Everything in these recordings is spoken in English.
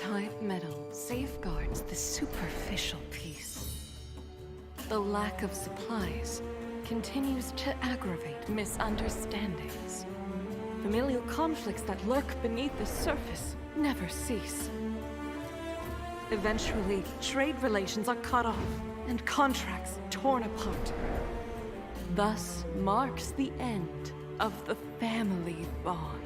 Hematite metal safeguards the superficial piece. The lack of supplies continues to aggravate misunderstandings. Familial conflicts that lurk beneath the surface never cease. Eventually, trade relations are cut off and contracts torn apart. Thus marks the end of the family bond.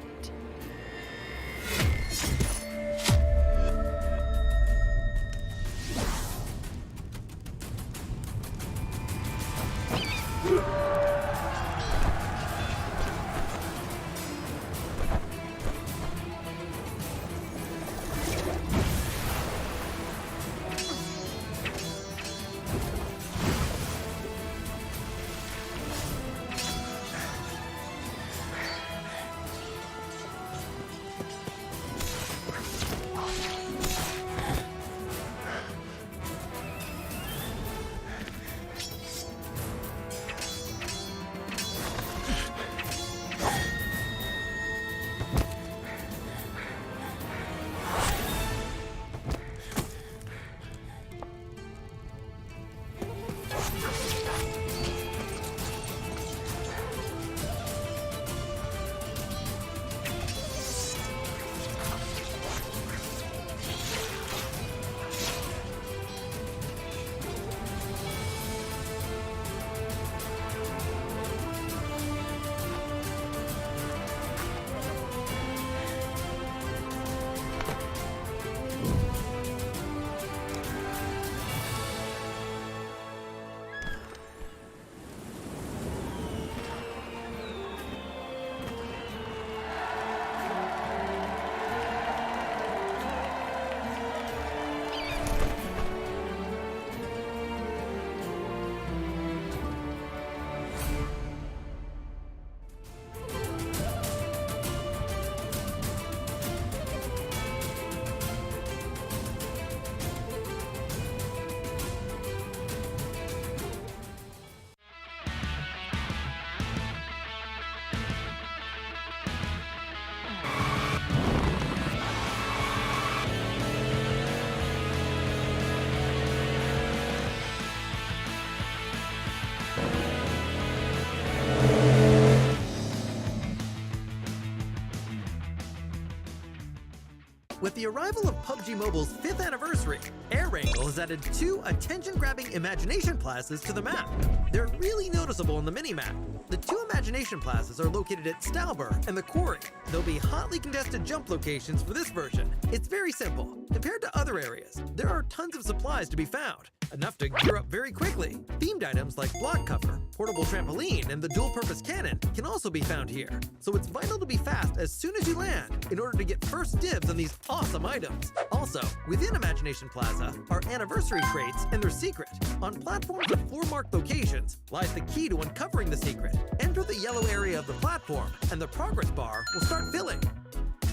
With the arrival of PUBG Mobile's 5th anniversary, Air Wrangle has added 2 attention-grabbing imagination plazas to the map. They're really noticeable in the mini-map. The 2 imagination plazas are located at Stalber and the Quarry. There'll be hotly contested jump locations for this version. It's very simple. Compared to other areas, there are tons of supplies to be found, enough to gear up very quickly. Themed items like block cover, portable trampoline, and the dual-purpose cannon can also be found here. So it's vital to be fast as soon as you land in order to get first dibs on these awesome items. Also, within Imagination Plaza are anniversary crates and their secret. On platforms of floor-marked locations lies the key to uncovering the secret. Enter the yellow area of the platform and the progress bar will start filling.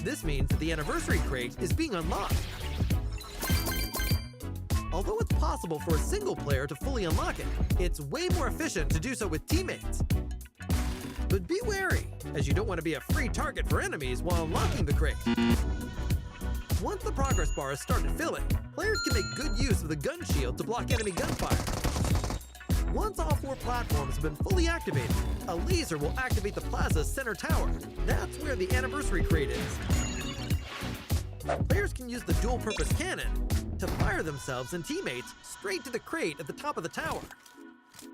This means that the anniversary crate is being unlocked. Although it's possible for a single player to fully unlock it, it's way more efficient to do so with teammates. But be wary, as you don't want to be a free target for enemies while unlocking the crate. Once the progress bar has started filling, players can make good use of the gun shield to block enemy gunfire. Once all 4 platforms have been fully activated, a laser will activate the plaza's center tower. That's where the anniversary crate is. Players can use the dual-purpose cannon to fire themselves and teammates straight to the crate at the top of the tower.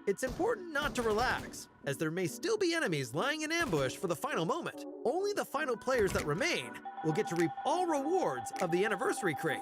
It's important not to relax, as there may still be enemies lying in ambush for the final moment. Only the final players that remain will get to reap all rewards of the anniversary crate.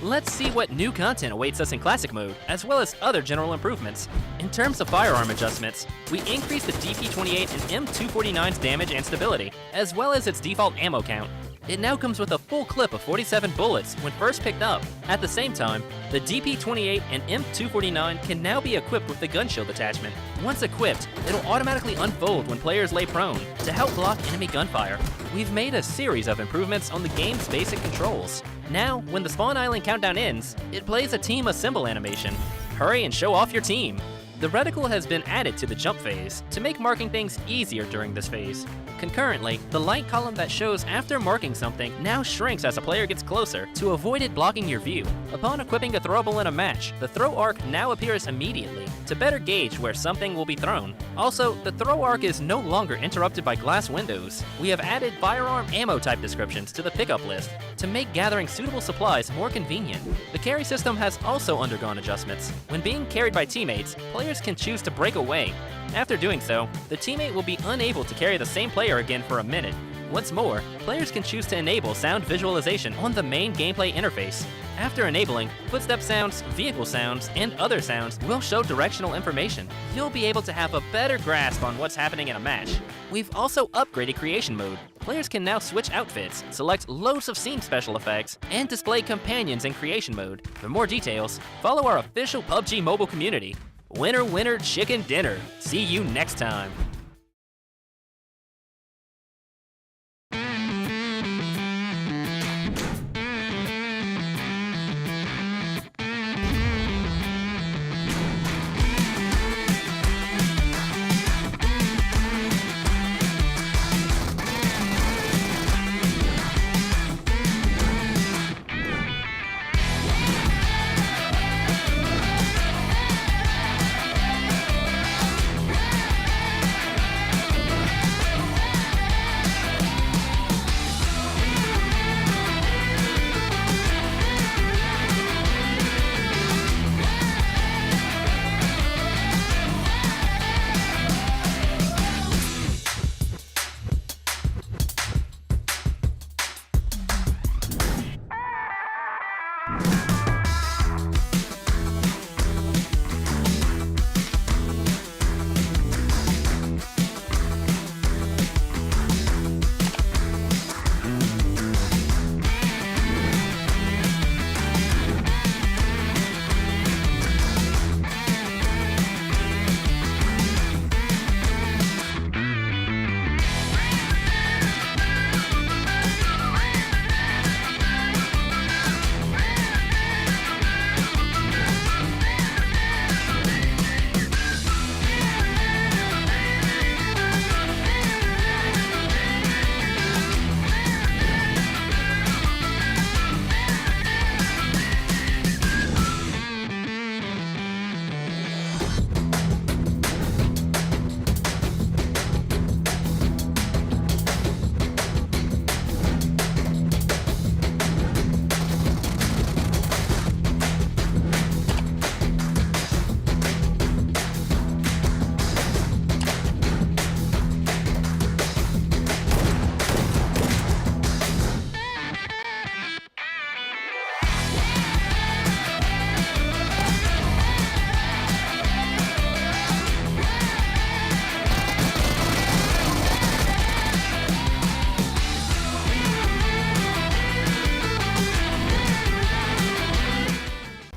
Let's see what new content awaits us in Classic Mode, as well as other general improvements. In terms of firearm adjustments, we increased the DP28 and M249's damage and stability, as well as its default ammo count. It now comes with a full clip of 47 bullets when first picked up. At the same time, the DP-28 and M249 can now be equipped with the gun shield attachment. Once equipped, it'll automatically unfold when players lay prone to help block enemy gunfire. We've made a series of improvements on the game's basic controls. Now, when the spawn island countdown ends, it plays a team assemble animation. Hurry and show off your team! The reticle has been added to the jump phase to make marking things easier during this phase. Concurrently, the light column that shows after marking something now shrinks as a player gets closer to avoid it blocking your view. Upon equipping a throwable in a match, the throw arc now appears immediately to better gauge where something will be thrown. Also, the throw arc is no longer interrupted by glass windows. We have added firearm ammo type descriptions to the pickup list to make gathering suitable supplies more convenient. The carry system has also undergone adjustments. When being carried by teammates, players can choose to break away. After doing so, the teammate will be unable to carry the same player again for a minute. What's more, players can choose to enable sound visualization on the main gameplay interface. After enabling, footstep sounds, vehicle sounds, and other sounds will show directional information. You'll be able to have a better grasp on what's happening in a match. We've also upgraded creation mode. Players can now switch outfits, select loads of scene special effects, and display companions in creation mode. For more details, follow our official PUBG Mobile community. Winner, winner, chicken dinner. See you next time.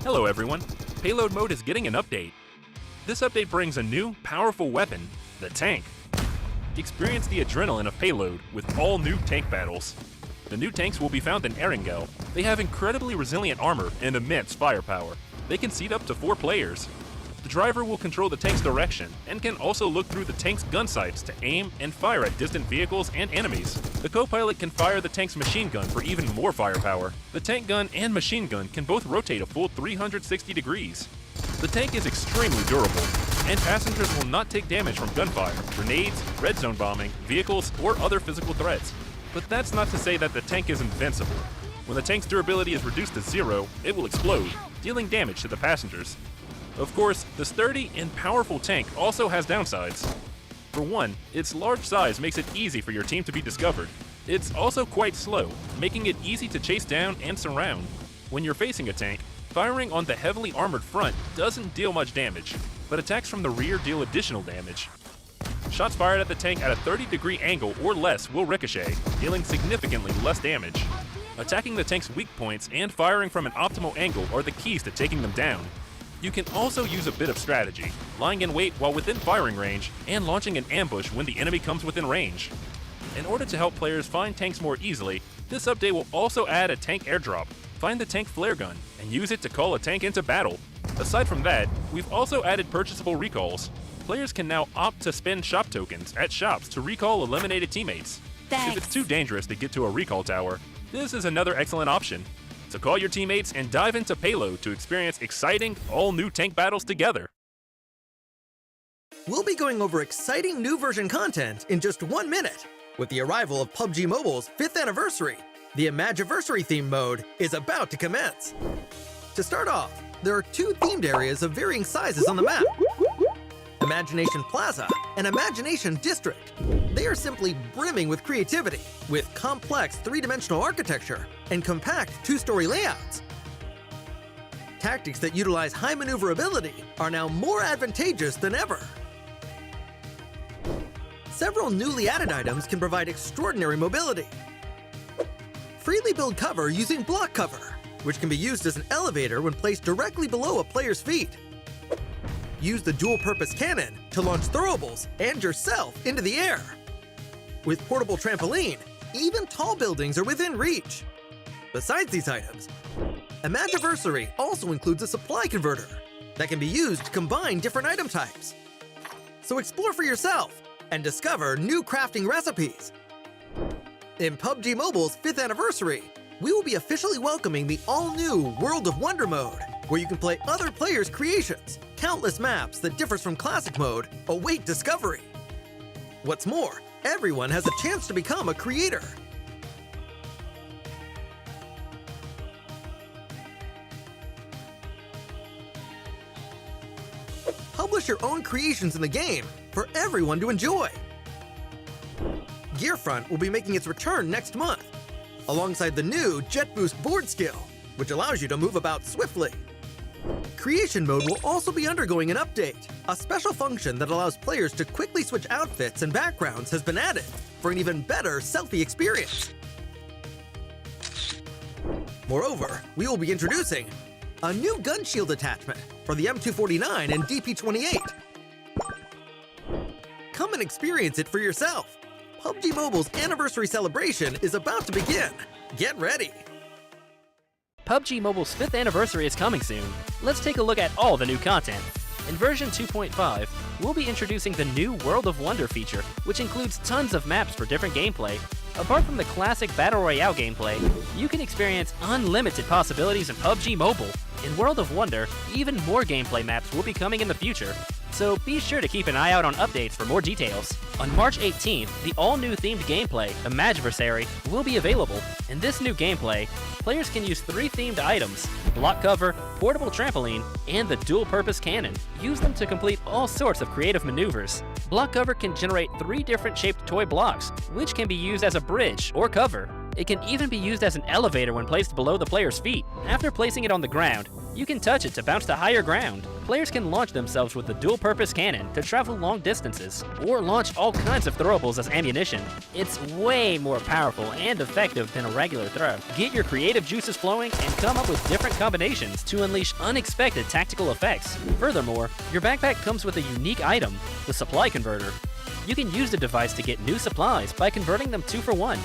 Hello everyone, Payload Mode is getting an update. This update brings a new, powerful weapon, the tank. Experience the adrenaline of Payload with all new tank battles. The new tanks will be found in Erangel. They have incredibly resilient armor and immense firepower. They can seat up to 4 players. The driver will control the tank's direction and can also look through the tank's gun sights to aim and fire at distant vehicles and enemies. The co-pilot can fire the tank's machine gun for even more firepower. The tank gun and machine gun can both rotate a full 360 degrees. The tank is extremely durable, and passengers will not take damage from gunfire, grenades, red zone bombing, vehicles, or other physical threats. But that's not to say that the tank is invincible. When the tank's durability is reduced to 0, it will explode, dealing damage to the passengers. Of course, the sturdy and powerful tank also has downsides. For one, its large size makes it easy for your team to be discovered. It's also quite slow, making it easy to chase down and surround. When you're facing a tank, firing on the heavily armored front doesn't deal much damage, but attacks from the rear deal additional damage. Shots fired at the tank at a 30-degree angle or less will ricochet, dealing significantly less damage. Attacking the tank's weak points and firing from an optimal angle are the keys to taking them down. You can also use a bit of strategy, lying in wait while within firing range, and launching an ambush when the enemy comes within range. In order to help players find tanks more easily, this update will also add a tank airdrop. Find the tank flare gun and use it to call a tank into battle. Aside from that, we've also added purchasable recalls. Players can now opt to spend shop tokens at shops to recall eliminated teammates. If it's too dangerous to get to a recall tower, this is another excellent option. So call your teammates and dive into Payload to experience exciting, all-new tank battles together. We'll be going over exciting new version content in just 1 minute. With the arrival of PUBG Mobile's 5th anniversary, the Imagiversary theme mode is about to commence. To start off, there are 2 themed areas of varying sizes on the map: Imagination Plaza and Imagination District. They are simply brimming with creativity, with complex 3-dimensional architecture and compact 2-story layouts. Tactics that utilize high maneuverability are now more advantageous than ever. Several newly added items can provide extraordinary mobility. Freely build cover using block cover, which can be used as an elevator when placed directly below a player's feet. Use the dual-purpose cannon to launch throwables and yourself into the air. With portable trampoline, even tall buildings are within reach. Besides these items, Imagiversary also includes a supply converter that can be used to combine different item types. So explore for yourself and discover new crafting recipes. In PUBG Mobile's 5th anniversary, we will be officially welcoming the all-new World of Wonder mode, where you can play other players' creations. Countless maps that differs from classic mode await discovery. What's more, everyone has a chance to become a creator. Publish your own creations in the game for everyone to enjoy. Gearfront will be making its return next month, alongside the new Jet Boost board skill, which allows you to move about swiftly. Creation mode will also be undergoing an update. A special function that allows players to quickly switch outfits and backgrounds has been added for an even better selfie experience. Moreover, we will be introducing a new gun shield attachment for the M249 and DP28. Come and experience it for yourself. PUBG Mobile's anniversary celebration is about to begin. Get ready! PUBG Mobile's 5th anniversary is coming soon. Let's take a look at all the new content. In version 2.5, we'll be introducing the new World of Wonder feature, which includes tons of maps for different gameplay. Apart from the classic Battle Royale gameplay, you can experience unlimited possibilities in PUBG Mobile. In World of Wonder, even more gameplay maps will be coming in the future, so be sure to keep an eye out on updates for more details. On March 18th, the all-new themed gameplay, Imagiversary, will be available. In this new gameplay, players can use 3 themed items: block cover, portable trampoline, and the dual-purpose cannon. Use them to complete all sorts of creative maneuvers. Block cover can generate 3 different shaped toy blocks, which can be used as a bridge or cover. It can even be used as an elevator when placed below the player's feet. After placing it on the ground, you can touch it to bounce to higher ground. Players can launch themselves with the dual-purpose cannon to travel long distances, or launch all kinds of throwables as ammunition. It's way more powerful and effective than a regular throw. Get your creative juices flowing and come up with different combinations to unleash unexpected tactical effects. Furthermore, your backpack comes with a unique item, the supply converter. You can use the device to get new supplies by converting them 2 for 1.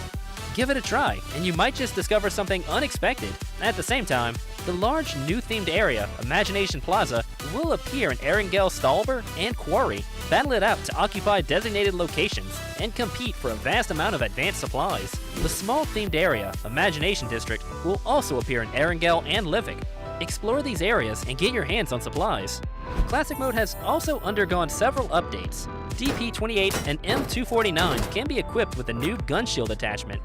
Give it a try, and you might just discover something unexpected. At the same time, the large new themed area, Imagination Plaza, will appear in Erangel, Stalber, and Quarry. Battle it out to occupy designated locations and compete for a vast amount of advanced supplies. The small themed area, Imagination District, will also appear in Erangel and Livik. Explore these areas and get your hands on supplies. Classic mode has also undergone several updates. DP28 and M249 can be equipped with a new gun shield attachment.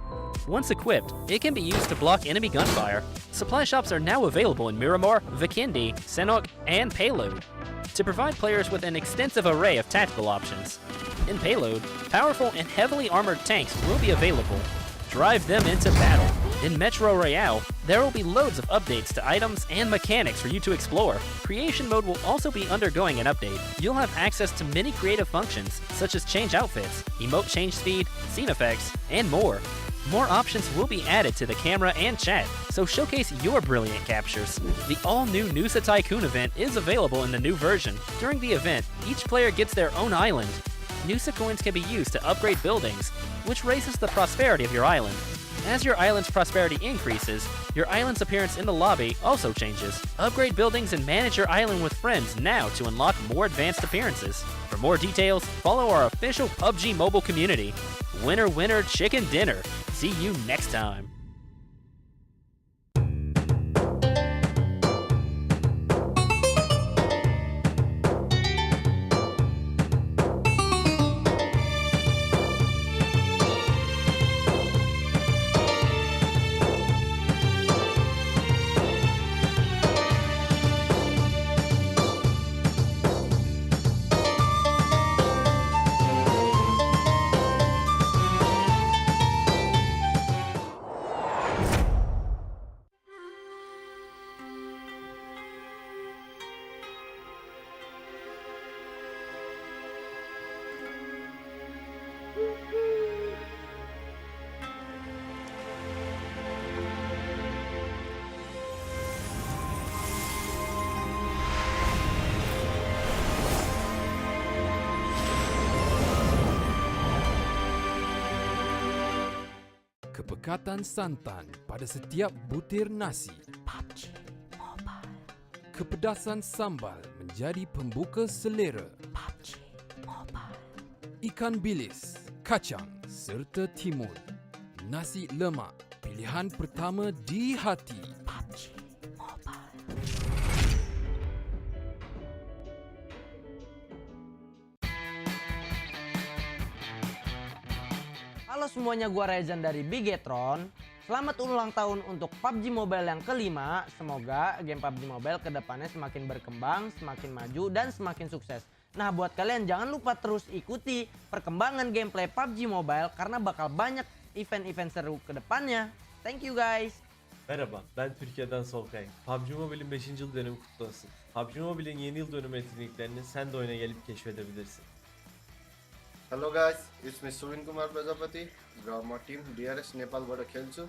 Once equipped, it can be used to block enemy gunfire. Supply shops are now available in Miramar, Vikindi, Senok, and Payload to provide players with an extensive array of tactical options. In Payload, powerful and heavily armored tanks will be available. Drive them into battle. In Metro Royale, There will be loads of updates to items and mechanics for you to explore. Creation mode will also be undergoing an update. You'll have access to many creative functions, such as change outfits, emote change speed, scene effects, and more. More options will be added to the camera and chat, so showcase your brilliant captures. The all-new Nusa Tycoon event is available in the new version. During the event, each player gets their own island. Nusa coins can be used to upgrade buildings, which raises the prosperity of your island. As your island's prosperity increases, your island's appearance in the lobby also changes. Upgrade buildings and manage your island with friends now to unlock more advanced appearances. For more details, follow our official PUBG Mobile community. Winner, winner, chicken dinner. See you next time. Kepekatan santan pada setiap butir nasi. PUBG Mobile. Kepedasan sambal menjadi pembuka selera. PUBG Mobile. Ikan bilis, kacang serta timun. Nasi lemak, pilihan pertama di hati. PUBG Mobile. Halo semuanya, gua Rezan dari Bigetron. Selamat ulang tahun untuk PUBG Mobile yang kelima. Semoga game PUBG Mobile kedepannya semakin berkembang, semakin maju, dan semakin sukses. Nah, buat kalian jangan lupa terus ikuti perkembangan gameplay PUBG Mobile karena bakal banyak event-event seru kedepannya. Thank you guys. Merhaba, ben Türkiye'den Solkay. PUBG Mobile'in 5. yıl dönümü kutlu olsun. PUBG Mobile'in yeni yıl dönümü etkinliklerini sen de oyuna gelip keşfedebilirsin. Hello guys, it's me Suvin Kumar Prajapati र म team DRS नेपालबाट खेल्छु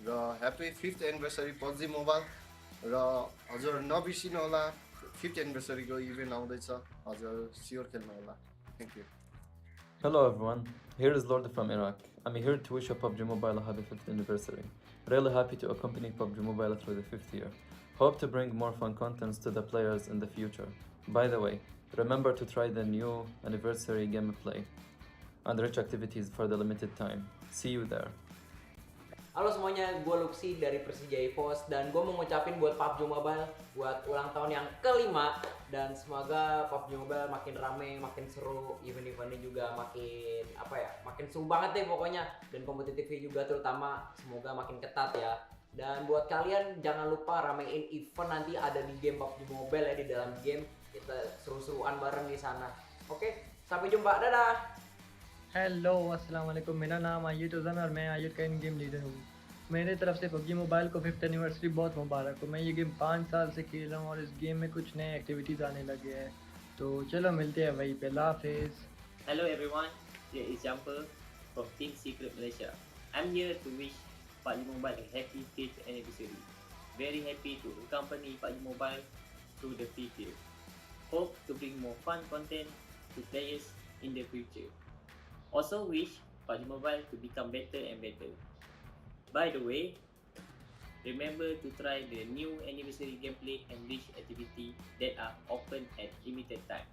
र happy 5th anniversary PUBG mobile र हजुर नबिर्सिनु होला 5th एनिभर्सरीको event आउँदैछ, हजुर स्योर खेल्नु होला। Thank you. Hello everyone, here is Lord from Iraq. I'm here to wish you PUBG Mobile a happy 5th anniversary. Really happy to accompany PUBG Mobile through the 5th year. Hope to bring more fun contents to the players in the future. By the way, remember to try the new anniversary gameplay and rich activities for the limited time. See you there. Halo semuanya, gue Luxi dari Persija EVOS dan gue mau ngucapin buat PUBG Mobile buat ulang tahun yang kelima, dan semoga PUBG Mobile makin rame, makin seru, event-eventnya juga makin makin seru banget deh pokoknya, dan kompetitifnya juga terutama semoga makin ketat ya. Dan buat kalian jangan lupa ramein event nanti ada di game PUBG Mobile ya, di dalam game kita seru-seruan bareng di sana. Oke, sampai jumpa, dadah. Hello अस्सलाम वालेकुम, मेरा नाम आयुत उज़न और मैं आयुत का इन game leader हूँ। मेरे तरफ से पबजी मोबाइल को 5th एनिवर्सरी बहुत मुबारक हो। मैं ये गेम 5 साल से खेल रहा हूँ और इस गेम में कुछ नए एक्टिविटीज़ आने लगे हैं, तो चलो मिलते हैं वहीं पे। अल्लाह हाफिज़। Hello everyone, here is Jumper from Team Secret Malaysia. I'm here to wish PUBG Mobile a happy 5th anniversary. Very happy to accompany PUBG Mobile through the 5th year. Hope to bring more fun content to players in the future. Also wish PUBG Mobile to become better and better. By the way, remember to try the new anniversary gameplay and rich activity that are open at limited time.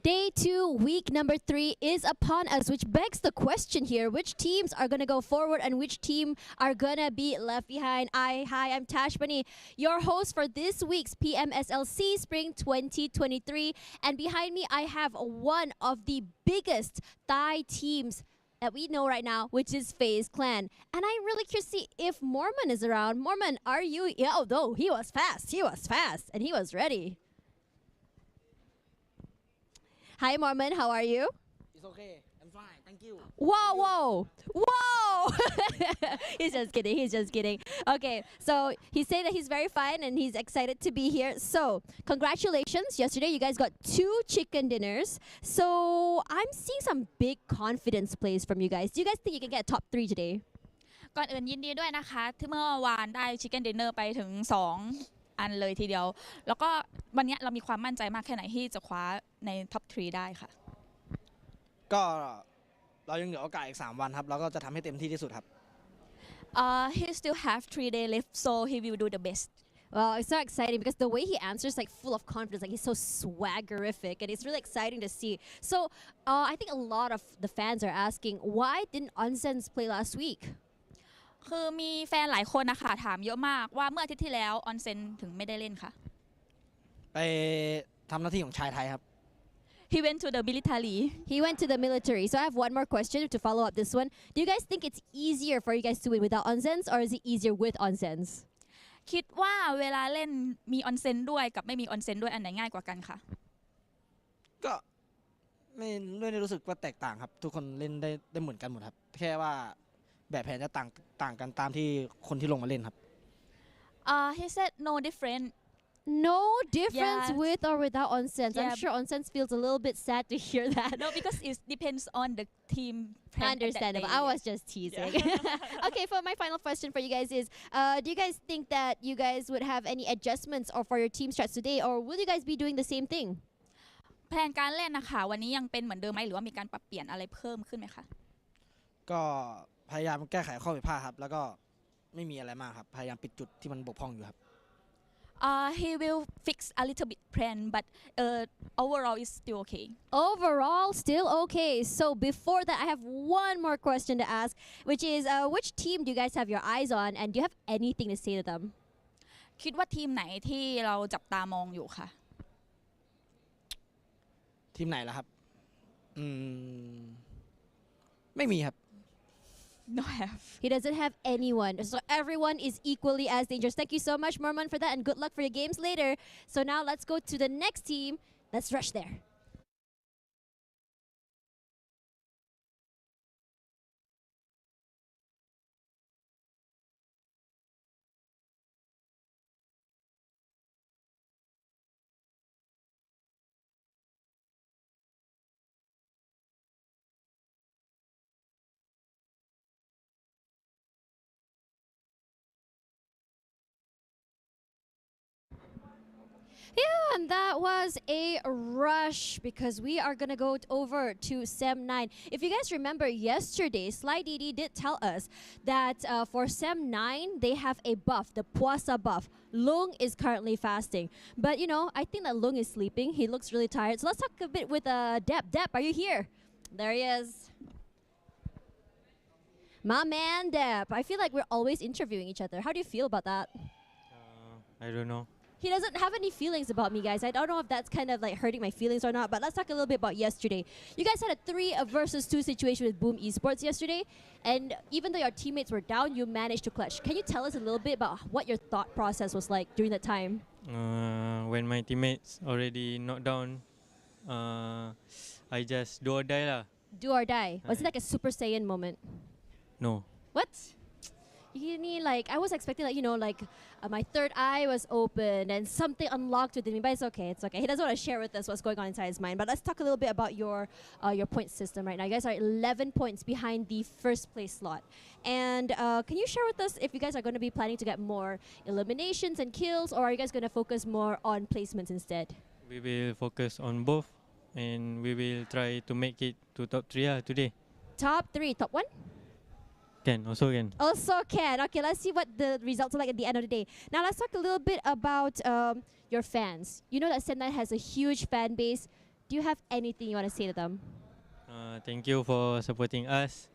Day 2, week number 3 is upon us, which begs the question here, which teams are going to go forward and which team are going to be left behind? Hi, I'm Tashbani, your host for this week's PMSL SEA Spring 2023. And behind me, I have one of the biggest Thai teams that we know right now, which is FaZe Clan. And I'm really curious to see if Mormon is around. Mormon, are you? Yeah, although he was fast, and he was ready. Hi, Mormon. How are you? It's okay. I'm fine. Thank you. Whoa. He's just kidding. Okay, so he said that he's very fine and he's excited to be here. So, congratulations. Yesterday, you guys got 2 chicken dinners. So, I'm seeing some big confidence plays from you guys. Do you guys think you can get top 3 today? ก่อนอื่นยินดีด้วยนะคะที่เมื่อวานได้ชิคเก้นดินเนอร์ไปถึง2อันเลยทีเดียวแล้วก็วันนี้เรามีความมั่นใจมากแค่ไหนที่จะคว้าในท็อป3ได้ค่ะ ก็เรายังเหลือโอกาสอีก3วันครับเราก็จะทำให้เต็มที่ที่สุดครับ he still have 3 days left so he will do the best Well, it's so exciting because the way he answers, like full of confidence, like he's so swaggerific, and it's really exciting to see. So, I think a lot of the fans are asking, why didn't Onsens play last week? คือมีแฟนหลายคนนะคะถามเยอะมากว่าเมื่ออาทิตย์ที่แล้วออนเซนถึงไม่ได้เล่นค่ะ ไปทำหน้าที่ของชายไทยครับ He went to the military. He went to the military. So I have one more question to follow up this one. Do you guys think it's easier for you guys to win without Onsens, or is it easier with Onsens? คิดว่าเวลาเล่นมีออนเซนด้วยกับไม่มีออนเซนด้วยอันไหนง่ายกว่ากันค่ะ ก็ไม่ได้รู้สึกว่าแตกต่างครับทุกคนเล่นได้เหมือนกันหมดครับแค่ว่าแบบแผนจะต่างกันตามที่คนที่ลงมาเล่นครับ He said no different No difference with or without Onsens. I'm sure Onsens feels a little bit sad to hear that. No, because it depends on the team. Understandable. I was just teasing. Okay, for my final question for you guys is, do you guys think that you guys would have any adjustments or for your team strats today, or will you guys be doing the same thing? แผนการเล่นนะคะวันนี้ยังเป็นเหมือนเดิมไหมหรือว่ามีการปรับเปลี่ยนอะไรเพิ่มขึ้นไหมคะ ก็พยายามแก้ไขข้อผิดพลาดครับแล้วก็ไม่มีอะไรมากครับพยายามปิดจุดที่มันบกพร่องอยู่ครับ He will fix a little bit plan but overall is still okay. Overall, still okay. So before that, I have one more question to ask, which is, which team do you guys have your eyes on, and do you have anything to say to them? คิดว่าทีมไหนที่เราจับตามองอยู่ค่ะ ทีมไหนล่ะครับไม่มีครับ No have. He doesn't have anyone. So everyone is equally as dangerous. Thank you so much, Mormon, for that, and good luck for your games later. So now let's go to the next team. Let's rush there. Yeah, and that was a rush because we are going to go over to Sem 9. If you guys remember yesterday, Sly DD did tell us that for Sem 9, they have a buff, the Puasa buff. Lung is currently fasting. But, you know, I think that Lung is sleeping. He looks really tired. So let's talk a bit with Dep. Dep, are you here? There he is. My man, Dep. I feel like we're always interviewing each other. How do you feel about that? I don't know. He doesn't have any feelings about me, guys. I don't know if that's kind of like hurting my feelings or not, but let's talk a little bit about yesterday. You guys had a 3 versus 2 situation with Boom Esports yesterday, and even though your teammates were down, you managed to clutch. Can you tell us a little bit about what your thought process was like during that time? When my teammates already knocked down, I just do or die lah. Do or die. Was it like a Super Saiyan moment? No. What? You mean like I was expecting like, you know, like my third eye was open and something unlocked within me, but it's okay. It's okay. He doesn't want to share with us what's going on inside his mind. But let's talk a little bit about your point system right now. You guys are 11 points behind the first place slot. And can you share with us if you guys are going to be planning to get more eliminations and kills, or are you guys going to focus more on placements instead? We will focus on both, and we will try to make it to top 3 today. Top 3, top 1? Also can. Okay, let's see what the results are like at the end of the day. Now let's talk a little bit about your fans. You know that Sem 9 has a huge fan base. Do you have anything you want to say to them? Thank you for supporting us,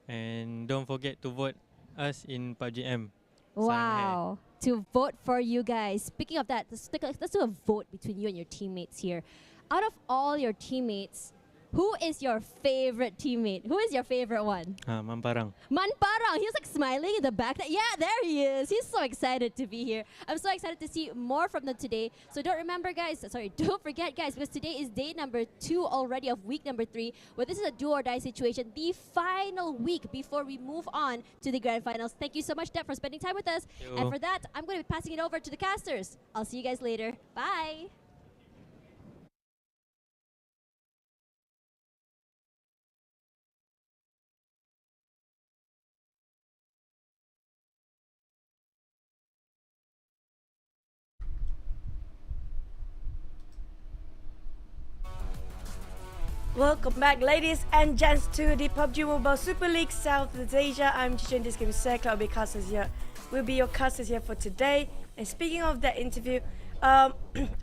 and don't forget to vote us in PUBG M. Wow. To vote for you guys. Speaking of that, let's do a vote between you and your teammates here. Out of all your teammates, who is your favorite teammate? Who is your favorite one? Mamparang. Manparang. He's like smiling in the back. Yeah, there he is. He's so excited to be here. I'm so excited to see more from them today. So don't forget, guys, because today is day number 2 already of week number 3, where this is a do or die situation, the final week before we move on to the grand finals. Thank you so much, Deb, for spending time with us. Thank you. And for that, I'm going to be passing it over to the casters. I'll see you guys later. Bye. Welcome back, ladies and gents, to the PUBG Mobile Super League Southeast Asia. I'm Chichen, this game is Sek. I'll be casters here. We'll be your casters here for today. And speaking of that interview, I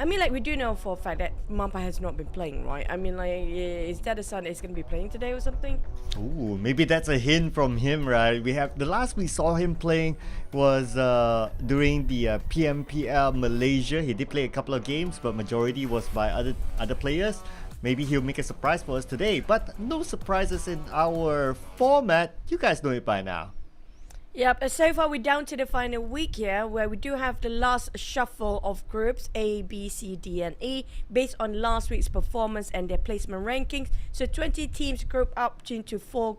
mean, like, we do know for a fact that Mampa has not been playing, right? I mean, like, is that a sign that he's going to be playing today or something? Ooh, maybe that's a hint from him, right? We have the last we saw him playing was during the PMPL Malaysia. He did play a couple of games, but majority was by other players. Maybe he'll make a surprise for us today, but no surprises in our format. You guys know it by now. Yep, and so far we're down to the final week here, where we do have the last shuffle of groups A, B, C, D, and E based on last week's performance and their placement rankings. So 20 teams group up into 20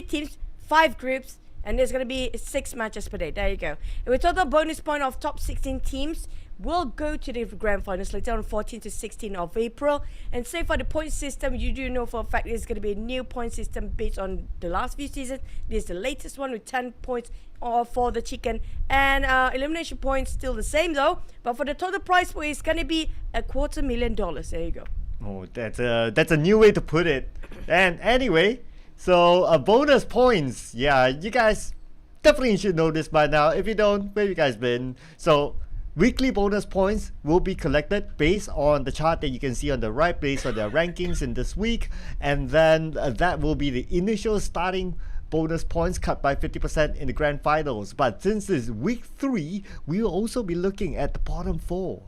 teams, 5 groups, and there's going to be 6 matches per day. There you go. And with total bonus point of top 16 teams, we'll go to the grand finals later on 14 to 16 of April. And so for the point system, you do know for a fact it's going to be a new point system based on the last few seasons. This is the latest one with 10 points for the chicken. And elimination points still the same though. But for the total prize pool, it's going to be $250,000. There you go. Oh, that's a new way to put it. And anyway, so bonus points. Yeah, you guys definitely should know this by now. If you don't, where you guys been? So weekly bonus points will be collected based on the chart that you can see on the right, based on their rankings in this week, and then that will be the initial starting bonus points cut by 50% in the grand finals. But since it's week 3, we will also be looking at the bottom 4.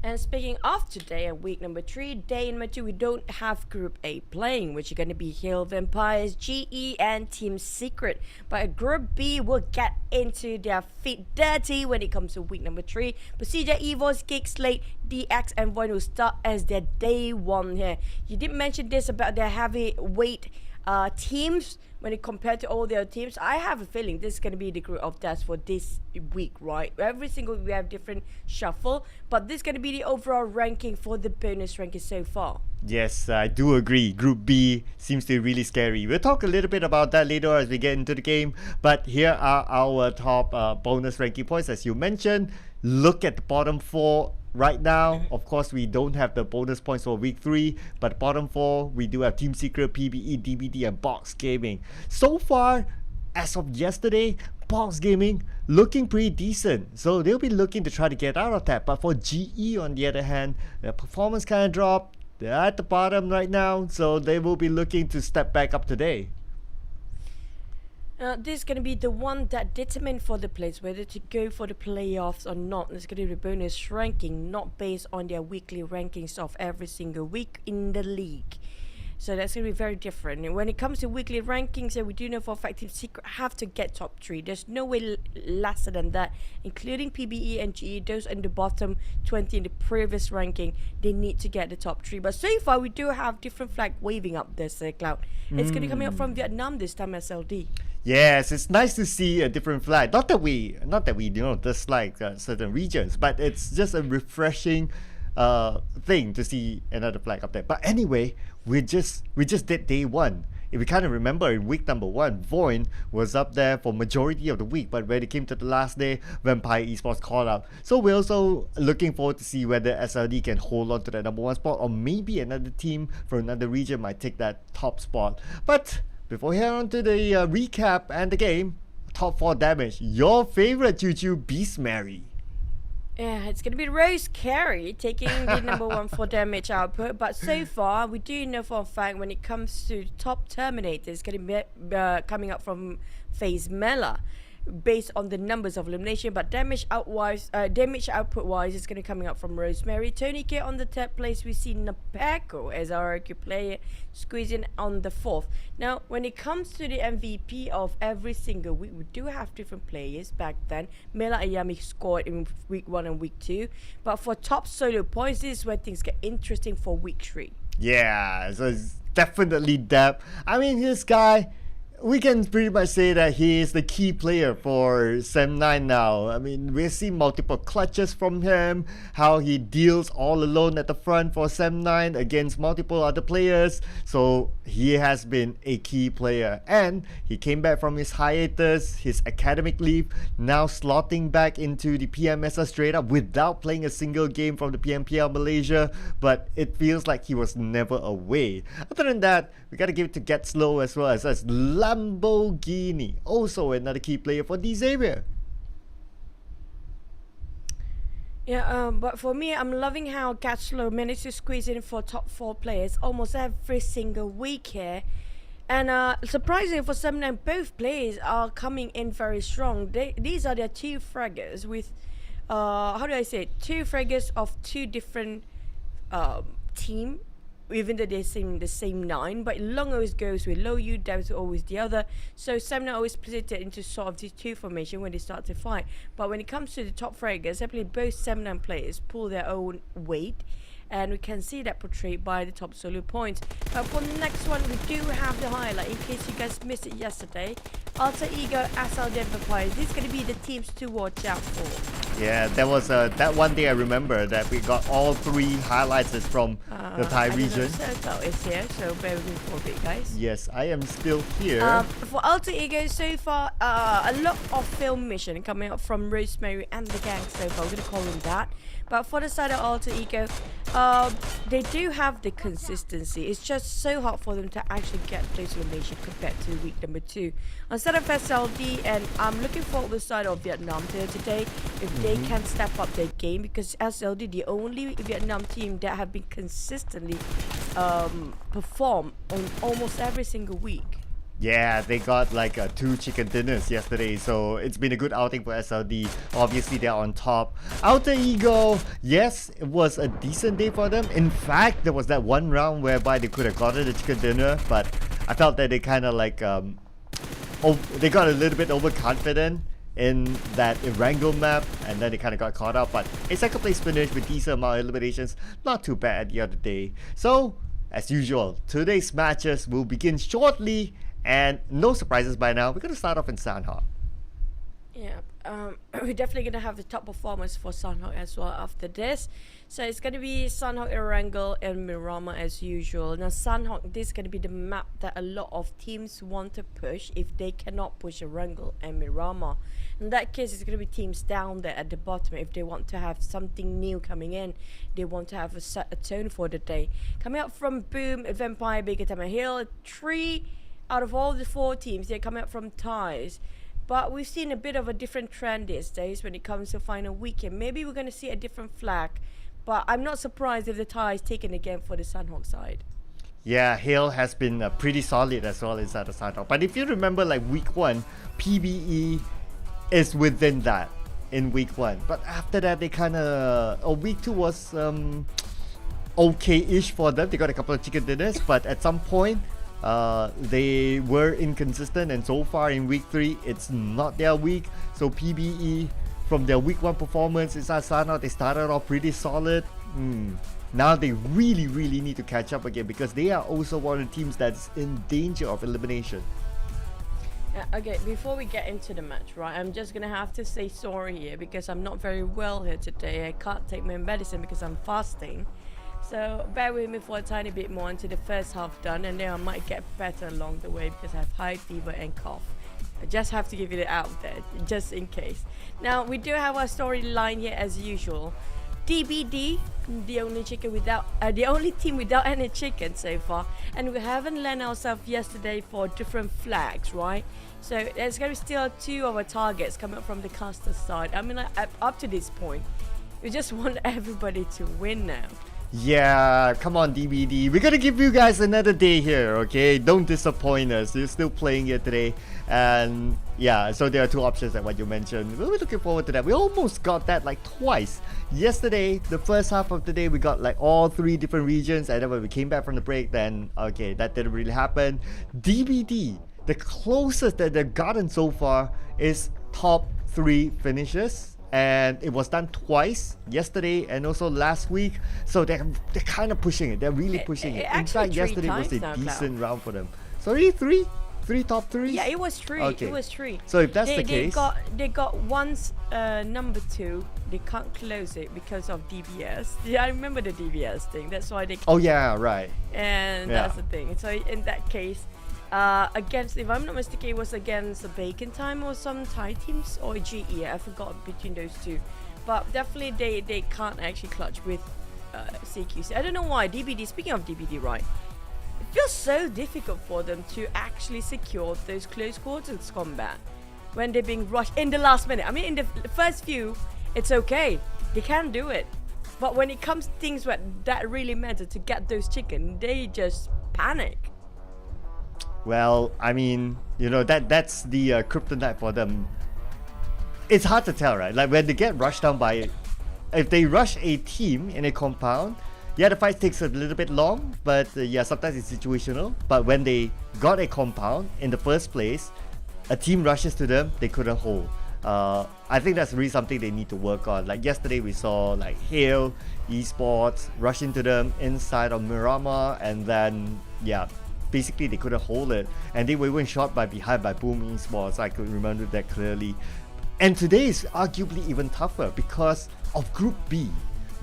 And speaking of today and week number 3, day number 2, we don't have Group A playing, which are going to be Hill Vampires, GE, and Team Secret. But Group B will get into their feet dirty when it comes to week number 3. Procedure, Evos, Geek, Slate, DX, and Void will start as their day 1 here. You did mention this about their heavyweight teams when it compared to all the other teams. I have a feeling this is going to be the group of death for this week, right? Every single week we have different shuffle, but this is going to be the overall ranking for the bonus ranking so far. Yes, I do agree. Group B seems to be really scary. We'll talk a little bit about that later as we get into the game, but here are our top bonus ranking points. As you mentioned, look at the bottom 4 right now. Of course, we don't have the bonus points for week 3, but bottom 4, we do have Team Secret, PBE, DBD, and Box Gaming. So far, as of yesterday, Box Gaming looking pretty decent, so they'll be looking to try to get out of that. But for GE, on the other hand, their performance kind of dropped. They're at the bottom right now, so they will be looking to step back up today. This is going to be the one that determines for the players whether to go for the playoffs or not. It's going to be the bonus ranking, not based on their weekly rankings of every single week in the league. So that's going to be very different. And when it comes to weekly rankings, we do know for a fact Team Secret have to get top 3. There's no way lesser than that, including PBE and GE. Those in the bottom 20 in the previous ranking, they need to get the top 3. But so far, we do have different flag waving up this cloud. It's going to be coming up from Vietnam this time, SLD. Yes, it's nice to see a different flag. Not that we dislike certain regions, but it's just a refreshing thing to see another flag up there. But anyway, we just did day 1. If we kind of remember, in week number 1, Void was up there for majority of the week, but when it came to the last day, Vampire Esports called out. So we're also looking forward to see whether SLD can hold on to that number 1 spot, or maybe another team from another region might take that top spot. But before we head on to the recap and the game, top 4 damage, your favorite Choo Choo Beast Mary. Yeah, it's going to be Rose Carey taking the number one for damage output. But so far, we do know for a fact when it comes to top Terminator, it's going to be coming up from FaZe Mela based on the numbers of elimination. But damage output wise, it's going to coming up from Rosemary. Tony K on the third place. We see Napako as our RQ player squeezing on the fourth. Now, when it comes to the MVP of every single week, we do have different players back then. Mela Ayami scored in week 1 and week 2. But for top solo points, this is where things get interesting for week 3. Yeah, so it's definitely depth. I mean, this guy, we can pretty much say that he is the key player for Sem9 now. I mean, we've seen multiple clutches from him, how he deals all alone at the front for Sem9 against multiple other players. So he has been a key player. And he came back from his hiatus, his academic leave, now slotting back into the PMSL straight up without playing a single game from the PMPL Malaysia. But it feels like he was never away. Other than that, we gotta give it to Get Slow as well as Lamborghini, also another key player for D-Xavier. Yeah, but for me, I'm loving how Gatslow managed to squeeze in for top 4 players almost every single week here. And surprisingly for Sem9, both players are coming in very strong. These are their 2 fraggers with, how do I say it? 2 fraggers of 2 different team. Even though they're the same 9, but Long always goes with low U, Devs always the other. So Semna always split it into sort of these 2 formation when they start to fight. But when it comes to the top fraggers, definitely both Semna players pull their own weight. And we can see that portrayed by the top solo points. For the next one, we do have the highlight. In case you guys missed it yesterday, Alter Ego, SL Denver Pies. This is going to be the teams to watch out for. Yeah, that was that one day I remember that we got all 3 highlights is from the Thai region. Serto is here, so bear with me for a bit, guys. Yes, I am still here. For Alter Ego, so far, a lot of film mission coming up from Rosemary and the gang so far. We're going to call them that. But for the side of Alter Ego, they do have the consistency. It's just so hard for them to actually get those eliminations compared to week number 2. Instead of SLD, and I'm looking forward to the side of Vietnam today if they can step up their game, because SLD the only Vietnam team that have been consistently perform on almost every single week. Yeah, they got like 2 chicken dinners yesterday, so it's been a good outing for SLD. Obviously, they're on top. Alter Ego, yes, it was a decent day for them. In fact, there was that one round whereby they could have gotten the chicken dinner, but I felt that they kind of like they got a little bit overconfident in that Erangel map, and then they kind of got caught up. But a second place finish with decent amount of eliminations, not too bad at the other day. So, as usual, today's matches will begin shortly. And no surprises by now, we're going to start off in Sanhok. Yeah, we're definitely going to have the top performers for Sanhok as well after this. So it's going to be Sanhok, Erangel, and Miramar as usual. Now Sanhok, this is going to be the map that a lot of teams want to push if they cannot push Erangel and Miramar. In that case, it's going to be teams down there at the bottom if they want to have something new coming in. They want to have a tone for the day. Coming up from Boom, Vampire, Big Atama Hill, 3 out of all the 4 teams, they're coming up from ties. But we've seen a bit of a different trend these days when it comes to final weekend. Maybe we're going to see a different flag. But I'm not surprised if the tie is taken again for the Sanhok side. Yeah, Hale has been pretty solid as well inside the Sanhok. But if you remember, like week 1, PBE is within that in week 1. But after that, they kind of... week 2 was okay-ish for them. They got a couple of chicken dinners. But at some point... they were inconsistent, and so far in week 3 it's not their week. So PBE, from their week 1 performance inside Sanhok, they started off pretty solid. Now they really need to catch up again, because they are also one of the teams that's in danger of elimination. Okay, before we get into the match, right, I'm just gonna have to say sorry here because I'm not very well here today. I can't take my medicine because I'm fasting. So bear with me for a tiny bit more until the first half done, and then I might get better along the way because I have high fever and cough. I just have to give it out there, just in case. Now, we do have our storyline here as usual. DBD, the only chicken without, the only team without any chicken so far, and we haven't learned ourselves yesterday for different flags, right? So there's gonna be still 2 of our targets coming from the caster side. I mean, like, up to this point, We just want everybody to win now. Yeah, come on, DVD. We're gonna give you guys another day here, okay? Don't disappoint us. You're still playing here today. And yeah, so there are two options like what you mentioned. We're looking forward to that. We almost got that like twice. Yesterday, the first half of the day, we got like all 3 different regions. And then when we came back from the break, then okay, that didn't really happen. DVD, the closest that they've gotten so far is top 3 finishes. And it was done twice, yesterday and also last week. So they're kind of pushing it. They're really pushing it. In fact, yesterday was a decent round for them. Sorry, 3 top 3s? Yeah, it was 3. Okay. It was 3. So if that's the case, they got once number 2. They can't close it because of DBS. Yeah, I remember the DBS thing. That's why they. Oh yeah, right. And Yeah. that's the thing. So in that case, against, if I'm not mistaken, it was against the Bacon Time or some Thai teams or GE. I forgot between those two, but definitely they can't actually clutch with CQC. I don't know why. DBD. Speaking of DBD, right? It feels so difficult for them to actually secure those close quarters combat when they're being rushed in the last minute. I mean, in the first few, it's okay. They can do it, but when it comes to things that really matter to get those chicken, they just panic. well, I mean, you know, that's the kryptonite for them. It's hard to tell, right? Like when they get rushed down by, if they rush a team in a compound, yeah, the fight takes a little bit long, but yeah, sometimes it's situational. But when they got a compound in the first place, a team rushes to them, they couldn't hold. I think that's really something they need to work on. Like yesterday, we saw like Hale Esports rush into them inside of Miramar, and then yeah, basically they couldn't hold it, and they were even shot by behind by Boom Esports. I could remember that clearly. And today is arguably even tougher because of Group B.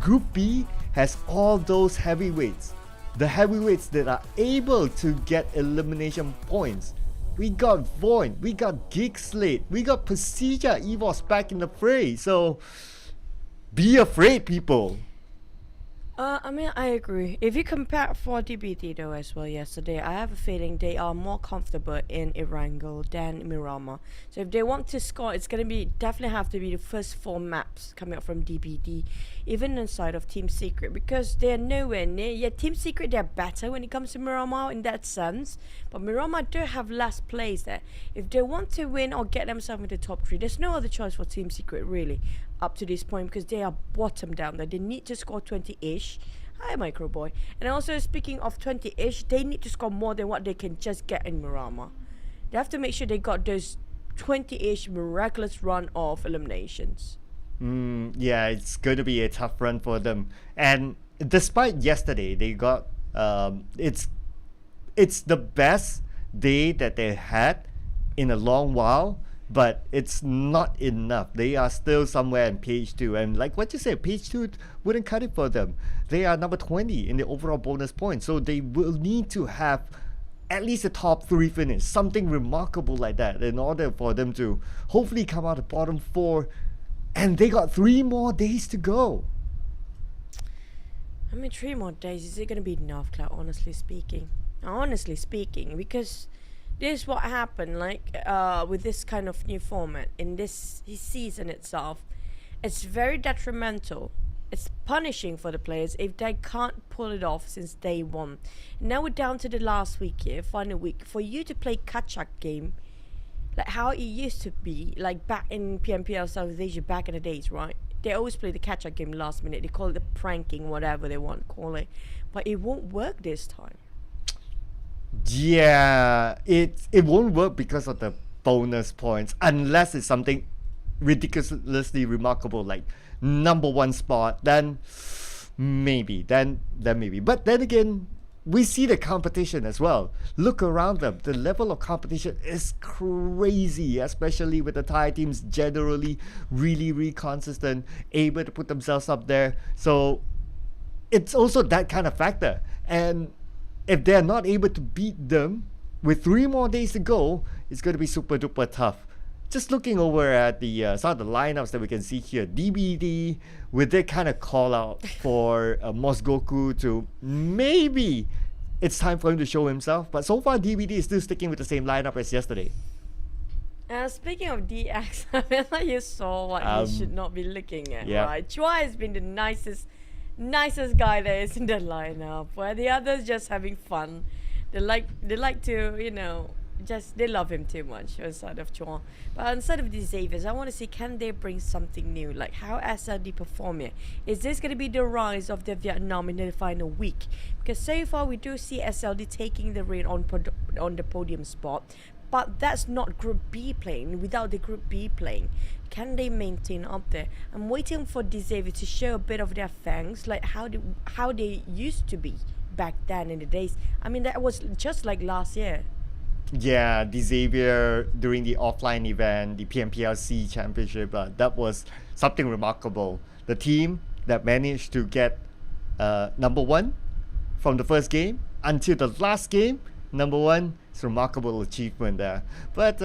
Group B has all those heavyweights, the heavyweights that are able to get elimination points. We got Void, we got Geek Slate, we got Pasija Evos back in the fray. So be afraid, people. I mean, I agree. If you compare for DBT though as well yesterday, I have a feeling they are more comfortable in Erangel than Miramar. So if they want to score, it's gonna be definitely have to be the first 4 maps coming up from DBT, even inside of Team Secret, because they're nowhere near. Yeah, Team Secret they're better when it comes to Miramar in that sense, but Miramar do have less plays there. If they want to win or get themselves into top 3, there's no other choice for Team Secret really up to this point, because they are bottom down there. They need to score 20-ish. Hi, Micro Boy. And also, speaking of 20-ish, they need to score more than what they can just get in Miramar. They have to make sure they got those 20-ish miraculous run of eliminations. Yeah, it's going to be a tough run for them. And despite yesterday, they got it's the best day that they had in a long while. But it's not enough. They are still somewhere in page 2. And like what you said, page 2 wouldn't cut it for them. They are number 20 in the overall bonus points. So they will need to have at least a top 3 finish. Something remarkable like that in order for them to hopefully come out of bottom 4. And they got 3 more days to go. I mean, 3 more days. Is it going to be enough, Cloud, honestly speaking? Honestly speaking, because this is what happened, like with this kind of new format in this season itself. It's very detrimental. It's punishing for the players if they can't pull it off since day 1. Now we're down to the last week here, final week, for you to play catch-up game like how it used to be, like back in PMPL South Asia back in the days, right? They always play the catch-up game last minute. They call it the pranking, whatever they want to call it, but it won't work this time. Yeah, it won't work because of the bonus points unless it's something ridiculously remarkable like number 1 spot. Then maybe, then maybe. But then again, we see the competition as well. Look around them. The level of competition is crazy, especially with the Thai teams generally really consistent, able to put themselves up there. So it's also that kind of factor. And if they're not able to beat them with 3 more days to go, it's going to be super duper tough. Just looking over at the some of the lineups that we can see here, DBD with their kind of call out for Mosgoku to maybe it's time for him to show himself. But so far, DBD is still sticking with the same lineup as yesterday. Speaking of DX, I feel like you saw what you should not be looking at, yeah. right? Chua has been the nicest guy there is in the lineup, where the others just having fun. They like to, you know, they love him too much outside of Chua. But inside of the Xaviers, I want to see, can they bring something new? Like how SLD perform here? Is this going to be the rise of the Vietnam in the final week? Because so far we do see SLD taking the reign on the podium spot. But that's not Group B playing. Without the Group B playing, can they maintain up there? I'm waiting for the Xavier to show a bit of their fangs, like how they used to be back then in the days. I mean, that was just like last year. Yeah, the Xavier during the offline event, the PMPLC championship, that was something remarkable. The team that managed to get number one from the first game until the last game, number one. It's a remarkable achievement there. But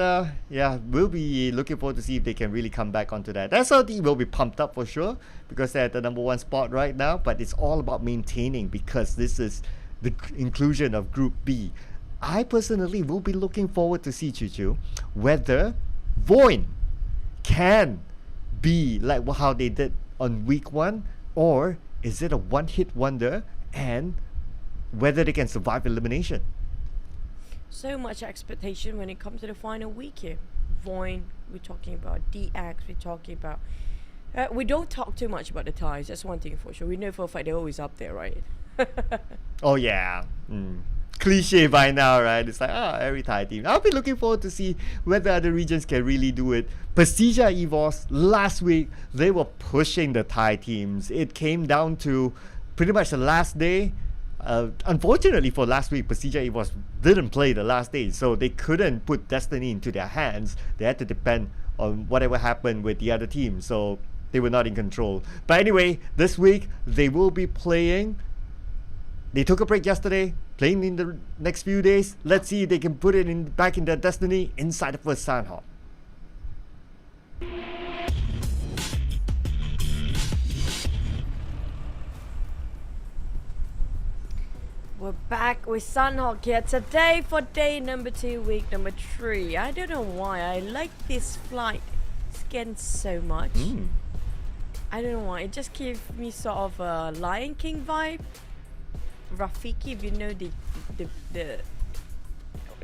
yeah, we'll be looking forward to see if they can really come back onto that. SLD will be pumped up for sure because they're at the number one spot right now. But it's all about maintaining because this is the inclusion of Group B. I personally will be looking forward to see Chuchu whether Voin can be like how they did on week 1, or is it a one-hit wonder, and whether they can survive elimination. So much expectation when it comes to the final week here. Voin, we're talking about DX, we're talking about... we don't talk too much about the ties, that's one thing for sure. We know for a fact they're always up there, right? Oh yeah. Cliche by now, right? It's like, every Thai team. I'll be looking forward to see whether other regions can really do it. Prestige EVOS, last week, they were pushing the Thai teams. It came down to pretty much the last day. Unfortunately for last week, Prestige EVOS didn't play the last day, so they couldn't put destiny into their hands. They had to depend on whatever happened with the other team, so they were not in control. But anyway, this week they will be playing. They took a break yesterday, playing in the next few days. Let's see if they can put it back in their destiny inside the first Sandhawk. We're back with Sunhawk here today for day number 2, week number 3. I don't know why I like this flight skin so much. I don't know why. It just gives me sort of a Lion King vibe. Rafiki, if you know the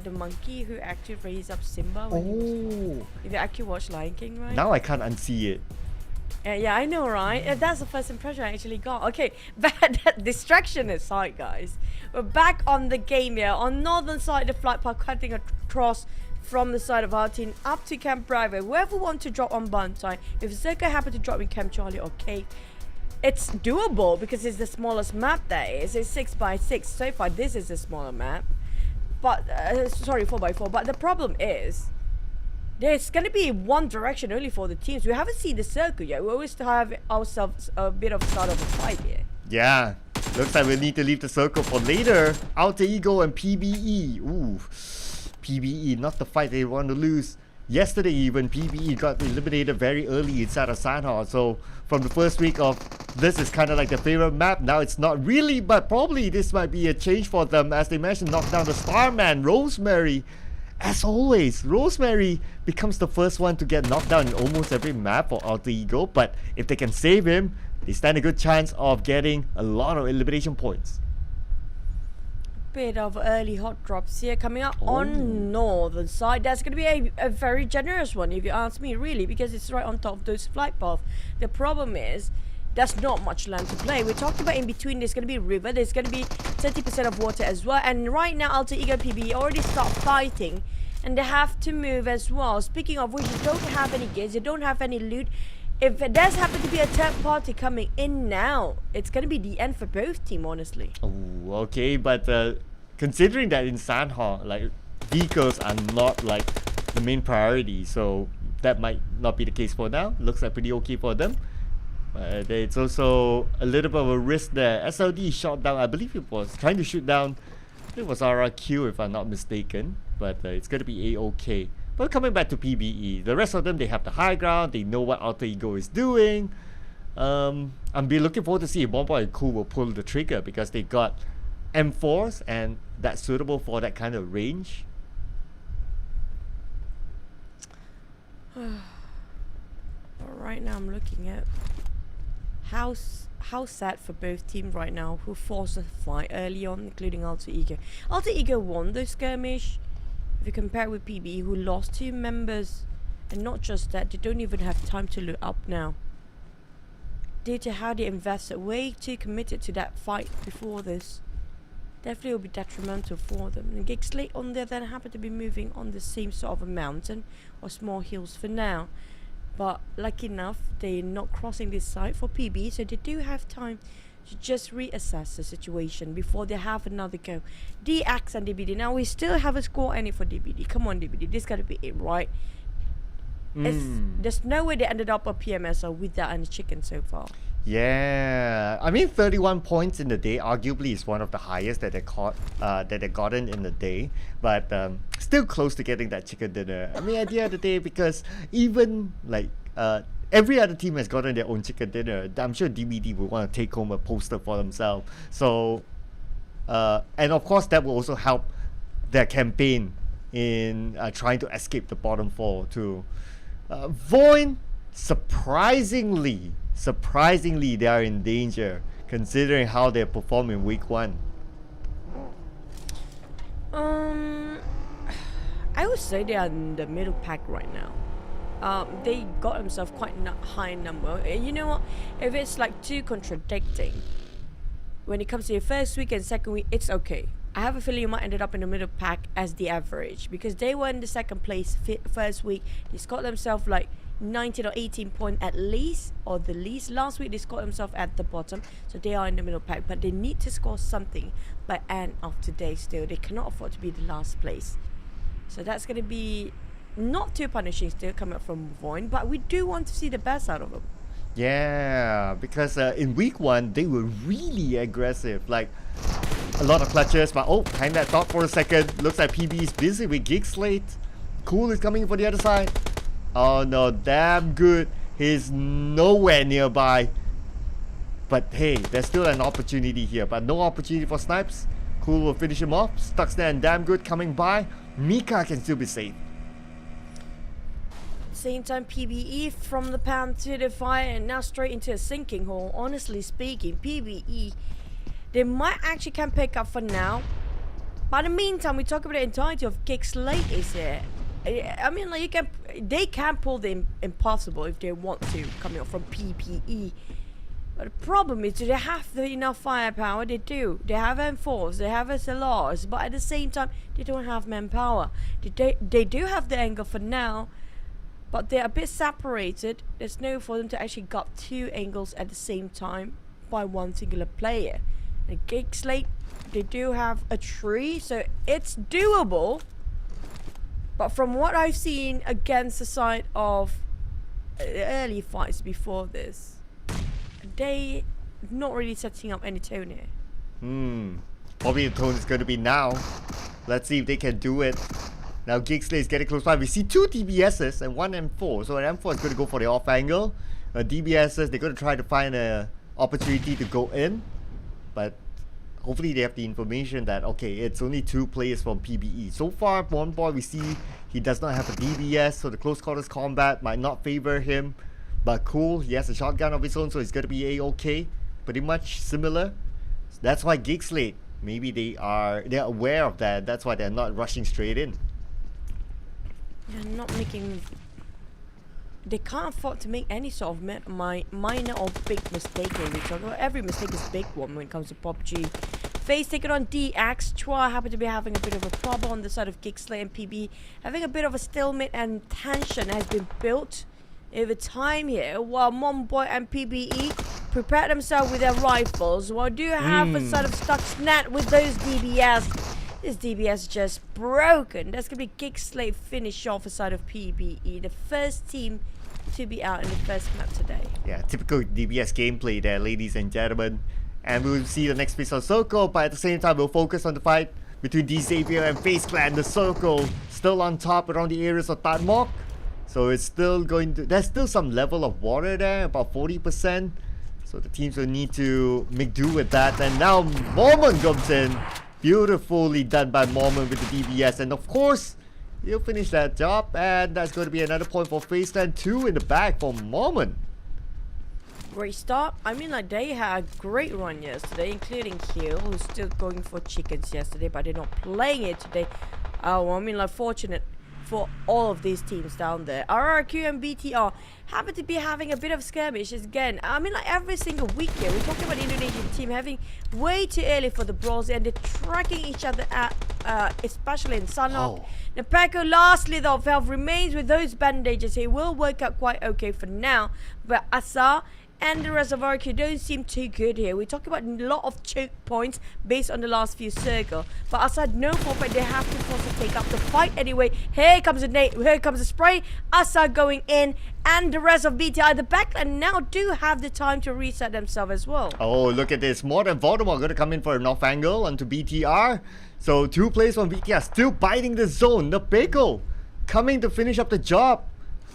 monkey who actually raised up Simba. If you actually watch Lion King, right? Now I can't unsee it. Yeah, I know, right? That's the first impression I actually got. Okay, but that distraction aside, guys, we're back on the game here. On northern side of the flight path, cutting across from the side of our team up to Camp Bravo. Whoever wants to drop on Bantai, if Zerka happen to drop in Camp Charlie, okay, it's doable because it's the smallest map there is. It's 6x6. So far, this is a smaller map. But, sorry, 4x4. But the problem is, there's going to be one direction only for the teams. We haven't seen the circle yet. We always have ourselves a bit of start of a fight here. Yeah, looks like we need to leave the circle for later. Alter Ego and PBE. Ooh, PBE, not the fight they want to lose. Yesterday even, PBE got eliminated very early inside of Sandhawk. So from the first week of this is kind of like the favorite map. Now it's not really, but probably this might be a change for them as they managed to knock down the Starman, Rosemary. As always, Rosemary becomes the first one to get knocked down in almost every map for Alter Ego. But if they can save him, they stand a good chance of getting a lot of elimination points. Bit of early hot drops here coming up on northern side. That's going to be a very generous one if you ask me, really, because it's right on top of those flight paths. The problem is there's not much land to play. We talked about in between there's going to be river, there's going to be 30% of water as well, and right now Alter Ego PB already start fighting and they have to move as well. Speaking of which, you don't have any gates, you don't have any loot. If it does happen to be a third party coming in now, it's going to be the end for both teams, honestly. Oh, okay, but considering that in Sandhawk, like, vehicles are not like the main priority, so that might not be the case for now. Looks like pretty okay for them. It's also a little bit of a risk there. SLD shot down, I believe it was trying to shoot down, it was RRQ if I'm not mistaken, but it's going to be A-OK. But coming back to PBE, the rest of them, they have the high ground, they know what Alter Ego is doing. I'm be looking forward to see if Bomba and Cool will pull the trigger because they got M4s and that's suitable for that kind of range. But right now I'm looking at how sad for both teams right now who forced a fight early on, including Alter Ego. Alter Ego won the skirmish. If you compare with PB, who lost 2 members, and not just that, they don't even have time to look up now. Due to how they invested, way too committed to that fight before this, definitely will be detrimental for them. And Gigslate on the other hand happen to be moving on the same sort of a mountain or small hills for now. But lucky enough, they're not crossing this site for PB, so they do have time to just reassess the situation before they have another go. DX and DBD. Now we still haven't scored any for DBD. Come on, DBD, this gotta be it, right? There's no way they ended up a PMSL without any chicken so far. Yeah, I mean 31 points in the day arguably is one of the highest that they gotten in the day, but still close to getting that chicken dinner. I mean at the end of the day, because even like every other team has gotten their own chicken dinner, I'm sure DBD will want to take home a poster for themselves. So and of course that will also help their campaign in trying to escape the bottom 4 too. Void, surprisingly they are in danger considering how they performed in week 1. I would say they are in the middle pack right now. They got themselves quite high number. You know what? If it's like too contradicting, when it comes to the first week and second week, it's okay. I have a feeling you might ended up in the middle pack as the average, because they were in the second place first week. They scored themselves like 19 or 18 points at least, or the least. Last week they scored themselves at the bottom, so they are in the middle pack, but they need to score something by end of today still. They cannot afford to be the last place, so that's going to be not too punishing still coming up from Void, but we do want to see the best out of them. Yeah, because in week 1 they were really aggressive, like a lot of clutches, but kind that thought for a second. Looks like PB is busy with Gigslate. Cool is coming for the other side. Oh no, damn good. He's nowhere nearby. But hey, there's still an opportunity here, but no opportunity for Snipes. Cool will finish him off. Stuxnet and damn good coming by. Mika can still be safe. Same time, PBE from the pan to the fire and now straight into a sinking hole. Honestly speaking, PBE, they might actually can pick up for now. But in the meantime, we talk about the entirety of Gigslate is here. I mean, like they can pull the impossible if they want to, coming up from PPE. But the problem is, do they have enough firepower? They do. They have M4s, they have SLRs, but at the same time, they don't have manpower. They do have the angle for now, but they're a bit separated. There's no for them to actually got 2 angles at the same time by one singular player. And Gigslate, they do have a tree, so it's doable. But from what I've seen against the side of early fights before this, they not really setting up any tone here. Probably the tone is going to be now. Let's see if they can do it. Now Gigslate is getting close by. We see 2 DBSs and 1 M4. So an M4 is going to go for the off angle. DBSs, they're going to try to find an opportunity to go in. But hopefully they have the information that, okay, it's only 2 players from PBE. So far, one boy we see, he does not have a DBS, so the close quarters combat might not favor him. But cool, he has a shotgun of his own, so he's going to be A-okay. Pretty much similar. So that's why Gigslate, maybe they're aware of that. That's why they're not rushing straight in. They're not making... They can't afford to make any sort of minor or big mistake when we talk about. Every mistake is a big one when it comes to PUBG. Face taking on DX. Chua happen to be having a bit of a problem on the side of Gigslate and PB. Having a bit of a stalemate and tension has been built over time here, while Momboy and PBE prepare themselves with their rifles. While do have a sort of Stuxnet with those DBS. This DBS just broken. That's going to be Gigslate finish off the side of PBE. The first team to be out in the first map today. Yeah, typical DBS gameplay there, ladies and gentlemen. And we'll see the next piece on Circle, but at the same time, we'll focus on the fight between D-Xavier and FaZe Clan. The Circle still on top around the areas of Tatmok. So it's still going to... There's still some level of water there, about 40%. So the teams will need to make do with that. And now Mormon comes in. Beautifully done by Mormon with the DBS. And of course, He'll finish that job, and that's going to be another point for Faceland 2 in the bag for Moment. Great start. I mean, like, they had a great run yesterday, including Hill, who's still going for chickens yesterday, but they're not playing it today. Oh, I mean, like, fortunate for all of these teams down there. RRQ and BTR happen to be having a bit of skirmishes again. I mean, like, every single week here, we're talking about the Indonesian team having way too early for the brawls, and they're tracking each other at, especially in Sanhok. Nepeko, lastly, though, Valve remains with those bandages. He will work out quite okay for now, but Asa and the rest of RQ don't seem too good here. We talk about a lot of choke points based on the last few circles. But Assad, no forfeit, they have to force to take up the fight anyway. Here comes a nade, here comes a spray. Assad going in, and the rest of BTI, the backline now do have the time to reset themselves as well. Oh, look at this. More than Voldemort going to come in for a north angle onto BTR. So 2 players from BTR still biting the zone. Nepeko coming to finish up the job.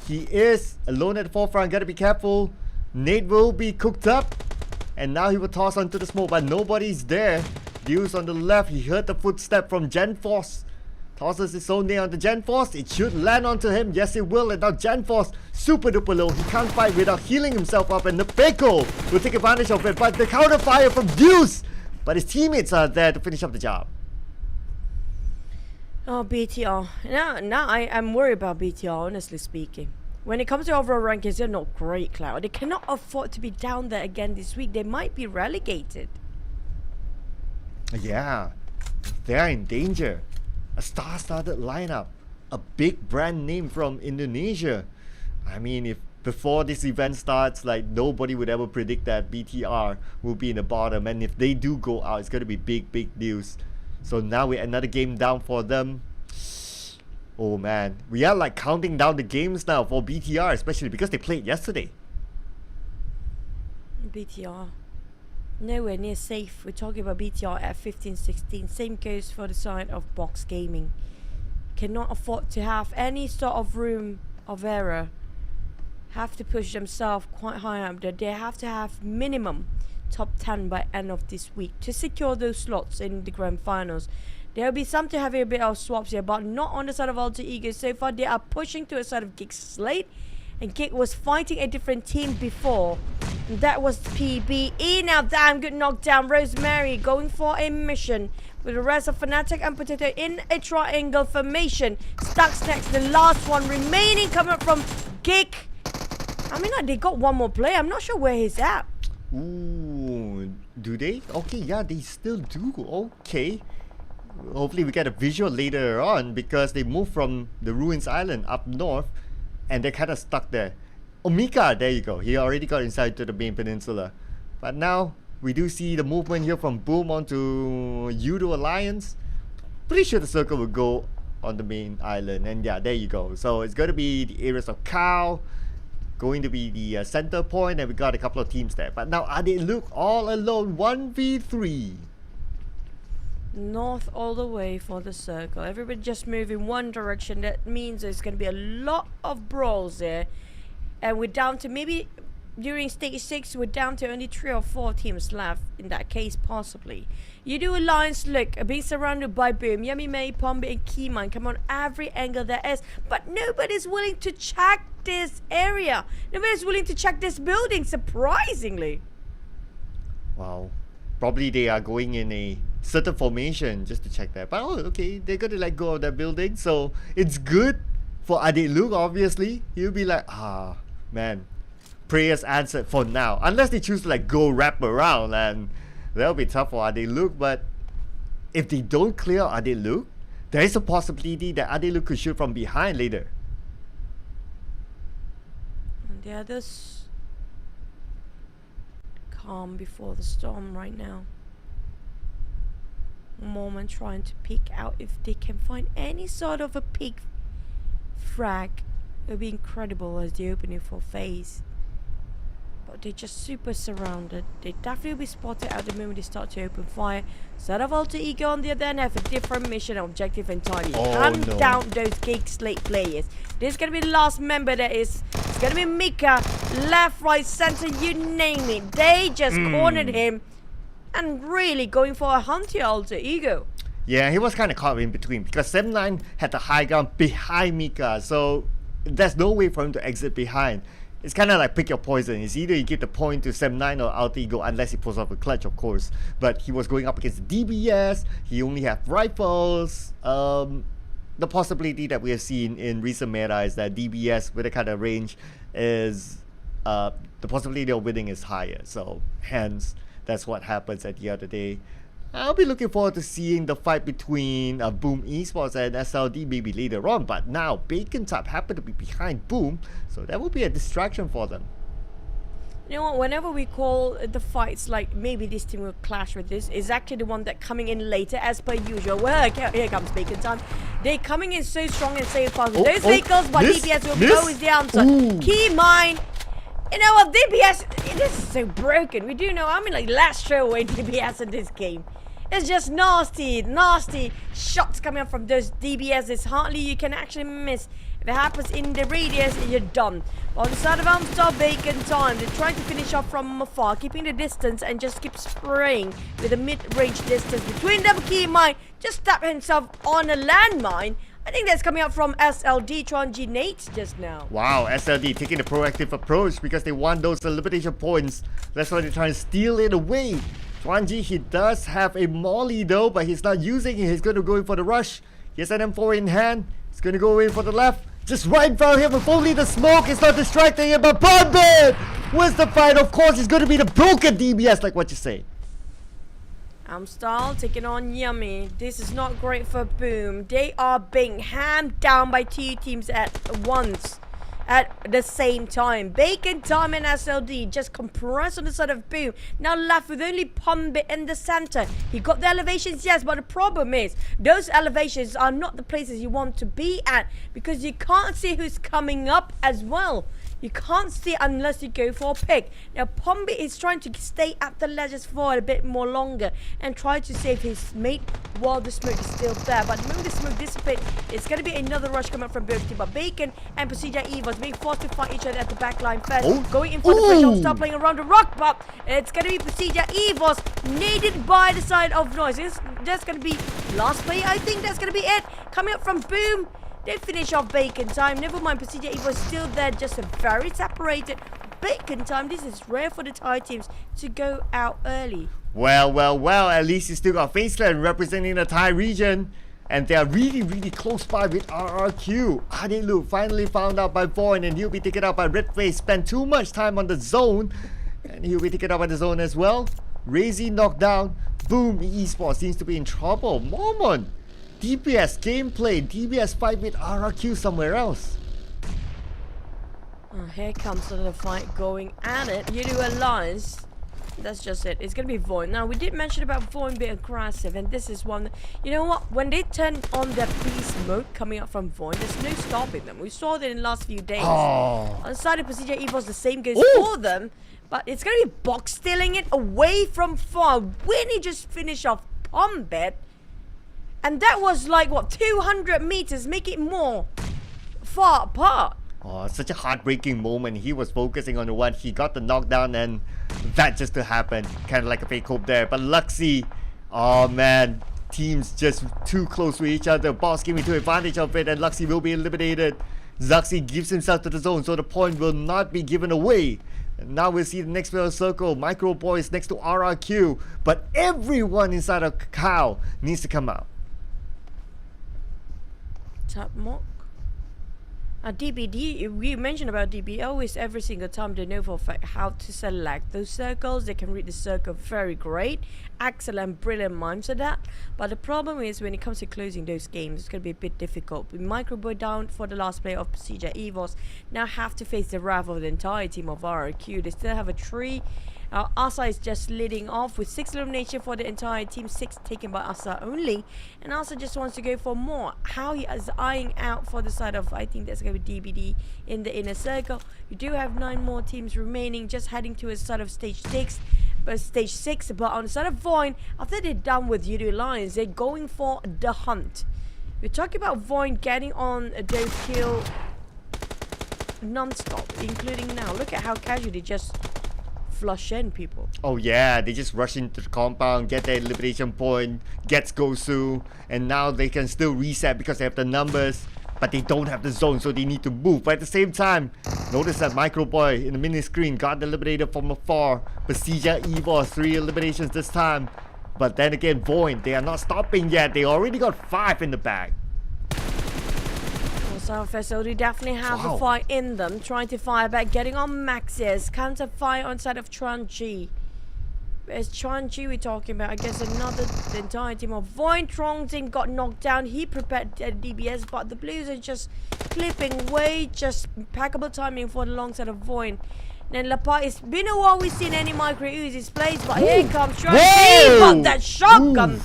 He is alone at the forefront. Got to be careful. Nate will be cooked up, and now he will toss onto the smoke, but nobody's there. Deuce on the left, he heard the footstep from Genforce. Tosses his own nade onto Genforce. It should land onto him. Yes, it will. And now Genforce, super duper low. He can't fight without healing himself up, and Nepeko will take advantage of it. But the counter fire from Deuce, but his teammates are there to finish up the job. Oh, BTR. Now I'm worried about BTR, honestly speaking. When it comes to overall rankings, they're not great, Cloud. They cannot afford to be down there again this week. They might be relegated. Yeah, they're in danger. A star-studded lineup. A big brand name from Indonesia. I mean, if before this event starts, like, nobody would ever predict that BTR will be in the bottom. And if they do go out, it's going to be big news. So now we're another game down for them. Oh man, we are like counting down the games now for BTR, especially because they played yesterday. BTR, nowhere near safe. We're talking about BTR at 15-16. Same goes for the side of Box Gaming. Cannot afford to have any sort of room of error. Have to push themselves quite high up there. They have to have minimum top 10 by end of this week to secure those slots in the grand finals. There'll be some to having a bit of swaps here, but not on the side of Alter Ego. So far, they are pushing to a side of Gig's Slate. And Gig was fighting a different team before. And that was PBE. Now, damn good knockdown. Rosemary going for a mission with the rest of Fnatic and Potato in a triangle formation. Stuck's next, the last one remaining coming up from Gig. I mean, like, they got one more player. I'm not sure where he's at. Ooh, do they? Okay, yeah, they still do. Okay. Hopefully we get a visual later on, because they moved from the Ruins Island up north and they're kind of stuck there. Omika, there you go. He already got inside to the main peninsula. But now we do see the movement here from Boom onto Yudo Alliance. Pretty sure the circle will go on the main island. And yeah, there you go. So it's going to be the areas of Cow, going to be the center point, and we got a couple of teams there. But now Ade Luke all alone, 1v3. North all the way for the circle. Everybody just move in one direction. That means there's going to be a lot of brawls there. And we're down to maybe during stage 6, we're down to only 3 or 4 teams left. In that case, possibly. You do Alliance look, being surrounded by Boom, Yummy May, Pombe, and Keyman. Come on, every angle there is. But nobody's willing to check this area. Nobody's willing to check this building, surprisingly. Wow. Probably they are going in a certain formation just to check that. But oh, okay, they're gonna let go of that building, so it's good for Ade Luke. Obviously, he'll be like, ah, man, prayers answered for now. Unless they choose to like go wrap around, and that'll be tough for Ade Luke. But if they don't clear Ade Luke, there is a possibility that Ade Luke could shoot from behind later. And the others calm before the storm right now. Moment trying to peek out if they can find any sort of a peak frag. It would be incredible as the opening for FaZe. But they're just super surrounded. They definitely will be spotted at the moment they start to open fire. Set of Alter Ego on the other hand have a different mission and objective entirely. Hunt down those Gig Slate players. This is going to be the last member that is. It's going to be Mika. Left, right, center, you name it. They just cornered him. And really going for a hunt here, Alter Ego. Yeah, he was kind of caught in between because 7-9 had the high ground behind Mika, so there's no way for him to exit behind. It's kind of like pick your poison. It's either you give the point to 7-9 or alter ego, unless he pulls off a clutch, of course. But he was going up against DBS. He only had rifles. The possibility that we have seen in recent meta is that DBS with a kind of range is the possibility of winning is higher. So hence, that's what happens at the end of the day. I'll be looking forward to seeing the fight between Boom Esports and SLD maybe later on. But now Bacon Type happened to be behind Boom, so that will be a distraction for them. You know what, whenever we call the fights like maybe this team will clash with this, is actually the one that coming in later as per usual. Well, here comes Bacon Time. They're coming in so strong and so fast with those vehicles, but DBS will go is the answer. Key mine. You know what, DBS, this is so broken. We do know, I mean, like last throwaway DBS in this game. It's just nasty shots coming up from those DBSs. Hardly you can actually miss. If it happens in the radius, you're done. On the side of Amstar, Bacon Time, they're trying to finish off from afar, keeping the distance and just keep spraying with a mid-range distance between them. Key mine just tapped himself on a landmine. I think that's coming up from SLD Tronji Nate just now. Wow, SLD taking the proactive approach because they want those elimination points. That's why they're trying to steal it away. Tronji, he does have a molly though, but he's not using it. He's going to go in for the rush. He has an M4 in hand. He's going to go in for the left. Just right in front of him, if only the smoke is not distracting him. But Bombit wins the fight. Of course, he's going to be the broken DBS, like what you say. Amstal taking on Yummy. This is not great for Boom. They are being hammed down by two teams at once. At the same time, Bacon Time and SLD just compressed on the side of Boom. Now left with only Pumbit in the center. He got the elevations, yes, but the problem is those elevations are not the places you want to be at because you can't see who's coming up as well. You can't see unless you go for a pick. Now Pumbit is trying to stay at the ledges for a bit more longer and try to save his mate while the smoke is still there. But the moment the smoke dissipates, it's going to be another rush coming from both teams. But Bacon and Procedure Evos being forced to fight each other at the back line first. Going in for the push, start playing around the rock, but it's going to be Procedure Evos needed by the side of Noise. That's going to be last play. I think that's going to be it. Coming up from Boom. They finish off Bacon Time. Never mind, Procedure Evil is still there, just a very separated. Bacon Time, this is rare for the Thai teams to go out early. Well, at least you still got FaceClan representing the Thai region. And they are really close by with RRQ. Adilu finally found out by Void, and he'll be taken out by Redface. Spent too much time on the zone. And he'll be taken out by the zone as well. Razy knocked down. Boom, Esports seems to be in trouble. Mormon. DBS gameplay, DBS fight with RRQ somewhere else. Oh, here comes the fight going at it. You do Alliance. That's just it. It's going to be Void. Now, we did mention about Void being aggressive, and this is one. You know what? When they turn on that beast mode coming up from Void, there's no stopping them. We saw that in the last few days. On the side of Procedure Evos, the same goes for them. But it's going to be box stealing it away from far. When he just finished off Pumbit. And that was like, what, 200 meters, make it more far apart. Oh, such a heartbreaking moment. He was focusing on the one. He got the knockdown and that just to happen. Kind of like a fake hope there. But Luxy, oh man, teams just too close to each other. Boss giving to advantage of it and Luxy will be eliminated. Zaxi gives himself to the zone, so the point will not be given away. And now we'll see the next player circle. Micro Boys next to RRQ. But everyone inside of Kakao needs to come out. Top mock. DBD, we mentioned about DB. Always, every single time they know for a fact how to select those circles. They can read the circle very great. Excellent, brilliant minds of that. But the problem is when it comes to closing those games, it's going to be a bit difficult. With Microboy down for the last player of Procedure Evos, now have to face the wrath of the entire team of RRQ. They still have a 3. Asa is just leading off with 6 elimination for the entire team, 6 taken by Asa only. And Asa just wants to go for more. How he is eyeing out for the side of, I think that's going to be DBD in the inner circle. You do have 9 more teams remaining, just heading to a side of stage 6. But on the side of Void, after they're done with Yudu Lions, they're going for the hunt. We're talking about Void getting on those kill non-stop, including now. Look at how casually just flush in people. Oh yeah, they just rush into the compound, get their elimination point, gets Gosu, and now they can still reset because they have the numbers, but they don't have the zone, so they need to move. But at the same time, notice that Micro Boy in the mini screen got eliminated from afar. Besija Evos, 3 eliminations this time. But then again, Void, they are not stopping yet. They already got 5 in the bag. So they definitely have the fire in them, trying to fire back, getting on Max's, counter fire on side of Chuan Chi. It's Chuan Chi we're talking about. I guess the entire team of Void. Trong team got knocked down. He prepared DBS, but the Blues are just clipping away, just impeccable timing for the long side of Void. Then Lapa, it's been a while we've seen any Micro Uzis plays, but here comes Chuan Chi, but that shotgun.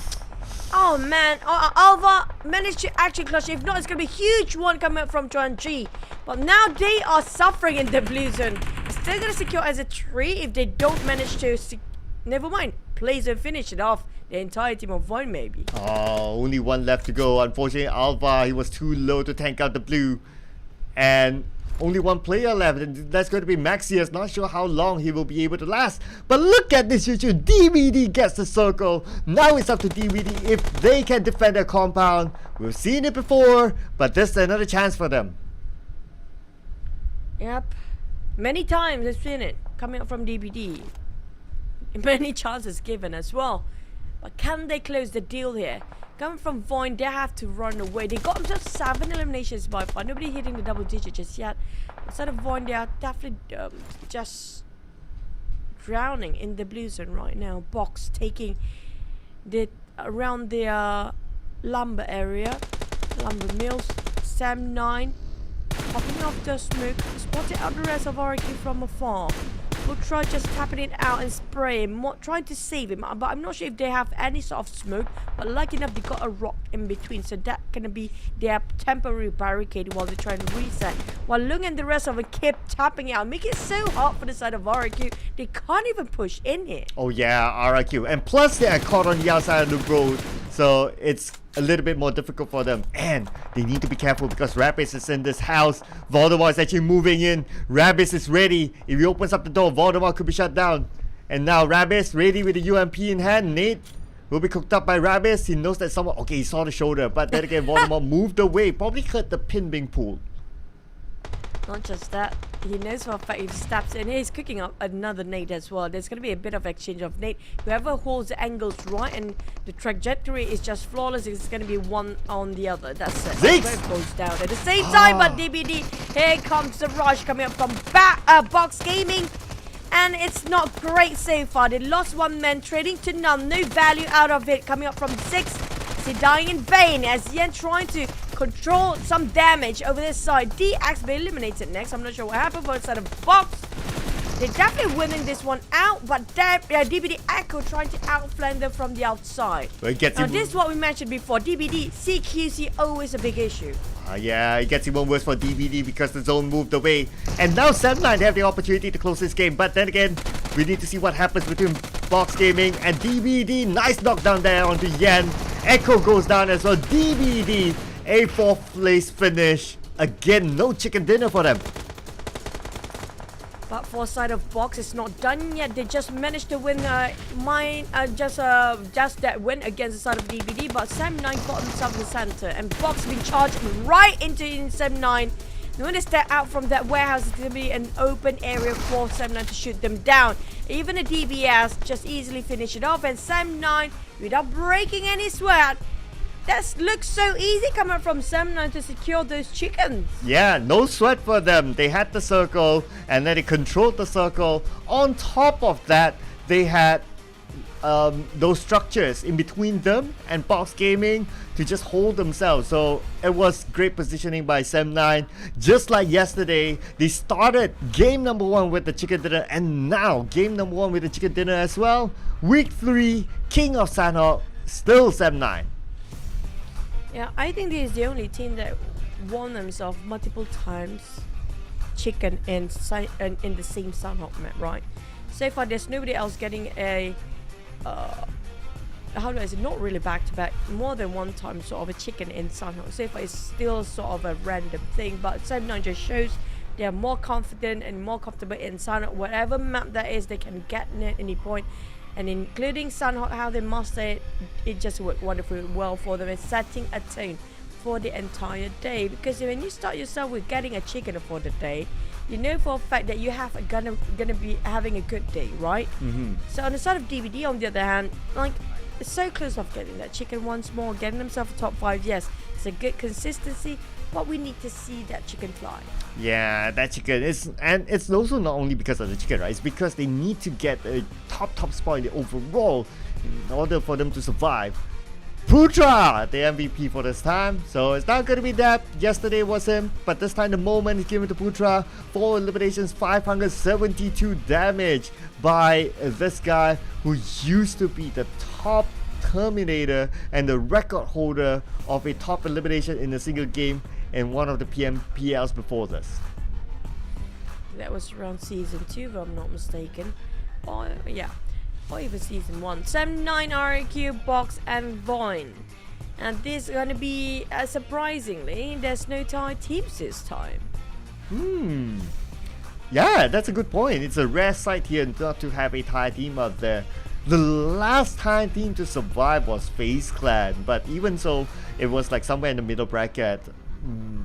Oh man, Alva managed to actually clutch. If not, it's going to be a huge one coming up from Chuan Chi. But now they are suffering in the blue zone. Still going to secure as a 3 if they don't manage to... Never mind. Plays and finish it off. The entire team of Void maybe. Oh, only 1 left to go. Unfortunately, Alva, he was too low to tank out the blue. And only 1 player left, and that's going to be Maxius. Not sure how long he will be able to last. But look at this YouTube. DBD gets the circle. Now it's up to DBD if they can defend their compound. We've seen it before, but this is another chance for them. Yep. Many times I've seen it coming up from DBD. Many chances given as well. But can they close the deal here? Coming from Void, they have to run away. They got themselves 7 eliminations by far. Nobody hitting the double digit just yet. Instead of Void, they are definitely just drowning in the blue zone right now. Box taking the around the lumber area, lumber mills. Sam 9 popping off the smoke, spotted out the rest of RQ from afar. We'll try just tapping it out and spray him, trying to save him, but I'm not sure if they have any sort of smoke. But lucky enough, they got a rock in between, so that gonna be their temporary barricade while they try to reset. While Lung and the rest of it keep tapping it out, making it so hard for the side of RQ. They can't even push in here. Oh yeah, RIQ, and plus they are caught on the outside of the road, so it's a little bit more difficult for them. And they need to be careful because Rabis is in this house. Voldemort is actually moving in. Rabis is ready. If he opens up the door, Voldemort could be shut down. And now Rabis ready with the UMP in hand. Nate will be cooked up by Rabis. He knows that someone... Okay, he saw the shoulder, but then again, Voldemort moved away. Probably hurt the pin being pulled. Not just that, he knows for a fact if he stabs in, he's cooking up another nade as well. There's going to be a bit of exchange of nade. Whoever holds the angles right and the trajectory is just flawless, it's going to be one on the other. That's it. Both goes down at the same time, but DBD, here comes the rush coming up from Box Gaming. And it's not great so far. They lost 1 man, trading to none. No value out of it. Coming up from 6. They're dying in vain as Yen trying to control some damage over this side. DX be eliminated next. I'm not sure what happened, but inside of Box. They're definitely winning this one out, but DBD Echo trying to outflank them from the outside. Now, this is what we mentioned before. DBD, CQC, always a big issue. Yeah, it gets even worse for DBD because the zone moved away. And now 7-9 have the opportunity to close this game. But then again, we need to see what happens between Box Gaming and DBD. Nice knockdown there onto Yen. Echo goes down as well. DBD, a 4th place finish. Again, no chicken dinner for them. But for side of Box, it's not done yet. They just managed to win just that win against the side of DBD. But Sam 9 got himself in the center. And Box been charged right into Sam 9. When they step out from that warehouse, it's going to be an open area for Sam 9 to shoot them down. Even a DBS just easily finish it off. And Sam 9, without breaking any sweat, that looks so easy coming from Sam 9 to secure those chickens. Yeah, no sweat for them. They had the circle and then they controlled the circle. On top of that, they had those structures in between them and Box Gaming to just hold themselves. So it was great positioning by Sam 9. Just like yesterday, they started game number 1 with the chicken dinner, and now game number 1 with the chicken dinner as well. Week 3, King of Sanhok, still Sam 9. Yeah, I think this is the only team that won themselves multiple times chicken in the same Sanhok map, right? So far, there's nobody else getting a how do I say, not really back to back, more than one time sort of a chicken in Sanhok. So far, it's still sort of a random thing, but Sam 9 just shows They are more confident and more comfortable in Sanhok. Whatever map that is, they can get in at any point. And including Sanhok, how they master it, it just worked wonderfully well for them. It's setting a tone for the entire day. Because when you start yourself with getting a chicken for the day, you know for a fact that you have gonna be having a good day, right? So on the side of DVD, on the other hand, like, it's so close of getting that chicken once more, getting themselves a top 5. Yes, it's a good consistency, but we need to see that chicken fly. Yeah, that chicken is, and it's also not only because of the chicken, right? It's because they need to get a top spot in the overall in order for them to survive. Putra, the MVP for this time. So it's not going to be that. Yesterday was him, but this time the moment is given to Putra. 4 eliminations, 572 damage by this guy who used to be the top Terminator and the record holder of a top elimination in a single game in one of the PMPLs before this. That was around season 2, if I'm not mistaken. Or, yeah. Or even season 1. 7-9 RQ, Box and Voin. And this is going to be, surprisingly, there's no Thai teams this time. Yeah, that's a good point. It's a rare sight here not to have a Thai team out there. The last Thai team to survive was FaZe Clan, but even so, it was like somewhere in the middle bracket.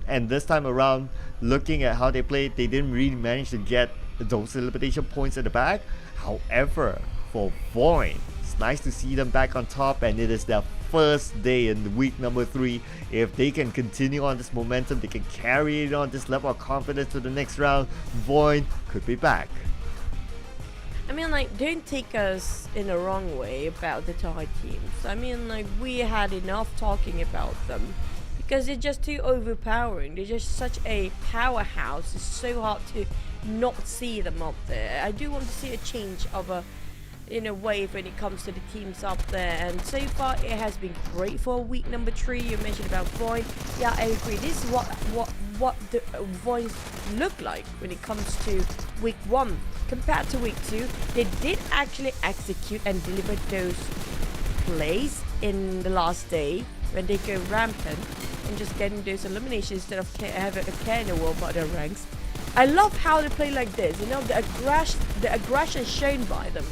And this time around, looking at how they played, they didn't really manage to get those elimination points at the back. However, for Void, it's nice to see them back on top, and it is their first day in week number 3. If they can continue on this momentum, they can carry it on this level of confidence to the next round, Void could be back. I mean, like, don't take us in the wrong way about the Thai teams. I mean, like, we had enough talking about them because they're just too overpowering. They're just such a powerhouse. It's so hard to not see them up there. I do want to see a change of a wave when it comes to the teams up there, and so far it has been great for week number 3. You mentioned about Void. Yeah, I agree. This is what the Voids look like when it comes to week 1 compared to week 2. They did actually execute and deliver those plays in the last day when they go rampant and just getting those eliminations instead of having a care in the world about their ranks. I love how they play like this. You know, the aggression shown by them.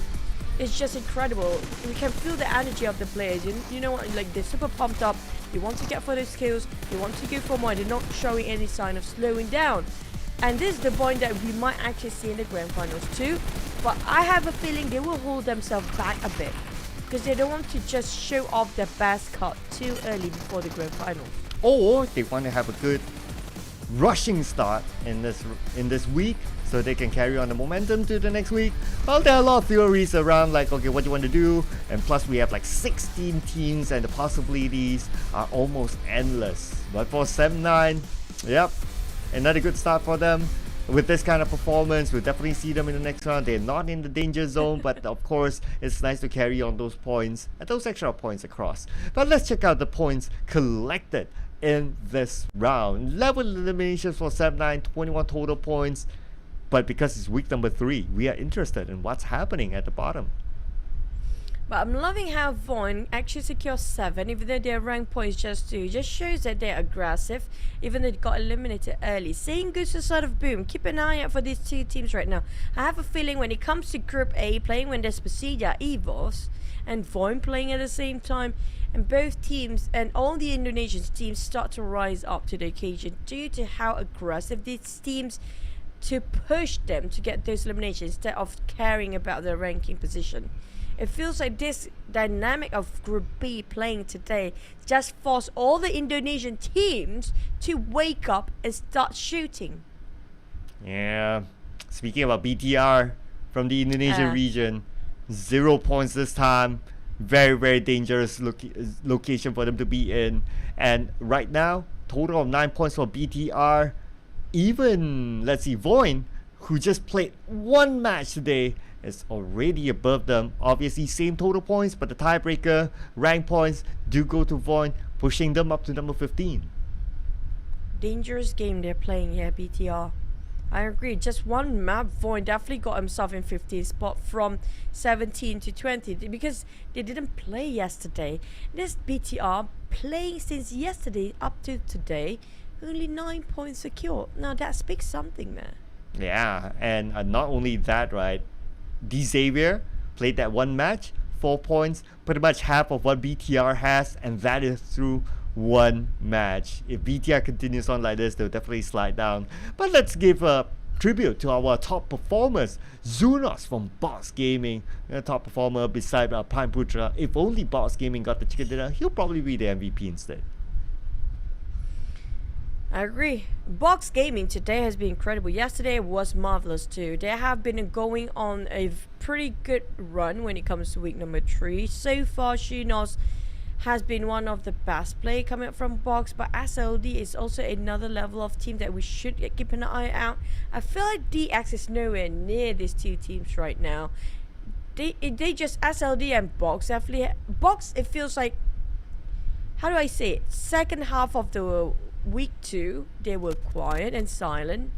It's just incredible. We can feel the energy of the players. You know what? Like, they're super pumped up. They want to get for those kills. They want to go for more. They're not showing any sign of slowing down. And this is the point that we might actually see in the grand finals too. But I have a feeling they will hold themselves back a bit because they don't want to just show off their best card too early before the grand finals. Or they want to have a good rushing start in this week, so they can carry on the momentum to the next week. Well, there are a lot of theories around, like, okay, what do you want to do? And plus we have like 16 teams and the possibilities are almost endless. But for 7-9, yep, another good start for them. With this kind of performance, we'll definitely see them in the next round. They're not in the danger zone, but of course, it's nice to carry on those points and those extra points across. But let's check out the points collected in this round. 11 eliminations for 7-9, 21 total points. But because it's week number 3, we are interested in what's happening at the bottom. But I'm loving how Vaughn actually secures 7, even though their rank points just 2. It just shows that they're aggressive, even though they got eliminated early. Same goes to the side of Boom. Keep an eye out for these two teams right now. I have a feeling when it comes to Group A, playing when there's Pasilla, EVOS, and Vaughn playing at the same time, and both teams and all the Indonesian teams start to rise up to the occasion due to how aggressive these teams to push them to get those eliminations instead of caring about their ranking position. It feels like this dynamic of Group B playing today just forced all the Indonesian teams to wake up and start shooting. Yeah, speaking about BTR from the Indonesian region, 0 points this time. Very, very dangerous location for them to be in. And right now, total of 9 points for BTR. Even, let's see, Voin, who just played 1 match today, is already above them. Obviously, same total points, but the tiebreaker, rank points, do go to Voin, pushing them up to number 15. Dangerous game they're playing here, BTR. I agree. Just 1 map, Voin definitely got himself in 15th spot from 17 to 20 because they didn't play yesterday. This BTR playing since yesterday up to today only 9 points secured. Now that speaks something there. Yeah, and not only that, right? Xavier played that one match, 4 points, pretty much half of what BTR has, and that is through one match. If BTR continues on like this, they'll definitely slide down. But let's give a tribute to our top performers. Zunos from Box Gaming, a top performer beside Prime Putra. If only Box Gaming got the chicken dinner, he'll probably be the MVP instead. I agree. Box Gaming today has been incredible. Yesterday was marvelous too. They have been going on a pretty good run when it comes to week number 3. So far, Shinos has been one of the best play coming from Box, but SLD is also another level of team that we should keep an eye out. I feel like DX is nowhere near these two teams right now. They just SLD and Box definitely. Box, it feels like, how do I say it? Second half of the week 2, they were quiet and silent.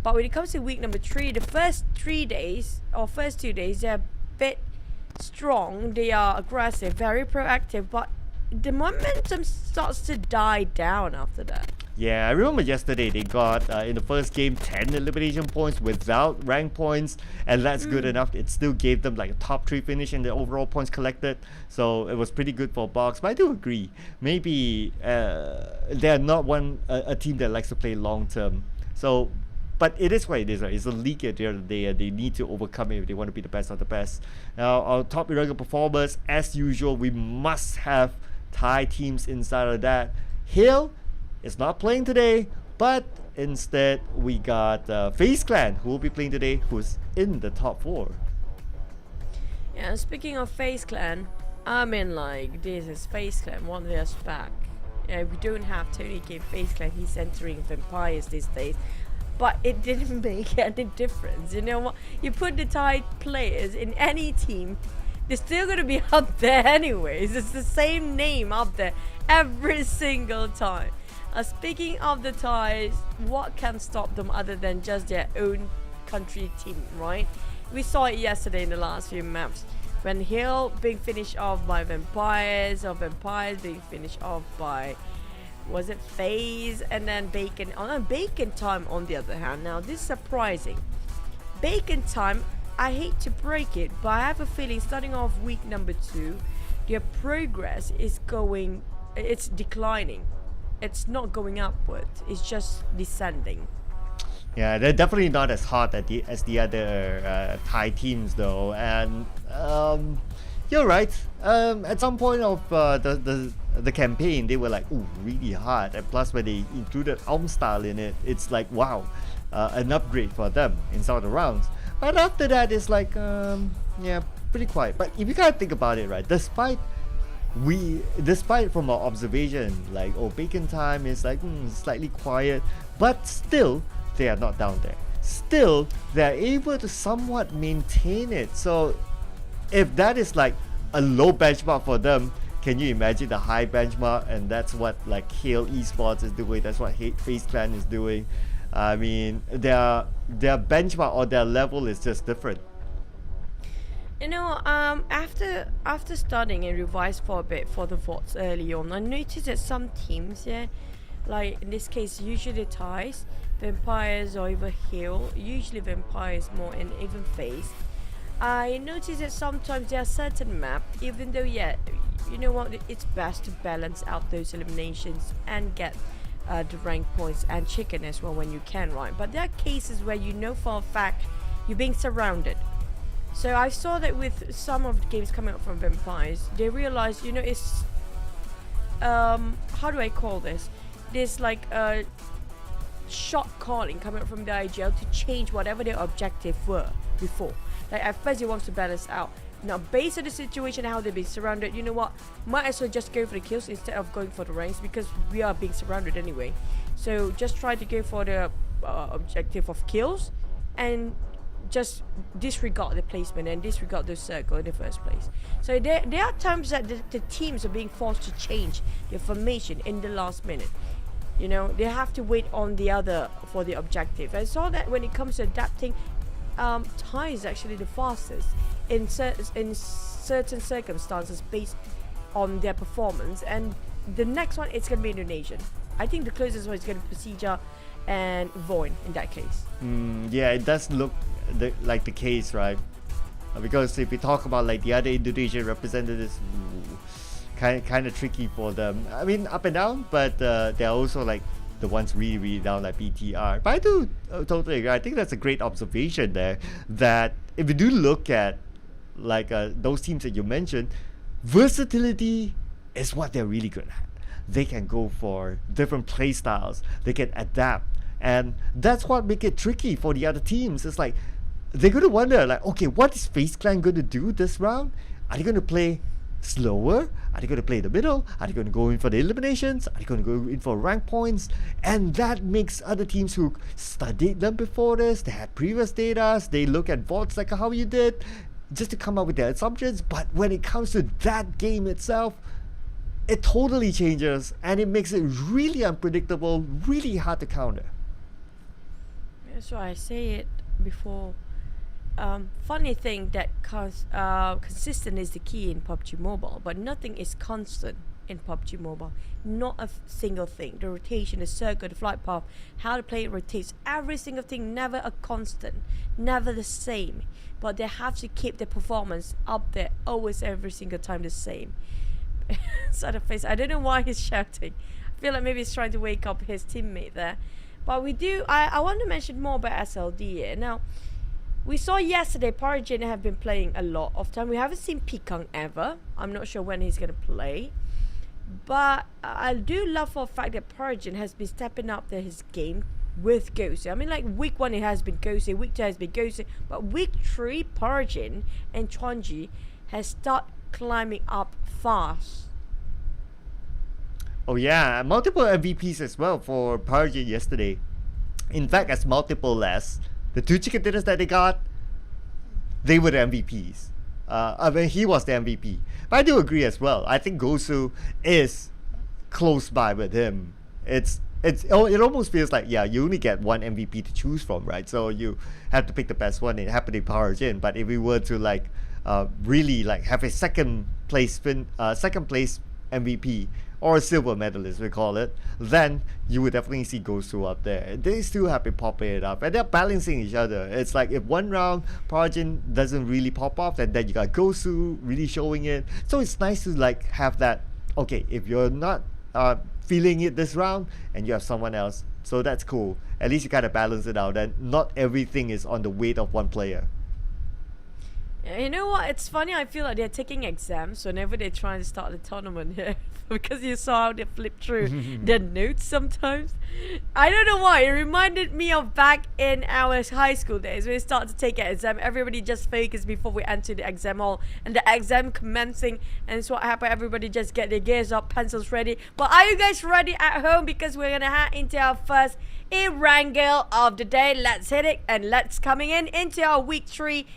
But when it comes to week number 3, the first 3 days or first 2 days, they're a bit strong. They are aggressive, very proactive, but the momentum starts to die down after that. Yeah, I remember yesterday they got in the first game 10 elimination points without rank points, and that's good enough. It still gave them like a top 3 finish in the overall points collected, so it was pretty good for Box. But I do agree, maybe they're not a team that likes to play long term. So, but it is what it is, right? It's a league at the end of the day, and they need to overcome it if they want to be the best of the best. Now, our top irregular performers, as usual, we must have Thai teams inside of that. Hill is not playing today, but instead we got FaZe Clan, who will be playing today, who's in the top 4. Yeah, speaking of FaZe Clan, I mean, like, this is FaZe Clan 1 years back. Yeah, we don't have Tony K FaZe Clan, he's entering Vampires these days. But it didn't make any difference. You know what? You put the Thai players in any team, they're still gonna be up there anyways. It's the same name up there every single time. Speaking of the Thais, what can stop them other than just their own country team, right? We saw it yesterday in the last few maps. When Hill being finished off by Vampires, or Vampires being finished off by, was it FaZe, and then Bacon. Bacon Time on the other hand. Now this is surprising. Bacon Time, I hate to break it, but I have a feeling starting off week number 2, their progress is it's declining. It's not going upward, it's just descending. Yeah, they're definitely not as hot as the other Thai teams though, and you're right. At some point of the campaign, they were like, ooh, really hard, and plus when they included style in it, it's like, wow, an upgrade for them in some of the rounds. But after that, it's like, yeah, pretty quiet. But if you kind of think about it, right, despite from our observation, like, oh, Bacon Time is like slightly quiet, but still they are not down there. Still, they're able to somewhat maintain it. So if that is like a low benchmark for them, can you imagine the high benchmark? And that's what like Hale Esports is doing, that's what FaZe Clan is doing. I mean, their benchmark or their level is just different. You know, after studying and revised for a bit for the votes early on, I noticed that some teams, yeah, like in this case, usually Thais, Vampires or even Hill, usually Vampires more, and even FaZe. I noticed that sometimes there are certain maps, even though, yeah, you know what, it's best to balance out those eliminations and get the rank points and chicken as well when you can, right? But there are cases where you know for a fact you're being surrounded. So I saw that with some of the games coming up from Vampires, they realized, you know, it's how do I call this? There's like a shot calling coming up from the IGL to change whatever their objective were before. Like at first they want to balance out. Now based on the situation, how they've been surrounded, you know what? Might as well just go for the kills instead of going for the ranks, because we are being surrounded anyway. So just try to go for the objective of kills and just disregard the placement and disregard the circle in the first place. So there are times that the teams are being forced to change their formation in the last minute. You know, they have to wait on the other for the objective. I saw that when it comes to adapting, Thai is actually the fastest in certain circumstances based on their performance, and the next one it's gonna be Indonesian. I think the closest one is going to be Procedure and Void in that case. Yeah, it does look like the case, right? Because if we talk about like the other Indonesian representatives, kind of tricky for them. I mean, up and down, but they're also like the ones really down like BTR. But I do totally agree. I think that's a great observation there, that if you do look at like those teams that you mentioned, versatility is what they're really good at. They can go for different play styles. They can adapt. And that's what makes it tricky for the other teams. It's like, they're going to wonder, like, okay, what is FaZe Clan going to do this round? Are they going to play slower? Are they going to play in the middle? Are they going to go in for the eliminations? Are they going to go in for rank points? And that makes other teams who studied them before this, they had previous data, they look at VODs like how you did, just to come up with their assumptions. But when it comes to that game itself, it totally changes, and it makes it really unpredictable, really hard to counter. That's why I say it before. Funny thing that consistent is the key in PUBG Mobile, but nothing is constant in PUBG Mobile. Not a single thing. The rotation, the circle, the flight path, how the player rotates, every single thing, never a constant, never the same. But they have to keep the performance up there, always every single time the same. Side of face. I don't know why he's shouting. I feel like maybe he's trying to wake up his teammate there. But we do. I want to mention more about SLD here. Now, we saw yesterday Parajin have been playing a lot of time. We haven't seen Pikang ever. I'm not sure when he's gonna play. But I do love for the fact that Parajin has been stepping up his game with Ghosty. I mean, like week 1 it has been Ghosty, week 2 has been Ghosty, but week 3 Parajin and Chonji has started climbing up fast. Oh yeah, multiple MVPs as well for Parajin yesterday. In fact, as multiple as the 2 chicken dinners that they got, they were the MVPs. I mean, he was the MVP. But I do agree as well. I think Gosu is close by with him. It almost feels like, yeah, you only get one MVP to choose from, right? So you have to pick the best one. It happened in Parajin. But if we were to like really like have a second place MVP or a silver medalist, we call it, then you would definitely see Gosu up there. They still have been popping it up, and they're balancing each other. It's like if one round Parajin doesn't really pop off, and then you got Gosu really showing it. So it's nice to like have that. Okay, if you're not feeling it this round, and you have someone else, so that's cool. At least you kind of balance it out, and not everything is on the weight of one player. You know what? It's funny. I feel like they're taking exams whenever they're trying to start the tournament here. Because you saw how they flip through the notes sometimes. I don't know why. It reminded me of back in our high school days when we started to take an exam. Everybody just focused before we enter the exam hall. And the exam commencing. And so what happened? Everybody just get their gears up, pencils ready. But are you guys ready at home? Because we're going to head into our first Erangel of the day. Let's hit it. And let's coming into our week 3.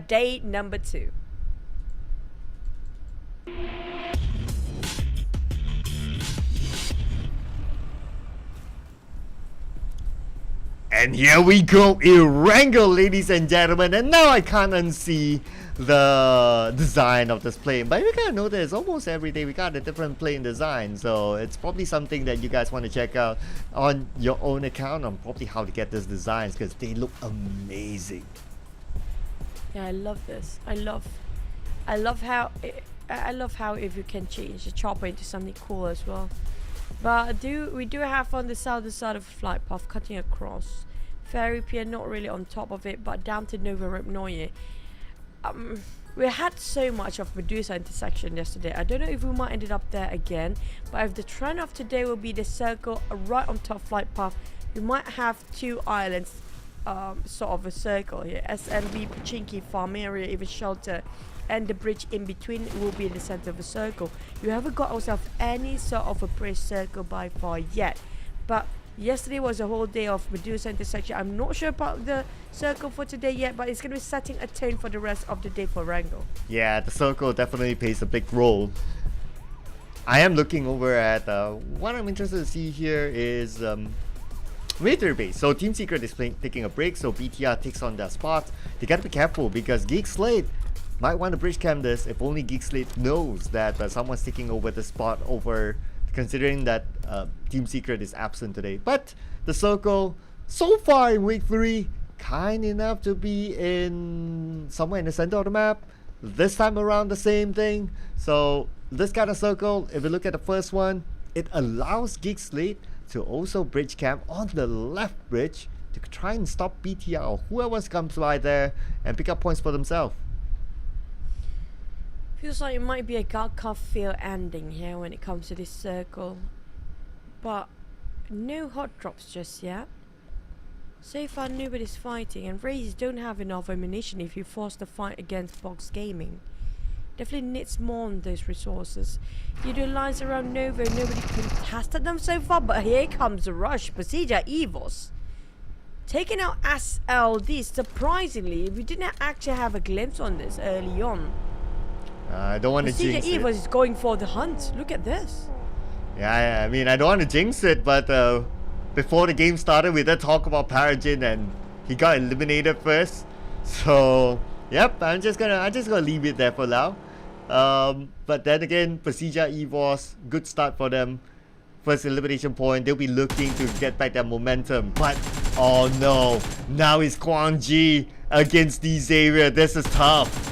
Day number 2. And here we go, Erangel, ladies and gentlemen. And now I can't unsee the design of this plane. But we gotta know that it's almost every day we got a different plane design. So it's probably something that you guys want to check out on your own account on probably how to get these designs, because they look amazing. Yeah, I love this. I love how if you can change the chopper into something cool as well. But we do have on the southern side of the flight path cutting across. Fairy Pier not really on top of it, but down to Nova Repnoye. We had so much of Medusa intersection yesterday. I don't know if we might ended up there again, but if the trend of today will be the circle right on top flight path, we might have 2 islands. Sort of a circle here. SMB, Pachinki, farm area, even shelter, and the bridge in between will be in the center of a circle. You haven't got yourself any sort of a bridge circle by far yet. But yesterday was a whole day of Medusa intersection. I'm not sure about the circle for today yet, but it's going to be setting a tone for the rest of the day for Erangel. Yeah, the circle definitely plays a big role. I am looking over at what I'm interested to see here is military base. So Team Secret is taking a break, so BTR takes on their spot. They gotta be careful because Geek Slate might want to bridge cam this if only Geek Slate knows that someone's taking over the spot over considering that Team Secret is absent today. But the circle, so far in week 3, kind enough to be in somewhere in the center of the map. This time around, the same thing. So this kind of circle, if you look at the first one, it allows Geek Slate to also bridge camp on the left bridge to try and stop BTR or whoever comes by there and pick up points for themselves. Feels like it might be a gut feel ending here when it comes to this circle. But no hot drops just yet. So far nobody's fighting, and Rays don't have enough ammunition if you force the fight against Box Gaming. Definitely needs more on those resources. You do lines around Nova, nobody contested them so far, but here comes the rush. Pasija Evos taking out SLD. Surprisingly, we didn't actually have a glimpse on this early on. I don't want to jinx it. Evos is going for the hunt. Look at this. Yeah, I mean, I don't want to jinx it, but before the game started, we did talk about Paragin, and he got eliminated first. So, yep, I'm just gonna leave it there for now. But then again, Pasija Evos, good start for them. First elimination point, they'll be looking to get back their momentum. But, oh no, now it's Kwang Ji against D Xavier. This is tough.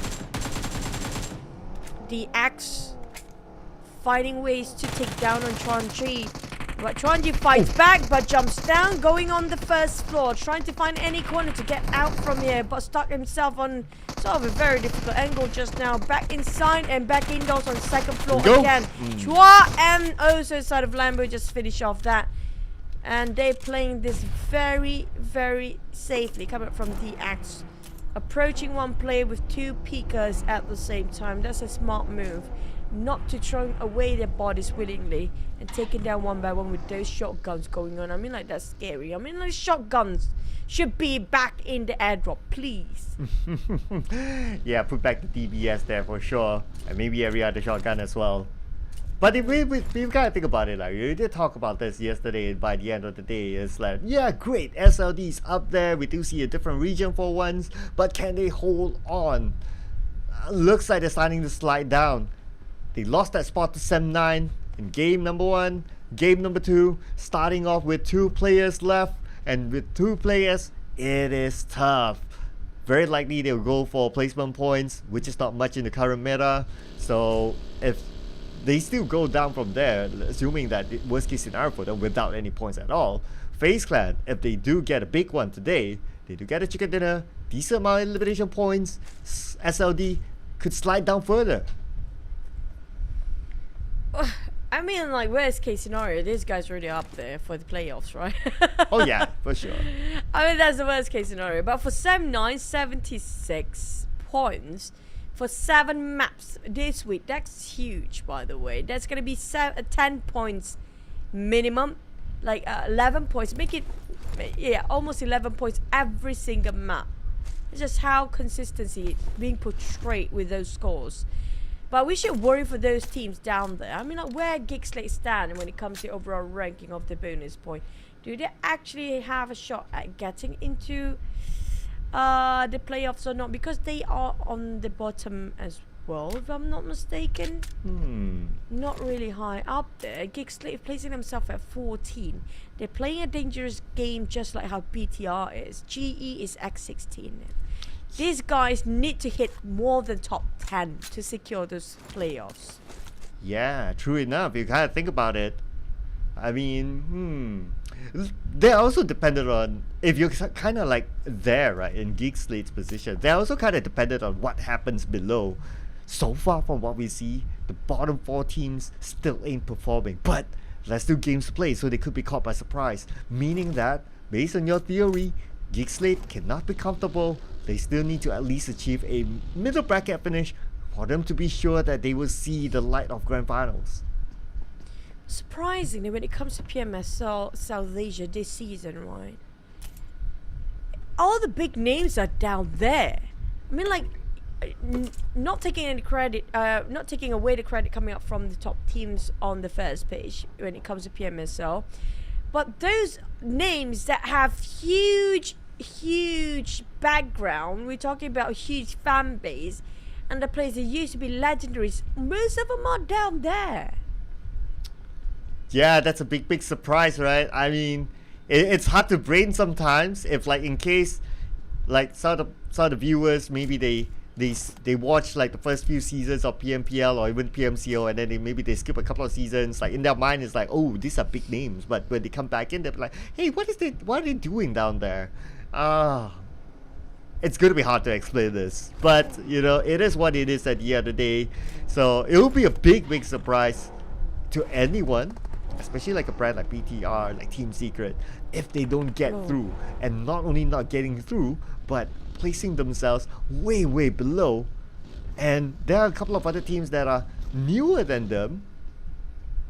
The X finding ways to take down on Chuanji. But Chuanji fights back but jumps down, going on the first floor, trying to find any corner to get out from here, but stuck himself on sort of a very difficult angle just now. Back inside and back indoors on second floor again. Chua and also inside of Lambo just finish off that. And they're playing this very, very safely, coming up from the X. Approaching one player with 2 peekers at the same time. That's a smart move. Not to throw away their bodies willingly and taking down one by one with those shotguns going on. I mean, like, that's scary. I mean, like, shotguns should be back in the airdrop, please. Yeah, put back the DBS there for sure, and maybe every other shotgun as well. But if we gotta think about it, like, we did talk about this yesterday, and by the end of the day, it's like, yeah, great, SLD's up there, we do see a different region for once, but can they hold on? Looks like they're starting to slide down. They lost that spot to Sem9 in game number 1, game number 2, starting off with 2 players left, and with 2 players, it is tough. Very likely they'll go for placement points, which is not much in the current meta. So if they still go down from there, assuming that the worst case scenario for them without any points at all, FaZe Clan, if they do get a big one today, they do get a chicken dinner, decent amount of elimination points, SLD could slide down further. I mean, like, worst case scenario, these guys are already up there for the playoffs, right? Oh yeah, for sure. I mean, that's the worst case scenario. But for Sem9, 76 points for 7 maps this week. That's huge, by the way. That's going to be 10 points minimum. Like 11 points. Make it, yeah, almost 11 points every single map. It's just how consistency being portrayed with those scores. But we should worry for those teams down there. I mean, like, where Geek Slate stand when it comes to overall ranking of the bonus point? Do they actually have a shot at getting into the playoffs or not? Because they are on the bottom as well, if I'm not mistaken. Not really high up there. Geek Slate placing themselves at 14. They're playing a dangerous game just like how BTR is. GE is X16. These guys need to hit more than top 10 to secure those playoffs. Yeah, true enough. You kind of think about it. I mean, they're also dependent on, if you're kind of like there, right, in Geek Slate's position, they're also kind of dependent on what happens below. So far from what we see, the bottom 4 teams still ain't performing. But there's still games to play, so they could be caught by surprise. Meaning that, based on your theory, Geek Slate cannot be comfortable. They still need to at least achieve a middle bracket finish for them to be sure that they will see the light of Grand Finals. Surprisingly, when it comes to PMSL South Asia this season, right, all the big names are down there. I mean, like, not taking any credit, not taking away the credit coming up from the top teams on the first page when it comes to PMSL, but those names that have huge background, we're talking about a huge fan base, and the players that used to be legendaries, most of them are down there. Yeah, that's a big surprise, right? I mean, it's hard to brain sometimes if, like, in case, like, some of the viewers, maybe they watch like the first few seasons of PMPL or even PMCO, and then maybe they skip a couple of seasons. Like, in their mind, it's like, oh, these are big names. But when they come back in, they're like, hey, what are they doing down there? It's going to be hard to explain this, but it is what it is at the end of the day. So it will be a big surprise to anyone, especially like a brand like BTR, like Team Secret, if they don't get through. And not only not getting through, but placing themselves way below. And there are a couple of other teams that are newer than them,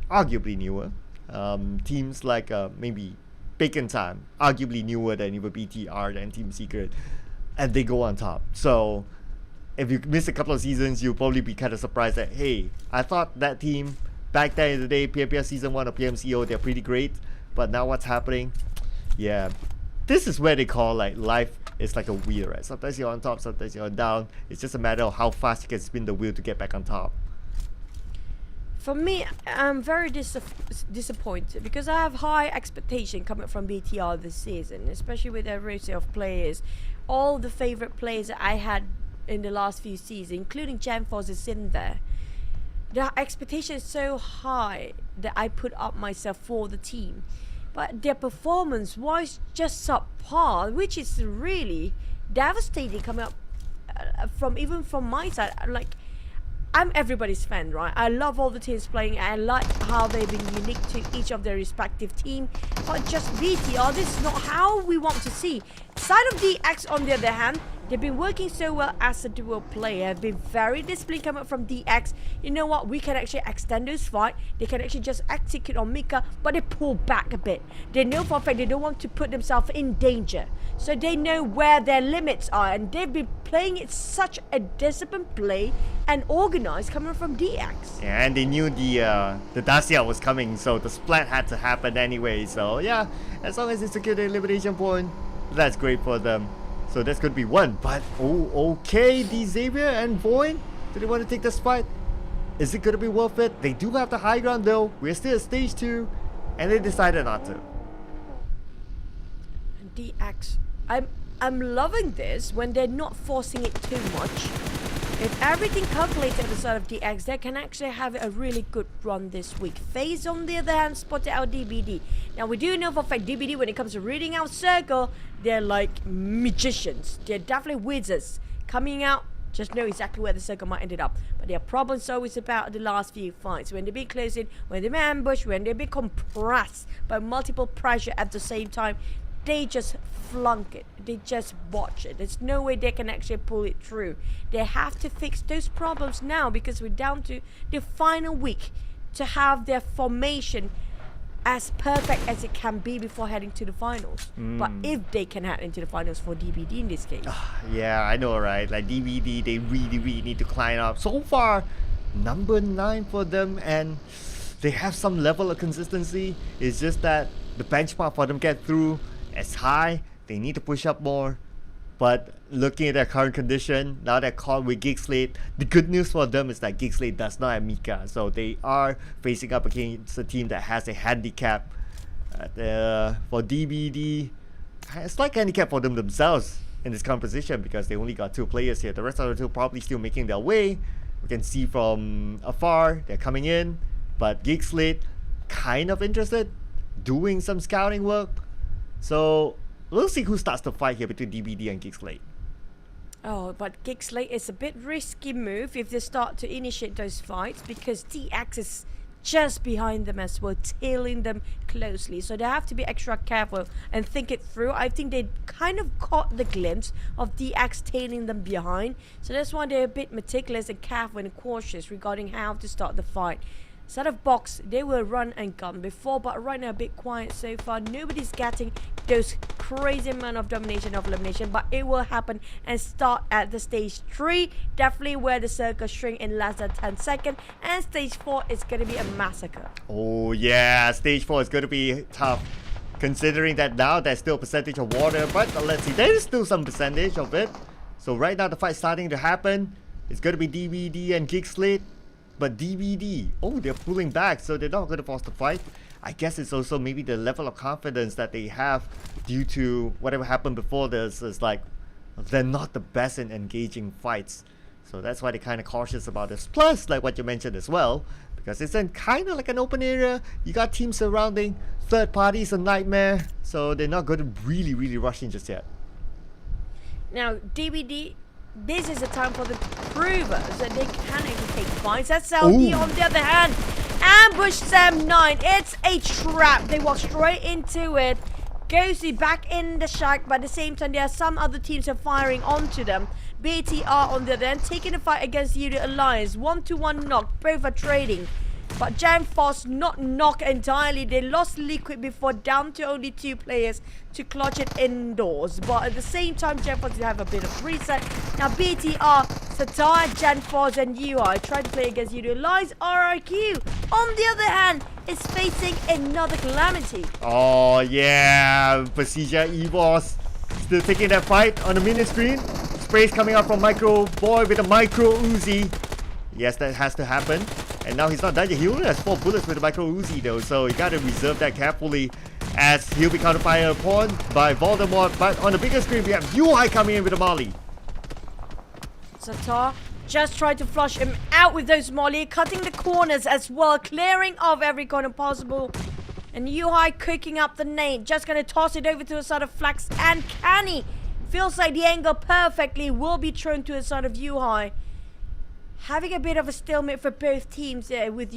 arguably newer. Teams like maybe Bacon Time, arguably newer than even BTR and Team Secret, and they go on top. So if you miss a couple of seasons, you'll probably be kind of surprised that, hey, I thought that team back then in the day, PMPL Season 1 or PMCO, they're pretty great, but now what's happening? Yeah, this is where they call, like, life is like a wheel, right? Sometimes you're on top, sometimes you're down. It's just a matter of how fast you can spin the wheel to get back on top. For me, I'm very disappointed because I have high expectation coming from BTR this season, especially with their roster of players. All the favorite players that I had in the last few seasons, including Jamforce, is in there. The expectation is so high that I put up myself for the team, but their performance was just subpar, which is really devastating coming up from my side. Like, I'm everybody's fan, right? I love all the teams playing. I like how they've been unique to each of their respective team. But just BTR, this is not how we want to see. Side of DX, on the other hand, they've been working so well as a duo player. Have been very disciplined coming from DX. You know what? We can actually extend this fight. They can actually just execute on Mika, but they pull back a bit. They know for a fact they don't want to put themselves in danger. So they know where their limits are, and they've been playing it such a disciplined play and organized coming from DX. Yeah, and they knew the Dacia was coming, so the splat had to happen anyway. So yeah, as long as they secure the elimination point, that's great for them. So that's going to be one. But okay, the Xavier and Void, do they want to take this fight? Is it going to be worth it? They do have the high ground though. We're still at stage 2, and they decided not to. DX, I'm loving this when they're not forcing it too much. If everything calculated at the side of DX, they can actually have a really good run this week. FaZe, on the other hand, spotted out DBD. Now, we do know for a fact DBD, when it comes to reading out circle, they're like magicians. They're definitely wizards. Coming out, just know exactly where the circle might ended up. But their problem's always about the last few fights. When they be close in, when they be ambushed, when they be compressed by multiple pressure at the same time, they just flunk it. They just botch it. There's no way they can actually pull it through. They have to fix those problems now because we're down to the final week to have their formation as perfect as it can be before heading to the finals. But if they can head into the finals for DBD in this case. Yeah, I know, right? Like DBD, they really need to climb up. So far, number 9 for them, and they have some level of consistency. It's just that the benchmark for them get through as high. They need to push up more. But looking at their current condition, now they're caught with Gigslate. The good news for them is that Gigslate does not have Mika, so they are facing up against a team that has a handicap. For DBD, it's like a handicap for them themselves in this composition because they only got 2 players here. The rest of the 2 probably still making their way. We can see from afar they're coming in, but Gigslate kind of interested, doing some scouting work. So we'll see who starts the fight here between DBD and Gigslate. Oh, but Gigslate is a bit risky move if they start to initiate those fights because DX is just behind them as well, tailing them closely. So they have to be extra careful and think it through. I think they kind of caught the glimpse of DX tailing them behind. So that's why they're a bit meticulous and careful and cautious regarding how to start the fight. Side of box, they will run and gun before, but right now a bit quiet so far. Nobody's getting those crazy amount of domination of elimination, but it will happen and start at the stage 3, definitely where the circle shrink in less than 10 seconds, and stage 4 is going to be a massacre. Oh yeah, stage 4 is going to be tough, considering that now there's still a percentage of water, but let's see, there is still some percentage of it. So right now the fight's starting to happen. It's going to be DBD and Gigslate. But DBD, they're pulling back, so they're not going to force the fight. I guess it's also maybe the level of confidence that they have due to whatever happened before this is like they're not the best in engaging fights. So that's why they're kind of cautious about this. Plus, like what you mentioned as well, because it's kind of like an open area. You got teams surrounding, third parties a nightmare. So they're not going to really rush in just yet. Now, DBD, this is the time for the provers that they can even take fights. SLD on the other hand, ambush Sam 9. It's a trap. They walk straight into it. Ghosty back in the shack, but at the same time, there are some other teams are firing onto them. BTR on the other end, taking the fight against Yudu Alliance. 1-1 knock, both are trading. But Jamforce not knock entirely. They lost Liquid before, down to only 2 players to clutch it indoors. But at the same time, Jamforce will have a bit of reset. Now BTR, Satar, Jamforce and UI try to play against Yudu Alliance. RRQ, on the other hand, is facing another calamity. Oh yeah, Pasija Evos still taking that fight on the mini screen. Sprays coming out from Micro Boy with a Micro Uzi. Yes, that has to happen. And now he's not done yet. He only has 4 bullets with the Micro Uzi though, so you gotta reserve that carefully as he'll be counterfired upon by Voldemort. But on the bigger screen, we have UI coming in with a Molly. Satar just tried to flush him out with those Molly, cutting the corners as well, clearing off every corner possible. And UI cooking up the nade, just gonna toss it over to the side of Flax and Canny. Feels like the angle perfectly will be thrown to the side of UI. Having a bit of a stalemate for both teams with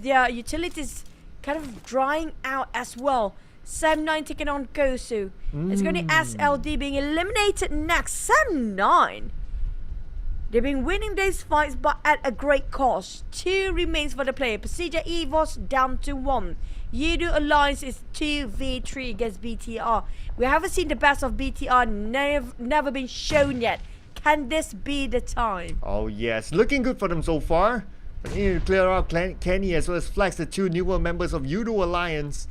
their utilities kind of drying out as well. Sam9 taking on Gosu. It's going to be SLD being eliminated next. Sam9. They've been winning those fights, but at a great cost. 2 remains for the player. Pasija Evos down to 1. Yudu Alliance is 2v3 against BTR. We haven't seen the best of BTR. Never been shown yet. Can this be the time? Oh yes, looking good for them so far. But they need to clear up Kenny as well as Flex, the 2 newer members of Yudu Alliance.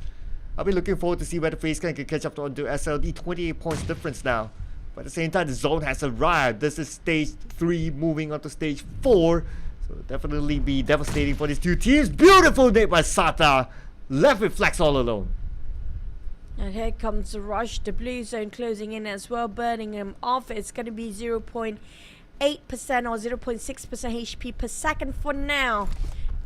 I'll be looking forward to see whether FaZe can catch up onto SLD. 28 points difference now. But at the same time, the zone has arrived. This is stage 3 moving on to stage 4. So it'll definitely be devastating for these 2 teams. Beautiful nade by Sata. Left with Flex all alone. And here comes the rush. The blue zone closing in as well, burning him off. It's going to be 0.8% or 0.6% HP per second for now.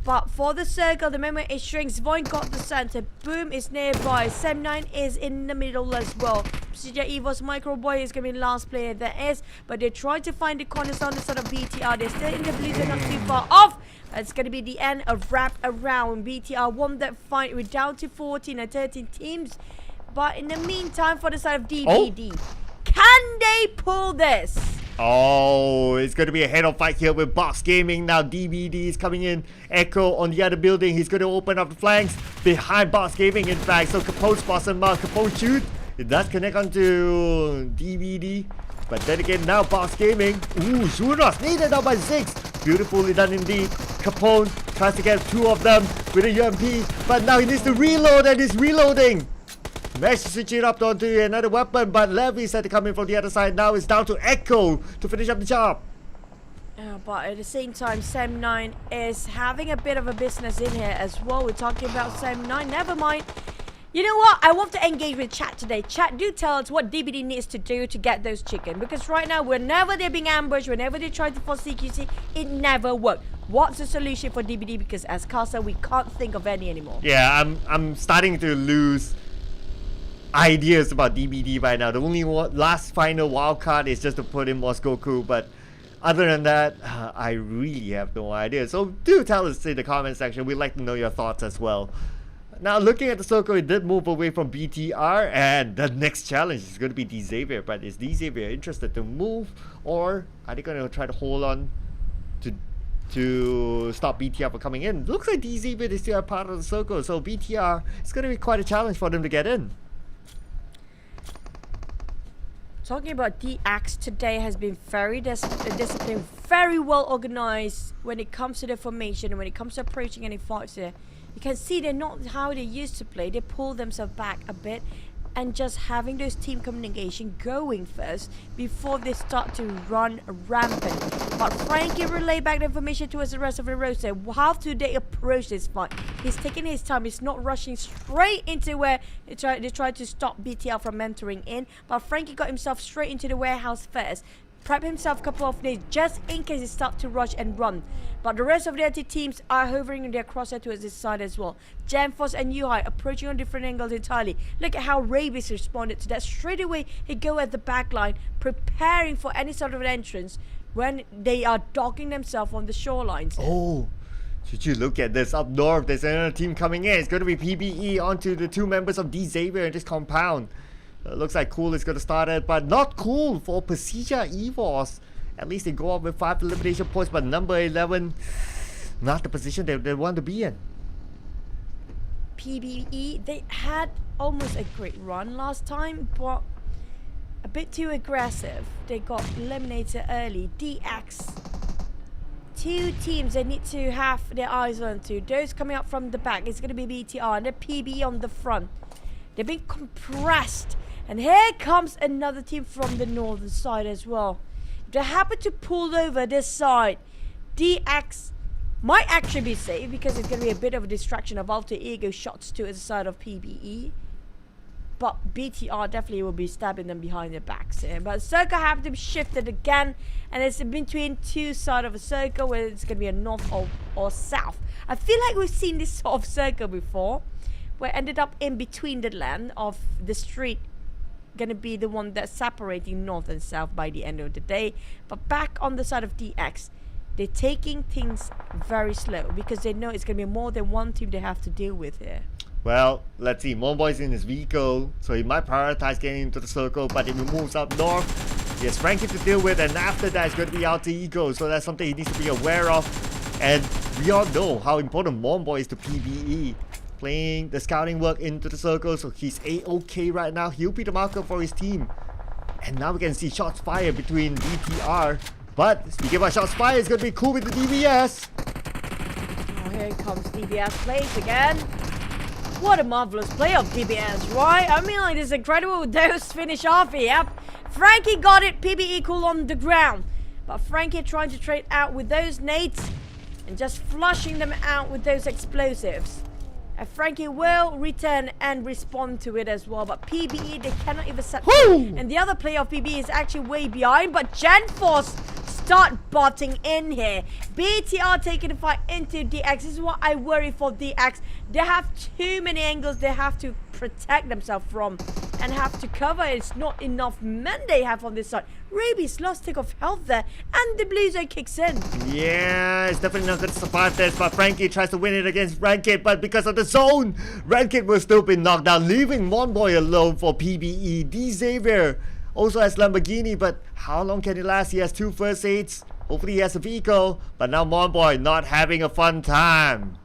But for the circle, the moment it shrinks. Void got the center. Boom is nearby. Sam9 is in the middle as well. CJ Evo's Micro Boy is going to be the last player there is. But they try to find the corners on the side of BTR. They're still in the blue zone, not too far off. It's going to be the end of wrap around. BTR won that fight. We're down to 14 and 13 teams. But in the meantime, for the side of DBD, can they pull this? Oh, it's going to be a head-on fight here with Box Gaming. Now DBD is coming in. Echo on the other building. He's going to open up the flanks behind Box Gaming, in fact. So Capone spots him out. Capone shoot. It does connect onto DBD. But then again, now Box Gaming. Ooh, Zuros needed out by 6. Beautifully done indeed. Capone tries to get 2 of them with a UMP. But now he needs to reload, and he's reloading. Managed to switch it up onto another weapon, but Levy's had to come in from the other side. Now it's down to Echo to finish up the job. But at the same time, Sam9 is having a bit of a business in here as well. We're talking about Sam9. Never mind. You know what? I want to engage with chat today. Chat, do tell us what DBD needs to do to get those chicken. Because right now, whenever they're being ambushed, whenever they try to force CQC, it never worked. What's the solution for DBD? Because as Casa, we can't think of any anymore. Yeah, I'm starting to lose ideas about DBD right now. The only last final wildcard is just to put in Mosgoku, but other than that, I really have no idea. So do tell us in the comment section. We'd like to know your thoughts as well. Now looking at the circle, it did move away from BTR, and the next challenge is going to be D-Xavier. But is D-Xavier interested to move, or are they going to try to hold on to stop BTR from coming in? Looks like D-Xavier is still a part of the circle, so BTR, it's going to be quite a challenge for them to get in. Talking about DX today has been very disciplined, very well organized when it comes to the formation and when it comes to approaching any fights here. You can see they're not how they used to play. They pull themselves back a bit. and just having those team communication going first before they start to run rampant. But Frankie relay back the information towards the rest of the roster. How do they approach this fight? He's taking his time. He's not rushing straight into where they try to stop BTR from entering in. But Frankie got himself straight into the warehouse first. Prep himself a couple of days just in case he start to rush and run. But the rest of the other teams are hovering their crosshair towards this side as well. Jamforce and Yuhai approaching on different angles entirely. Look at how Rabies responded to that. Straight away, he go at the back line, preparing for any sort of an entrance when they are docking themselves on the shorelines. Oh, should you look at this up north? There's another team coming in. It's going to be PBE onto the two members of D Xavier in this compound. Looks like Cool is going to start it, but not Cool for Pasija Evos. At least they go up with 5 elimination points, but number 11, not the position they want to be in. PBE, they had almost a great run last time, but a bit too aggressive. They got eliminated early. DX. 2 teams they need to have their eyes on to. Those coming up from the back, it's going to be BTR and the PBE on the front. They've been compressed. And here comes another team from the northern side as well. If they happen to pull over this side, DX might actually be safe because it's going to be a bit of a distraction of alter ego shots to the side of PBE. But BTR definitely will be stabbing them behind their backs here. But circle happened to be shifted again. And it's in between two sides of a circle where it's going to be a north or south. I feel like we've seen this sort of circle before. Where it ended up in between the land of the street. Going to be the one that's separating north and south by the end of the day. But back on the side of DX, they're taking things very slow because they know it's going to be more than one team they have to deal with here. Well, let's see. Momboy's in his vehicle, so he might prioritize getting into the circle. But if he moves up north, he has Frankie to deal with, and after that, it's going to be Alter Ego. So that's something he needs to be aware of. And we all know how important Momboy is to PBE. Playing the scouting work into the circle, so he's A-OK right now. He'll be the marker for his team. And now we can see shots fired between BTR. But speaking about shots fired, it's going to be Cool with the DBS. Oh, here comes DBS plays again. What a marvelous play of DBS, right? I mean, like, this incredible dose finish off here. Frankie got it, PBE Cool on the ground. But Frankie trying to trade out with those nades and just flushing them out with those explosives. And Frankie will return and respond to it as well. But PBE, they cannot even set foot. And the other player of PBE is actually way behind. But Genforce start botting in here. BTR taking the fight into DX. This is what I worry for DX. They have too many angles they have to protect themselves from and have to cover. It's not enough men they have on this side. Rabies lost take of health there, and the blue zone kicks in. Yeah, it's definitely not going to survive this, but Frankie tries to win it against Rankit, but because of the zone, Rankit will still be knocked down, leaving Monboy alone for PBE. D Xavier also has Lamborghini, but how long can it last? He has 2 first aids. Hopefully he has a vehicle, but now Monboy not having a fun time.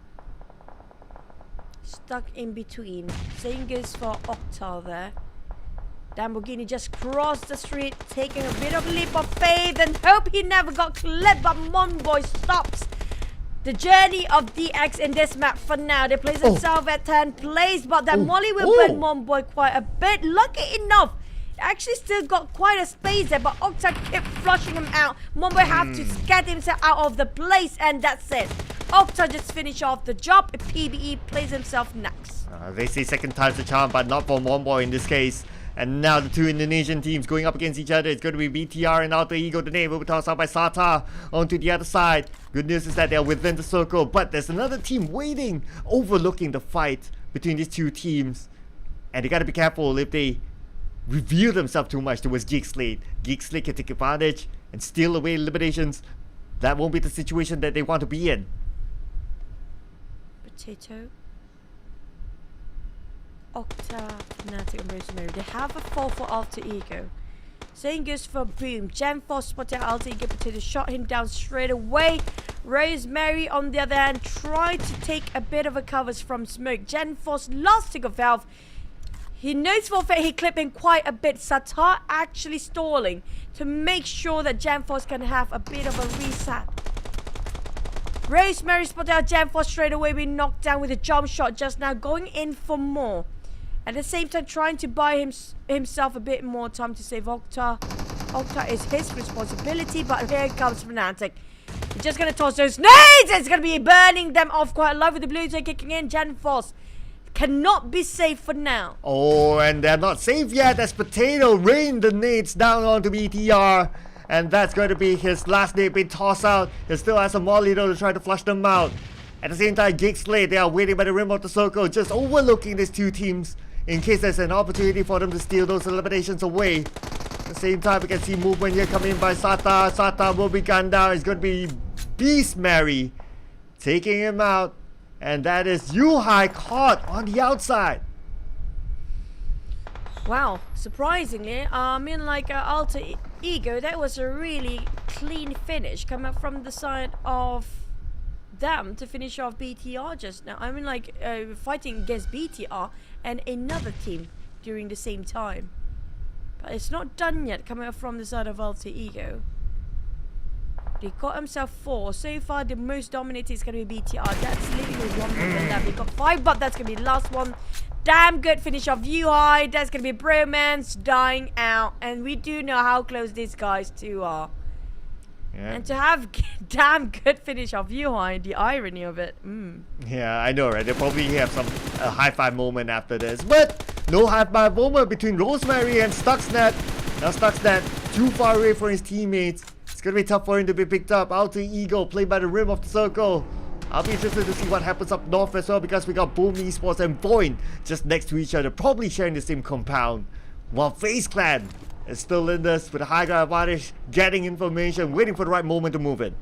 Stuck in between. Same goes for Octa there. Lamborghini just crossed the street, taking a bit of a leap of faith and hope he never got clipped, but Monboy stops the journey of DX in this map for now. They place themselves at 10th place, but that Molly will burn Monboy quite a bit. Lucky enough, actually still got quite a space there, but Octa kept flushing him out. Monboy have to scatter himself out of the place, and that's it. Octa just finished off the job. PBE plays himself next. They say second time's the charm, but not for Monboy in this case. And now the two Indonesian teams going up against each other. It's going to be BTR and Alter Ego. The name will be tossed out by Sata onto the other side. Good news is that they're within the circle, but there's another team waiting, overlooking the fight between these two teams. And they got to be careful if they reveal themselves too much towards Geek Slate. Geek Slate can take advantage and steal away eliminations. That won't be the situation that they want to be in. Potato. Octa, Fnatic and Rosemary. They have a fall for Alter Ego. Same goes for Boom. Genforce spotted Alter Ego Potato, shot him down straight away. Rosemary on the other hand tried to take a bit of a covers from smoke. Genforce lost tick of health. He knows for a fact he clipped him quite a bit. Satar actually stalling to make sure that Genforce can have a bit of a reset. Rosemary spotted out Genforce straight away, being knocked down with a jump shot just now, going in for more. At the same time, trying to buy himself a bit more time to save Octa. Octa is his responsibility, but here comes Fnatic. He's just gonna toss those nades! It's gonna be burning them off quite a lot with the blue team kicking in. Genforce cannot be safe for now. Oh, and they're not safe yet as Potato rained the nades down onto BTR. And that's going to be his last nade being tossed out. He still has a Molly though to try to flush them out. At the same time, Gig Slate, they are waiting by the rim of the circle, just overlooking these two teams in case there's an opportunity for them to steal those eliminations away. At the same time, we can see movement here coming in by Sata. Sata will be gunned down. It's going to be Beast Mary taking him out. And that is Yuhai caught on the outside. Wow, surprisingly, I mean, like Alter Ego, that was a really clean finish coming from the side of them to finish off BTR just now. I mean, like fighting against BTR and another team during the same time. But it's not done yet coming up from the side of Alter Ego. They got himself 4. So far, the most dominated is going to be BTR. That's leaving with 1 point left. They got 5, but that's going to be the last one. Damn good finish of UI. That's going to be Bromance dying out. And we do know how close these guys two are. Yeah. And to have damn good finish of UI, the irony of it. Yeah, I know, right? They probably have some high-five moment after this. But no high-five moment between Rosemary and Stuxnet. Now Stuxnet too far away from his teammates. It's going to be tough for him to be picked up. Alter Ego played by the rim of the circle. I'll be interested to see what happens up north as well, because we got Boom Esports and Void just next to each other, probably sharing the same compound. While FaZe Clan is still in this with a high ground advantage, getting information, waiting for the right moment to move in.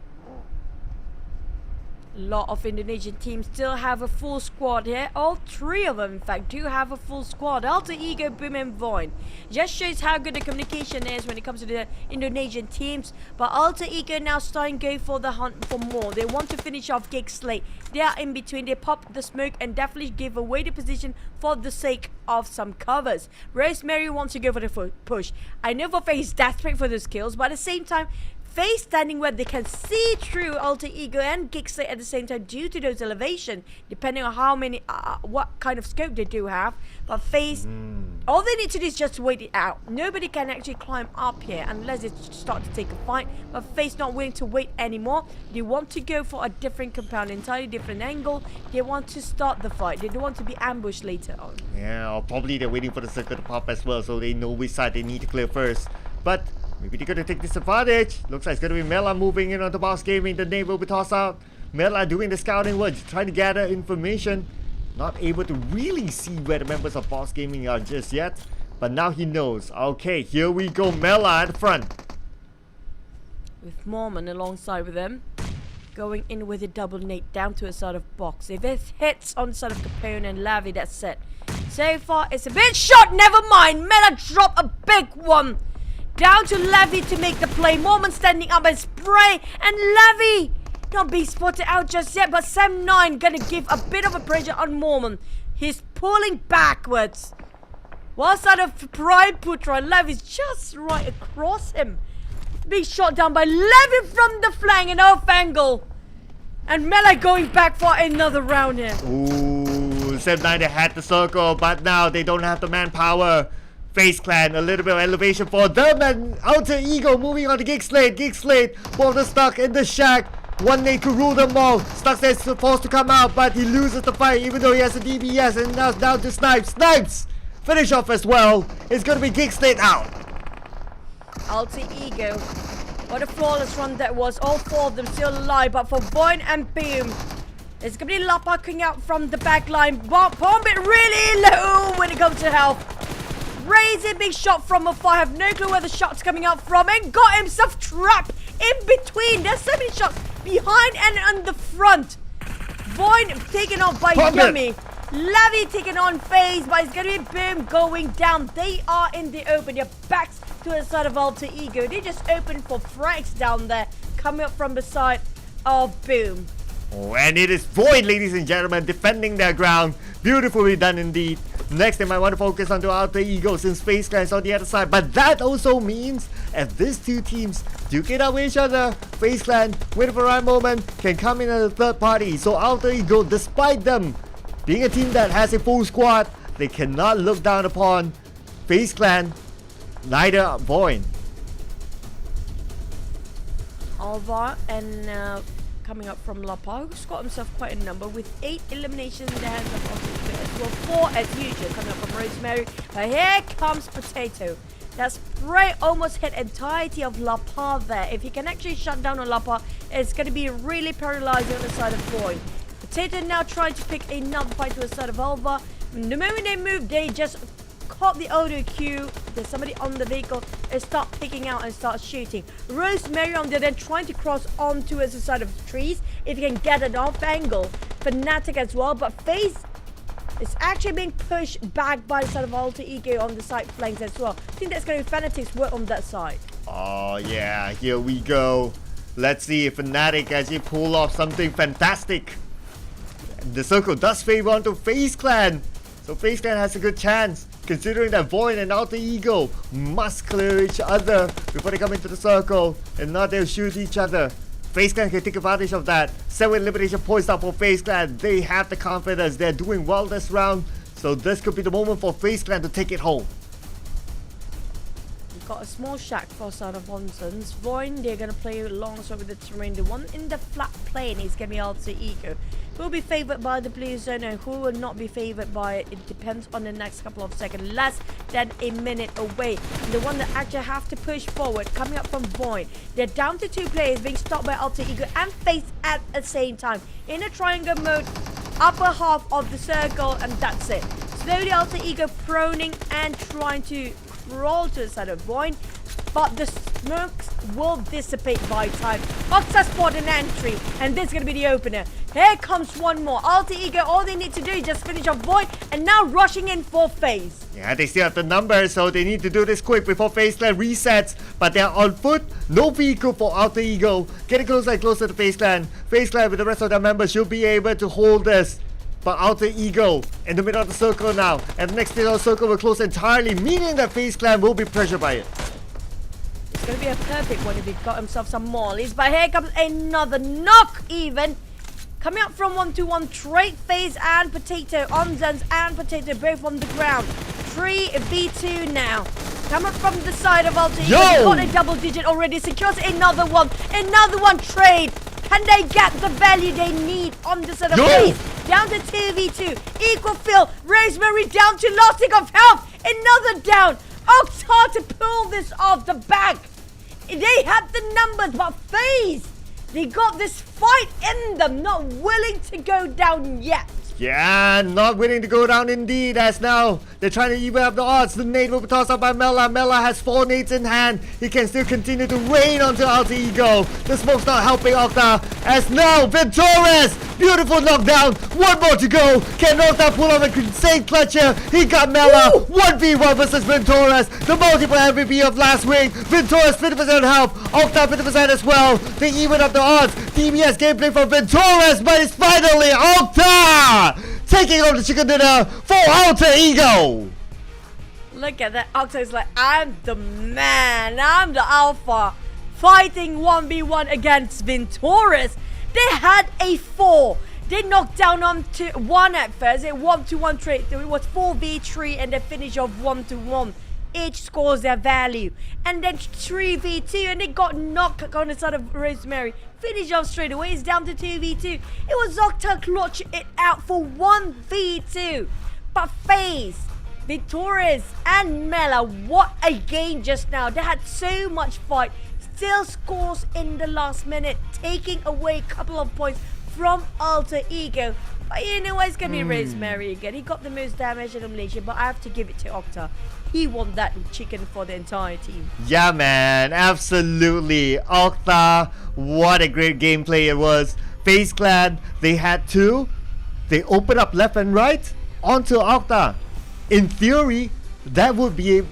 A lot of Indonesian teams still have a full squad here. All 3 of them, in fact, do have a full squad. Alter Ego, Boom and Void. Just shows how good the communication is when it comes to the Indonesian teams. But Alter Ego now starting to go for the hunt for more. They want to finish off Gig Slate. They are in between. They pop the smoke and definitely give away the position for the sake of some covers. Rosemary wants to go for the push. I know for FaZe desperate for those kills, but at the same time, FaZe standing where they can see through Alter Ego and Gig Slate at the same time due to those elevation, depending on how many, what kind of scope they do have. But FaZe, all they need to do is just wait it out. Nobody can actually climb up here unless they start to take a fight. But FaZe not willing to wait anymore. They want to go for a different compound, entirely different angle. They want to start the fight. They don't want to be ambushed later on. Yeah, or probably they're waiting for the circle to pop as well, so they know which side they need to clear first. But maybe they're going to take this advantage. Looks like it's going to be Mela moving in onto Boss Gaming. The name will be tossed out. Mela doing the scouting work, trying to gather information. Not able to really see where the members of Boss Gaming are just yet. But now he knows. Okay, here we go. Mela at the front. With Mormon alongside with them. Going in with a double nade down to a sort of box. If it hits on sort of Capone and Lavi, that's it. So far, it's a bit short. Never mind. Mela drop a big one. Down to Levy to make the play. Mormon standing up and spray. And Levy not being spotted out just yet. But Sam9 gonna give a bit of a pressure on Mormon. He's pulling backwards. One side of Prime Putra. Levy's just right across him. Being shot down by Levy from the flank and off angle. And Mela going back for another round here. Ooh, Sam9 they had the circle, but now they don't have the manpower. FaZe Clan, a little bit of elevation for them, and Alter Ego moving on to Gig Slate. Gig Slate, both are stuck in the shack. One nade to rule them all. Stuxnet's supposed to come out, but he loses the fight even though he has a DBS, and now down to Snipes. Snipes! Finish off as well. It's gonna be Gig Slate out. Alter Ego. What a flawless run that was. All 4 of them still alive, but for Void and Boom, it's gonna be Lapa coming out from the back line. Bombit really low when it comes to health. Crazy big shot from afar. I have no clue where the shot's coming out from, and got himself trapped in between. There's so many shots behind and on the front. Void taken on by Yummy. Levy taken on FaZe, but it's gonna be Boom going down. They are in the open. Their backs to the side of Alter Ego. They just open for frags down there, coming up from the side of Boom. Oh, and it is Void, ladies and gentlemen, defending their ground. Beautifully done indeed. Next, they might want to focus on the Alter Ego since FaZe Clan is on the other side. But that also means if these two teams duke it out with each other, FaZe Clan, waiting for the right moment, can come in as a third party. So Alter Ego, despite them being a team that has a full squad, They cannot look down upon FaZe Clan, neither Void. Alva and coming up from Lapa, who's got himself quite a number with 8 eliminations in the hands of Ultimate as well. 4 as usual coming up from Rosemary. But here comes Potato. That spray almost hit entirety of Lapa there. If he can actually shut down on Lapa, it's going to be really paralyzing on the side of Void. Potato now trying to pick another fight to the side of Alva. The moment they move, they just caught the auto cue. There's somebody on the vehicle and start picking out and start shooting. Rosemary on the other end trying to cross onto the side of the trees if he can get an off angle. Fnatic as well, but FaZe is actually being pushed back by the side of Alter Ego on the side flanks as well. I think that's going to be Fnatic's work on that side. Oh yeah, here we go. Let's see if Fnatic actually pull off something fantastic. The circle does favor onto FaZe Clan. So FaZe Clan has a good chance, considering that Void and Alter Ego must clear each other before they come into the circle, and not they'll shoot each other. FaZe Clan can take advantage of that. 7 elimination points up for FaZe Clan. They have the confidence. They're doing well this round. So this could be the moment for FaZe Clan to take it home. We've got a small shack for side of Bonsons. Void, they're going to play alongside with the terrain. The one in the flat plane is going to be Alter Ego. Who will be favored by the blue zone and who will not be favored by it? It depends on the next couple of seconds. Less than a minute away. And the one that actually have to push forward, coming up from Void. They're down to 2 players being stopped by Alter Ego and FaZe at the same time. In a triangle mode, upper half of the circle, and that's it. Slowly Alter Ego proning and trying to crawl to the side of Void. But the smokes will dissipate by time. Octa spot an entry, and this is going to be the opener. Here comes one more. Alter Ego, all they need to do is just finish off Void, and now rushing in for FaZe. Yeah, they still have the numbers, so they need to do this quick before FaZe Clan resets. But they're on foot. No vehicle for Alter Ego. Getting closer and closer to FaZe Clan. FaZe Clan with the rest of their members should be able to hold this. But Alter Ego in the middle of the circle now. And the next middle of the circle will close entirely, meaning that FaZe Clan will be pressured by it. It's going to be a perfect one if he got himself some mollies. But here comes another knock even. Coming up from 1-2-1, Trade FaZe and Potato. Onzens and Potato both on the ground. 3v2 now. Coming from the side of Alter Ego. Got a double digit already. Secures another one. Another one. Trade. Can they get the value they need on the side of FaZe? Down to 2v2. Equal fill. Rosemary down to losing of health. Another down. Octa to pull this off the back. They had the numbers, but FaZe, they got this fight in them, not willing to go down yet. Yeah, not willing to go down indeed, as now they're trying to even up the odds. The nade will be tossed up by Mela. Mela has 4 nades in hand. He can still continue to rain onto Alter Ego. The smoke's not helping Octa, as now Ventores, beautiful knockdown. 1 more to go. Can Octa pull on a insane clutcher? He got Mela. 1v1 versus Ventores. The multiple MVP of last week. Ventores 50% health. Octa 50% as well. They even up the odds. DBS gameplay from Ventores, but it's finally Octa taking on the chicken dinner for Alter Ego. Look at that. Octa is like, I'm the man. I'm the alpha. Fighting 1v1 against Ventores. They had a 4. They knocked down on 1 at first. It 1-1 trade. It was 4v3 and they finish off 1-1. Each scores their value. And then 3v2 and they got knocked on the side of Rosemary. Finish off straight away. It's down to 2v2. It was Octa clutch it out for 1v2. But FaZe, Ventores and Mela, what a game just now. They had so much fight. Still scores in the last minute, taking away a couple of points from Alter Ego. But you know what, it's going to be Rosemary again. He got the most damage in elimination, but I have to give it to Octa. He won that chicken for the entire team. Yeah, man, absolutely. Octa, what a great gameplay it was. FaZe Clan, they had 2. They opened up left and right onto Octa. In theory, they would be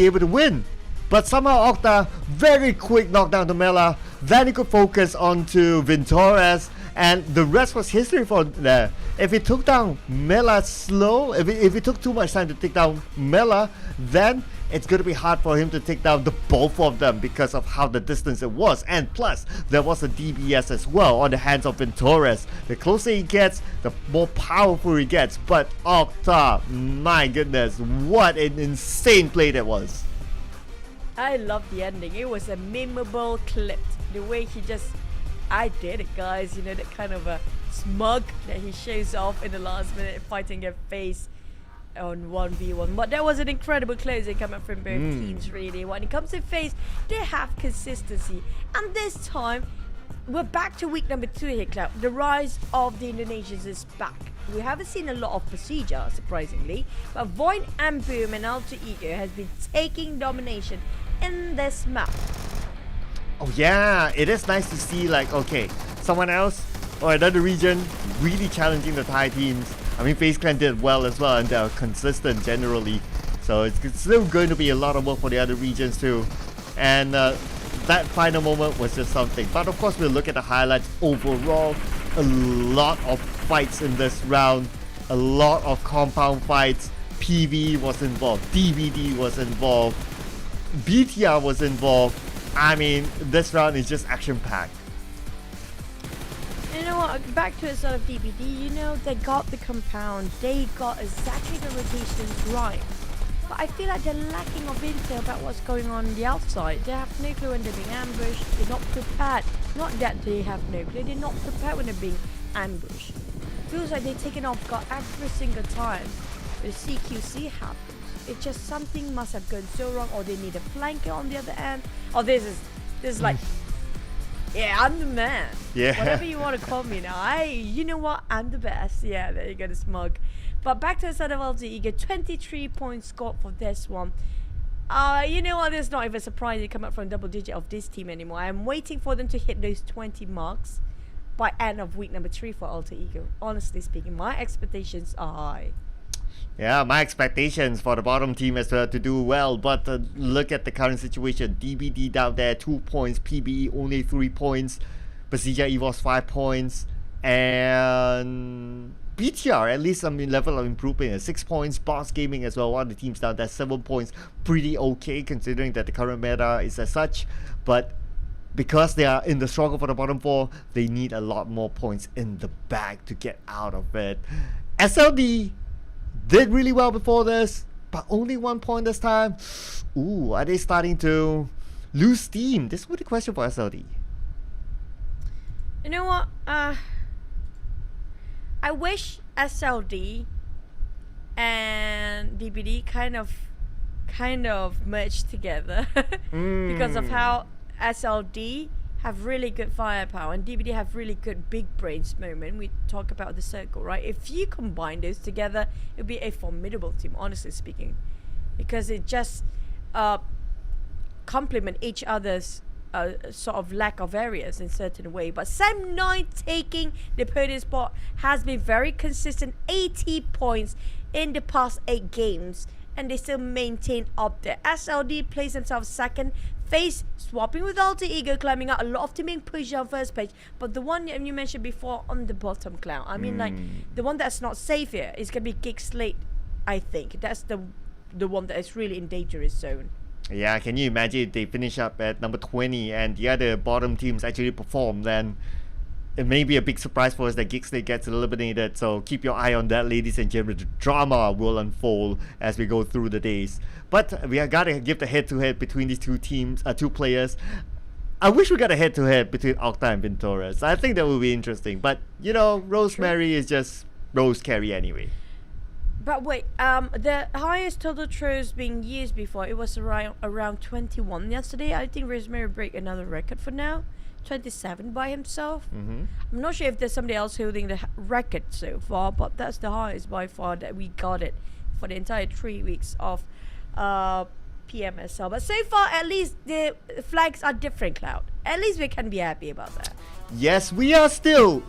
able to win. But somehow Octa, very quick knockdown to Mela. then he could focus onto Ventores, and the rest was history for there. If he took down Mela slow, if he took too much time to take down Mela, then it's going to be hard for him to take down the both of them because of how the distance it was. And plus, there was a DBS as well on the hands of Ventores. The closer he gets, the more powerful he gets. But Octa, my goodness, what an insane play that was. I love the ending. It was a memorable clip. The way he just, I did it, guys. You know, that kind of a smug that he shows off in the last minute, fighting a face on 1v1. But that was an incredible closing coming from both teams, really. When it comes to FaZe, they have consistency. And this time, we're back to week number 2 here, Cloud. The rise of the Indonesians is back. We haven't seen a lot of procedure, surprisingly. But Void and Boom and Alter Ego has been taking domination in this map. Oh yeah, it is nice to see, like, okay, someone else or another region really challenging the Thai teams. I mean, FaZe Clan did well as well, and they're consistent generally. So it's still going to be a lot of work for the other regions too. And that final moment was just something. But of course, we'll look at the highlights overall. A lot of fights in this round. A lot of compound fights. PV was involved. DVD was involved. BTR was involved. I mean, this round is just action-packed. You know what, back to the sort of DBD, you know, they got the compound, they got exactly the rotations right. But I feel like they're lacking of intel about what's going on the outside. They have no clue when they're being ambushed, they're not prepared. Not that they have no clue, they're not prepared when they're being ambushed. Feels like they're taken off guard every single time the CQC happens. It's just something must have gone so wrong, or they need a flanker on the other end. Or this is like, yeah, I'm the man. Yeah. Whatever you want to call me now. You know what? I'm the best. Yeah, there you go, the smug. But back to the side of Alter Ego, 23 points scored for this one. You know what? It's not even surprising to come up from double digit of this team anymore. I'm waiting for them to hit those 20 marks by end of week number 3 for Alter Ego. Honestly speaking, my expectations are high. Yeah, my expectations for the bottom team as well to do well, but look at the current situation. DBD down there, 2 points. PBE only 3 points. Pasija EVOS 5 points. And BTR at least some level of improvement, 6 points. Boss Gaming as well, one of the teams down there, 7 points. Pretty okay considering that the current meta is as such. But because they are in the struggle for the bottom 4, they need a lot more points in the bag to get out of it. SLD did really well before this, but only 1 point this time. Ooh, are they starting to lose steam? This would be the question for SLD. You know what? I wish SLD and DBD kind of merged together because of how SLD have really good firepower and DVD have really good big brains moment. We talk about the circle, right? If you combine those together, it would be a formidable team, honestly speaking, because it just complement each other's sort of lack of areas in certain way. But Sam9 taking the podium spot has been very consistent, 80 points in the past 8 games, and they still maintain up there. SLD plays themselves second. FaZe swapping with Alter Ego, climbing out. A lot of team being pushed on first page, but the one you mentioned before on the bottom, Clown, I mean, like, the one that's not safe here is gonna be Gig Slate. I think that's the one that is really in dangerous zone. Yeah, can you imagine if they finish up at number 20 and the other bottom teams actually perform? Then it may be a big surprise for us that Gig Slate gets eliminated. So keep your eye on that, ladies and gentlemen. The drama will unfold as we go through the days. But we have got to give the head-to-head between these two teams, two players. I wish we got a head-to-head between Octa and Ventores. I think that would be interesting. But, you know, Rosemary is just Rose Carey anyway. But wait, the highest total throws being used before, it was around 21 yesterday. I think Rosemary break another record for now. 27 by himself. I'm not sure if there's somebody else holding the record so far, but that's the highest by far that we got it for the entire 3 weeks of PMSL. But so far, at least the flags are different, Cloud. At least we can be happy about that. Yes, we are still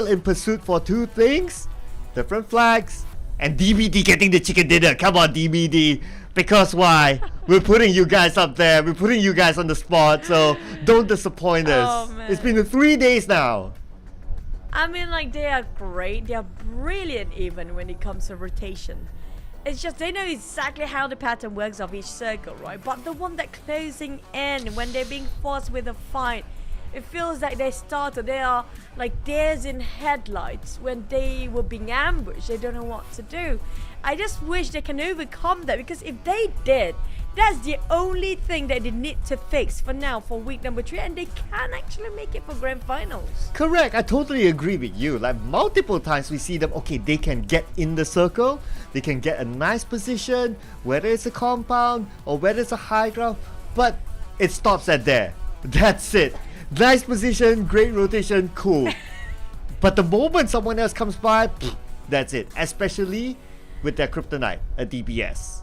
in pursuit for 2 things: different flags and DBD getting the chicken dinner. Come on, DBD. Because why? We're putting you guys up there. We're putting you guys on the spot. So don't disappoint us. Oh, man. It's been 3 days now. I mean, like, they are great. They are brilliant even when it comes to rotation. It's just they know exactly how the pattern works of each circle, right? But the one that closing in when they're being forced with a fight, it feels like they are like deers in headlights when they were being ambushed. They don't know what to do. I just wish they can overcome that, because if they did, that's the only thing that they need to fix for now for week number 3, and they can actually make it for grand finals. Correct. I totally agree with you. Like multiple times we see them, okay, they can get in the circle, they can get a nice position, whether it's a compound or whether it's a high ground, but it stops at there. That's it. Nice position, great rotation, cool. But the moment someone else comes by, that's it. Especially with their kryptonite, a DPS.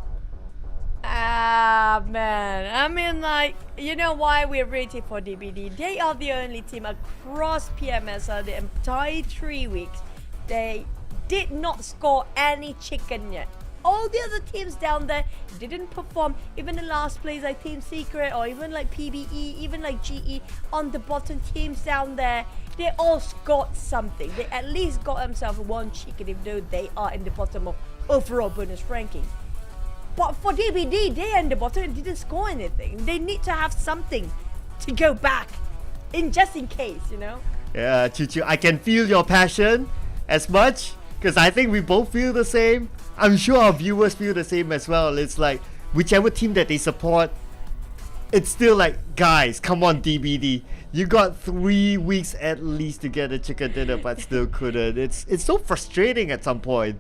Ah, man. I mean, like, you know why we're rooting for DBD? They are the only team across PMSL the entire 3 weeks. They did not score any chicken yet. All the other teams down there didn't perform. Even the last place like Team Secret or even like PBE, even like GE, on the bottom teams down there, they all scored something. They at least got themselves one chicken, even though they are in the bottom of overall bonus ranking. But for DBD, they are in the bottom and didn't score anything. They need to have something to go back, just in case, you know? Yeah, Chuchu, I can feel your passion as much, because I think we both feel the same. I'm sure our viewers feel the same as well. It's like, whichever team that they support, it's still like, guys, come on DBD. You got 3 weeks at least to get a chicken dinner, but still couldn't. It's so frustrating at some point.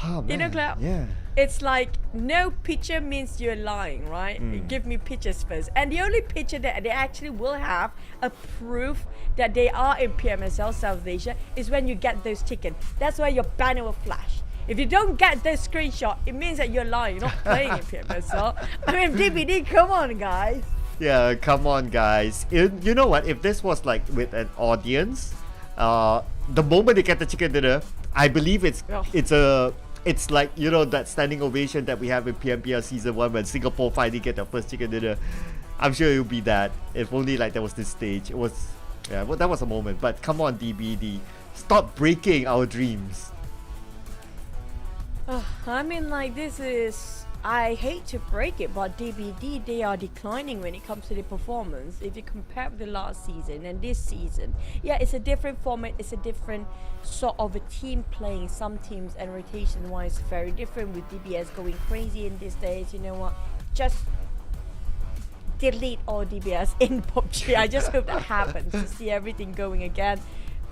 Oh, man. You know, Cloud? Yeah. It's like no picture means you're lying, right? Give me pictures first. And the only picture that they actually will have a proof that they are in PMSL South Asia is when you get those chicken. That's why your banner will flash. If you don't get those screenshot, it means that you're lying. You're not playing in PMSL. I mean, DBD, come on, guys. Yeah, come on, guys. You know what? If this was like with an audience, the moment they get the chicken dinner, I believe it's like, you know, that standing ovation that we have in PMPL Season 1 when Singapore finally get their first chicken dinner. I'm sure it would be that. If only like there was this stage. It was, yeah, well, that was a moment. But come on, DBD. Stop breaking our dreams. I mean, like, this is... I hate to break it, but DBD, they are declining when it comes to the performance. If you compare with the last season and this season, yeah, it's a different format, it's a different sort of a team playing. Some teams and rotation wise very different, with DBS going crazy in these days. You know what, just delete all DBS in PUBG. I just hope that happens to see everything going again.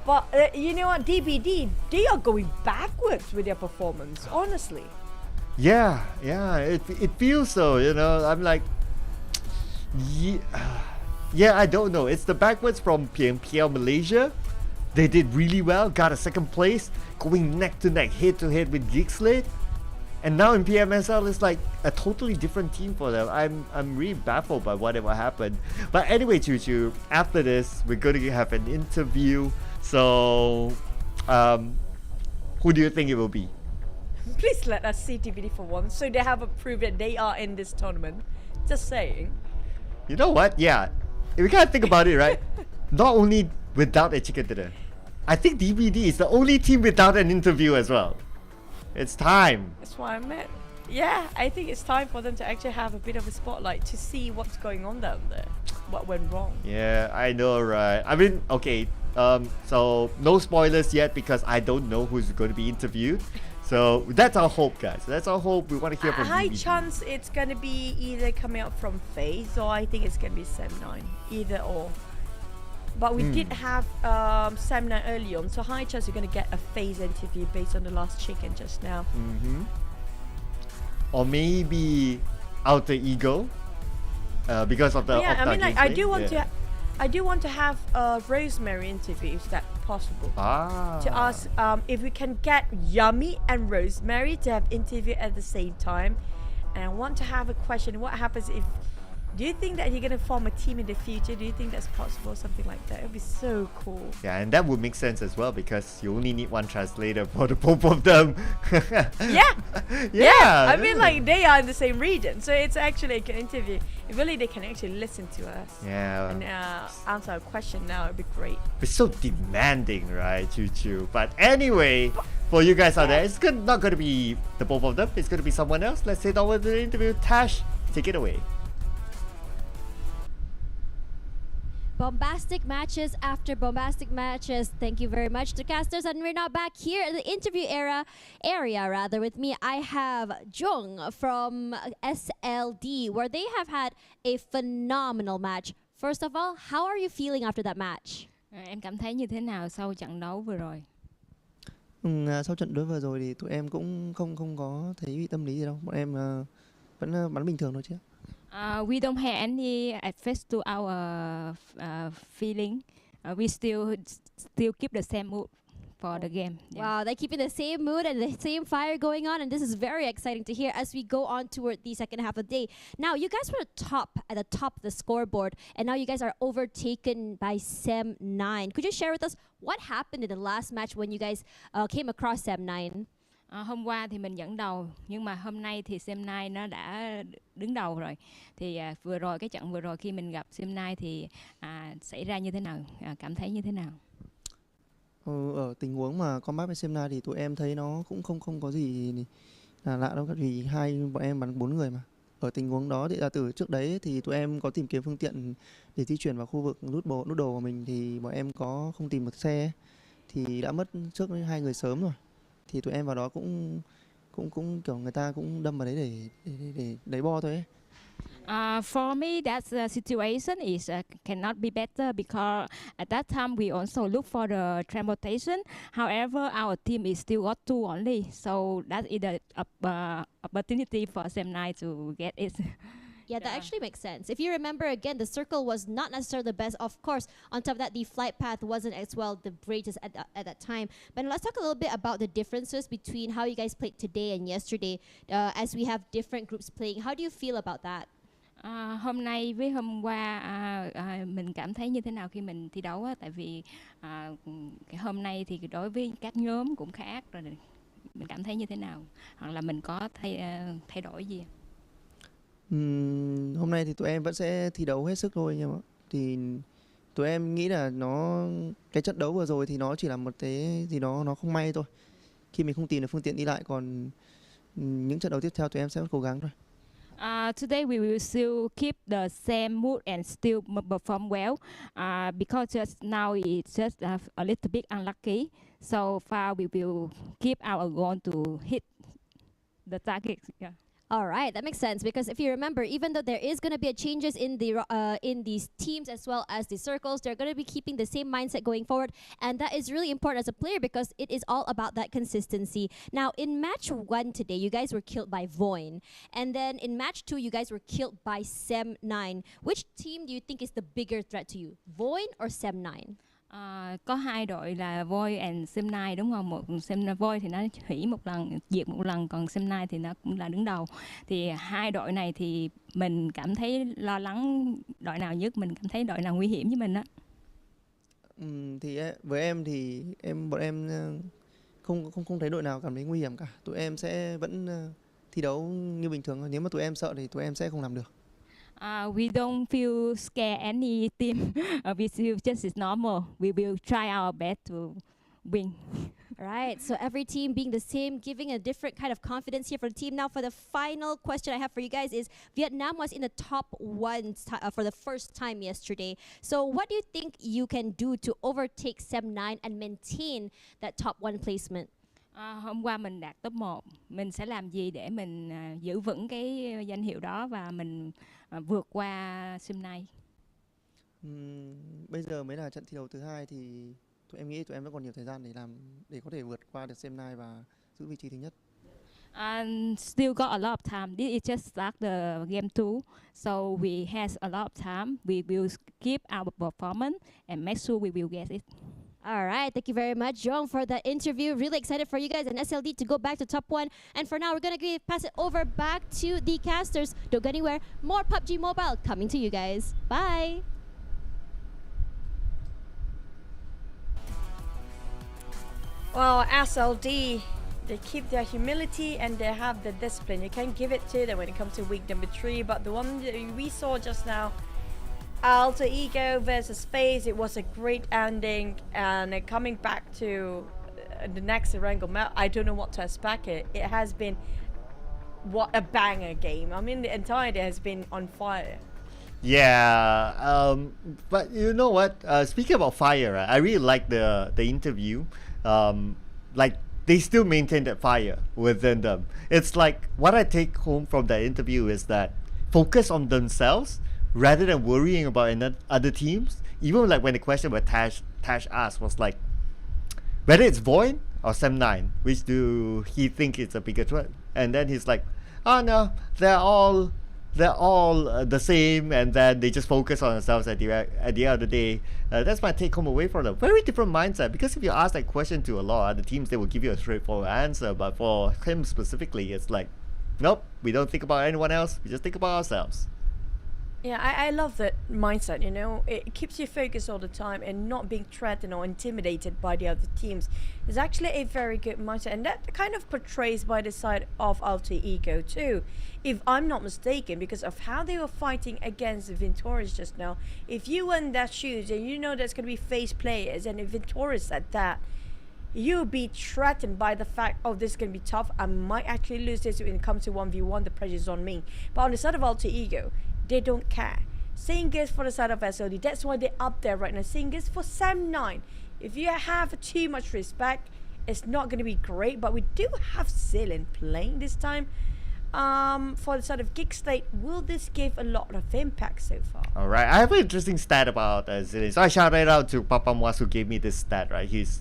But you know what, DBD, they are going backwards with their performance, honestly. Yeah, it feels so, you know. I'm like, yeah, I don't know. It's the backwards from PMPL Malaysia. They did really well, got a second place, going neck to neck, head to head with Geekslate. And now in PMSL, it's like a totally different team for them. I'm really baffled by whatever happened. But anyway, Choo, after this, we're going to have an interview. So, who do you think it will be? Please let us see DBD for once, so they have a proof that they are in this tournament. Just saying. You know what? Yeah, if we can't think about it, right? Not only without a chicken dinner, I think DBD is the only team without an interview as well. It's time. That's why I meant. Yeah, I think it's time for them to actually have a bit of a spotlight to see what's going on down there. What went wrong. Yeah, I know, right? I mean, okay. So no spoilers yet because I don't know who's going to be interviewed. So that's our hope, guys. That's our hope. We want to hear from high DBD. chance it's gonna be either coming out from FaZe, or I think it's gonna be Sam9. Either or. But we did have Sam9 early on, so high chance you're gonna get a FaZe interview based on the last chicken just now. Or maybe Alter Ego, because of the. Yeah, I mean, like, I do want yeah. to. I do want to have a Rosemary interview, if that's possible. To ask if we can get Yummy and Rosemary to have interview at the same time. And I want to have a question. What happens if Do you think that you're gonna form a team in the future? Do you think that's possible? Something like that. It would be so cool. Yeah, and that would make sense as well because you only need one translator for the both of them. Yeah. Yeah. I mean, like they are in the same region, so it's actually like an interview. If really they can actually listen to us. Yeah. And answer a question now, it'd be great. It's so demanding, right, Choo Choo? But anyway, for you guys out there, it's not going to be the both of them. It's going to be someone else. Let's sit down with the interview. Tash, take it away. Bombastic matches after bombastic matches. Thank you very much to casters, and we're now back here in the interview area rather. With me, I have Jung from SLD, where they have had a phenomenal match. First of all, how are you feeling after that match? Em cảm thấy như thế nào sau trận đấu vừa rồi? Sau trận đấu vừa rồi thì tụi em cũng không có thấy bị tâm lý gì đâu. Bọn em vẫn bắn bình thường thôi chứ. We don't have any effects to our feeling. We still keep the same mood for the game. Yeah. Wow, they're keeping the same mood and the same fire going on, and this is very exciting to hear as we go on toward the second half of the day. Now, you guys were at the top of the scoreboard, and now you guys are overtaken by SEM9. Could you share with us what happened in the last match when you guys came across SEM9? Hôm qua thì mình dẫn đầu, nhưng mà hôm nay thì SEM9 nó đã đứng đầu rồi. Thì vừa rồi cái trận vừa rồi khi mình gặp SEM9 thì xảy ra như thế nào, cảm thấy như thế nào? Ở tình huống mà combat với SEM9 thì tụi em thấy nó cũng không có gì là lạ đâu, vì bọn em bắn 4 người mà. Ở tình huống đó thì từ trước đấy thì tụi em có tìm kiếm phương tiện để di chuyển vào khu vực nút đồ của mình, thì bọn em không tìm được xe thì đã mất trước 2 người sớm rồi. Thì tụi em vào đó cũng kiểu người ta cũng đâm vào đấy để lấy bo thôi ấy. For me, that situation is cannot be better because at that time we also look for the transportation. However, our team is still got 2 only, so that is the opportunity for SEM9 to get it. Yeah, that actually makes sense. If you remember, again, the circle was not necessarily the best. Of course, on top of that, the flight path wasn't as well the greatest at that time. But let's talk a little bit about the differences between how you guys played today and yesterday, as we have different groups playing. How do you feel about that? Hôm nay với hôm qua mình cảm thấy như thế nào khi mình thi đấu á? Tại vì hôm nay thì đối với các nhóm cũng khác rồi, mình cảm thấy như thế nào, hoặc là mình có thay đổi gì? Hôm nay thì tụi em vẫn sẽ thi đấu hết sức thôi, nhưng mà thì tụi em nghĩ là cái trận đấu vừa rồi thì nó chỉ là một cái gì đó nó không may thôi, khi mình không tìm được phương tiện đi lại, còn những trận đấu tiếp theo tụi em sẽ cố gắng thôi. Today we will still keep the same mood and still perform well, because just now it's just a little bit unlucky. So far we will keep our goal to hit the target. Yeah. All right, that makes sense, because if you remember, even though there is going to be changes in these teams as well as the circles, they're going to be keeping the same mindset going forward, and that is really important as a player because it is all about that consistency. Now, in match 1 today, you guys were killed by Voin, and then in match 2, you guys were killed by SEM9. Which team do you think is the bigger threat to you, Voin or SEM9? Có 2 đội là Voi and SEM9 đúng không? Một Voi thì nó hủy một lần, diệt một lần, còn SEM9 thì nó cũng là đứng đầu. Thì 2 đội này thì mình cảm thấy lo lắng đội nào nhất, mình cảm thấy đội nào nguy hiểm với mình á. Thì với em thì bọn em không thấy đội nào cảm thấy nguy hiểm cả. Tụi em sẽ vẫn thi đấu như bình thường. Nếu mà tụi em sợ thì tụi em sẽ không làm được. We don't feel scared any team. We feel just as normal. We will try our best to win. Right, so every team being the same, giving a different kind of confidence here for the team. Now, for the final question I have for you guys is, Vietnam was in the top 1 for the first time yesterday. So what do you think you can do to overtake SEM9 and maintain that top 1 placement? Hôm qua mình đạt top 1. Mình sẽ làm gì để mình giữ vững cái danh hiệu đó và mình vượt qua SEM9? Bây giờ mới là trận thi đấu thứ 2 thì tụi em nghĩ tụi em vẫn còn nhiều thời gian để có thể vượt qua được SEM9 và giữ vị trí thứ nhất. Still got a lot of time. This is just start the game 2, so we has a lot of time. We will keep our performance and make sure we will get it. All right, thank you very much, Jong, for that interview. Really excited for you guys and SLD to go back to top 1. And for now, we're going to pass it over back to the casters. Don't go anywhere. More PUBG Mobile coming to you guys. Bye. Well, SLD, they keep their humility and they have the discipline. You can't give it to them when it comes to week number 3. But the one that we saw just now, Alter Ego versus FaZe, it was a great ending, and coming back to the next Erangel map, I don't know what to expect. It has been what a banger game. I mean, the entire day has been on fire. Yeah, but you know what? Speaking about fire, right, I really like the interview. Like they still maintain that fire within them. It's like what I take home from that interview is that focus on themselves rather than worrying about other teams. Even like when the question where Tash asked was like, whether it's Void or Sem9, which do he think is a bigger threat? And then he's like, oh no, they're all the same, and then they just focus on themselves at the end of the day. That's my take home away from them. Very different mindset, because if you ask that question to a lot of other teams, they will give you a straightforward answer, but for him specifically, it's like, nope, we don't think about anyone else, we just think about ourselves. Yeah, I love that mindset, you know. It keeps you focused all the time and not being threatened or intimidated by the other teams. It's actually a very good mindset, and that kind of portrays by the side of Alter Ego too, if I'm not mistaken, because of how they were fighting against Vintorius just now. If you were in their shoes and you know there's going to be FaZe players, and if Vintorius said that, you'll be threatened by the fact, oh, this is going to be tough, I might actually lose this when it comes to 1v1, the pressure's on me. But on the side of Alter Ego, they don't care. Same goes for the side of SLD. That's why they're up there right now. Same goes for Sem9. If you have too much respect, it's not going to be great. But we do have Zilin playing this time. For the side of Geek Slate, will this give a lot of impact so far? Alright, I have an interesting stat about Zilin. So I shout it out to Papa Mwas who gave me this stat, right? He's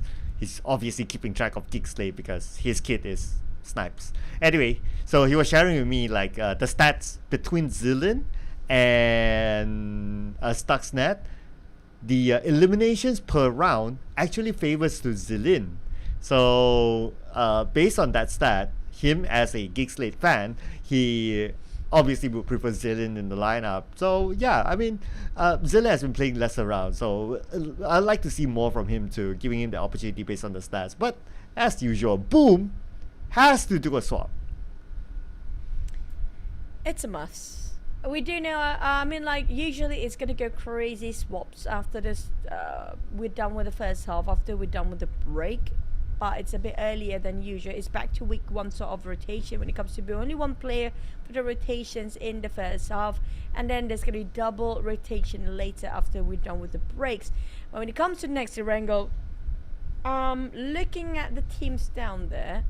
obviously keeping track of Geek Slate because his kid is Snipes. Anyway, so he was sharing with me like the stats between Zilin and Stuxnet. The eliminations per round actually favors to Zilin. So based on that stat, him as a Geek Slate fan, he obviously would prefer Zilin in the lineup. So yeah, I mean, Zilin has been playing less around, so I'd like to see more from him too, giving him the opportunity based on the stats. But as usual, Boom has to do a swap. It's a must. We do know, I mean, like, usually it's going to go crazy swaps after this, we're done with the first half, after we're done with the break. But it's a bit earlier than usual. It's back to week 1 sort of rotation when it comes to be only one player for the rotations in the first half. And then there's going to be double rotation later after we're done with the breaks. But when it comes to next Erangel, looking at the teams down there,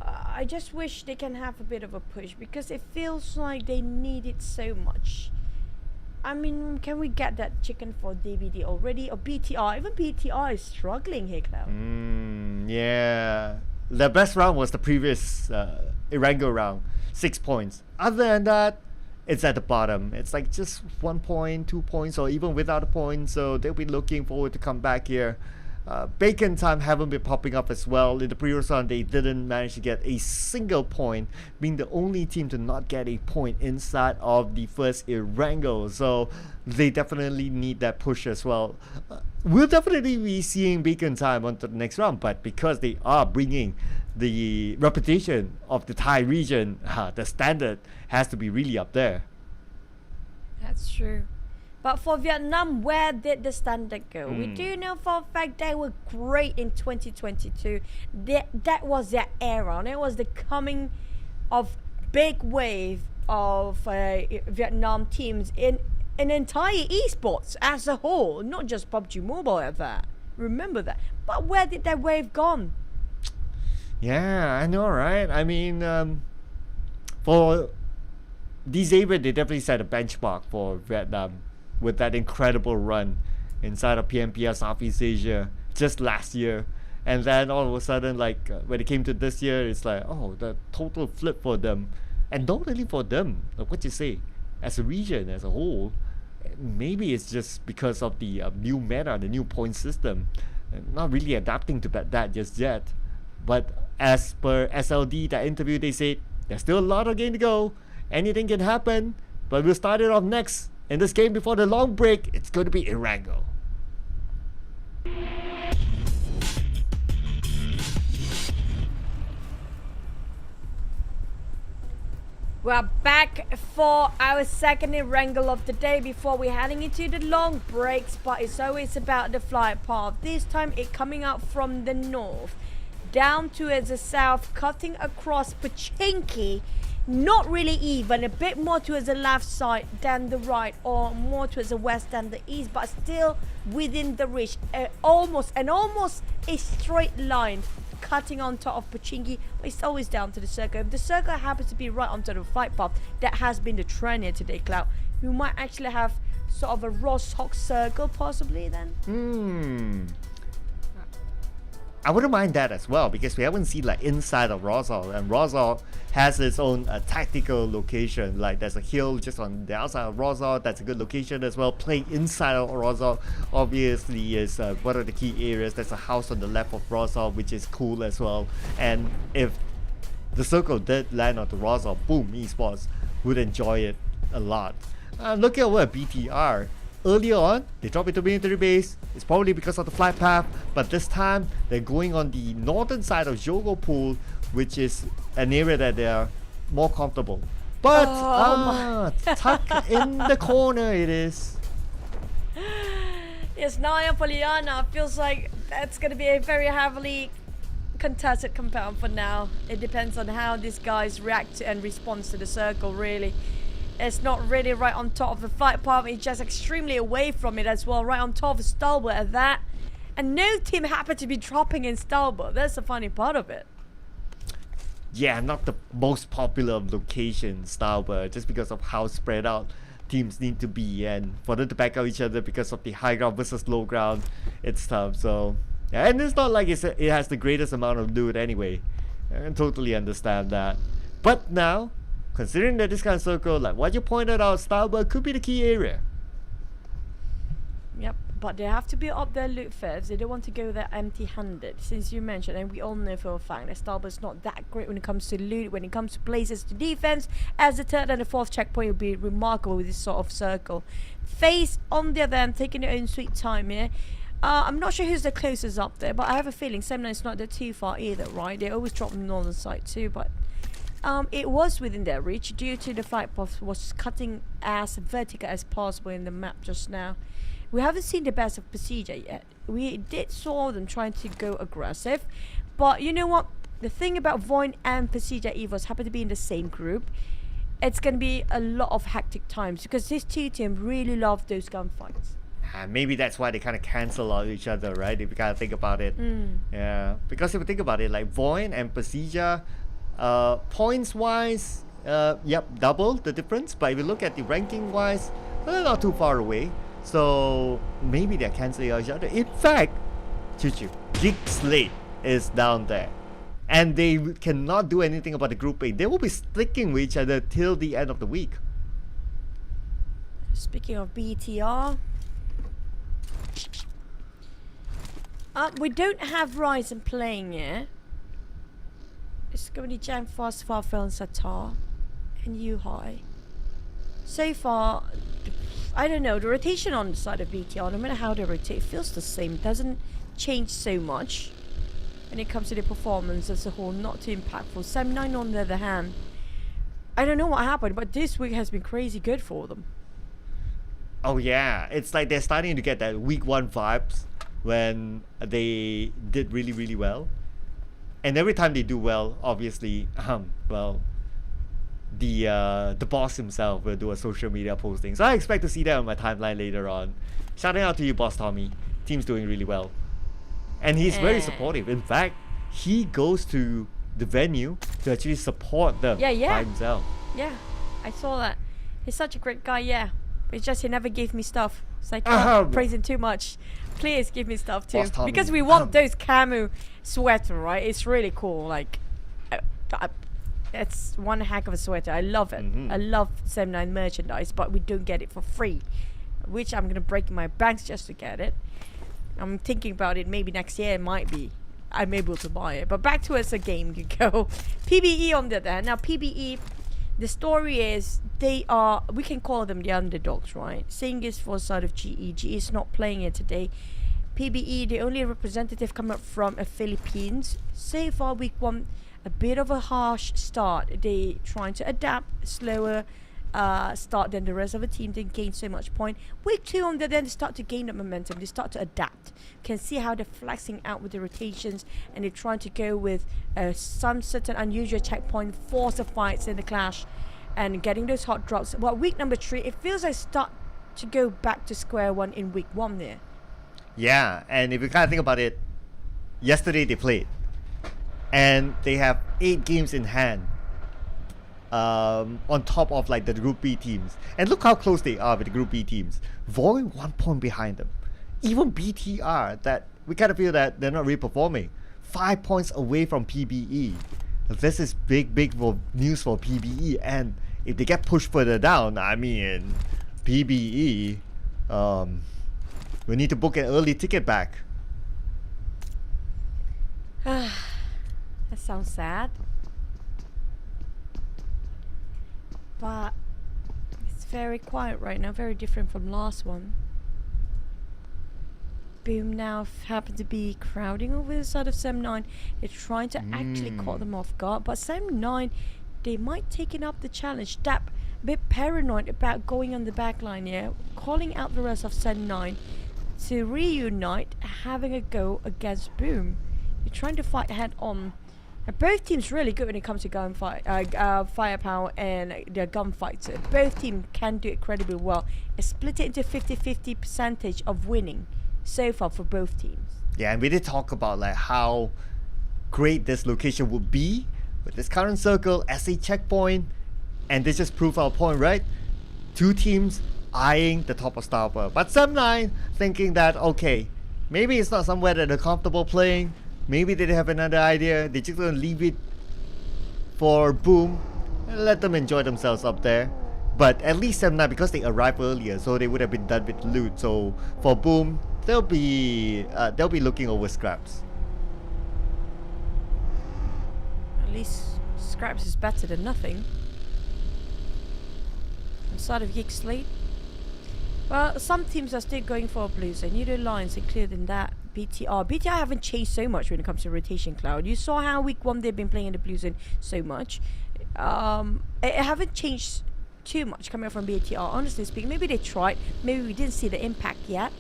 I just wish they can have a bit of a push, because it feels like they need it so much. I mean, can we get that chicken for DBD already? Or BTR? Even BTR is struggling here, Cloud. Yeah. The best round was the previous Erangel round. 6 points. Other than that, it's at the bottom. It's like just 1 point, 2 points, or even without a point. So they'll be looking forward to come back here. Bacon Time haven't been popping up as well. In the previous round, they didn't manage to get a single point, being the only team to not get a point inside of the first Erangel. So they definitely need that push as well. We'll definitely be seeing Bacon Time onto the next round, but because they are bringing the reputation of the Thai region, the standard has to be really up there. That's true. But for Vietnam, where did the standard go? We do know for a fact they were great in 2022. That was their era. And it was the coming of big wave of Vietnam teams in an entire esports as a whole, not just PUBG Mobile at that. Remember that. But where did that wave gone? Yeah, I know, right? I mean, for Xavier, they definitely set a benchmark for Vietnam with that incredible run inside of PMPL Southeast Asia just last year. And then all of a sudden, like when it came to this year, it's like, oh, the total flip for them. And not only for them, like what you say, as a region, as a whole, maybe it's just because of the new meta, the new point system. not really adapting to that just yet. But as per SLD, that interview, they said there's still a lot of game to go. Anything can happen, but we'll start it off next. In this game before the long break, it's going to be Irango. We're back for our second wrangle of the day before we're heading into the long breaks, but it's always about the flight path. This time it coming out from the north, down towards the south, cutting across Pochinki. Not really even, a bit more towards the left side than the right, or more towards the west than the east, but still within the reach. Almost a straight line cutting on top of Pochinki, but it's always down to the circle. If the circle happens to be right onto the flight path, that has been the trend here today, Cloud. We might actually have sort of a Rostock circle possibly then. I wouldn't mind that as well, because we haven't seen like inside of Rosal, and Rosal has its own tactical location. Like there's a hill just on the outside of Rosal, that's a good location as well. Playing inside of Rosal obviously is one of the key areas. There's a house on the left of Rosal, which is cool as well. And if the circle did land on the Rosal, boom, esports would enjoy it a lot. Looking over at BTR, earlier on, they dropped into military base. It's probably because of the flight path, but this time they're going on the northern side of Jogo Pool, which is an area that they're more comfortable. But tucked in the corner it is. Yes, Naya Poliana feels like that's going to be a very heavily contested compound for now. It depends on how these guys react and respond to the circle, really. It's not really right on top of the flight path, it's just extremely away from it as well, right on top of Stalbert at that. And no team happened to be dropping in Stalbert. That's the funny part of it. Yeah, not the most popular of locations, Stalbert, just because of how spread out teams need to be, and for them to back out each other because of the high ground versus low ground, it's tough. So, yeah, and it's not like it has the greatest amount of loot anyway. I can totally understand that. But now, considering that this kind of circle, like what you pointed out, Stalbert could be the key area. Yep, but they have to build up their loot first. They don't want to go there empty-handed, since you mentioned, and we all know for a fact that Stalbert's not that great when it comes to loot, when it comes to places to defense, as the third and the fourth checkpoint will be remarkable with this sort of circle. FaZe, on the other hand, taking their own sweet time here. I'm not sure who's the closest up there, but I have a feeling Semnine's not that too far either, right? They always drop on the northern side too, but it was within their reach due to the flight path was cutting as vertical as possible in the map just now. We haven't seen the best of Procedure yet. We did saw them trying to go aggressive, but you know what? The thing about Void and Procedure Evos happen to be in the same group. It's going to be a lot of hectic times because these two teams really love those gunfights. Maybe that's why they kind of cancel out each other, right? If you kind of think about it. Yeah, because if you think about it, like Void and Procedure, points wise, yep, double the difference. But if you look at the ranking wise, they're not too far away. So maybe they're canceling out each other. In fact, Geek Slate is down there, and they cannot do anything about the grouping. They will be sticking with each other till the end of the week. Speaking of BTR, we don't have Ryzen playing here. It's going to be Jam Fast, Farfel, and Satar, and Yuhai. So far, I don't know, the rotation on the side of BTR, no matter how they rotate, it feels the same. It doesn't change so much when it comes to the performance as a whole, not too impactful. Sam9 on the other hand, I don't know what happened, but this week has been crazy good for them. Oh yeah, it's like they're starting to get that week 1 vibes when they did really, really well. And every time they do well, obviously, well, the boss himself will do a social media posting. So I expect to see that on my timeline later on. Shouting out to you, Boss Tommy. Team's doing really well. And he's very supportive. In fact, he goes to the venue to actually support them by himself. Yeah, I saw that. He's such a great guy, yeah. It's just he never gave me stuff. So I can't praise him too much. Please give me stuff too. Because we want those camo sweater, right? It's really cool. Like, it's one heck of a sweater. I love it. I love Sem9 merchandise, but we don't get it for free, which I'm gonna break my banks just to get it. I'm thinking about it. Maybe next year it might be. I'm able to buy it. But back to us a game you go. PBE on the other hand. Now PBE, the story is they are, we can call them the underdogs, right? Seeing is for side of GE. GE is not playing it today. PBE, the only representative coming up from Philippines. So far week 1, a bit of a harsh start. They trying to adapt, slower start than the rest of the team. Didn't gain so much point. Week 2 on the other end, they start to gain the momentum. They start to adapt. Can see how they're flexing out with the rotations, and they're trying to go with some certain unusual checkpoint, force the fights in the clash, and getting those hot drops. Well, week number 3, it feels like start to go back to square one in week 1 there. Yeah, and if you kind of think about it, yesterday they played, and they have 8 games in hand. On top of like the Group B teams, and look how close they are with the Group B teams. Voy 1 point behind them. Even BTR, that we kind of feel that they're not really performing, 5 points away from PBE. This is big news for PBE, and if they get pushed further down, I mean, PBE, we need to book an early ticket back. That sounds sad. But it's very quiet right now, very different from last one. Boom now happen to be crowding over the side of Sem9. They're trying to actually caught them off guard, but Sem9, they might taking up the challenge. Dap a bit paranoid about going on the back line here, calling out the rest of Sem9 to reunite, having a go against Boom. You're trying to fight head on. Both teams really good when it comes to gunfight, firepower and their gunfights. Both teams can do it incredibly well. It's split it into 50-50 percentage of winning so far for both teams. Yeah, and we did talk about like how great this location would be with this current circle as a checkpoint, and this just proved our point, right? 2 teams eyeing the top of Starper, but Sem9 thinking that okay, maybe it's not somewhere that they're comfortable playing. Maybe they have another idea. They're just gonna leave it for Boom and let them enjoy themselves up there. But at least Sem9, because they arrived earlier, so they would have been done with loot. So for Boom, they'll be looking over scraps. At least scraps is better than nothing. Inside of Geek Slate. Well, some teams are still going for blues, and Neither Lions included in that. BTR haven't changed so much when it comes to rotation cloud. You saw how week 1 they've been playing in the blues in so much. It haven't changed too much coming from BTR, honestly speaking. Maybe they tried, maybe we didn't see the impact yet,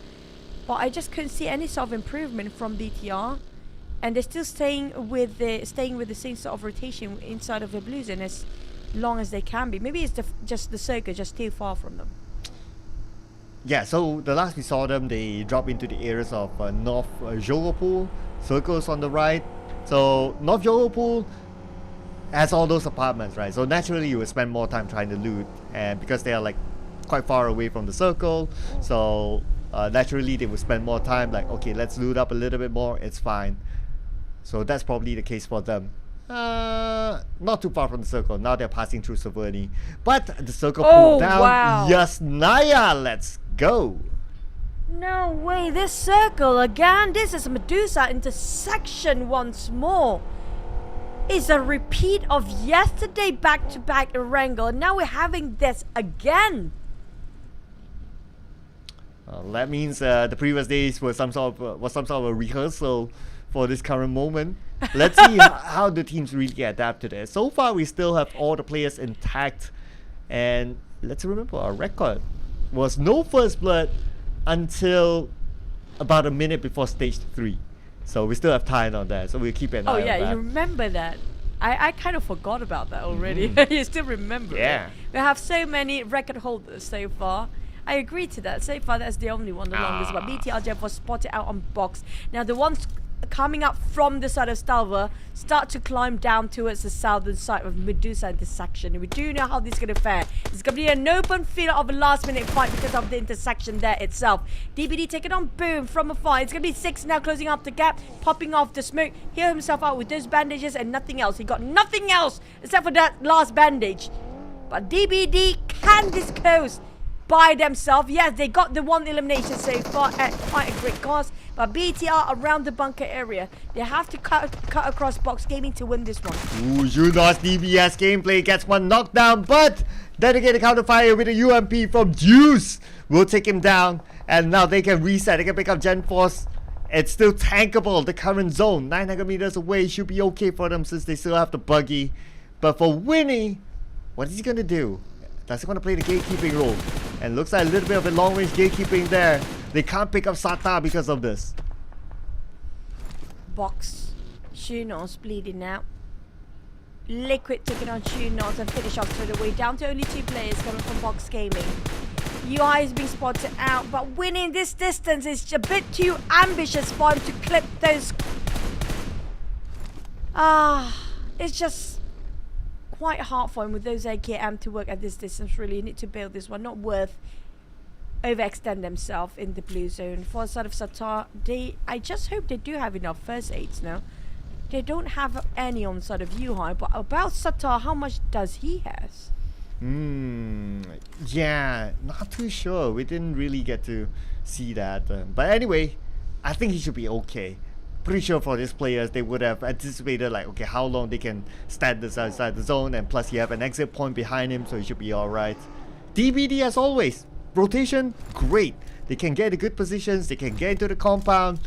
but I just couldn't see any sort of improvement from BTR, and they're still staying with the same sort of rotation inside of the blues, and as long as they can be. Maybe it's just the circuit just too far from them. Yeah, so the last we saw them, they drop into the areas of North Jogopul, circles on the right. So North Jogopul has all those apartments, right? So naturally you will spend more time trying to loot, and because they are like quite far away from the circle, so naturally they will spend more time like, okay, let's loot up a little bit more, it's fine. So that's probably the case for them. Not too far from the circle. Now they're passing through Saverni, but the circle pulled down. Wow. Yes, Naya, let's go. No way, this circle again. This is Medusa intersection once more. It's a repeat of yesterday back-to-back Erangel, and now we're having this again. That means the previous days were some sort of a rehearsal for this current moment. Let's see how the teams really adapt to this. So far, we still have all the players intact, and let's remember our record was no first blood until about a minute before stage 3. So we still have time on that. So we'll keep an eye on that. Oh yeah, you remember that. I kind of forgot about that already. You still remember Yeah. it. We have so many record holders so far. I agree to that. So far, that's the only one, the longest. But BTR was spotted out on box. Now the ones coming up from the side of Stalva start to climb down towards the southern side of Medusa intersection. We do know how this is going to fare. It's going to be an open field of a last minute fight because of the intersection there itself. DBD taking on Boom from afar. It's going to be 6 now, closing up the gap, popping off the smoke, heal himself out with those bandages and nothing else. He got nothing else except for that last bandage. But DBD can disclose by themselves. Yes, they got the 1 elimination so far at quite a great cost, But BT are around the bunker area. They have to cut across box gaming to win this one. Ooh, Junos DBS gameplay gets one knockdown, but dedicated counter fire with a UMP from Juice will take him down. And now they can reset, they can pick up Gen Force. It's still tankable, the current zone. 900 meters away should be okay for them since they still have the buggy. But for Winnie, what is he gonna do? Does he want to play the gatekeeping role? And looks like a little bit of a long range gatekeeping there. They can't pick up Sata because of this. Box. Shunos bleeding out. Liquid taking on Shunos and finish off straight away. Down to only 2 players coming from Box Gaming. UI is being spotted out, but winning this distance is a bit too ambitious for him to clip those. It's just quite hard for him with those AKM to work at this distance. Really, you need to build this one. Not worth overextend themselves in the blue zone. For the side of Satar, I just hope they do have enough first aids now. They don't have any on the side of UI, but about Satar, how much does he has? Yeah, not too sure. We didn't really get to see that. But anyway, I think he should be okay. Pretty sure for these players, they would have anticipated like, okay, how long they can stand this outside the zone, and plus you have an exit point behind him, so he should be alright. DBD as always. Rotation, great. They can get into good positions, they can get into the compound.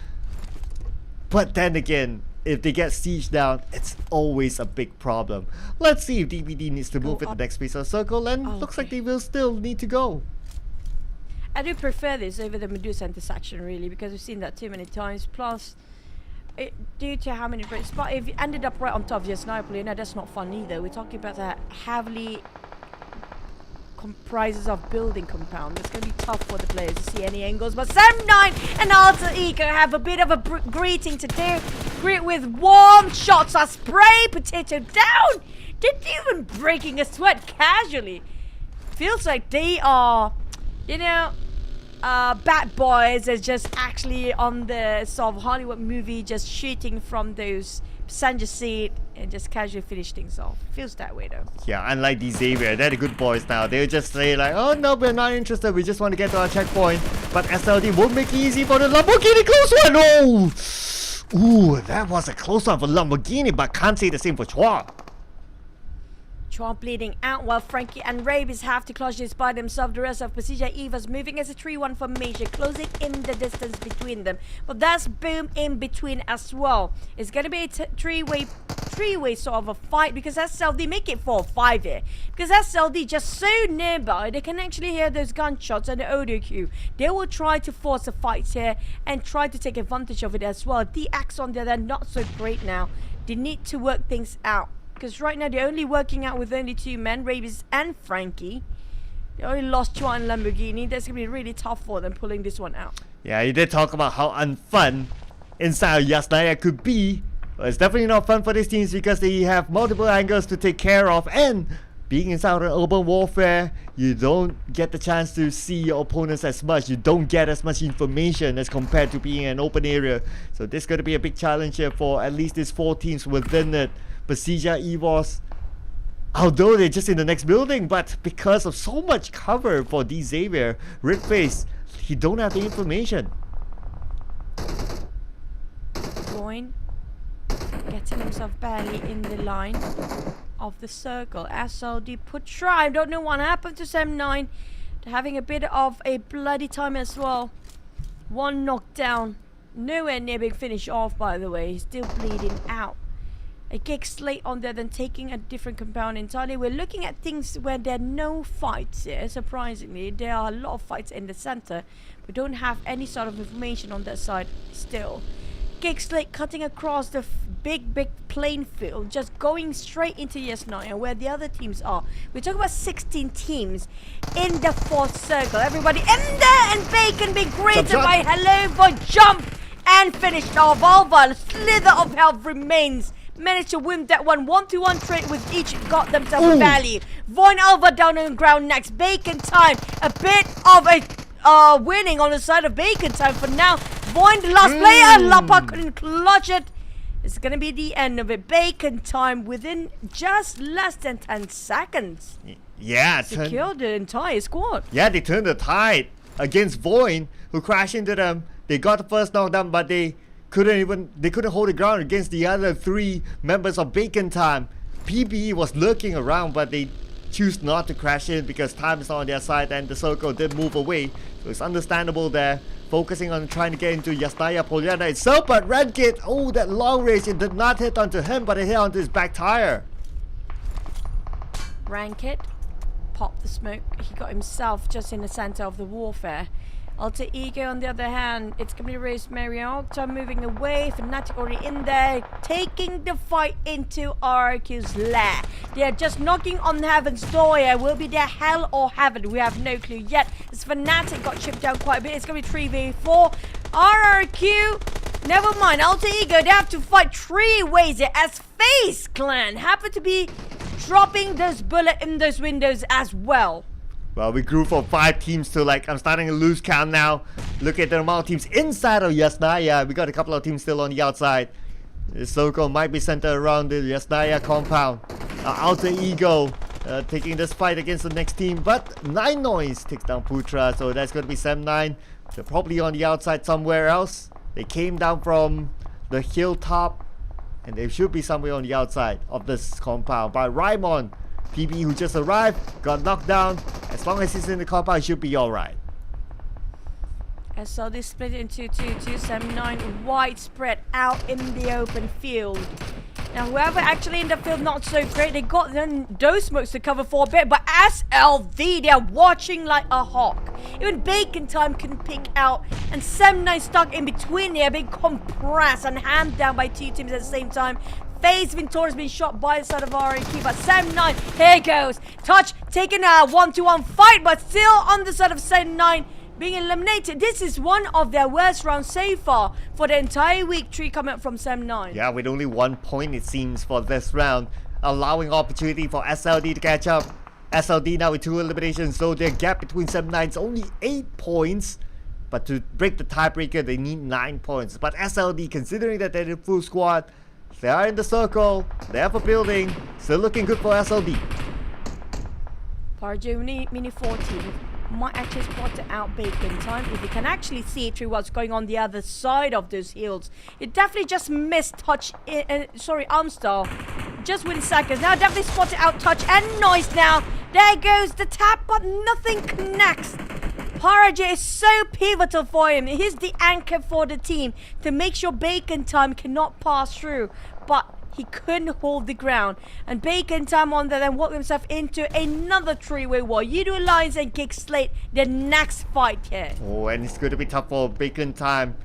But then again, if they get sieged down, it's always a big problem. Let's see if DBD needs to move in the next piece of circle, and looks like they will still need to go. I do prefer this over the Medusa intersection, really, because we've seen that too many times. Plus, due to how many breaks, but if you ended up right on top of your sniper, you know, that's not fun either. We're talking about that heavily comprises of building compound. It's going to be tough for the players to see any angles, but Sam9 and Alter Ego have a bit of a greeting to do. Greet with warm shots of spray potato down. Didn't even breaking a sweat casually. Feels like they are, you know, bad boys is just actually on the sort of Hollywood movie, just shooting from those passenger seat and just casually finish things off. Feels that way though. Yeah, unlike the Xavier, they're the good boys now. They'll just say like, oh no, we're not interested, we just want to get to our checkpoint. But SLD won't make it easy for the Lamborghini. Close one! Oh! Ooh, that was a close one for Lamborghini, but can't say the same for Chua. Chua bleeding out while Frankie and Rabies have to clutch this by themselves. The rest of Pasija Eva's moving as a 3-1 formation, closing in the distance between them. But that's Boom in between as well. It's going to be a three-way sort of a fight, because SLD make it 4-5 here. Because SLD just so nearby, they can actually hear those gunshots and the audio cue. They will try to force a fight here and try to take advantage of it as well. DX on the other, not so great now. They need to work things out. Because right now they're only working out with only 2 men, Rabies and Frankie. They only lost Chua and Lamborghini. That's going to be really tough for them pulling this one out. Yeah, you did talk about how unfun inside Yasnaya could be. Well, it's definitely not fun for these teams because they have multiple angles to take care of, and being inside an urban warfare, you don't get the chance to see your opponents as much. You don't get as much information as compared to being in an open area. So this is going to be a big challenge here for at least these 4 teams within it. Pasija EVOS, although they're just in the next building, but because of so much cover for D Xavier, Redface, he don't have the information. Boyne getting himself barely in the line of the circle. SLD put try. Don't know what happened to Sam9. They're having a bit of a bloody time as well. 1 knockdown. Nowhere near being finished off, by the way. He's still bleeding out. A kick slate on there, then taking a different compound entirely. We're looking at things where there are no fights here. Surprisingly, there are a lot of fights in the center. We don't have any sort of information on that side still. Kick slate cutting across the big plain field, just going straight into Yasnaya where the other teams are. We're talking about 16 teams in the 4th circle. Everybody in there, and Bacon being greeted by hello for jump and finished off. Alva, a slither of health remains. Managed to win that one. 1-to-1 trade with each got themselves value. Voin Alva down on the ground next. Bacon time. A bit of a winning on the side of Bacon time for now. Voin the last player. Lapa couldn't clutch it. It's gonna be the end of it. Bacon time within just less than 10 seconds. Yeah, secured the entire squad. Yeah, they turned the tide against Voin, who crashed into them. They got the first knockdown, but they couldn't hold the ground against the other 3 members of Bacon Time. PBE was lurking around, but they choose not to crash in because time is on their side and the circle did move away. So it's understandable there. Focusing on trying to get into Yasnaya Polyana itself, but Redkit, oh, that long range, it did not hit onto him, but it hit onto his back tire. Rankit popped the smoke. He got himself just in the center of the warfare. Alter Ego, on the other hand, it's going to be Rosemary Octa moving away. Fnatic already in there, taking the fight into RQ's lair. They are just knocking on Heaven's door here. Will be there hell or heaven? We have no clue yet. As Fnatic got chipped down quite a bit, it's going to be 3v4. RRQ, never mind. Alter Ego, they have to fight 3 ways here as FaZe Clan happen to be dropping those bullet in those windows as well. Well, we grew from 5 teams to I'm starting to lose count now. Look at the amount of teams inside of Yasnaya. We got a couple of teams still on the outside. The circle might be centered around the Yasnaya compound. Alter Ego taking this fight against the next team. But 9 Noise takes down Putra. So that's going to be 7-9. They're probably on the outside somewhere else. They came down from the hilltop. And they should be somewhere on the outside of this compound. But Raimon, PB who just arrived, got knocked down. As long as he's in the compound, he should be alright. And so they split into 2-2-7-9 widespread out in the open field. Now whoever actually in the field not so great, they got those smokes to cover for a bit, but SLV, they're watching like a hawk. Even Bacon Time couldn't pick out, and 7-9 stuck in between there, being compressed and hammed down by 2 teams at the same time. FaZe Ventura been shot by the side of RNQ, but 7-9, here goes. Touch taking a 1-2-1 fight, but still on the side of 7-9 being eliminated. This is one of their worst rounds so far for the entire week 3 coming up from 7-9. Yeah, with only 1 point it seems for this round, allowing opportunity for SLD to catch up. SLD now with 2 eliminations, so their gap between 7-9 is only 8 points. But to break the tiebreaker, they need 9 points. But SLD, considering that they're in full squad, they are in the circle, they have a building, still looking good for SLD. Parjo Mini 14 might actually spot out Bacon Time if you can actually see through what's going on the other side of those hills. It definitely just missed Touch, Armstar, just within seconds. Now definitely spotted out Touch and Noise now. There goes the tap, but nothing connects. Paraja is so pivotal for him. He's the anchor for the team to make sure Bacon Time cannot pass through. But he couldn't hold the ground. And Bacon Time on there then walked himself into another 3-way war. Yudu Alliance and Kick Slate the next fight here. Oh, and it's going to be tough for Bacon Time.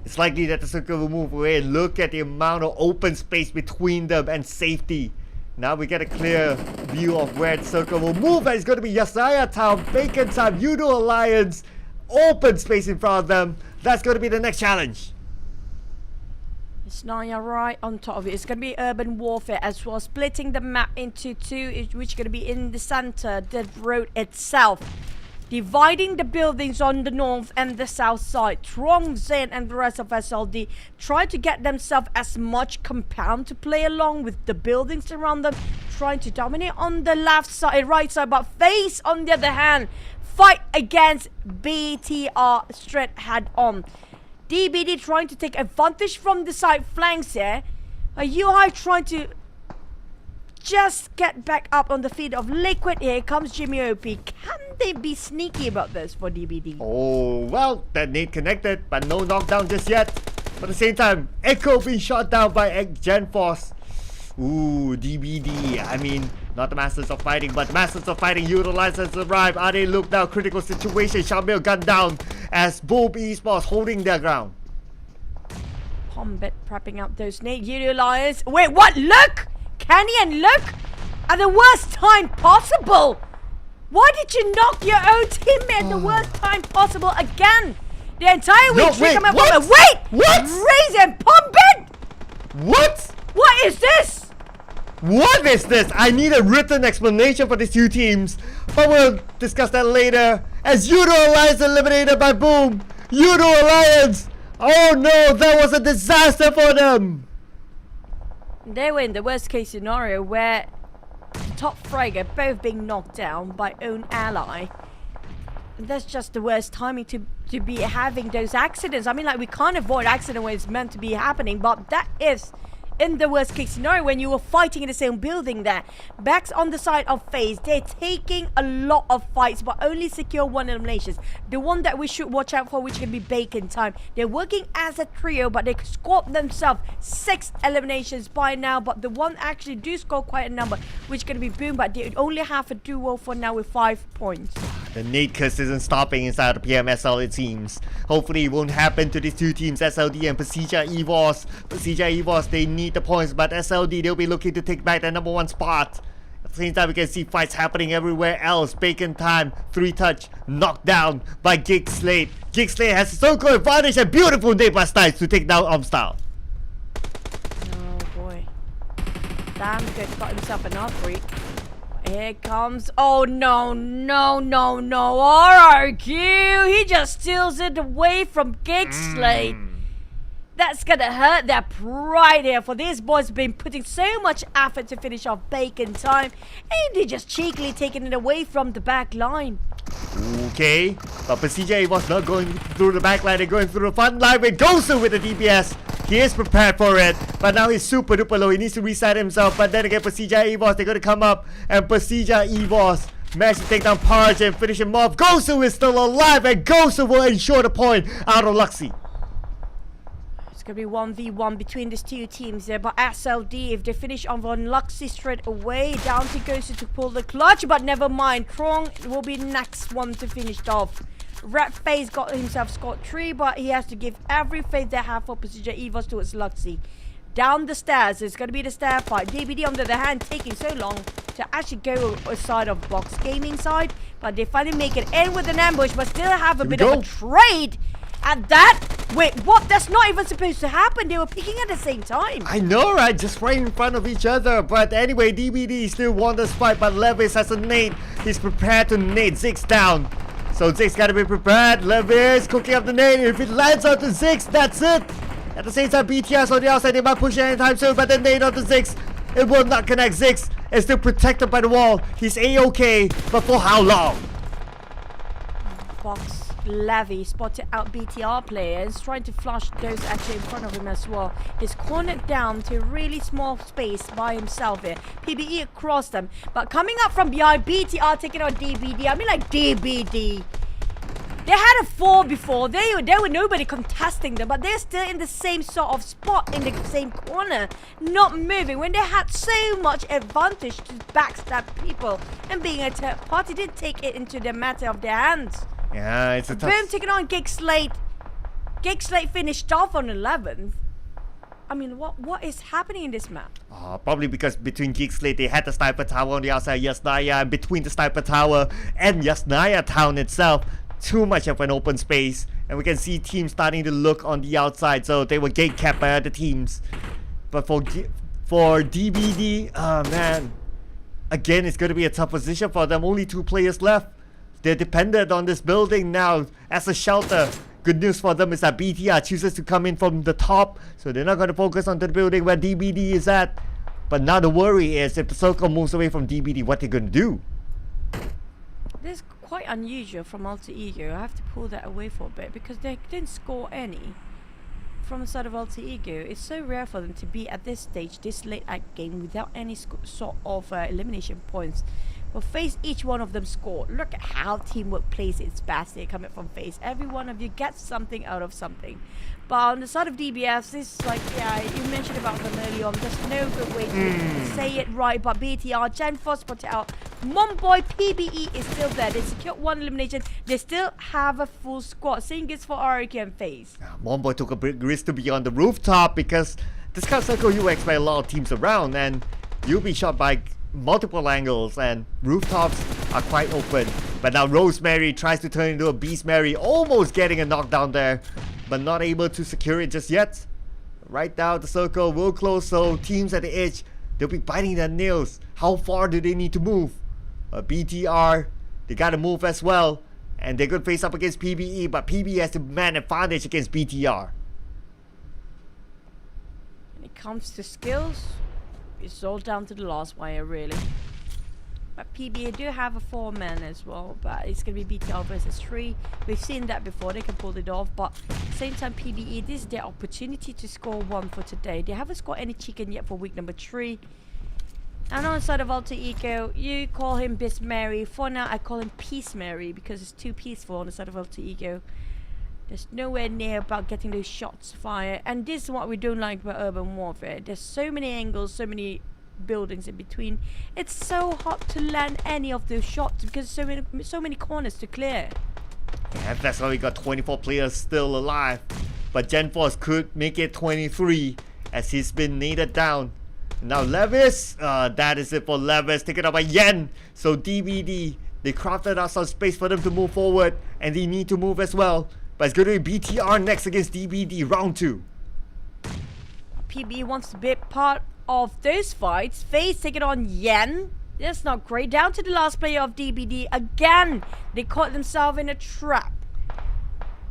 It's likely that the circle will move away. Look at the amount of open space between them and safety. Now we get a clear view of where the circle will move, and it's going to be Yasnaya Town, Bacon Time, Yudu Alliance, open space in front of them. That's going to be the next challenge. Yasnaya right on top of it. It's going to be urban warfare as well, splitting the map into 2, which is going to be in the center, the road itself. Dividing the buildings on the north and the south side. Trong Zen and the rest of SLD try to get themselves as much compound to play along with the buildings around them, trying to dominate on the left side, right side, but FaZe on the other hand fight against BTR straight head on. DBD trying to take advantage from the side flanks here. UI trying to just get back up on the feet of Liquid. Here comes Jimmy OP. Can they be sneaky about this for DBD? Oh, well, that nade connected, but no knockdown just yet. But at the same time, Echo being shot down by Gen Force. Ooh, DBD. I mean, not the Masters of Fighting, but Masters of Fighting utilizes arrive. Are they look now? Critical situation. Shamil gunned down as Boom Esports holding their ground. Pombit prepping up those nades. Utilize. Wait, what? Look! Kenny and look at the worst time possible. Why did you knock your own teammate at the worst time possible again? The entire week come up with wait! What? Raisin Pombit! What? What is this? What is this? I need a written explanation for these 2 teams. But we'll discuss that later. As Yudu Alliance eliminated by Boom. Yudu Alliance! Oh no, that was a disaster for them! They were in the worst case scenario where the top fragger both being knocked down by own ally. that's just the worst timing to be having those accidents. I mean, like, we can't avoid accident when it's meant to be happening, but that is in the worst case scenario when you were fighting in the same building there. Backs on the side of FaZe, they're taking a lot of fights but only secure 1 eliminations. The one that we should watch out for, which can be Bacon time. They're working as a trio, but they scored themselves 6 eliminations by now, but the one actually do score quite a number, which can be Boom, but they only have a duo for now with 5 points. The nade curse isn't stopping inside the PMSL, it seems. Hopefully it won't happen to these two teams, SLD and Pasija EVOS. Pasija EVOS, they need the points, but SLD, they'll be looking to take back the #1 spot. At the same time, we can see fights happening everywhere else. Bacon time, 3 touch, knocked down by Gig Slate. Gig Slate has a circle advantage and beautiful nade by Snipes to take down Umstyle. Oh boy. Damn good, got himself an outbreak. Here comes, oh no, no, no, no, RRQ, he just steals it away from Gig Slate. That's gonna hurt their pride here, for these boys have been putting so much effort to finish off Bacon time, and they just cheekily taking it away from the back line. Okay, but Pasija was not going through the back line, they're going through the front line with Gosu with the DPS. He is prepared for it, but now he's super duper low. He needs to reset himself, but then again, Pasija EVOS, they're going to come up, and Pasija EVOS managed to take down Parge and finish him off. Gosu is still alive, and Gosu will ensure the point out of Luxy. It's going to be 1v1 between these two teams there, but SLD, if they finish on Luxy straight away, down to Gosu to pull the clutch, but never mind. Trong will be next one to finish off. Red FaZe got himself scored 3, but he has to give every faith they have for Pasija EVOS towards Luxy. Down the stairs, it's going to be the stair fight. DBD on the other hand taking so long to actually go aside of Box Gaming side, but they finally make it in with an ambush, but still have a bit of a trade. And that, wait, what? That's not even supposed to happen. They were picking at the same time. I know, right? Just right in front of each other. But anyway, DBD still won this fight, but Levis has a nade. He's prepared to nade Ziggs down. So Ziggs gotta be prepared. Levis cooking up the nade. If it lands onto Ziggs, that's it. At the same time, BTS on the outside, they might push it anytime soon, but the nade onto Ziggs, it will not connect. Ziggs is still protected by the wall. He's A-okay, but for how long? Fox Levy spotted out BTR players, trying to flush those actually in front of him as well. He's cornered down to a really small space by himself here. PBE across them, but coming up from behind, BTR taking on DBD. I mean, like, DBD. They had a 4 before. There were nobody contesting them, but they're still in the same sort of spot in the same corner, not moving, when they had so much advantage to backstab people, and being a third party did take it into the matter of their hands. Yeah, it's a tough... Boom taking on Gig Slate. Gig Slate finished off on 11th. I mean, what is happening in this map? Probably because between Gig Slate, they had the Sniper Tower on the outside, Yasnaya, and between the Sniper Tower and Yasnaya town itself, too much of an open space, and we can see teams starting to look on the outside, so they were gate capped by other teams. But for DBD, oh man, again, it's going to be a tough position for them. Only 2 players left. They're dependent on this building now as a shelter. Good news for them is that BTR chooses to come in from the top, so they're not going to focus on the building where DBD is at. But now the worry is if the circle moves away from DBD, what they're going to do. This is quite unusual from Alter Ego. I have to pull that away for a bit because they didn't score any from the side of Alter Ego. It's so rare for them to be at this stage, this late at game, without any sort of elimination points. Well, FaZe, each one of them scored. Look at how teamwork plays its best here coming from FaZe. Every one of you gets something out of something. But on the side of DBS, this is like, yeah, you mentioned about them earlier on. There's no good way to say it right. But BTR, Gen 4 spotted out. Momboy PBE is still there. They secured 1 elimination. They still have a full squad. Same goes for RRQ and FaZe. Momboy took a big risk to be on the rooftop because this kind of circle you expect a lot of teams around, and you'll be shot by multiple angles, and rooftops are quite open. But now Rosemary tries to turn into a Beast Mary, almost getting a knockdown there, but not able to secure it just yet. Right now the circle will close, so teams at the edge, they'll be biting their nails. How far do they need to move? BTR, they gotta move as well, and they're gonna face up against PBE, but PBE has the man advantage against BTR. When it comes to skills, it's all down to the last wire, really. But PBA do have a 4-man as well, but it's going to be BTR versus 3. We've seen that before, they can pull it off, but at the same time PBE, this is their opportunity to score 1 for today. They haven't scored any chicken yet for week number 3. And on the side of Alter Ego, you call him Bis Mary. For now, I call him Peace Mary because it's too peaceful on the side of Alter Ego. There's nowhere near about getting those shots fired. And this is what we don't like about Urban Warfare. There's so many angles, so many buildings in between. It's so hard to land any of those shots because so many corners to clear. Yeah, that's why we got 24 players still alive. But GenForce could make it 23 as he's been kneaded down. Now Levis, that is it for Levis, taken up by Yen. So DBD, they crafted out some space for them to move forward, and they need to move as well. But it's going to be BTR next against DBD, round 2. PB wants to be part of those fights. FaZe taking on Yen. That's not great. Down to the last player of DBD again. They caught themselves in a trap.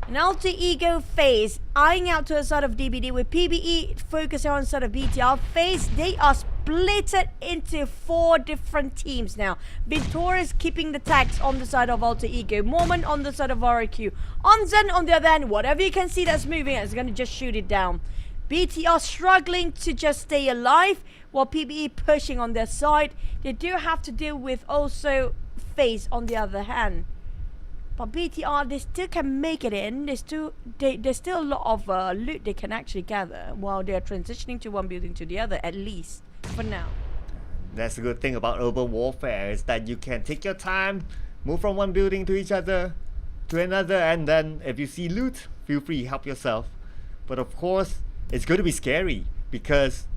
An Alter Ego FaZe eyeing out to the side of DBD with PBE focusing on the side of BTR. FaZe, they are splitted into 4 different teams now. Victorious keeping the tags on the side of Alter Ego. Moment on the side of RQ. Onzen on the other end, whatever you can see that's moving, it's going to just shoot it down. BTR struggling to just stay alive while PBE pushing on their side. They do have to deal with also FaZe on the other hand. But BTR, they still can make it in. There's still a lot of loot they can actually gather while they're transitioning to one building to the other, at least for now. That's the good thing about Urban Warfare is that you can take your time, move from one building to each other to another, and then if you see loot, feel free, help yourself. But of course, it's going to be scary because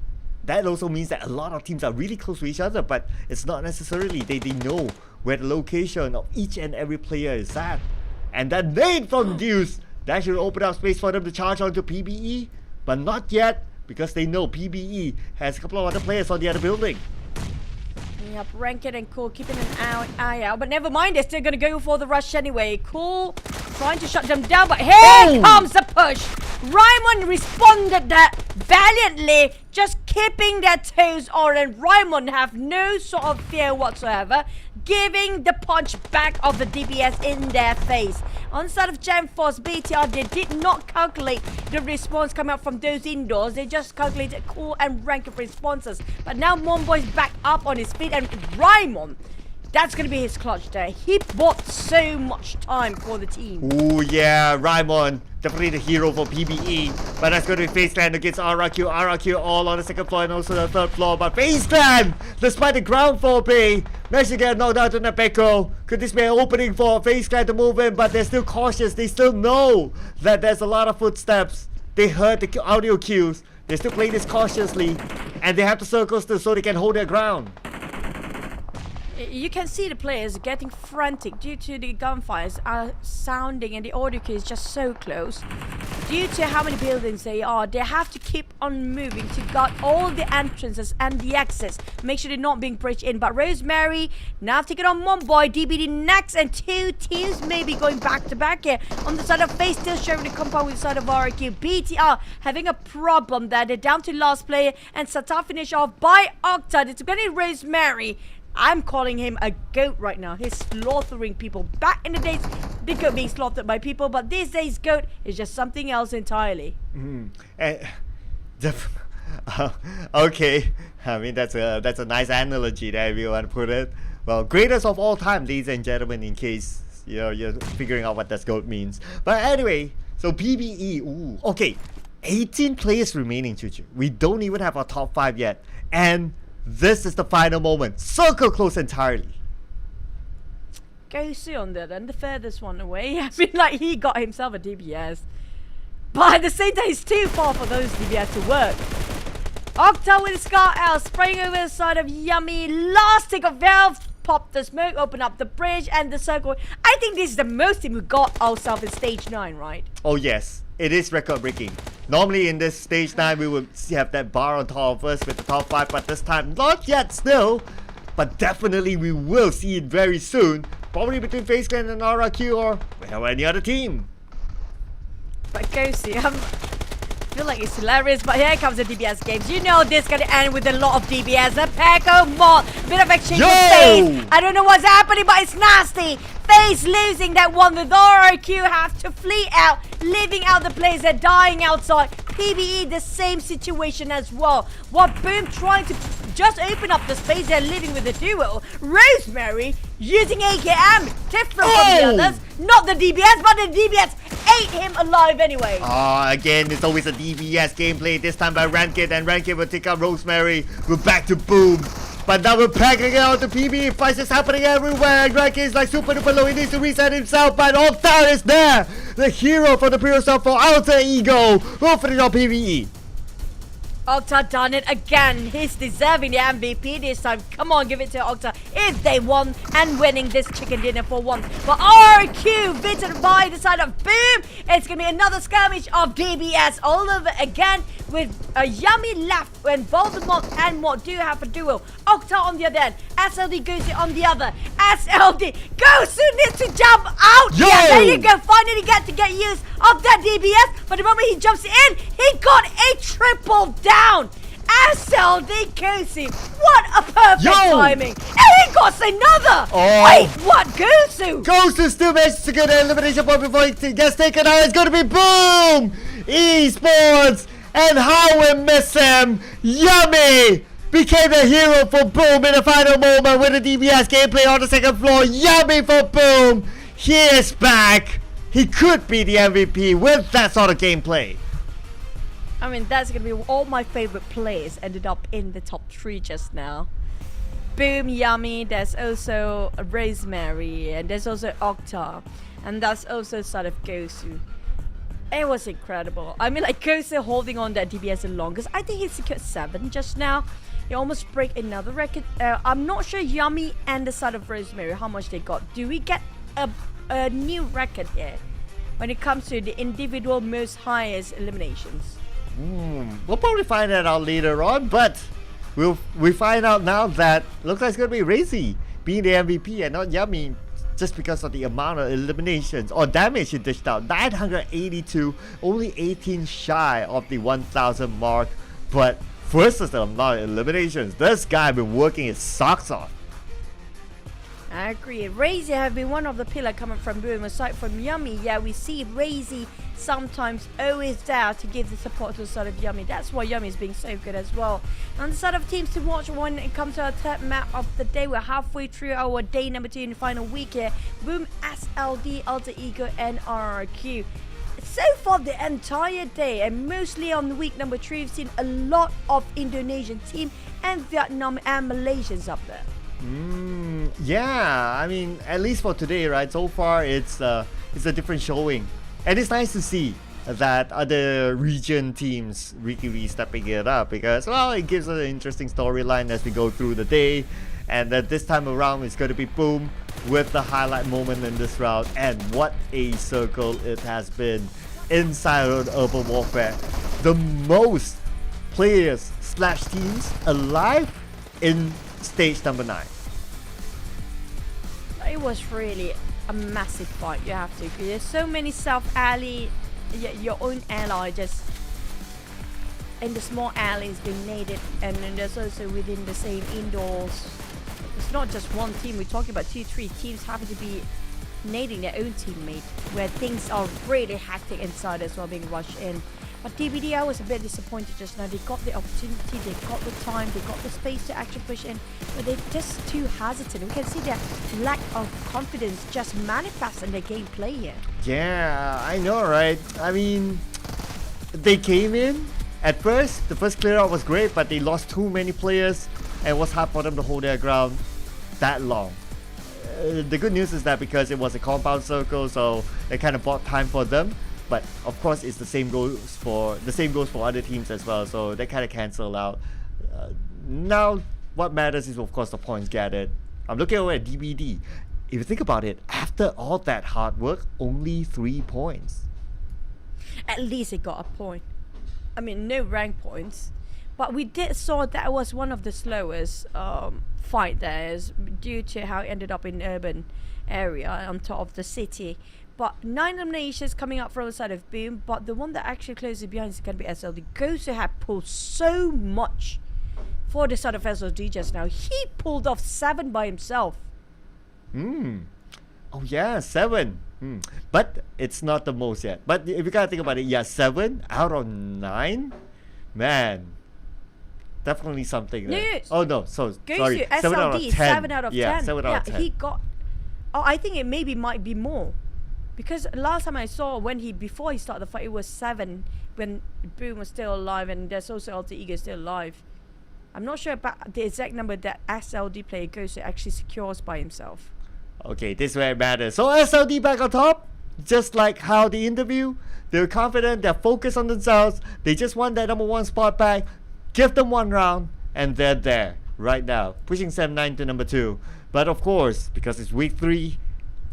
that also means that a lot of teams are really close to each other, but it's not necessarily they know where the location of each and every player is at. And that nade from Deuce, that should open up space for them to charge onto PBE, but not yet because they know PBE has a couple of other players on the other building. Yep, Ranked and Cool keeping an eye out, but never mind, they're still going to go for the rush anyway. Cool trying to shut them down, but here comes the push. Raimon responded that valiantly, just keeping their toes on, and Raimon have no sort of fear whatsoever, giving the punch back of the DPS in their face. On the side of GenForce, BTR, they did not calculate the response coming out from those indoors. They just calculated Cool and Ranked responses. But now Momboy's back up on his feet, and Raimon, that's going to be his clutch there. He bought so much time for the team. Oh yeah, Raimon, definitely the hero for PBE. But that's going to be FaZe Clan against RRQ. RRQ all on the 2nd floor and also the 3rd floor. But FaZe Clan, despite the ground floor play, managed to get knocked out to Napeko. Could this be an opening for FaZe Clan to move in? But they're still cautious. They still know that there's a lot of footsteps. They heard the audio cues. They still play this cautiously. And they have the circles still so they can hold their ground. You can see the players getting frantic due to the gunfires are sounding and the audio key is just so close. Due to how many buildings they have to keep on moving to guard all the entrances and the exits. Make sure they're not being breached in. But Rosemary now taking on Momboy, DBD next, and 2 teams maybe going back to back here. On the side of FaZe, still sharing the compound with the side of RQ. BTR having a problem there. They're down to last player, and Sata finish off by Octa. It's going to be Rosemary. I'm calling him a goat right now. He's slaughtering people. Back in the days, the goat being slaughtered by people, but these days, goat is just something else entirely. Okay, I mean that's a nice analogy there if you want to put it. Well, greatest of all time, ladies and gentlemen, in case you're figuring out what that goat means. But anyway, so PBE, okay, 18 players remaining, Chuchu. We don't even have our top 5 yet, and this is the final moment. Circle close entirely. Gosu on there then, the furthest one away. I mean, like, he got himself a DBS. But at the same time, it's too far for those DBS to work. Octa with Scar L spraying over the side of Yummy. Last tick of Valve. Pop the smoke, open up the bridge and the circle. I think this is the most team we got ourselves in stage 9, right? Oh yes, it is record breaking. Normally in this stage 9 we would have that bar on top of us with the top 5, but this time not yet still. But definitely we will see it very soon. Probably between FaZe Clan and RRQ or any other team. But Gosi, feel like it's hilarious, but here comes the DBS games. You know this gonna end with a lot of DBS. A Peko mod, bit of exchange with FaZe. I don't know what's happening, but it's nasty. FaZe losing that one with RRQ, have to flee out, leaving out the players that are dying outside. PBE, the same situation as well. What Boom trying to just open up the space they're living with the duo. Rosemary using AKM, different from the others. Not the DBS, but the DBS ate him alive anyway. Again, it's always a DBS gameplay, this time by Rankit, and Rankit will take out Rosemary. We're back to Boom. But now we're packing it out to PB. Fights is happening everywhere. And Rankit is like super duper low. He needs to reset himself. But Octar is there. The hero for the Pure Stuff for Alter Ego. We'll finish on PvE. Octa done it again. He's deserving the MVP this time. Come on, give it to Octa if they won and winning this chicken dinner for once. But RQ beaten by the side of Boom. It's going to be another skirmish of DBS all over again with a yummy laugh when Voldemort and Mort do have a duo. Octa on the other end, SLD Goosey on the other. SLD Goosey needs to jump out. Yo! Yeah, there you go. Finally get use of that DBS. But the moment he jumps in, he got a triple down. SLD Goosey, what a perfect timing. And he got another. Wait, what? Goosey? Goosey still manages to get an elimination point before he gets taken out. It's going to be Boom! Esports! And how we miss him! Yummy! Became the hero for Boom in the final moment with the DBS gameplay on the second floor. Yummy for Boom! He is back! He could be the MVP with that sort of gameplay. I mean, that's going to be all my favorite players ended up in the top 3 just now. Boom, Yummy, there's also Rosemary, and there's also Octa, and that's also sort of Gosu. It was incredible. I mean, like, Gosu holding on that DBS the longest. I think he secured 7 just now. He almost break another record. I'm not sure Yummy and the side of Rosemary how much they got. Do we get a new record here when it comes to the individual most highest eliminations? We'll probably find that out later on, but we find out now that looks like it's gonna be Razy being the MVP and not Yummy, just because of the amount of eliminations or damage he dished out. 982, only 18 shy of the 1,000 mark, but versus the amount of eliminations, this guy been working his socks off. I agree. Razy have been one of the pillar coming from Boom. Aside from Yummy, yeah, we see Razy sometimes always there to give the support to the side of Yummy. That's why Yummy is being so good as well. On the side of teams to watch when it comes to our third map of the day, we're halfway through our day number 2 in the final week here. Boom, SLD, Alter Ego, and RRQ. So far the entire day, and mostly on week number 3, we've seen a lot of Indonesian team and Vietnam and Malaysians up there. Yeah, I mean, at least for today, right? So far, it's a different showing, and it's nice to see that other region teams really stepping it up, because, well, it gives us an interesting storyline as we go through the day. And that this time around, it's going to be Boom with the highlight moment in this round, and what a circle it has been inside of Urban Warfare. The most players / teams alive in stage number 9. It was really a massive fight, you have to agree. There's so many self-ally, your own ally just in the small alleys being naded, and then there's also within the same indoors. It's not just one team, we're talking about 2-3 teams having to be nading their own teammate, where things are really hectic inside as well, being rushed in. But DBD, I was a bit disappointed just now. They got the opportunity, they got the time, they got the space to actually push in, but they're just too hesitant. We can see their lack of confidence just manifest in their gameplay here. Yeah, I know, right? I mean, they came in at first, the first clear out was great, but they lost too many players, and it was hard for them to hold their ground that long. The good news is that because it was a compound circle, so it kind of bought time for them. But of course, it's the same goes for other teams as well, so they kind of cancel out. Now, what matters is of course the points gathered. I'm looking over at DBD. If you think about it, after all that hard work, only 3 points. At least it got a point. I mean, no rank points, but we did saw that was one of the slowest fight there, is due to how it ended up in urban area on top of the city. But 9 eliminations coming up from the side of Boom, but the one that actually closes behind is going to be SLD. Gosu had pulled so much for the side of SLD just now. He pulled off 7 by himself. Oh yeah, 7. But it's not the most yet. But if you gotta think about it, yeah, 7 out of 9? Man. Definitely something there. No. Oh no, so sorry. Gosu, 7 out of SLD, 10. 7 out of 10. Yeah, 7 out of 10. He got... Oh, I think it maybe might be more. Because last time I saw before he started the fight, it was 7 when Boom was still alive, and there's also Alter Ego still alive. I'm not sure about the exact number that SLD player Gosu actually secures by himself. Okay, this is where it matters. So SLD back on top, just like how the interview, they're confident, they're focused on themselves, they just want that number 1 spot back. Give them 1 round, and they're there right now, pushing 7-9 to number 2. But of course, because it's week 3,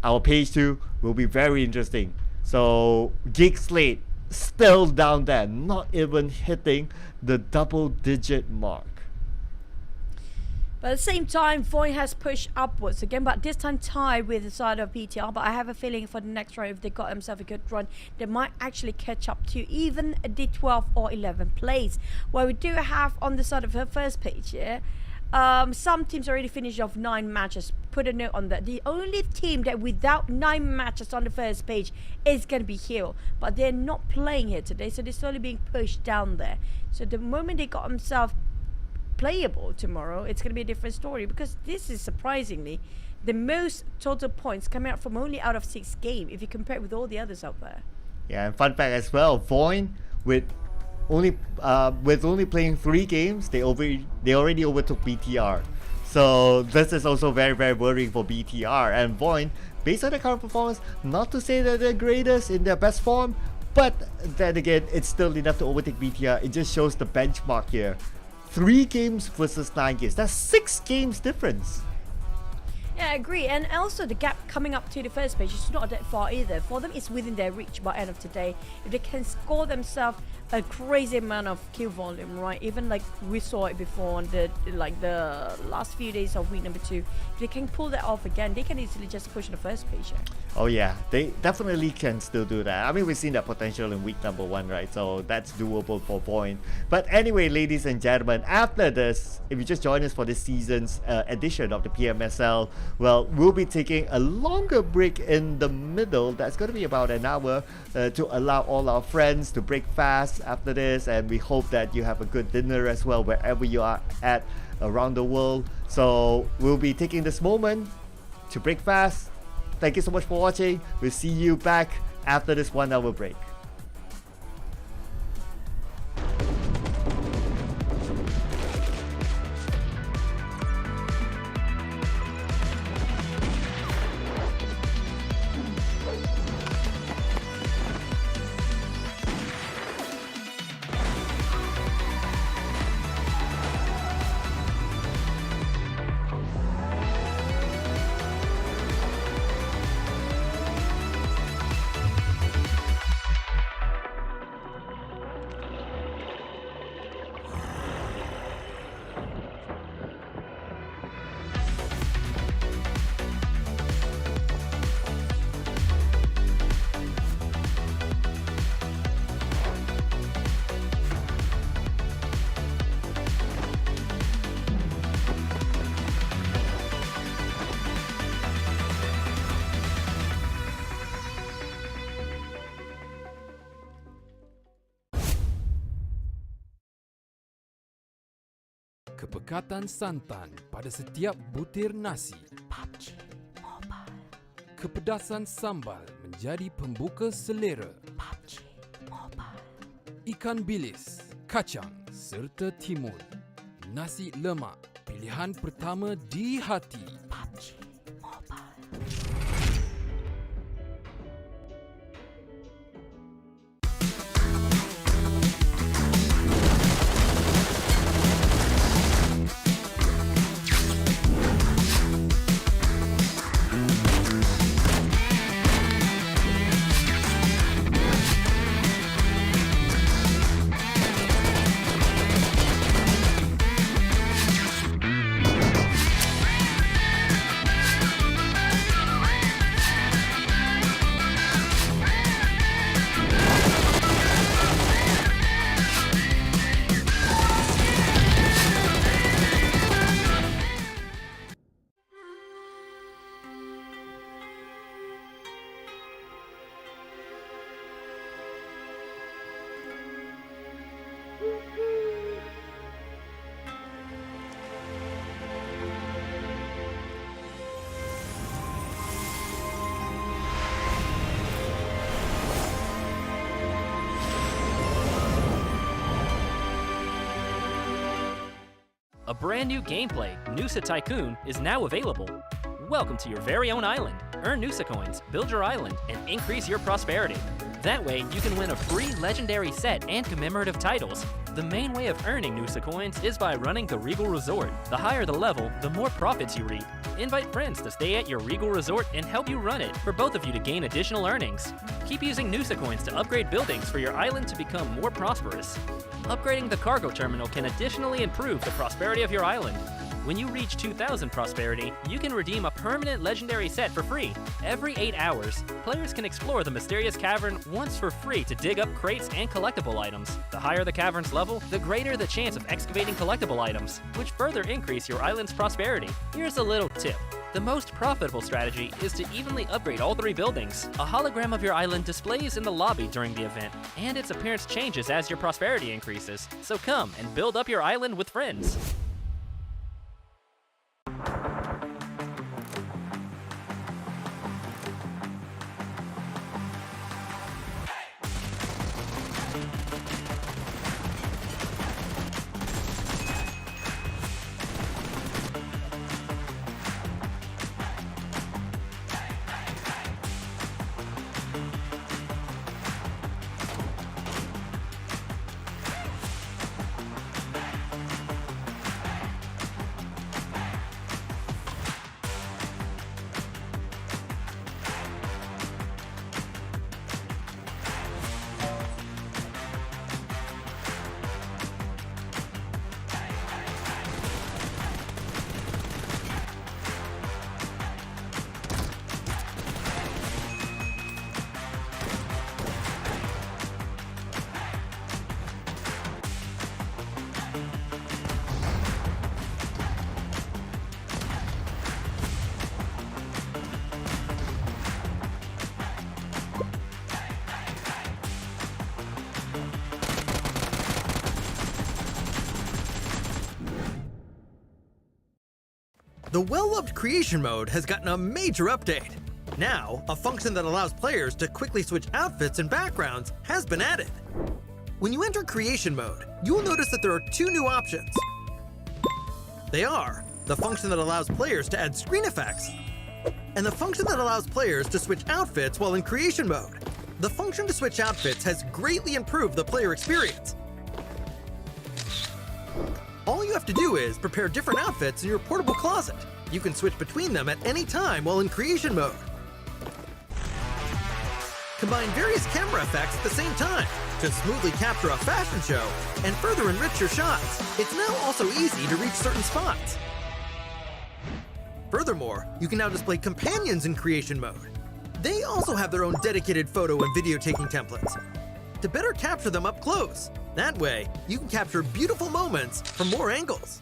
our page 2 will be very interesting. So Geek Slate still down there, not even hitting the double-digit mark. But at the same time, Void has pushed upwards again, but this time tied with the side of BTR. But I have a feeling for the next round, if they got themselves a good run, they might actually catch up to even the 12 or 11 place. Where we do have on the side of her first page here, some teams already finished off 9 matches. Put a note on that. The only team that without 9 matches on the first page is going to be Hill. But they're not playing here today, so they're slowly being pushed down there. So the moment they got themselves playable tomorrow, it's going to be a different story, because this is surprisingly the most total points coming out from only out of 6 games if you compare it with all the others out there. Yeah, and fun fact as well, Void with only playing 3 games, they already overtook BTR. So this is also very, very worrying for BTR. And Void, based on their current performance, not to say that they're greatest in their best form, but then again, it's still enough to overtake BTR. It just shows the benchmark here. 3 games versus 9 games. That's 6 games difference. Yeah, I agree. And also the gap coming up to the first page is not that far either. For them, it's within their reach by end of today. If they can score themselves a crazy amount of kill volume, right? Even like we saw it before on the last few days of week number 2. If they can pull that off again, they can easily just push the first page. Oh yeah, they definitely can still do that. I mean, we've seen that potential in week number 1, right? So that's doable for Void. But anyway, ladies and gentlemen, after this, if you just joined us for this season's edition of the PMSL, well, we'll be taking a longer break in the middle. That's going to be about an hour to allow all our friends to break fast after this, and we hope that you have a good dinner as well wherever you are at around the world. So we'll be taking this moment to break fast. Thank you so much for watching. We'll see you back after this 1 hour break. Kepekatan santan pada setiap butir nasi. PUBG Mobile. Kepedasan sambal menjadi pembuka selera. PUBG Mobile. Ikan bilis, kacang serta timun. Nasi lemak, pilihan pertama di hati. PUBG Mobile. A brand new gameplay, Noosa Tycoon, is now available. Welcome to your very own island. Earn Noosa coins, build your island, and increase your prosperity. That way, you can win a free legendary set and commemorative titles. The main way of earning Noosa coins is by running the Regal Resort. The higher the level, the more profits you reap. Invite friends to stay at your Regal Resort and help you run it, for both of you to gain additional earnings. Keep using Noosa coins to upgrade buildings for your island to become more prosperous. Upgrading the cargo terminal can additionally improve the prosperity of your island. When you reach 2,000 prosperity, you can redeem a permanent legendary set for free. Every 8 hours, players can explore the mysterious cavern once for free to dig up crates and collectible items. The higher the cavern's level, the greater the chance of excavating collectible items, which further increase your island's prosperity. Here's a little tip. The most profitable strategy is to evenly upgrade all 3 buildings. A hologram of your island displays in the lobby during the event, and its appearance changes as your prosperity increases. So come and build up your island with friends. The well-loved creation mode has gotten a major update. Now, a function that allows players to quickly switch outfits and backgrounds has been added. When you enter creation mode, you will notice that there are 2 new options. They are the function that allows players to add screen effects, and the function that allows players to switch outfits while in creation mode. The function to switch outfits has greatly improved the player experience. All you have to do is prepare different outfits in your portable closet. You can switch between them at any time while in creation mode. Combine various camera effects at the same time to smoothly capture a fashion show and further enrich your shots. It's now also easy to reach certain spots. Furthermore, you can now display companions in creation mode. They also have their own dedicated photo and video taking templates to better capture them up close. That way, you can capture beautiful moments from more angles.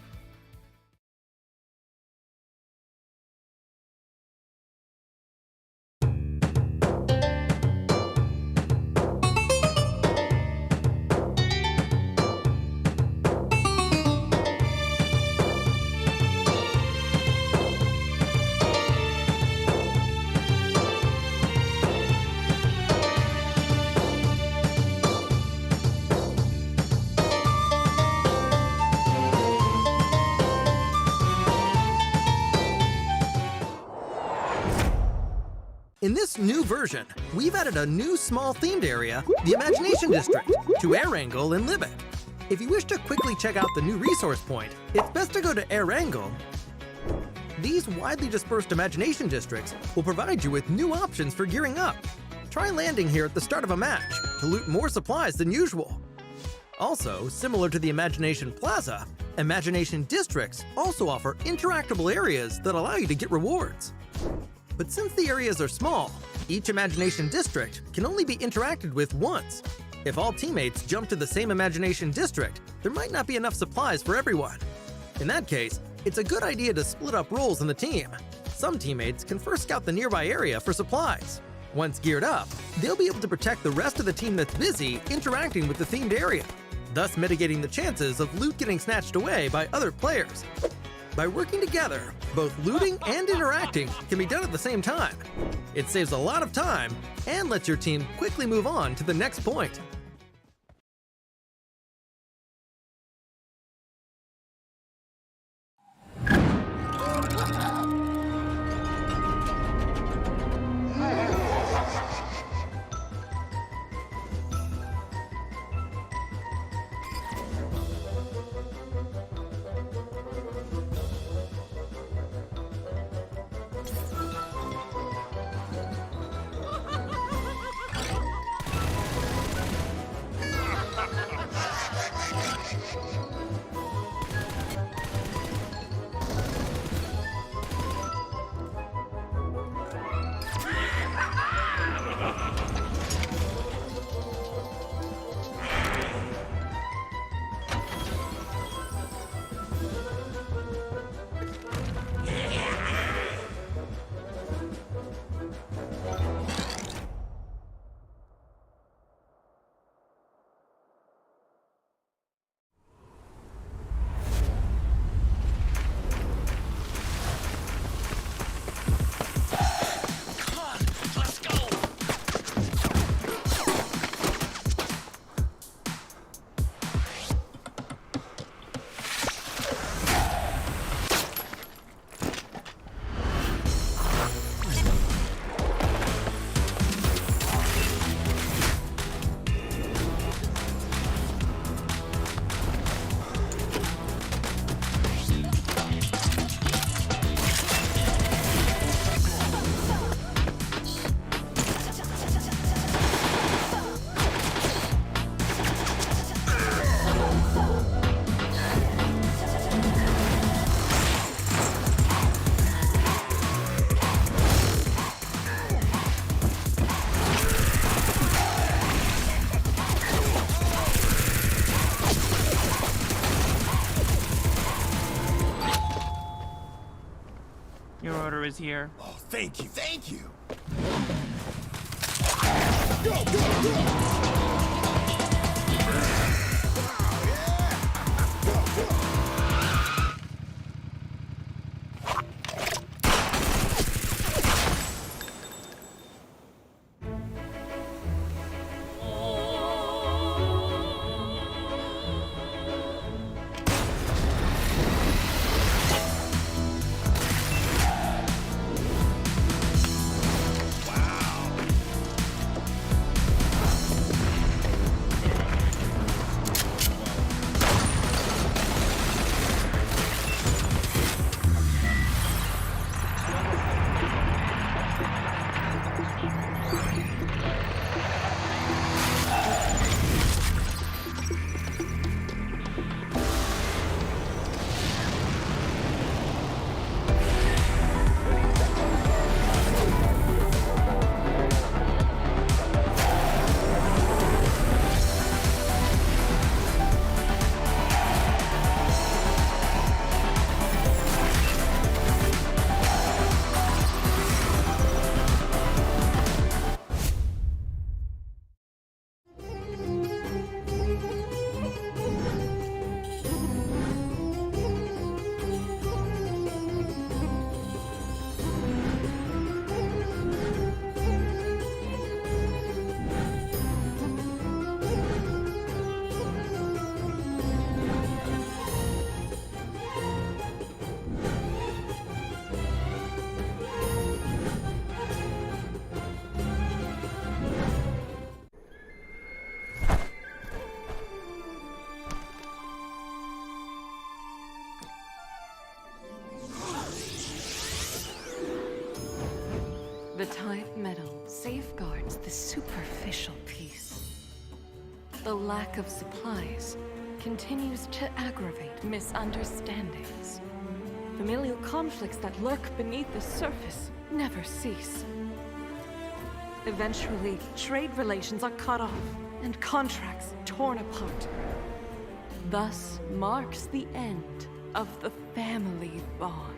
In this new version, we've added a new small themed area, the Imagination District, to Air Angle and Libbet. If you wish to quickly check out the new resource point, it's best to go to Air Angle. These widely dispersed Imagination Districts will provide you with new options for gearing up. Try landing here at the start of a match to loot more supplies than usual. Also, similar to the Imagination Plaza, Imagination Districts also offer interactable areas that allow you to get rewards. But since the areas are small, each Imagination District can only be interacted with once. If all teammates jump to the same Imagination District, there might not be enough supplies for everyone. In that case, it's a good idea to split up roles in the team. Some teammates can first scout the nearby area for supplies. Once geared up, they'll be able to protect the rest of the team that's busy interacting with the themed area, thus mitigating the chances of loot getting snatched away by other players. By working together, both looting and interacting can be done at the same time. It saves a lot of time and lets your team quickly move on to the next point. Your order is here. Oh, thank you, thank you. The type metal safeguards the superficial peace. The lack of supplies continues to aggravate misunderstandings. Familial conflicts that lurk beneath the surface never cease. Eventually, trade relations are cut off and contracts torn apart. Thus marks the end of the family bond.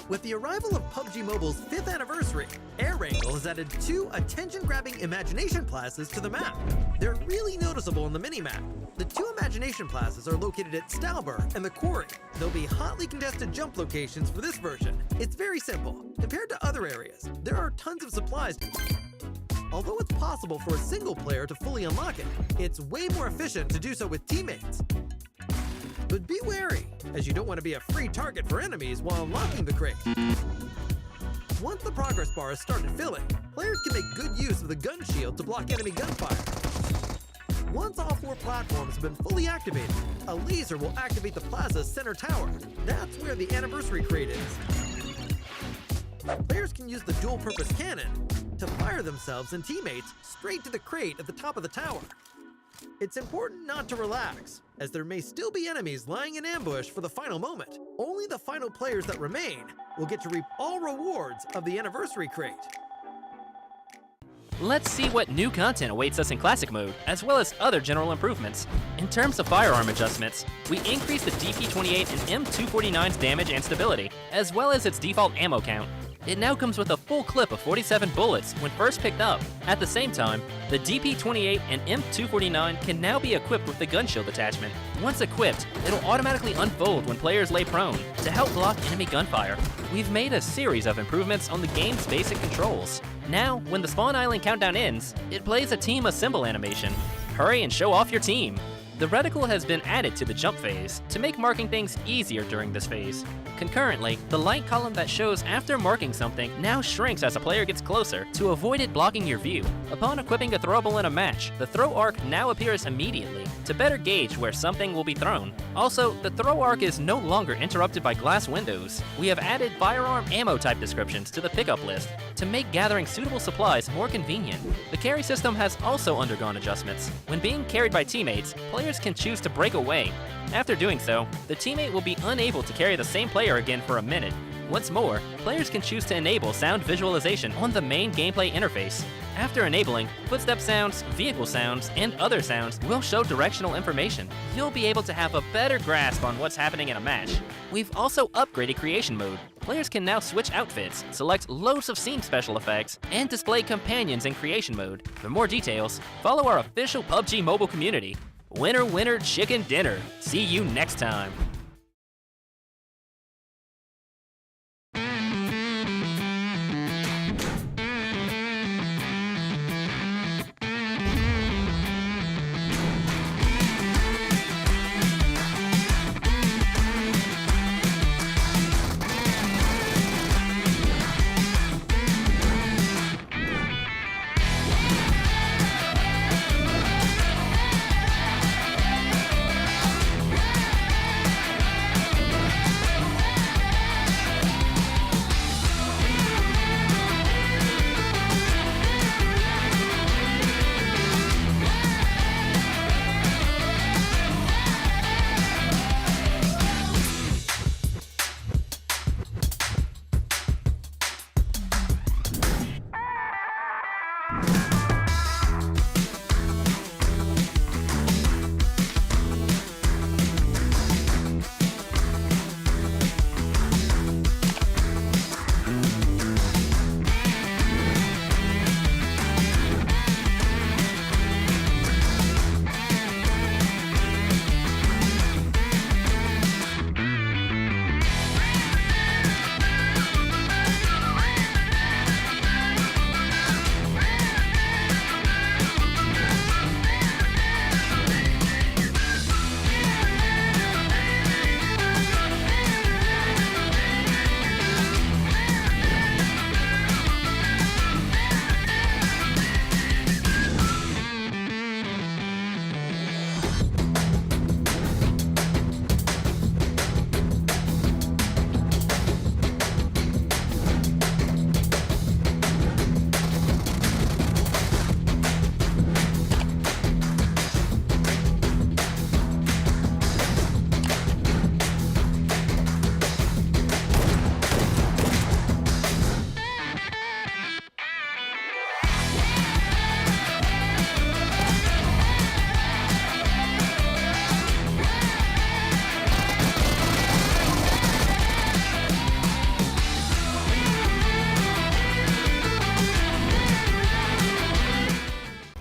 With the arrival of PUBG Mobile's 5th anniversary, Air Wrangle has added 2 attention-grabbing imagination classes to the map. They're really noticeable in the mini-map. The two imagination plazas are located at Stalber and the Quarry. There'll be hotly contested jump locations for this version. It's very simple. Compared to other areas, there are tons of supplies. Although it's possible for a single player to fully unlock it, it's way more efficient to do so with teammates. But be wary, as you don't want to be a free target for enemies while unlocking the crate. Once the progress bar has started filling, players can make good use of the gun shield to block enemy gunfire. Once all 4 platforms have been fully activated, a laser will activate the plaza's center tower. That's where the anniversary crate is. Players can use the dual-purpose cannon to fire themselves and teammates straight to the crate at the top of the tower. It's important not to relax, as there may still be enemies lying in ambush for the final moment. Only the final players that remain will get to reap all rewards of the anniversary crate. Let's see what new content awaits us in Classic Mode, as well as other general improvements. In terms of firearm adjustments, we increased the DP28 and M249's damage and stability, as well as its default ammo count. It now comes with a full clip of 47 bullets when first picked up. At the same time, the DP28 and M249 can now be equipped with the gun shield attachment. Once equipped, it'll automatically unfold when players lay prone to help block enemy gunfire. We've made a series of improvements on the game's basic controls. Now, when the spawn island countdown ends, it plays a team assemble animation. Hurry and show off your team. The reticle has been added to the jump phase to make marking things easier during this phase. Concurrently, the light column that shows after marking something now shrinks as a player gets closer to avoid it blocking your view. Upon equipping a throwable in a match, the throw arc now appears immediately to better gauge where something will be thrown. Also, the throw arc is no longer interrupted by glass windows. We have added firearm ammo type descriptions to the pickup list to make gathering suitable supplies more convenient. The carry system has also undergone adjustments. When being carried by teammates, players can choose to break away. After doing so, the teammate will be unable to carry the same player again for a minute. Once more, players can choose to enable sound visualization on the main gameplay interface. After enabling, footstep sounds, vehicle sounds, and other sounds will show directional information. You'll be able to have a better grasp on what's happening in a match. We've also upgraded creation mode. Players can now switch outfits, select loads of scene special effects, and display companions in creation mode. For more details, follow our official PUBG Mobile community. Winner, winner, chicken dinner. See you next time.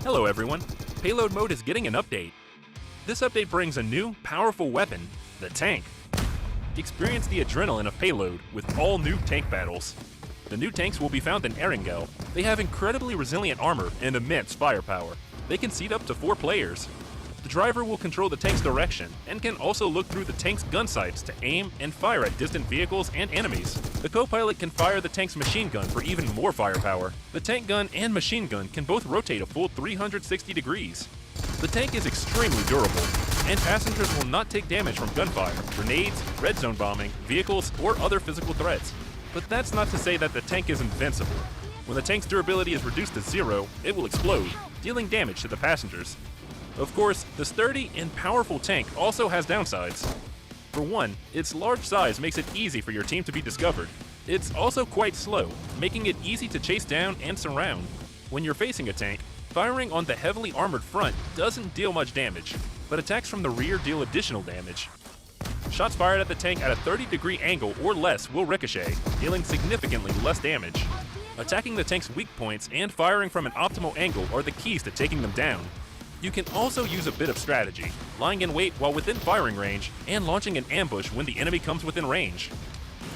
Hello everyone, Payload Mode is getting an update. This update brings a new, powerful weapon, the tank. Experience the adrenaline of payload with all new tank battles. The new tanks will be found in Erangel. They have incredibly resilient armor and immense firepower. They can seat up to 4 players. The driver will control the tank's direction and can also look through the tank's gun sights to aim and fire at distant vehicles and enemies. The co-pilot can fire the tank's machine gun for even more firepower. The tank gun and machine gun can both rotate a full 360 degrees. The tank is extremely durable, and passengers will not take damage from gunfire, grenades, red zone bombing, vehicles, or other physical threats. But that's not to say that the tank is invincible. When the tank's durability is reduced to 0, it will explode, dealing damage to the passengers. Of course, the sturdy and powerful tank also has downsides. For one, its large size makes it easy for your team to be discovered. It's also quite slow, making it easy to chase down and surround. When you're facing a tank, firing on the heavily armored front doesn't deal much damage, but attacks from the rear deal additional damage. Shots fired at the tank at a 30-degree angle or less will ricochet, dealing significantly less damage. Attacking the tank's weak points and firing from an optimal angle are the keys to taking them down. You can also use a bit of strategy, lying in wait while within firing range, and launching an ambush when the enemy comes within range.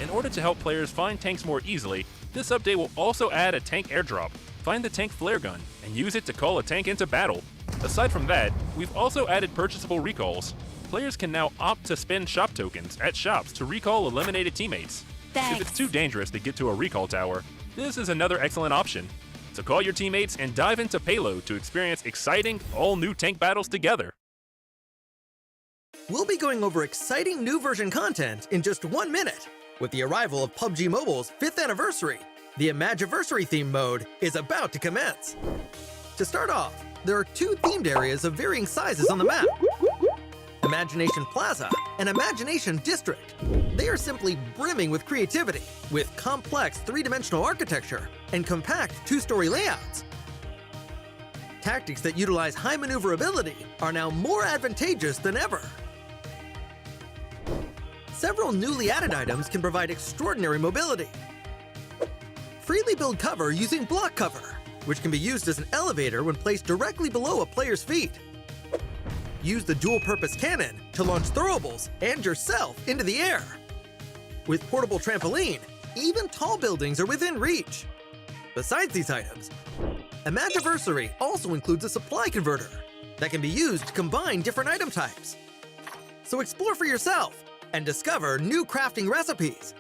In order to help players find tanks more easily, this update will also add a tank airdrop. Find the tank flare gun, and use it to call a tank into battle. Aside from that, we've also added purchasable recalls. Players can now opt to spend shop tokens at shops to recall eliminated teammates. Thanks. If it's too dangerous to get to a recall tower, this is another excellent option. So call your teammates and dive into Payload to experience exciting, all-new tank battles together. We'll be going over exciting new version content in just 1 minute. With the arrival of PUBG Mobile's 5th anniversary, the Imagiversary theme mode is about to commence. To start off, there are 2 themed areas of varying sizes on the map: Imagination Plaza and Imagination District. They are simply brimming with creativity, with complex 3-dimensional architecture and compact 2-story layouts. Tactics that utilize high maneuverability are now more advantageous than ever. Several newly added items can provide extraordinary mobility. Freely build cover using block cover, which can be used as an elevator when placed directly below a player's feet. Use the dual-purpose cannon to launch throwables and yourself into the air. With portable trampoline, even tall buildings are within reach. Besides these items, Imagiversary also includes a supply converter that can be used to combine different item types. So explore for yourself and discover new crafting recipes.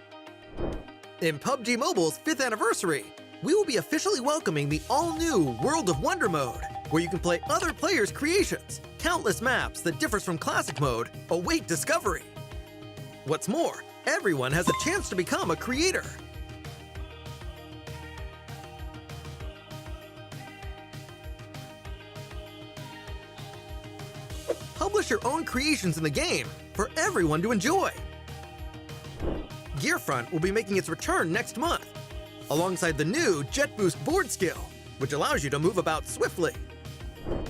In PUBG Mobile's 5th anniversary, we will be officially welcoming the all-new World of Wonder mode, where you can play other players' creations. Countless maps that differs from classic mode await discovery. What's more, everyone has a chance to become a creator. Publish your own creations in the game for everyone to enjoy. Gearfront will be making its return next month, alongside the new Jet Boost board skill, which allows you to move about swiftly.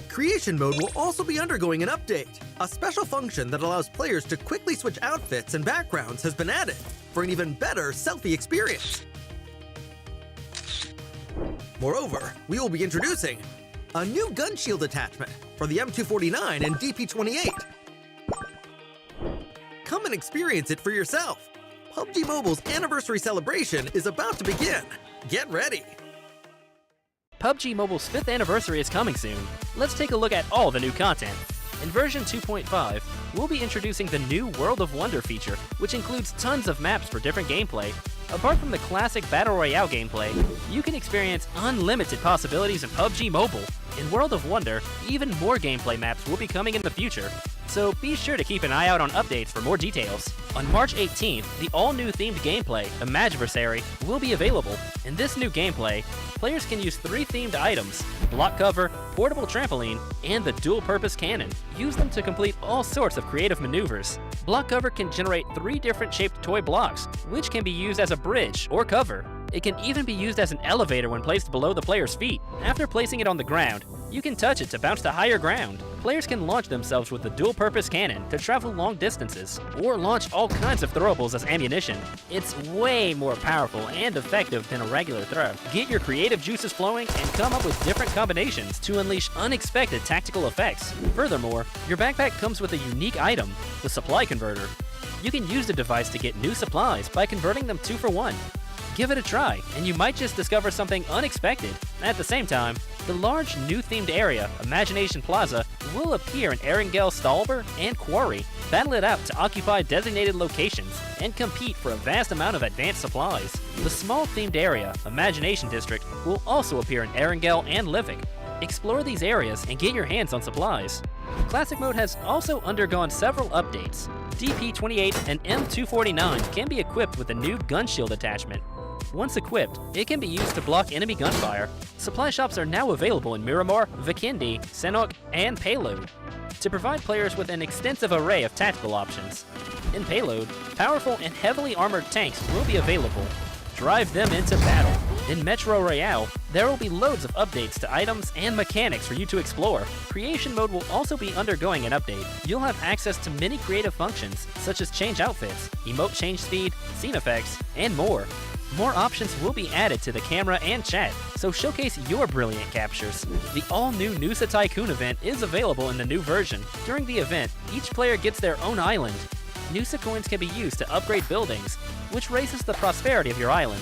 Creation mode will also be undergoing an update. A special function that allows players to quickly switch outfits and backgrounds has been added for an even better selfie experience. Moreover, we will be introducing a new gun shield attachment for the M249 and DP28. Come and experience it for yourself. PUBG Mobile's anniversary celebration is about to begin. Get ready. PUBG Mobile's 5th anniversary is coming soon. Let's take a look at all the new content. In version 2.5, we'll be introducing the new World of Wonder feature, which includes tons of maps for different gameplay. Apart from the classic Battle Royale gameplay, you can experience unlimited possibilities in PUBG Mobile. In World of Wonder, even more gameplay maps will be coming in the future, so be sure to keep an eye out on updates for more details. On March 18th, the all-new themed gameplay, Imagiversary, will be available. In this new gameplay, players can use 3 themed items: block cover, portable trampoline, and the dual-purpose cannon. Use them to complete all sorts of creative maneuvers. Block cover can generate 3 different shaped toy blocks, which can be used as a bridge or cover. It can even be used as an elevator when placed below the player's feet. After placing it on the ground, You can touch it to bounce to higher ground. Players can launch themselves with the dual-purpose cannon to travel long distances, or launch all kinds of throwables as ammunition. It's way more powerful and effective than a regular throw. Get your creative juices flowing and come up with different combinations to unleash unexpected tactical effects. Furthermore, your backpack comes with a unique item, the supply converter. You can use the device to get new supplies by converting them 2 for 1. Give it a try, and you might just discover something unexpected. At the same time, the large new themed area, Imagination Plaza, will appear in Erangel Stalber and Quarry. Battle it out to occupy designated locations and compete for a vast amount of advanced supplies. The small themed area, Imagination District, will also appear in Erangel and Livik. Explore these areas and get your hands on supplies. Classic Mode has also undergone several updates. DP28 and M249 can be equipped with a new gun shield attachment. Once equipped, it can be used to block enemy gunfire. Supply shops are now available in Miramar, Vikindi, Senok, and Payload to provide players with an extensive array of tactical options. In Payload, powerful and heavily armored tanks will be available. Drive them into battle. In Metro Royale, there will be loads of updates to items and mechanics for you to explore. Creation Mode will also be undergoing an update. You'll have access to many creative functions, such as change outfits, emote change speed, scene effects, and more. More options will be added to the camera and chat, so showcase your brilliant captures. The all-new Nusa Tycoon event is available in the new version. During the event, each player gets their own island. Nusa coins can be used to upgrade buildings, which raises the prosperity of your island.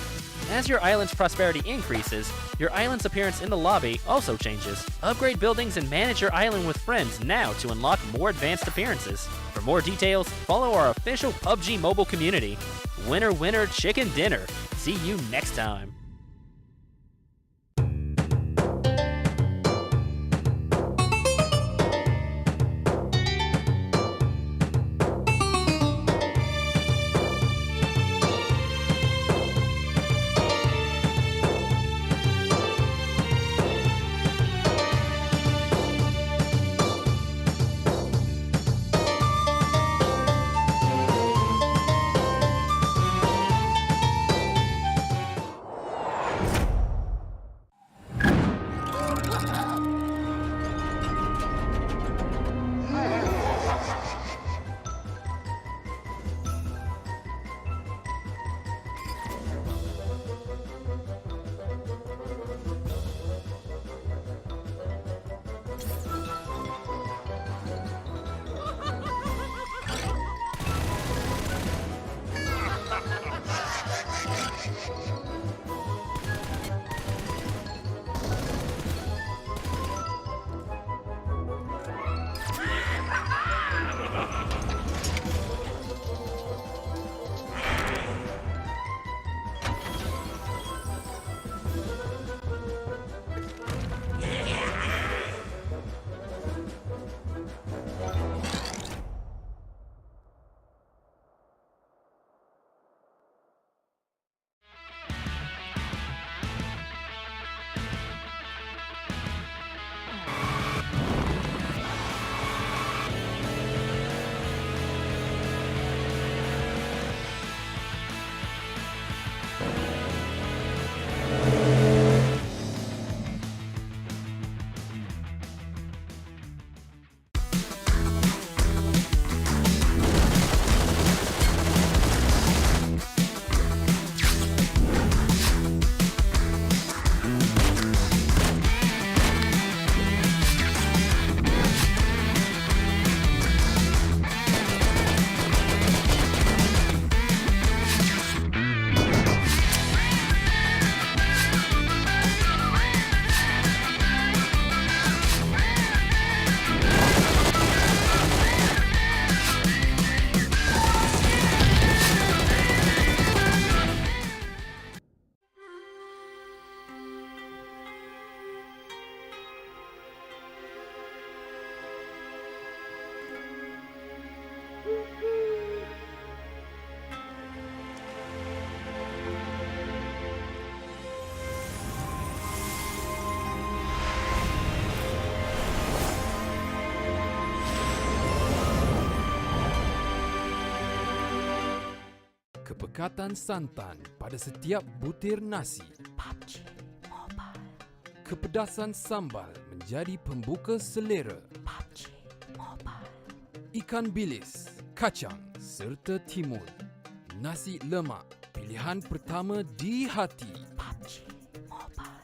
As your island's prosperity increases, your island's appearance in the lobby also changes. Upgrade buildings and manage your island with friends now to unlock more advanced appearances. For more details, follow our official PUBG Mobile community. Winner, winner, chicken dinner. See you next time. Kepekatan santan pada setiap butir nasi. PUBG Mobile. Kepedasan sambal menjadi pembuka selera. PUBG Mobile. Ikan bilis, kacang serta timun. Nasi lemak, pilihan pertama di hati. PUBG Mobile.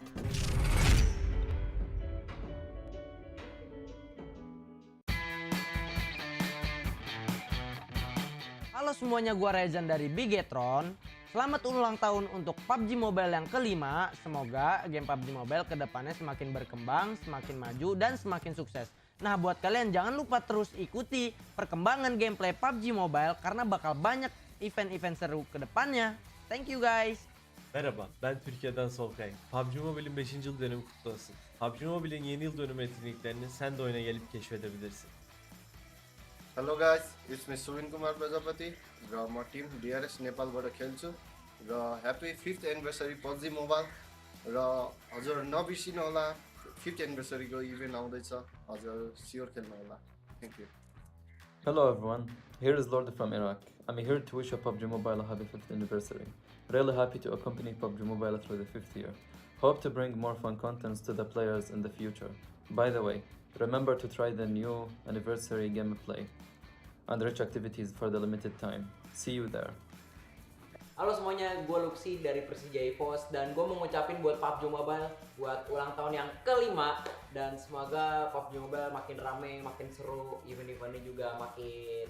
Halo semuanya, gua Rezan dari Bigetron. Selamat ulang tahun untuk PUBG Mobile yang kelima. Semoga game PUBG Mobile kedepannya semakin berkembang, semakin maju, dan semakin sukses. Nah, buat kalian jangan lupa terus ikuti perkembangan gameplay PUBG Mobile karena bakal banyak event-event seru kedepannya. Thank you guys. Merhaba, ben Türkiye'den Solkay. PUBG Mobile'in 5. yıl dönümü kutlu olsun. PUBG Mobile'in yeni yıl dönümü etkinliklerini sen de oyuna gelip keşfedebilirsin. Hello guys, it's me Suvin Kumar Prajapati र म team DRS नेपालबाट खेल्छु र happy 5th anniversary PUBG mobile र हजुर नबिर्सिनु होला 5th एनिभर्सरीको event आउँदैछ, हजुर स्योर खेल्नु होला। Thank you. Hello everyone, here is Lord from Iraq. I'm here to wish you PUBG Mobile a happy 5th anniversary. Really happy to accompany PUBG Mobile through the 5th year. Hope to bring more fun contents to the players in the future. By the way, remember to try the new anniversary gameplay and rich activities for the limited time. See you there. Halo semuanya, gue Luxi dari Persija EVOS dan gue mau ngucapin buat PUBG Mobile buat ulang tahun yang kelima, dan semoga PUBG Mobile makin rame, makin seru, event-eventnya juga makin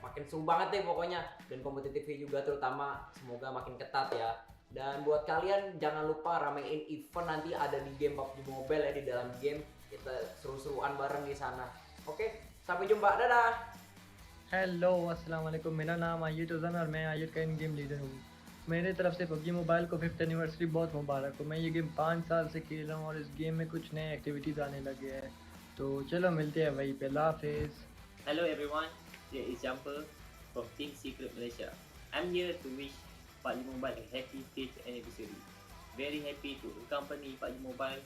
makin seru banget deh pokoknya, dan kompetitifnya juga terutama semoga makin ketat ya. Dan buat kalian jangan lupa ramein event nanti ada di game PUBG Mobile ya, di dalam game kita seru-seruan bareng di sana. Oke, sampai jumpa, dadah. Hello अस्सलाम वालेकुम, मेरा नाम आयुत उज़न और मैं आयुत का इन game leader हूँ। मेरे तरफ से पबजी मोबाइल को 5th एनिवर्सरी बहुत मुबारक हो। मैं ये गेम 5 साल से खेल रहा हूँ और इस गेम में कुछ नए एक्टिविटीज़ आने लगे हैं, तो चलो मिलते हैं वहीं पे। अल्लाह हाफिज़। Hello everyone, here is Jumper from Team Secret Malaysia. I'm here to wish PUBG Mobile a happy 5th anniversary. Very happy to accompany PUBG Mobile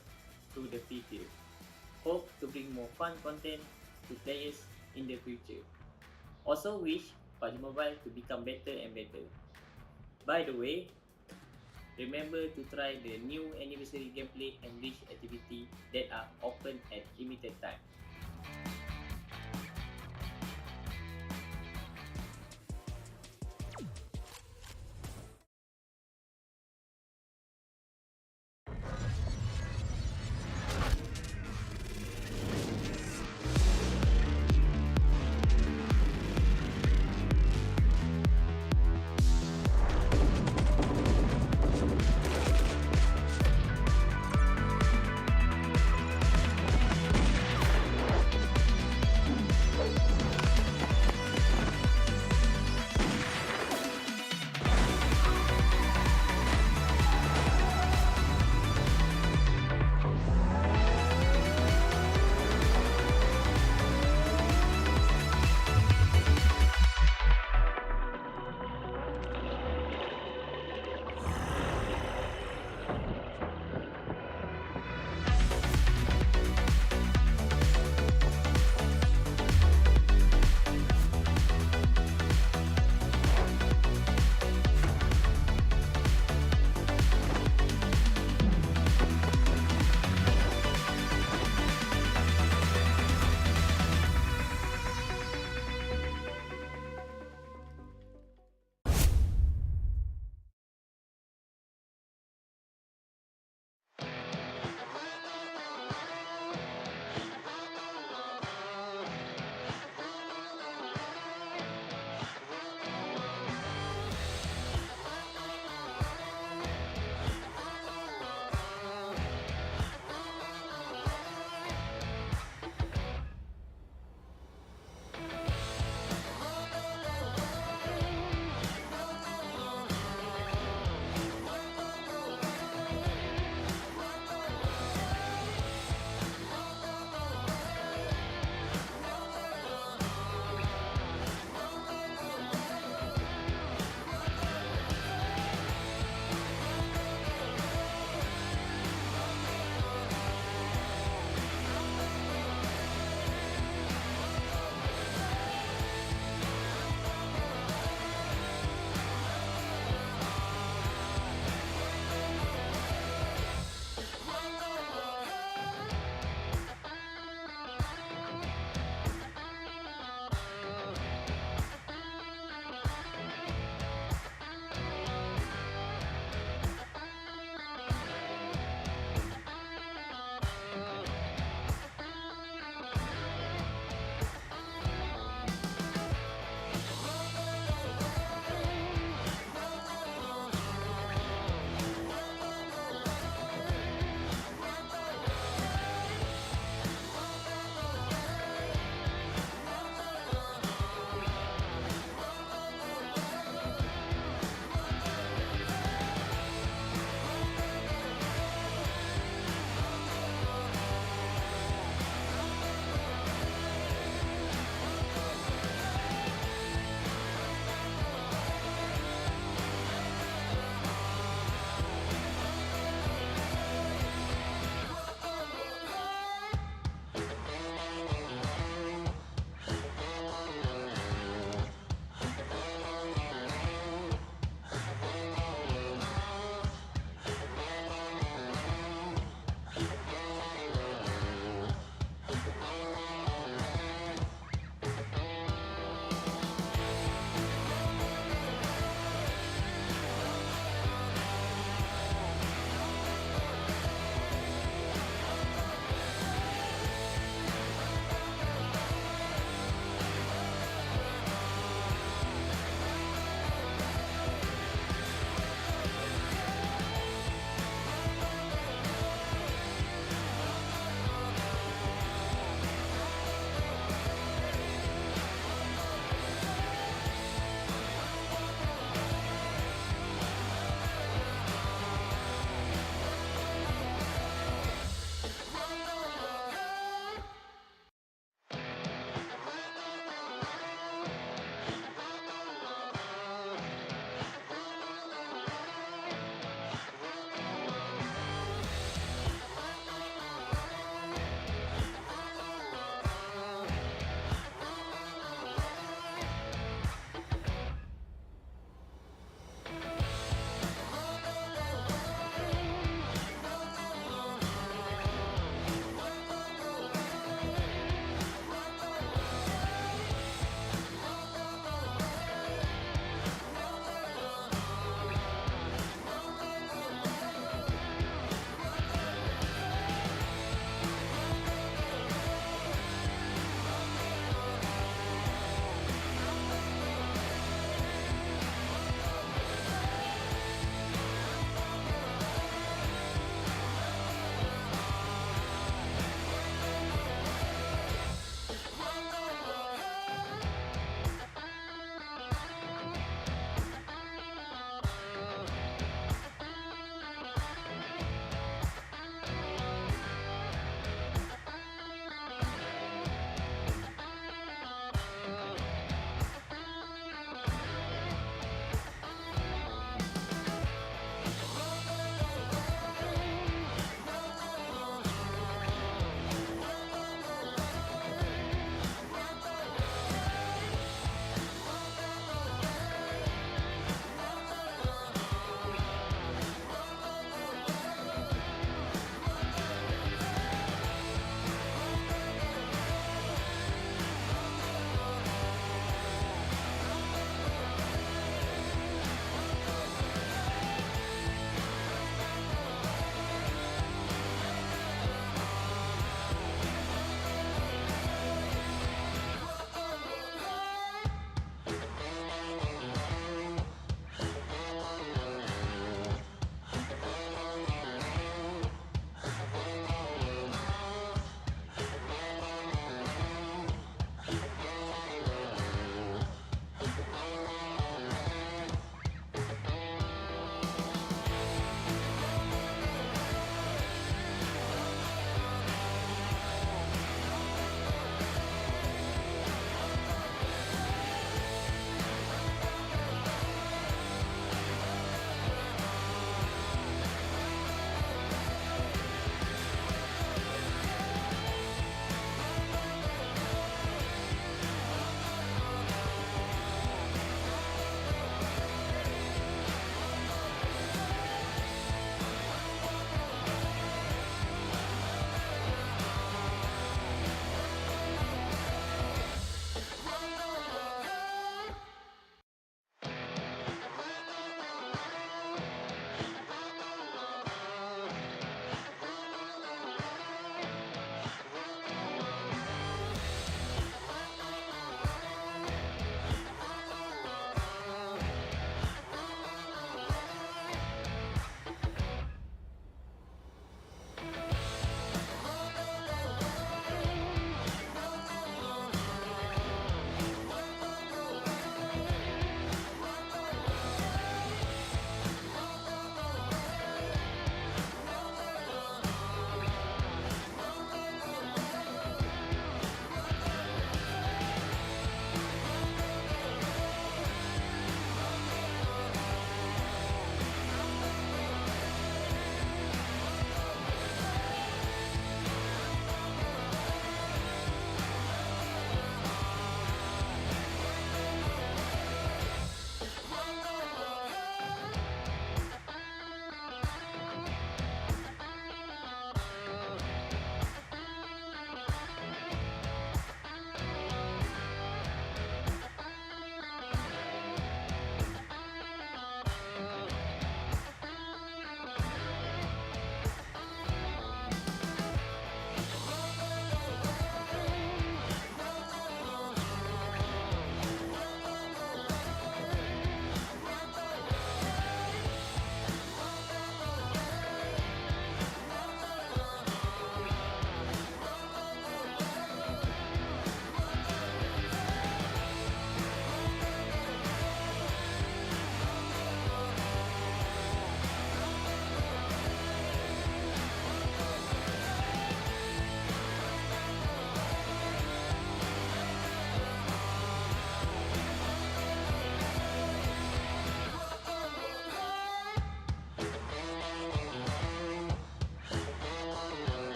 through the 5th year. Hope to bring more fun content to players in the future. Also wish PUBG Mobile to become better and better. By the way, remember to try the new anniversary gameplay and rich activity that are open at limited time.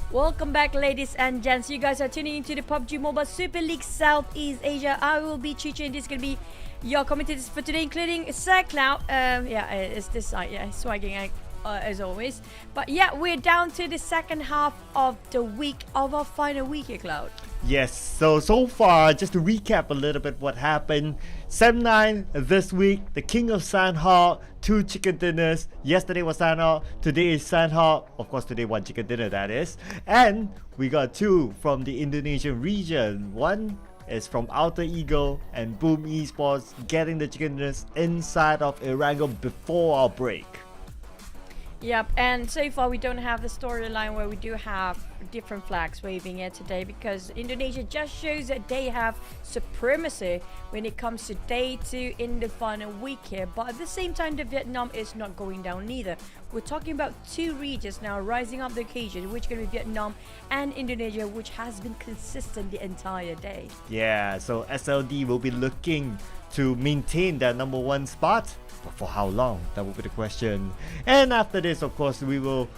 Welcome back, ladies and gents. You guys are tuning into the PUBG Mobile Super League Southeast Asia. I will be Chicha, and this is going to be your commentators for today, including Sir Cloud. It's this side, swagging as always. But yeah, we're down to the second half of the week, of our final week here, Cloud. Yes, so far, just to recap a little bit what happened. 7-9 this week, the King of Sandhawk, 2 chicken dinners. Yesterday was Sandhawk, today is Sandhawk. Of course, today 1 chicken dinner, that is. And we got 2 from the Indonesian region. 1 is from Alter Ego and Boom Esports, getting the chicken dinners inside of Irango before our break. Yep, and so far we don't have the storyline where we do have different flags waving here today, because Indonesia just shows that they have supremacy when it comes to day 2 in the final week here. But at the same time, the Vietnam is not going down neither. We're talking about 2 regions now rising up the occasion, which are going to be Vietnam and Indonesia, which has been consistent the entire day. Yeah, so SLD will be looking to maintain that number 1 spot. But for how long? That will be the question. And after this, of course, we will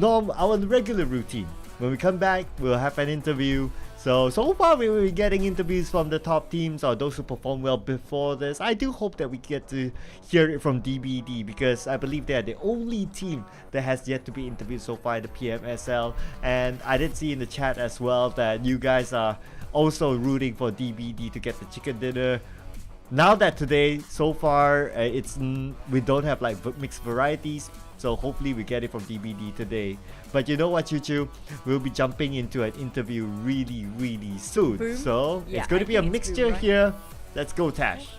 our regular routine. When we come back, we'll have an interview. So far we will be getting interviews from the top teams or those who perform well before this. I do hope that we get to hear it from DBD, because I believe they are the only team that has yet to be interviewed so far in the PMSL. And I did see in the chat as well that you guys are also rooting for DBD to get the chicken dinner. Now that today, so far, we don't have like mixed varieties, so hopefully we get it from DBD today. But you know what, Choo, we'll be jumping into an interview really soon. Boom. So Yeah, it's going to be a think it's mixture boom, right? here. Let's go, Tash.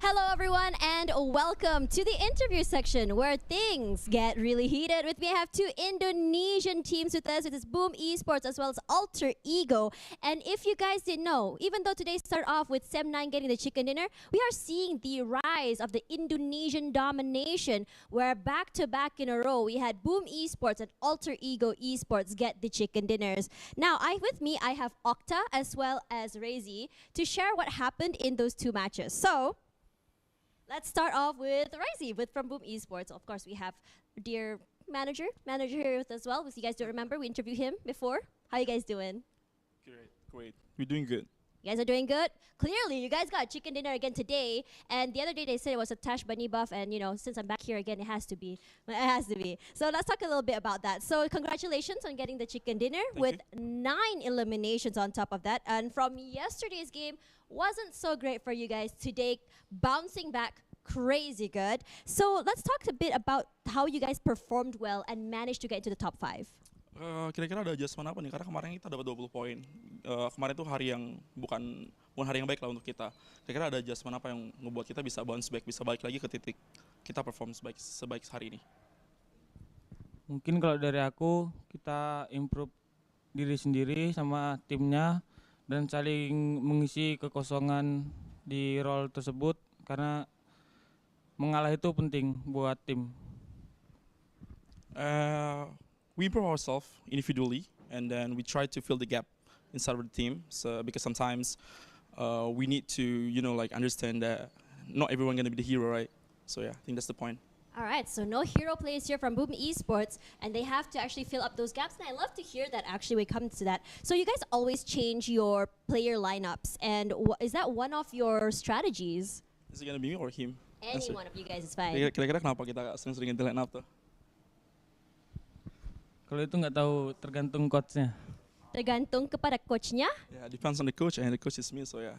Hello, everyone, and welcome to the interview section where things get really heated. With me, I have 2 Indonesian teams with us. It is Boom Esports as well as Alter Ego. And if you guys didn't know, even though today started off with Sem9 getting the chicken dinner, we are seeing the rise of the Indonesian domination, where back-to-back in a row, we had Boom Esports and Alter Ego Esports get the chicken dinners. Now, with me, I have Okta as well as Rezi to share what happened in those 2 matches. So let's start off with Rezi from Boom Esports. Of course, we have dear manager here with us as well. If you guys don't remember, we interviewed him before. How you guys doing? Great. We're doing good. You guys are doing good? Clearly, you guys got chicken dinner again today. And the other day, they said it was a Tash Bunny buff. And, since I'm back here again, it has to be. It has to be. So let's talk a little bit about that. So congratulations on getting the chicken dinner with 9 eliminations on top of that. And from yesterday's game, wasn't so great for you guys. Today, bouncing back crazy good. So let's talk a bit about how you guys performed well and managed to get into the top 5. Kira-kira ada adjustment apa nih? Karena kemarin kita dapat 20 poin. Kemarin tuh hari yang bukan hari yang baik lah untuk kita. Kira-kira ada adjustment apa yang ngebuat kita bisa bounce back, bisa balik lagi ke titik kita perform sebaik hari ini? Mungkin kalau dari aku, kita improve diri sendiri sama timnya dan saling mengisi kekosongan di role tersebut, karena mengalah itu penting buat tim. We improve ourselves individually, and then we try to fill the gap inside of the team. So because sometimes we need to, understand that not everyone gonna be the hero, right? So yeah, I think that's the point. All right, so no hero players here from Boom Esports, and they have to actually fill up those gaps. And I love to hear that actually when it comes to that. So you guys always change your player lineups, and is that one of your strategies? Is it gonna be me or him? Any one of you guys is fine. Kira-kira kenapa kita sering-sering ganti line up tuh? Kalau itu nggak tahu, tergantung coachnya. Tergantung kepada coachnya? Yeah, depends on the coach, and the coach is me, so yeah.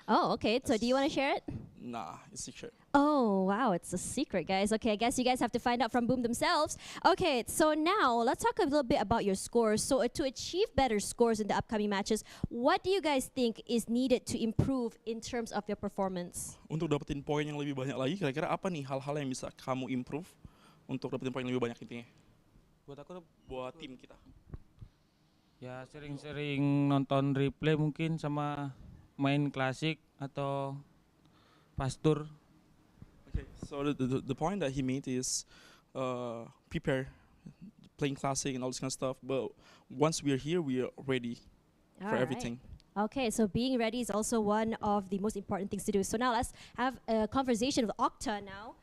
Oh, okay. So do you want to share it? Nah, it's secret. Oh, wow. It's a secret, guys. Okay, I guess you guys have to find out from Boom themselves. Okay, so now let's talk a little bit about your scores. So to achieve better scores in the upcoming matches, what do you guys think is needed to improve in terms of your performance? Untuk dapetin poin yang lebih banyak lagi, kira-kira apa nih hal-hal yang bisa kamu improve untuk dapetin poin yang lebih banyak intinya? Buat tim kita. Ya sering-sering nonton replay mungkin sama main klasik atau pastur. Okay, so the point that he made is prepare playing classic and all this kind of stuff. But once we are here, we are ready for everything. Okay, so being ready is also one of the most important things to do. So now let's have a conversation with Octa now.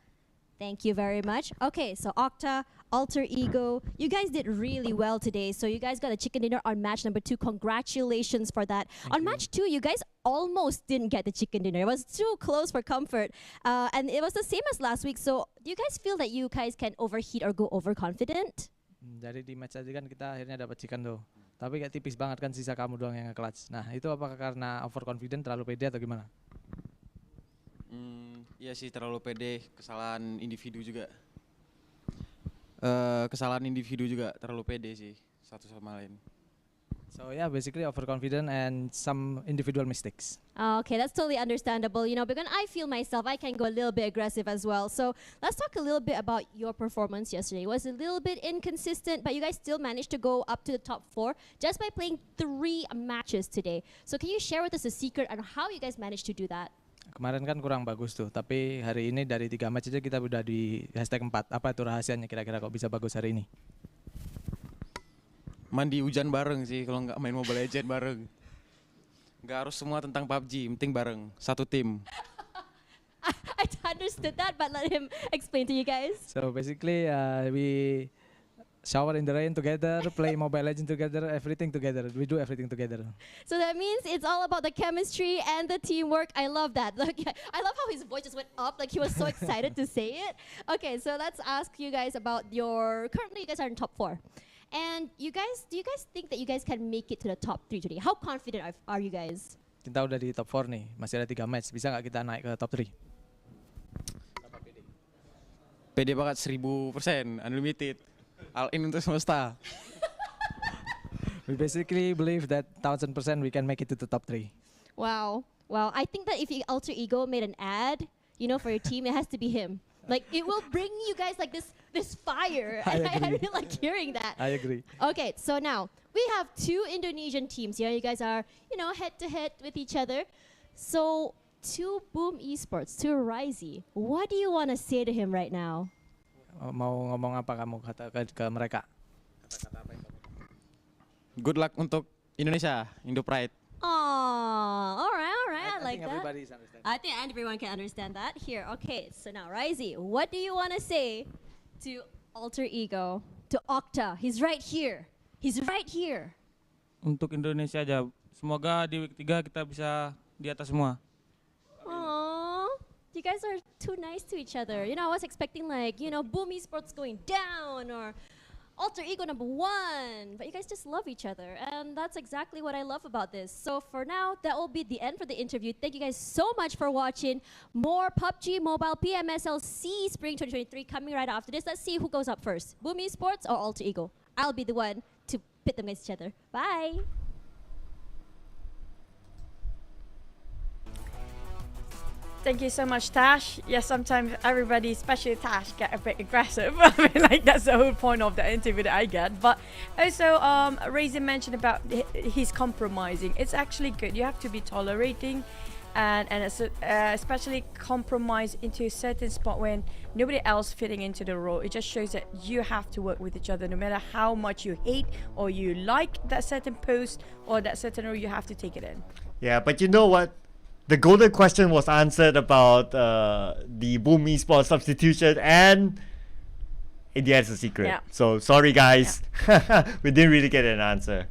Thank you very much. Okay, so Octa, Alter Ego, you guys did really well today. So you guys got a chicken dinner on match number 2. Congratulations for that. On match 2, you guys almost didn't get the chicken dinner. It was too close for comfort. And it was the same as last week. So do you guys feel that you guys can overheat or go overconfident? Jadi di match tadi kan kita akhirnya dapat chicken tuh. Tapi kayak tipis banget kan sisa kamu doang yang nge-clutch. Nah, itu apakah karena overconfident, terlalu pede atau gimana? Iya sih, terlalu pede, kesalahan individu juga. Kesalahan individu juga terlalu pede sih satu sama lain. So yeah, basically overconfident and some individual mistakes. Okay, that's totally understandable. You know, because I feel myself, I can go a little bit aggressive as well. So let's talk a little bit about your performance yesterday. It was a little bit inconsistent, but you guys still managed to go up to the top 4 just by playing 3 matches today. So can you share with us a secret on how you guys managed to do that? Kemarin kan kurang bagus tuh, tapi hari ini dari 3 match aja kita udah di hashtag 4. Apa itu rahasianya kira-kira kok bisa bagus hari ini? Mandi hujan bareng sih kalau nggak main Mobile Legends bareng. Nggak harus semua tentang PUBG, penting bareng, satu tim. I understood that, but let him explain to you guys. So basically we shower in the rain together, play Mobile Legends together, everything together. We do everything together. So that means it's all about the chemistry and the teamwork. I love that. Look, I love how his voice just went up, like he was so excited to say it. Okay, so let's ask you guys about currently you guys are in top 4. And do you guys think that you guys can make it to the top 3 today? How confident are you guys? Kita udah di top 4 nih, masih ada 3 match. Bisa nggak kita naik ke top 3? Pede banget 1000%, unlimited. All in untuk semesta. We basically believe that 1000% we can make it to the top 3. Wow. Well, I think that if Alter Ego made an ad, you know, for your team, it has to be him. Like, it will bring you guys like this fire. I I really like hearing that. I agree. Okay, so now we have 2 Indonesian teams here. You guys are, you know, head to head with each other. So to Boom Esports, to Risey, what do you want to say to him right now? Mau ngomong apa kamu kata ke mereka? Good luck untuk Indonesia, Indo Pride. Aww, all right, I like that. Everybody's understand. I think everyone can understand that. Here, okay, so now Risey, what do you want to say to Alter Ego, to Octa? He's right here. He's right here. Untuk Indonesia aja, semoga di week 3 kita bisa di atas semua. Aww, you guys are too nice to each other. You know, I was expecting like, you know, Boom Esports going down or Alter Ego number 1, but you guys just love each other, and that's exactly what I love about this. So for now, that will be the end for the interview. Thank you guys so much for watching. More PUBG Mobile PMSL SEA Spring 2023 coming right after this. Let's see who goes up first, Boom Esports or Alter Ego. I'll be the one to pit them against each other. Bye. Thank you so much, Tash. Yes, sometimes everybody, especially Tash, get a bit aggressive. I mean, like, that's the whole point of the interview that I get. But also, Raisin mentioned about his compromising. It's actually good. You have to be tolerating and especially compromise into a certain spot when nobody else fitting into the role. It just shows that you have to work with each other. No matter how much you hate or you like that certain post or that certain role, you have to take it in. Yeah, but you know what? The golden question was answered about the Boom Esports substitution, and in the end, it's a secret. Yeah. So sorry, guys, we didn't really get an answer.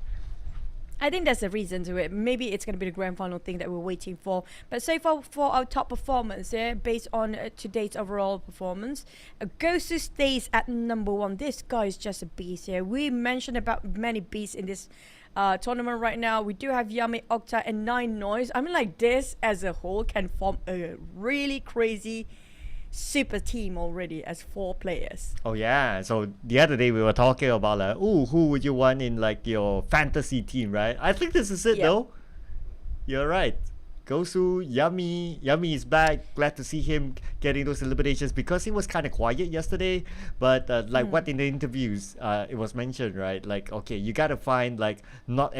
I think that's the reason to it. Maybe it's going to be the grand final thing that we're waiting for. But so far, for our top performance, based on today's overall performance, Gosu stays at number 1. This guy is just a beast here. We mentioned about many beasts in this tournament right now. We do have Yami, Octa, and 9 Noise. I mean, like, this as a whole can form a really crazy super team already as 4 players. Oh yeah, so the other day we were talking about like, ooh, who would you want in like your fantasy team, right? I think this is it though. You're right. Gosu, Yummy is back. Glad to see him getting those eliminations because he was kind of quiet yesterday. But like what in the interviews, it was mentioned, right? Like, okay, you gotta find like not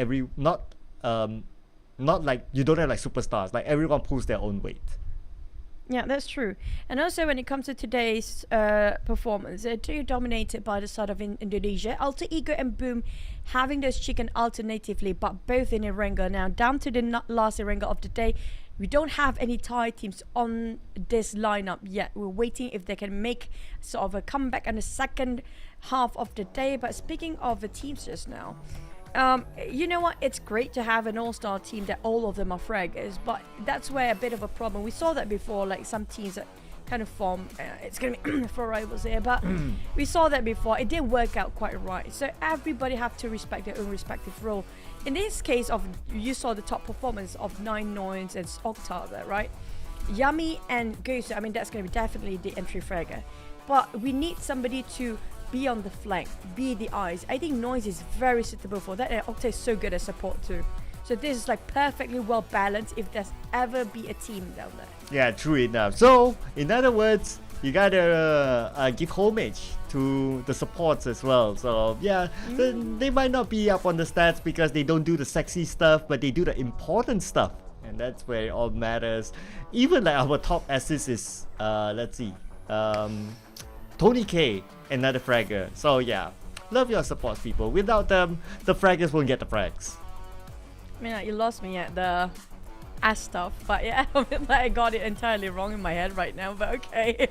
like you don't have like superstars. Like everyone pulls their own weight. Yeah, that's true. And also, when it comes to today's performance, they're too dominated by the side of Indonesia. Alter Ego and Boom having those chicken alternatively, but both in Erangel. Now, down to the last Erangel of the day, we don't have any Thai teams on this lineup yet. We're waiting if they can make sort of a comeback in the second half of the day. But speaking of the teams just now, you know what? It's great to have an all-star team that all of them are fraggers, but that's where a bit of a problem. We saw that before, like some teams that kind of form. It's gonna be for rivals here, but we saw that before. It didn't work out quite right. So everybody have to respect their own respective role. In this case, you saw the top performance of Nine Noins and Octa there, right? Yummy and Goose. I mean, that's gonna be definitely the entry fragger, but we need somebody to be on the flank, be the eyes. I think Noise is very suitable for that, and Octa is so good at support too. So this is like perfectly well balanced if there's ever be a team down there. Yeah, true enough. So, in other words, you gotta give homage to the supports as well. So, yeah, they might not be up on the stats because they don't do the sexy stuff, but they do the important stuff. And that's where it all matters. Even like our top assist is, let's see, Tony K, another fragger. So yeah, love your support, people. Without them, the fraggers won't get the frags. I mean, you lost me at the ass stuff, but yeah, I got it entirely wrong in my head right now, but okay.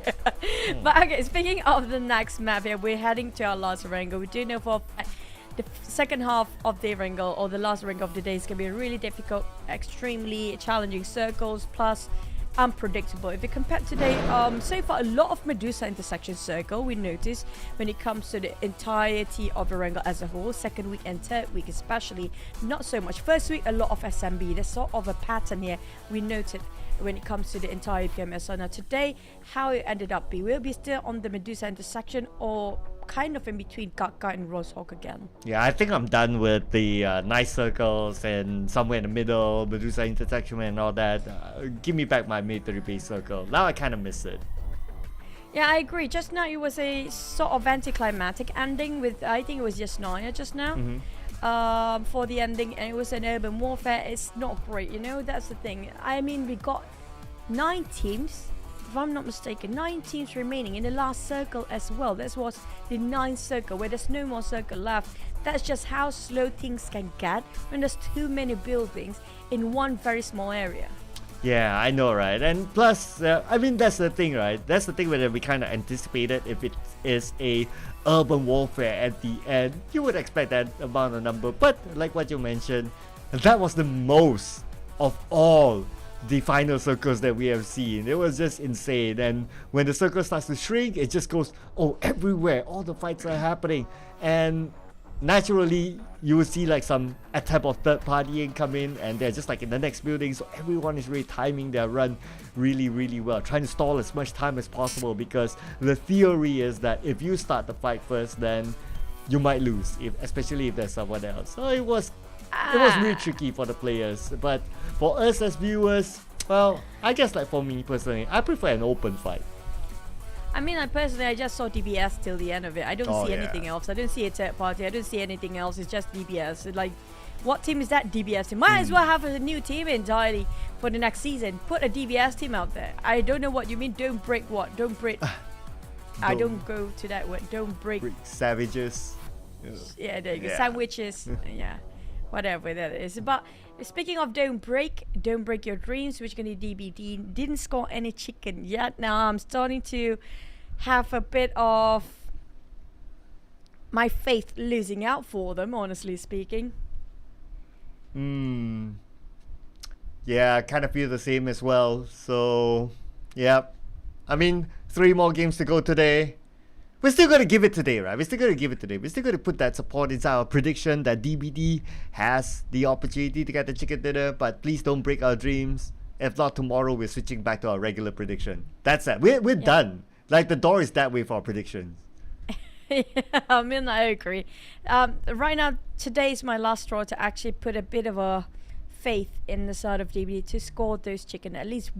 But okay, speaking of the next map here, we're heading to our last Erangel. We do know for the second half of the Erangel, or the last Erangel of the day, is going to be really difficult, extremely challenging circles, plus unpredictable. If you compare today, so far a lot of Medusa intersection circle we noticed when it comes to the entirety of Erangel as a whole. Second week and third week especially, not so much. First week a lot of SMB. There's sort of a pattern here we noted when it comes to the entire PMSL. Now today, how it ended up be, will be still on the Medusa intersection or kind of in between Kaka and Rosehawk again. Yeah, I think I'm done with the nice circles and somewhere in the middle, Medusa intersection and all that. Give me back my military base circle. Now I kind of miss it. Yeah, I agree. Just now it was a sort of anticlimactic ending with, I think it was just Naya just now. For the ending, and it was an urban warfare. It's not great, you know, that's the thing. I mean, we got 9 teams, if I'm not mistaken, 9 teams remaining in the last circle as well. This was the 9th circle where there's no more circle left. That's just how slow things can get when there's too many buildings in one very small area. Yeah, I know, right? And plus, I mean, that's the thing, right? That's the thing where we kind of anticipated if it is a urban warfare at the end, you would expect that amount of number. But like what you mentioned, that was the most of all the final circles that we have seen. It was just insane. And when the circle starts to shrink, it just goes, oh, everywhere. All the fights are happening. And naturally, you will see like some attempt of third partying come in, and they're just like in the next building. So everyone is really timing their run really, really well, trying to stall as much time as possible, because the theory is that if you start the fight first, then you might lose, especially if there's someone else. So it was really tricky for the players. But for us as viewers, well, I guess like for me personally, I prefer an open fight. I mean, I just saw DBS till the end of it. I don't see anything else. I don't see a third party. I don't see anything else. It's just DBS. Like, what team is that DBS team? Might as well have a new team entirely for the next season. Put a DBS team out there. I don't know what you mean. Don't break what? Don't break. I don't go to that word. Don't break. Savages. Yeah, there you go. Sandwiches. Yeah, whatever that is. But speaking of don't break your dreams, which can be DBD. Didn't score any chicken yet. Now I'm starting to have a bit of my faith losing out for them, honestly speaking. Yeah, I kind of feel the same as well. So, yeah. I mean, 3 more games to go today. We're still going to give it today, right? We're still going to give it today. We're still going to put that support inside our prediction that DBD has the opportunity to get the chicken dinner, but please don't break our dreams. If not, tomorrow we're switching back to our regular prediction. That's it. We're done. Like, the door is that way for our predictions. Yeah, I mean, I agree. Right now, today is my last straw to actually put a bit of a faith in the side of DBD to score those chicken at least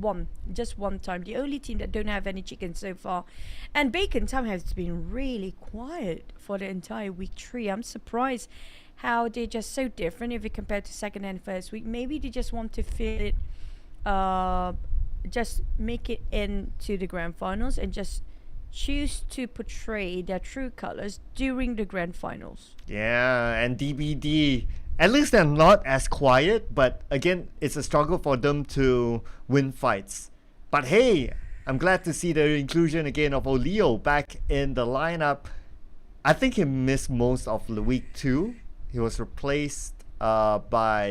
just one time. The only team that don't have any chicken so far. And Bacon time has been really quiet for the entire week 3. I'm surprised how they're just so different if you compare to second and first week. Maybe they just want to feel it just make it into the grand finals and just choose to portray their true colors during the grand finals. Yeah, and DBD, at least they're not as quiet, but again, it's a struggle for them to win fights. But hey, I'm glad to see the inclusion again of Olio back in the lineup. I think he missed most of the week 2. He was replaced by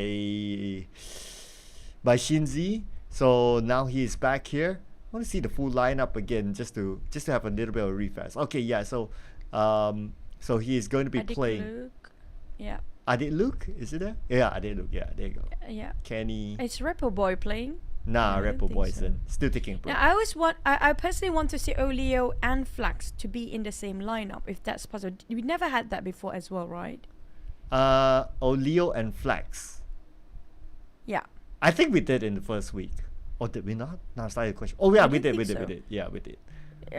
Shinzi, so now he is back here. I want to see the full lineup again, just to have a little bit of a refresh. Okay, yeah. So he is going to be Adik playing. Luke. Yeah. Adit Luke, is it there? Yeah, Adit Luke. Yeah, there you go. Yeah. Kenny. It's Repo Boy playing. Nah, I don't Repo think Boys so. then. Still taking a break. Now, I personally want to see Olio and Flax to be in the same lineup, if that's possible. We never had that before as well, right? Olio and Flex. Yeah. I think we did in the first week. Or did we not? No, that's not the question. Oh yeah, I we don't did. think so. Yeah, we did.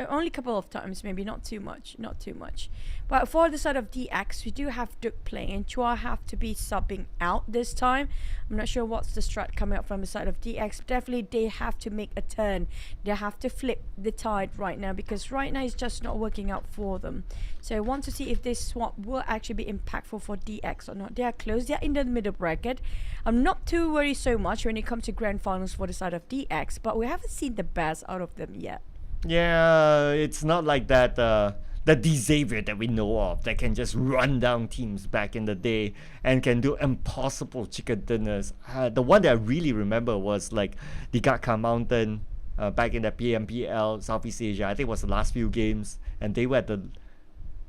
Only a couple of times, maybe not too much. But for the side of DX, we do have Duke playing, and Chua have to be subbing out this time. I'm not sure what's the strat coming up from the side of DX. Definitely, they have to make a turn. They have to flip the tide right now, because right now it's just not working out for them. So I want to see if this swap will actually be impactful for DX or not. They are close. They are in the middle bracket. I'm not too worried so much when it comes to grand finals for the side of DX, but we haven't seen the best out of them yet. Yeah, it's not like that Xavier that we know of that can just run down teams back in the day and can do impossible chicken dinners. The one that I really remember was like the Gakka Mountain back in the PMPL Southeast Asia. I think it was the last few games, and they were at the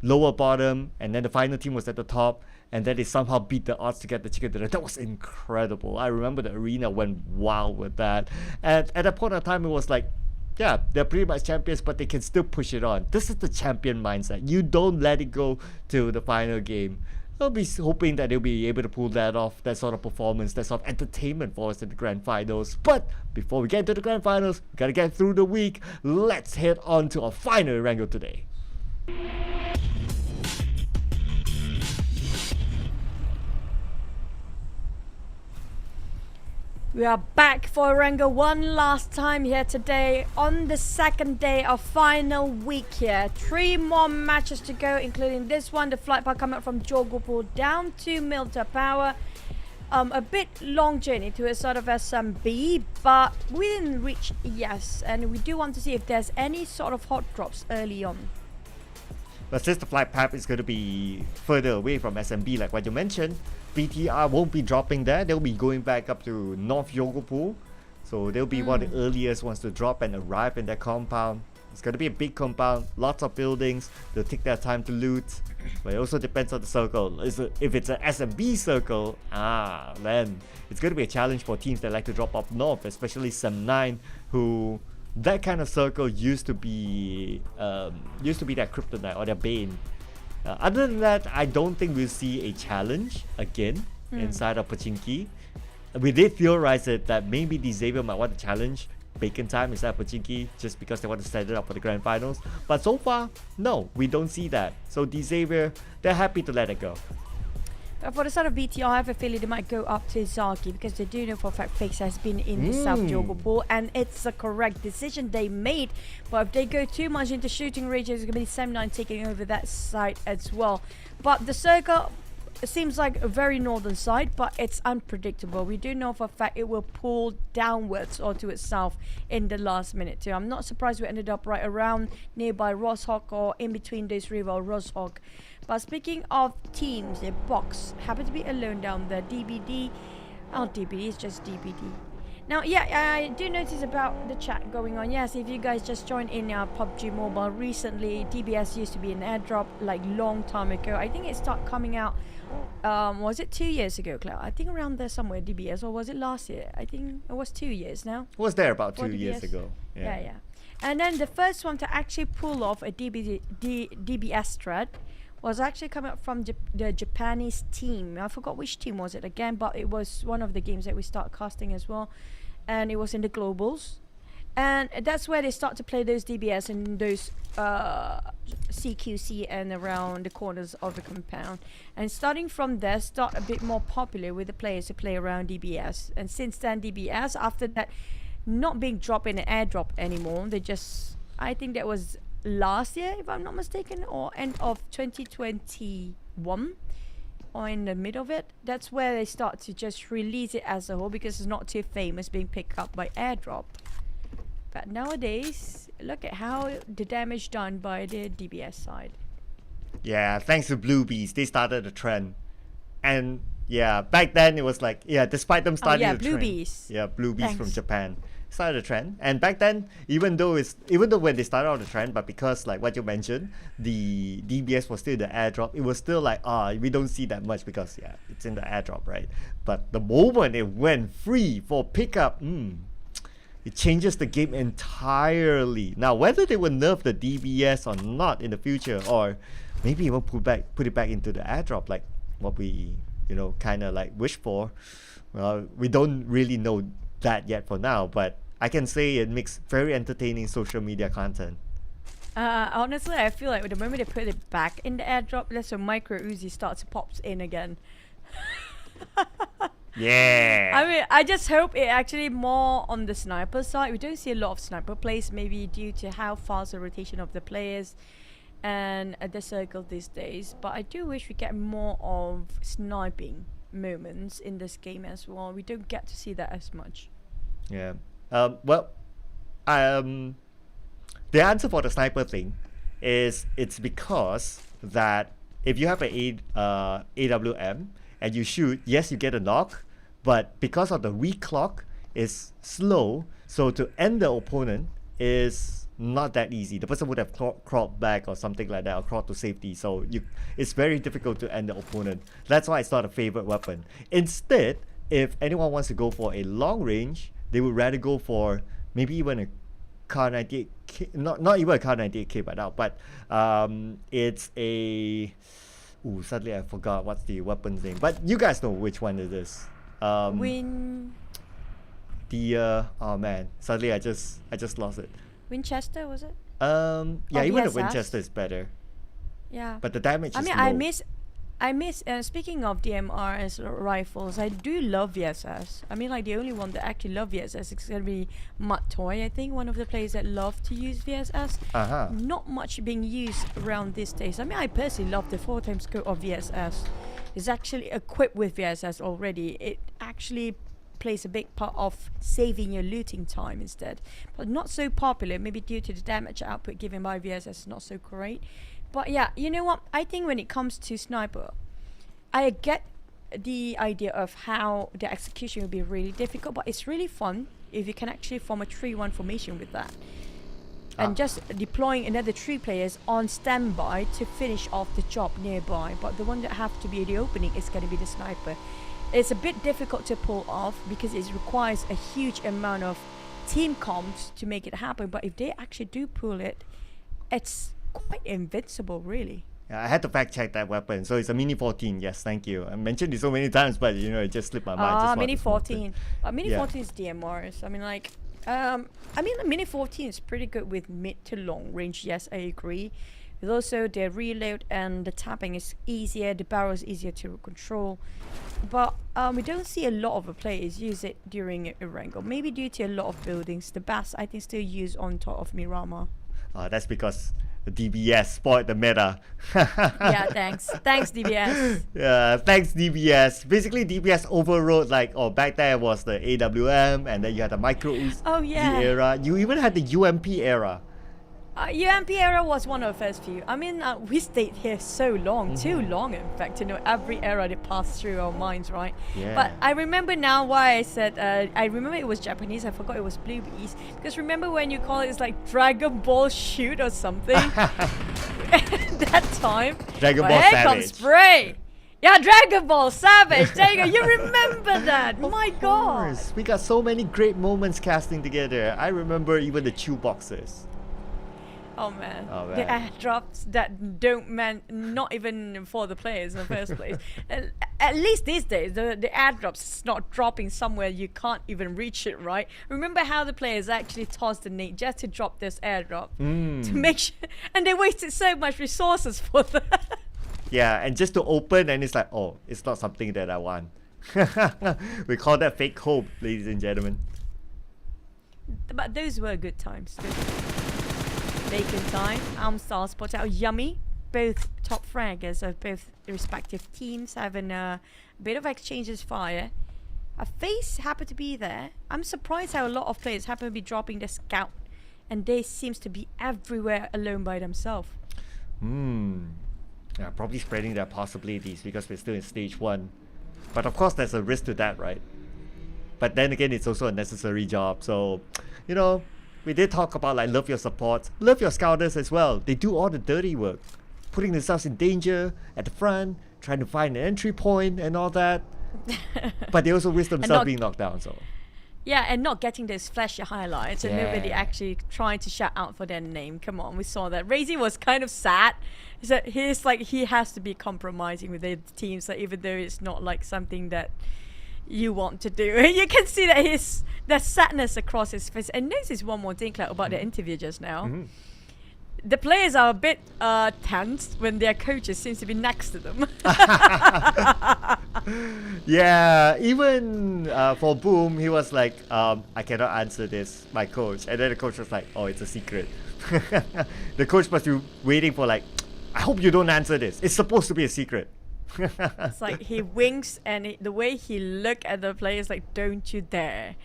lower bottom, and then the final team was at the top, and then they somehow beat the odds to get the chicken dinner. That was incredible. I remember the arena went wild with that. And at that point of time, it was like, yeah, they're pretty much champions, but they can still push it on. This is the champion mindset. You don't let it go to the final game. I'll be hoping that they'll be able to pull that off, that sort of performance, that sort of entertainment for us in the grand finals. But before we get to the grand finals, we gotta get through the week. Let's head on to our final Erangel today. We are back for Erangel one last time here today on the second day of final week here. 3 more matches to go, including this one, the flight path coming up from Jogopur down to Milta Power. A bit long journey to a sort of SMB, but we didn't reach yes, and we do want to see if there's any sort of hot drops early on. But since the flight path is going to be further away from SMB, like what you mentioned, BTR won't be dropping there. They'll be going back up to North Yogopur. So they'll be one of the earliest ones to drop and arrive in their compound. It's going to be a big compound, lots of buildings. They'll take their time to loot. But it also depends on the circle. If it's an SMB circle, then it's going to be a challenge for teams that like to drop up north, especially Sem9, who that kind of circle used to be their kryptonite or their bane. Other than that, I don't think we'll see a challenge again inside of Pachinki. We did theorize it that maybe the Xavier might want to challenge Bacon Time inside of Pachinki just because they want to set it up for the grand finals. But so far, no, we don't see that. So the Xavier, they're happy to let it go. But for the side of BTR, I have a feeling they might go up to Zaki because they do know for a fact Fix has been in the South Jogopur, and it's a correct decision they made. But if they go too much into shooting range, it's going to be Sem9 taking over that side as well. But the circle seems like a very northern side, but it's unpredictable. We do know for a fact it will pull downwards or to its south in the last minute too. I'm not surprised we ended up right around nearby Roshawk or in between those rival Roshawk. But speaking of teams, the box happened to be alone down there. DBD, DBD, it's just DBD. Now, yeah, I do notice about the chat going on. Yes, if you guys just joined in our PUBG Mobile recently, DBS used to be an airdrop like long time ago. I think it started coming out, was it 2 years ago, Cloud? I think around there somewhere, DBS, or was it last year? I think it was 2 years now. It was there about 2 DBS. years ago. Yeah. And then the first one to actually pull off a DBS strat was actually coming up from the Japanese team. I forgot which team was it again, but it was one of the games that we start casting as well. And it was in the globals. And that's where they start to play those DBS and those CQC and around the corners of the compound. And starting from there, start a bit more popular with the players who play around DBS. And since then, DBS, after that, not being dropped in an airdrop anymore. They just, I think that was last year, if I'm not mistaken, or end of 2021, or in the middle of it. That's where they start to just release it as a whole because it's not too famous being picked up by airdrop. But nowadays, look at how the damage done by the DBS side. Yeah, thanks to Blue Bees, they started the trend. And yeah, back then it was like, yeah, despite them starting the Blue trend. Bees. Yeah, Blue Bees from Thanks. Japan started the trend. And back then, even though when they started out the trend, but because like what you mentioned, the DBS was still the airdrop, it was still like, we don't see that much because yeah, it's in the airdrop, right? But the moment it went free for pickup, it changes the game entirely. Now, whether they will nerf the DBS or not in the future, or maybe even put it back into the airdrop, like what we kind of like wish for, well, we don't really know that yet for now. But I can say it makes very entertaining social media content. Honestly, I feel like the moment they put it back in the airdrop, that's when Micro Uzi starts to pops in again. Yeah. I mean, I just hope it actually more on the sniper side. We don't see a lot of sniper plays, maybe due to how fast the rotation of the players and the circle these days. But I do wish we get more of sniping moments in this game as well. We don't get to see that as much. Yeah. The answer for the sniper thing is it's because that if you have an AWM and you shoot, yes, you get a knock, but because of the reclock is slow, so to end the opponent is not that easy. The person would have crawled back or something like that, or crawled to safety, so it's very difficult to end the opponent. That's why it's not a favorite weapon. Instead, if anyone wants to go for a long range, they would rather go for maybe even a Kar 98K, not even a Kar 98K by now, but it's a... Ooh, suddenly I forgot what's the weapon's name. But you guys know which one it is. Oh man, suddenly I just lost it. Winchester, was it? Yeah, Or even the VSS? Winchester is better. Yeah. But the damage is low. I miss speaking of DMRs rifles, I do love VSS. I mean, like, the only one that actually love VSS is going to be Mud Toy, I think, one of the players that love to use VSS. Not much being used around these days. I mean, I personally love the 4x scope of VSS. It's actually equipped with VSS already. It actually plays a big part of saving your looting time instead. But not so popular, maybe due to the damage output given by VSS is not so great. But yeah, you know what? I think when it comes to sniper, I get the idea of how the execution will be really difficult, but it's really fun if you can actually form a 3-1 formation with that. And just deploying another 3 players on standby to finish off the job nearby. But the one that have to be the opening is going to be the sniper. It's a bit difficult to pull off because it requires a huge amount of team comps to make it happen. But if they actually do pull it, it's quite invincible, really. Yeah, I had to fact check that weapon. So it's a Mini 14. Yes, thank you. I mentioned it so many times, but it just slipped my mind. Mini 14. Mini 14 is DMRs. I mean, like, the Mini 14 is pretty good with mid to long range. Yes, I agree. But also, the reload and the tapping is easier. The barrel is easier to control. But we don't see a lot of the players use it during a wrangle. Maybe due to a lot of buildings. The BAS, I think, still use on top of Miramar. That's because the DBS spoiled the meta. Yeah, thanks. Thanks, DBS. Yeah, thanks, DBS. Basically, DBS overrode, back there was the AWM, and then you had the Micro Uzi era. You even had the UMP era. UMP era was one of the first few. I mean, we stayed here so long, too long, in fact, every era that passed through our minds, right? Yeah. But I remember now why I said, I remember it was Japanese, I forgot it was Blue Bees. Because remember when you call it's like Dragon Ball Shoot or something? That time. Dragon Ball here Savage. comes Spray. Yeah, Dragon Ball Savage. There you go. You remember that. My God. We got so many great moments casting together. I remember even the chew boxes. Oh man. man. The airdrops that don't not even for the players in the first place. At least these days, the airdrops is not dropping somewhere you can't even reach it, right? Remember how the players actually tossed the nade just to drop this airdrop to make sure, and they wasted so much resources for that. Yeah, and just to open, and it's like, oh, it's not something that I want. We call that fake hope, ladies and gentlemen. But those were good times. Bacon time, Amstar spot out Yummy. Both top fraggers of both respective teams having a bit of exchanges fire. A face happened to be there. I'm surprised how a lot of players happen to be dropping their scout, and they seems to be everywhere alone by themselves. Yeah, probably spreading their possibilities because we're still in stage 1. But of course, there's a risk to that, right? But then again, it's also a necessary job. So, you know, we did talk about like love your supports, love your scouters as well. They do all the dirty work, putting themselves in danger at the front, trying to find an entry point and all that. But they also risk themselves being knocked down. So yeah, and not getting those flashy highlights and nobody actually trying to shout out for their name. Come on, we saw that. Razy was kind of sad. So he's like, he has to be compromising with the team. So even though it's not like something that you want to do, you can see that there's sadness across his face. And notice one more thing, Clark, about the interview just now. The players are a bit tense when their coaches seems to be next to them. yeah, even for Boom, he was like, I cannot answer this, my coach. And then the coach was like, oh, it's a secret. The coach must be waiting for like, I hope you don't answer this. It's supposed to be a secret. It's like he winks and the way he look at the players like, don't you dare.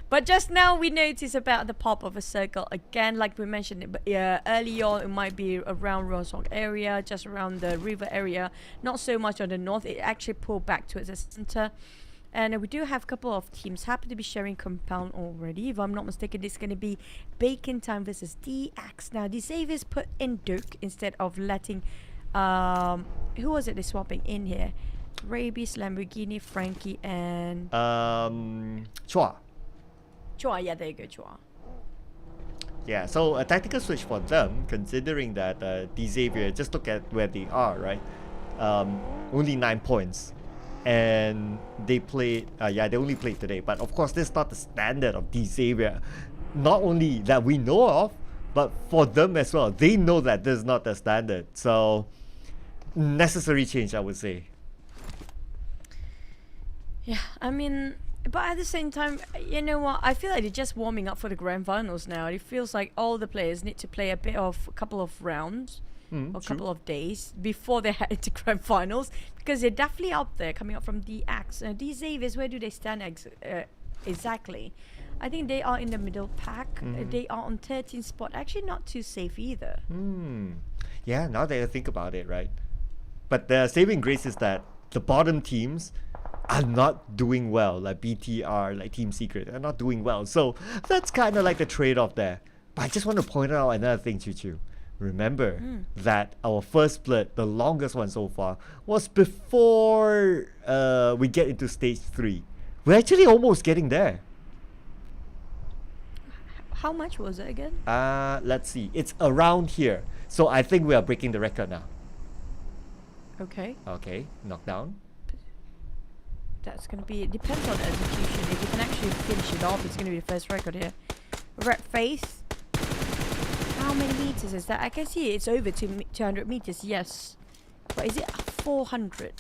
But just now we notice about the pop of a circle again, like we mentioned earlier on. It might be around Rosok area, just around the river area, not so much on the north. It actually pulled back towards the center. And we do have a couple of teams happen to be sharing compound already. If I'm not mistaken, this is going to be Bacon Time versus DX. Now, the Xavier's put in Duke instead of letting who was it they're swapping in here? Rabies, Lamborghini, Frankie, and Chua. Chua, yeah, there you go, Chua. Yeah, so a tactical switch for them, considering that the Xavier, just look at where they are, right? Only 9 points. And they played, they only played today. But of course, this is not the standard of the Xavier. Not only that we know of, but for them as well. They know that this is not the standard. So, necessary change, I would say. Yeah, I mean, but at the same time, you know what? I feel like they're just warming up for the grand finals now. It feels like all the players need to play a couple of rounds or a couple of days before they head into grand finals, because they're definitely up there coming up from DX. These Xaviers, where do they stand exactly? I think they are in the middle pack. They are on 13th spot. Actually, not too safe either. Yeah, now that I think about it, right? But the saving grace is that the bottom teams are not doing well, like BTR, like Team Secret, are not doing well. So that's kind of like the trade-off there. But I just want to point out another thing, Choo. Remember that our first split, the longest one so far, was before we get into stage 3. We're actually almost getting there. How much was it again? Let's see. It's around here. So I think we are breaking the record now. Okay. Okay, knockdown. That's going to be, it depends on execution. If you can actually finish it off, it's going to be the first record here. Red Face. How many meters is that? I can see it's over 200 meters, yes. But is it 400?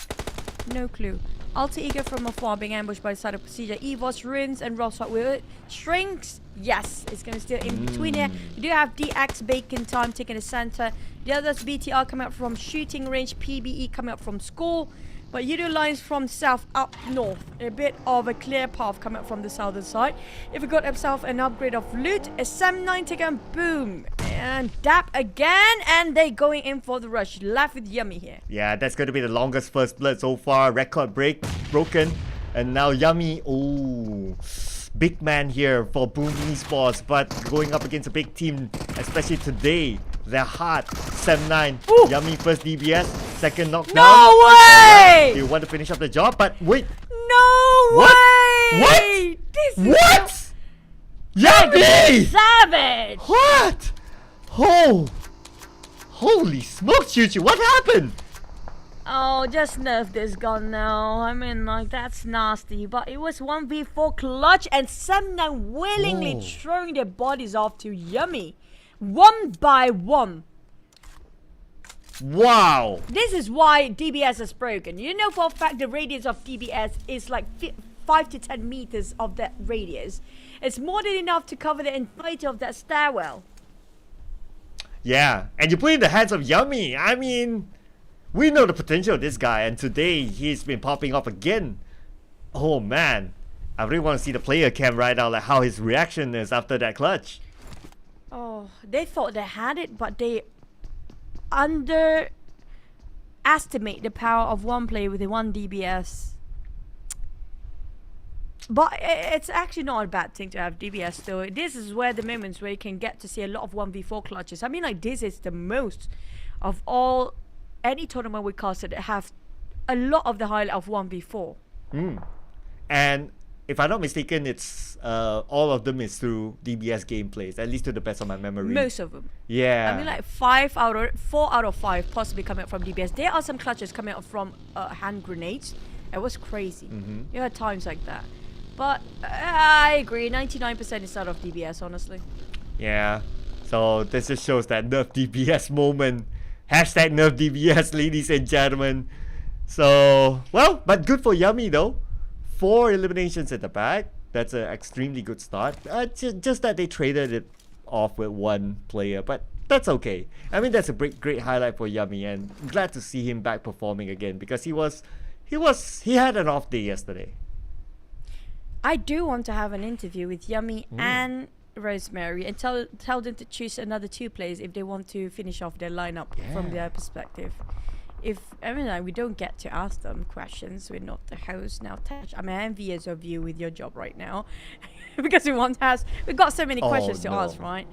No clue. Alter Ego from afar being ambushed by the side of Procedure. Evos, Runes, and Rosshot will it. Shrinks, yes. It's going to still in between here. You do have DX, Bacon Time taking the center. The others, BTR coming up from shooting range. PBE coming up from school. But you do lines from south up north. A bit of a clear path coming up from the southern side. If we got himself an upgrade of loot, a Sam9 taken, boom. And Dap again. And they going in for the rush. Left with Yummy here. Yeah, that's going to be the longest first blood so far. Record broken. And now Yummy, big man here for Boom Esports. But going up against a big team, especially today. They're hot. Sam9. Yummy first DBS. Second knockdown. No way! They want to finish up the job, but wait. No way! What? This is what? Yummy! Savage! What? Oh! Holy smokes, Choo-Choo. What happened? Oh, just nerf this gun now. I mean, like, that's nasty. But it was 1v4 clutch, and Sam9 willingly throwing their bodies off to Yummy. 1 by 1. Wow. This is why DBS is broken. You know for a fact the radius of DBS is like 5 to 10 meters of that radius. It's more than enough to cover the entirety of that stairwell. Yeah, and you put it in the hands of Yummy. I mean, we know the potential of this guy, and today he's been popping up again. Oh man, I really want to see the player cam right now, like how his reaction is after that clutch. Oh, they thought they had it, but they underestimate the power of one player with the 1 DBS. But it's actually not a bad thing to have DBS though. This is where the moments where you can get to see a lot of 1v4 clutches. I mean, like, this is the most of all any tournament we casted that have a lot of the highlight of 1v4. And if I'm not mistaken, it's all of them is through DBS gameplays, at least to the best of my memory. Most of them. Yeah. I mean, like 4 out of 5 possibly coming out from DBS. There are some clutches coming out from hand grenades. It was crazy. You had times like that. But I agree, 99% is out of DBS, honestly. Yeah. So this just shows that nerf DBS moment. Hashtag nerf DBS, ladies and gentlemen. So, well, but good for Yummy though. 4 eliminations at the back. That's an extremely good start. Just that they traded it off with 1 player, but that's okay. I mean, that's a great highlight for Yummy, and I'm glad to see him back performing again because he had an off day yesterday. I do want to have an interview with Yummy and Rosemary and tell them to choose another 2 players if they want to finish off their lineup from their perspective. I mean, like, we don't get to ask them questions. We're not the host now. I'm envious of you with your job right now because we've got so many questions to ask, right?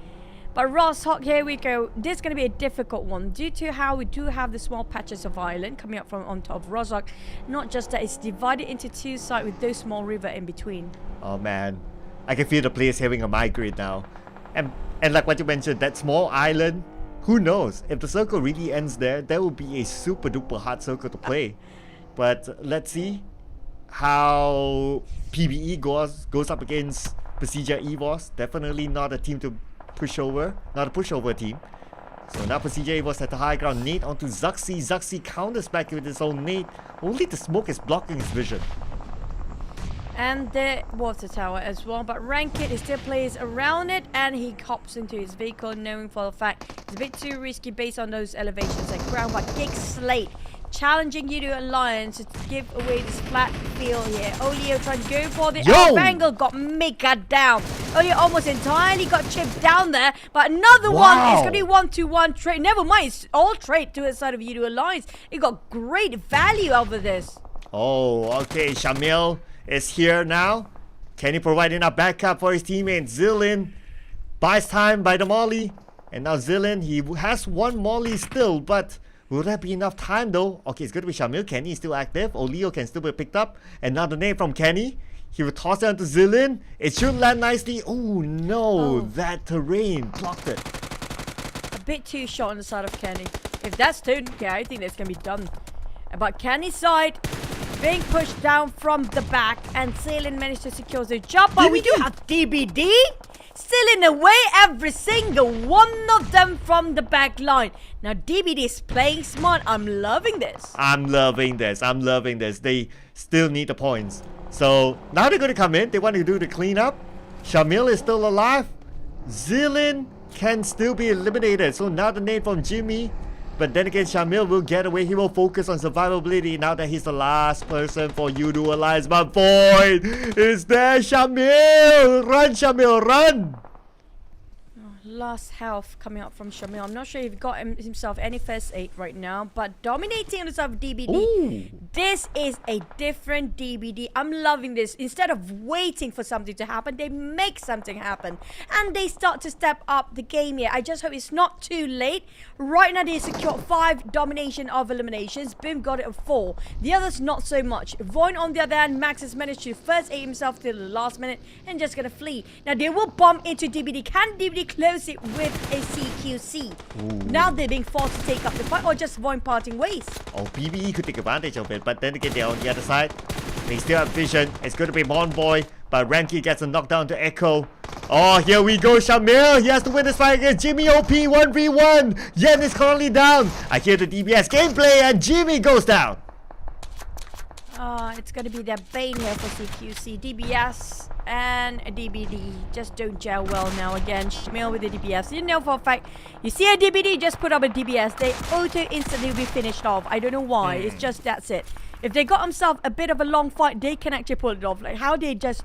But Ross, here we go. This is going to be a difficult one due to how we do have the small patches of island coming up from on top of Rozhok. Not just that, it's divided into 2 sides with those small river in between. Oh man, I can feel the players having a migraine now. And like what you mentioned, that small island, who knows? If the circle really ends there, that will be a super duper hard circle to play. But let's see how PBE goes up against Procedure EVOS. Definitely not a team to pushover, not a pushover team. So now Procedure EVOS at the high ground, nade onto Zuxi. Zuxi counters back with his own nade. Only the smoke is blocking his vision. And the water tower as well, but Rankit still plays around it and he hops into his vehicle knowing for a fact it's a bit too risky based on those elevations at ground. But Gig Slate challenging you to Alliance to give away this flat field here. Olio trying to go for the angle, got mega down. Olio almost entirely got chipped down there, but another one is going to be 1-2-1 trade. Never mind, it's all trade to the side of Yudu Alliance. He got great value over this. Oh, okay, Shamil is here now. Can he provide enough backup for his teammate? Zillin buys time by the molly. And now Zillin, he has 1 molly still, but will that be enough time though? Okay, it's going to be Shamil. Kenny is still active. Olio can still be picked up. And now the name from Kenny. He will toss it onto Zillin. It should land nicely. Oh no, that terrain blocked it. A bit too short on the side of Kenny. If that's turned, okay, I think that's going to be done. But Kenny's side being pushed down from the back, and Zillin managed to secure the job. But we do have DBD still in the way, every single one of them from the back line. Now DBD is playing smart. I'm loving this. I'm loving this. They still need the points. So now they're going to come in. They want to do the cleanup. Shamil is still alive. Zillin can still be eliminated. So now the name from Jimmy. But then again, Shamil will get away. He will focus on survivability now that he's the last person for Yudu Alliance. But boy, is there Shamil! Run, Shamil, run! Last health coming up from Shamil. I'm not sure if he got himself any first aid right now, but dominating on the side of DBD. Ooh. This is a different DBD. I'm loving this. Instead of waiting for something to happen, they make something happen. And they start to step up the game here. I just hope it's not too late. Right now they secure 5 domination of eliminations. Boom got it at 4. The others not so much. Voin on the other hand, Max has managed to first aid himself till the last minute and just gonna flee. Now they will bomb into DBD. Can DBD close it with a CQC? Ooh. Now they're being forced to take up the fight, or just Voin parting ways. Oh, PBE could take advantage of it, but then again they're on the other side. They still have vision. It's going to be Monboy, but Ranky gets a knockdown to Echo. Oh, here we go, Shamil. He has to win this fight against Jimmy OP 1v1. Yen is currently down. I hear the DBS gameplay and Jimmy goes down. It's going to be their bane here for CQC. DBS and a DBD just don't gel well now again. Shmil with the DBS. You know for a fact, you see a DBD, just put up a DBS. They auto instantly be finished off. I don't know why. It's just that's it. If they got themselves a bit of a long fight, they can actually pull it off. Like how they just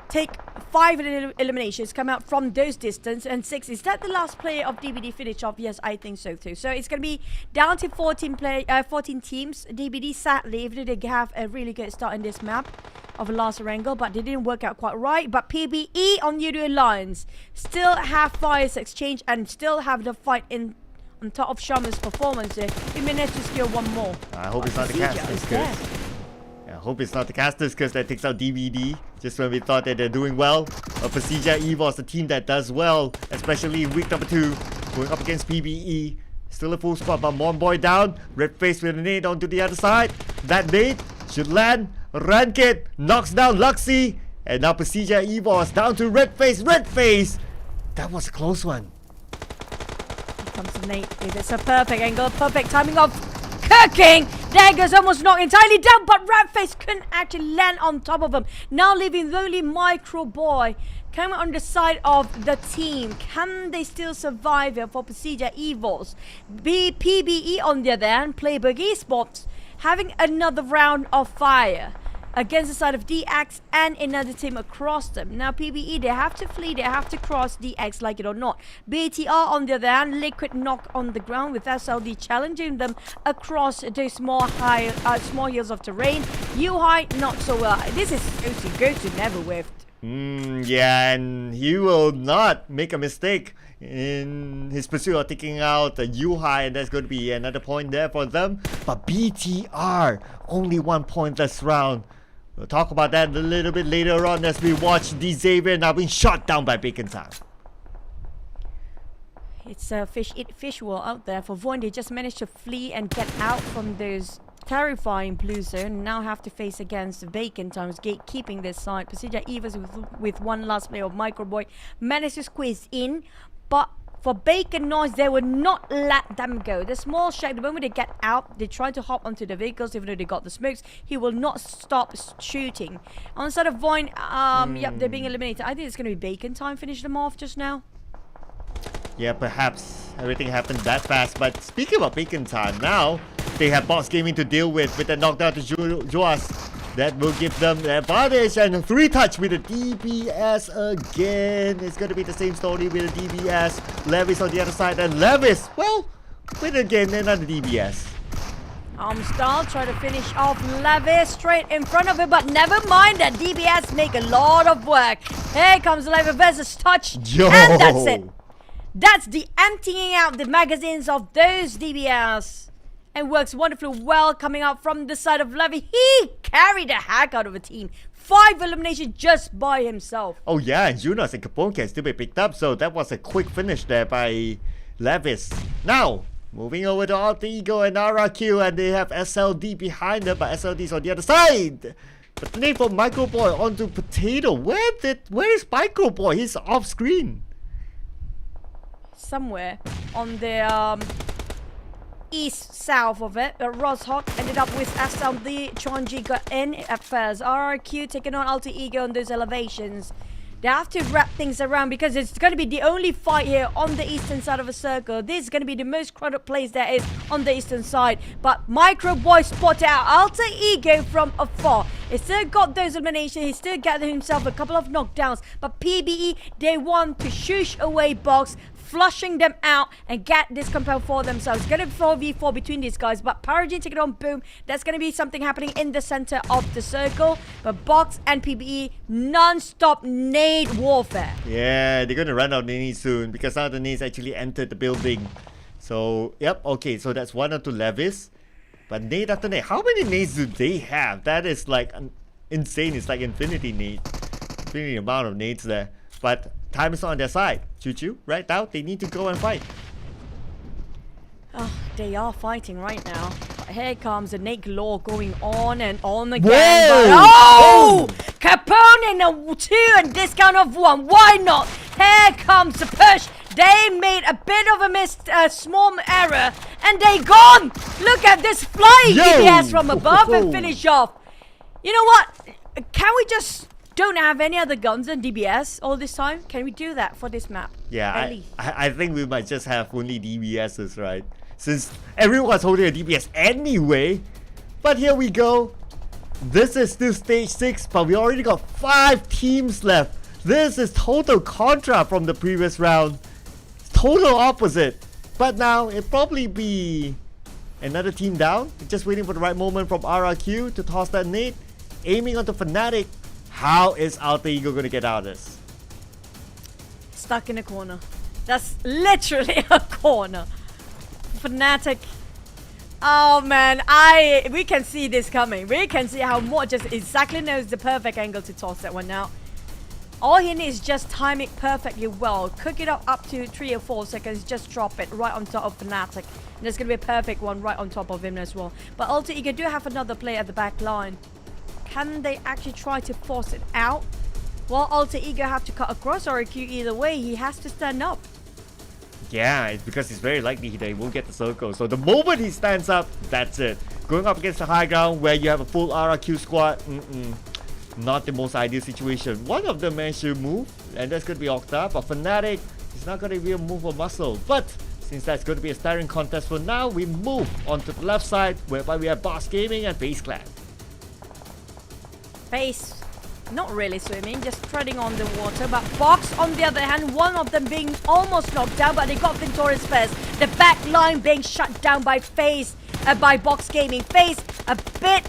take 5 eliminations, come out from those distance, and 6. Is that the last player of DBD finish off? Yes, I think so too. So it's going to be down to 14 teams. DBD, sadly, even though they have a really good start in this map of a last wrangle, but they didn't work out quite right. But PBE on Yudu Alliance still have fires exchange and still have the fight in on top of Shaman's performance. He managed to steal one more. I hope it's not the casters. I hope it's not the casters because that takes out DVD just when we thought that they're doing well. Procedure Evo is the team that does well, especially in week number 2, going up against PBE. Still a full squad, but Monboy down. Red Face with a nade onto the other side. That nade should land. Rankit knocks down Luxy. And now Procedure Evo is down to Red Face. Red Face! That was a close one. Here comes the nade. It's a perfect angle, perfect timing of cooking. Dagger's almost knocked entirely down, but Ratface couldn't actually land on top of him. Now leaving lowly Micro Boy coming on the side of the team. Can they still survive here for Procedure Evils? PBE on the other hand, Playbook Esports, having another round of fire against the side of DX and another team across them. Now PBE, they have to flee, they have to cross DX, like it or not. BTR on the other hand, Liquid knock on the ground with SLD challenging them across those small hills of terrain. U-High not so well. This is go to never whiffed. Yeah, and he will not make a mistake in his pursuit of taking out the U-High, and that's going to be another point there for them. But BTR, only 1 point this round. We'll talk about that a little bit later on as we watch the Xavier now being shot down by Bacon Time. It's a fish world out there for Void. They just managed to flee and get out from those terrifying blue zone. Now have to face against Bacon Time's gatekeeping this side. Procedure Evers with one last player of Microboy managed to squeeze in, but for Bacon Noise, they would not let them go. The small shack, the moment they get out, they try to hop onto the vehicles, even though they got the smokes. He will not stop shooting. On the side of Void, yep, they're being eliminated. I think it's going to be Bacon Time finish them off just now. Yeah, perhaps everything happened that fast. But speaking about Bacon Time, now they have Box Gaming to deal with the knockdown to Joas. That will give them the advantage, and 3-touch with the DBS again. It's going to be the same story with the DBS. Levis on the other side, and Levis, well, with again another DBS. Armstyle try to finish off Levis straight in front of him, but never mind that DBS make a lot of work. Here comes Levis versus touch, and that's it. That's the emptying out the magazines of those DBS. And works wonderfully well coming out from the side of Levy. He carried the heck out of a team. 5 eliminations just by himself. Oh yeah, and Jonas and Capone can still be picked up. So that was a quick finish there by Levis. Now, moving over to Alter Ego and RRQ. And they have SLD behind them. But SLD is on the other side. But the name for Microboy onto Potato. Where is Microboy? He's off screen. Somewhere on the east-south of it, but Roshawk ended up with SLD. Chonji got in at first. RRQ taking on Alter Ego on those elevations. They have to wrap things around because it's going to be the only fight here on the eastern side of a circle. This is going to be the most crowded place there is on the eastern side. But Microboy spotted out Alter Ego from afar. He still got those eliminations. He still gathered himself a couple of knockdowns. But PBE, they want to shush away Box, flushing them out and get this compound for themselves. It's going to be 4v4 between these guys, but Paragon taking on Boom. That's going to be something happening in the center of the circle. But Box and PBE, non-stop nade warfare. Yeah, they're going to run out of nades soon because now the nades actually entered the building. So, yep, okay, so that's 1 onto Levis. But nade after nade, how many nades do they have? That is like insane. It's like infinity nade. Infinity amount of nades there. But time is on their side. Choo-choo, right now, they need to go and fight. Oh, they are fighting right now. But here comes the Nate Law going on and on again. Whoa! But, Capone in a 2 and discount of 1. Why not? Here comes the push. They made a bit of a small error and they gone. Look at this flying DBS from above and finish off. You know what? Can we just don't have any other guns than DBS all this time? Can we do that for this map? Yeah, I think we might just have only DBSs, right? Since everyone's holding a DBS anyway. But here we go. This is still stage 6, but we already got 5 teams left. This is total contra from the previous round. Total opposite. But now it'll probably be another team down. Just waiting for the right moment from RRQ to toss that nade. Aiming onto Fnatic. How is Alter Ego going to get out of this? Stuck in a corner. That's literally a corner. Fnatic. Oh man, we can see this coming. We can see how Mort just exactly knows the perfect angle to toss that one out. All he needs is just time it perfectly well. Cook it up to 3 or 4 seconds. Just drop it right on top of Fnatic. And there's going to be a perfect one right on top of him as well. But Alter Ego do have another player at the back line. Can they actually try to force it out? Well, Alter Ego have to cut across RQ either way. He has to stand up. Yeah, it's because it's very likely that he won't get the circle. So the moment he stands up, that's it. Going up against the high ground where you have a full RRQ squad, not the most ideal situation. One of them managed to move, and that's going to be Octa. But Fnatic is not going to be a move of muscle. But since that's going to be a staring contest for now, we move onto the left side, whereby we have Boss Gaming and FaZe Clan. FaZe, not really swimming, just treading on the water. But Box, on the other hand, one of them being almost knocked down, but they got victorious first. The back line being shut down by FaZe, by Box Gaming. FaZe a bit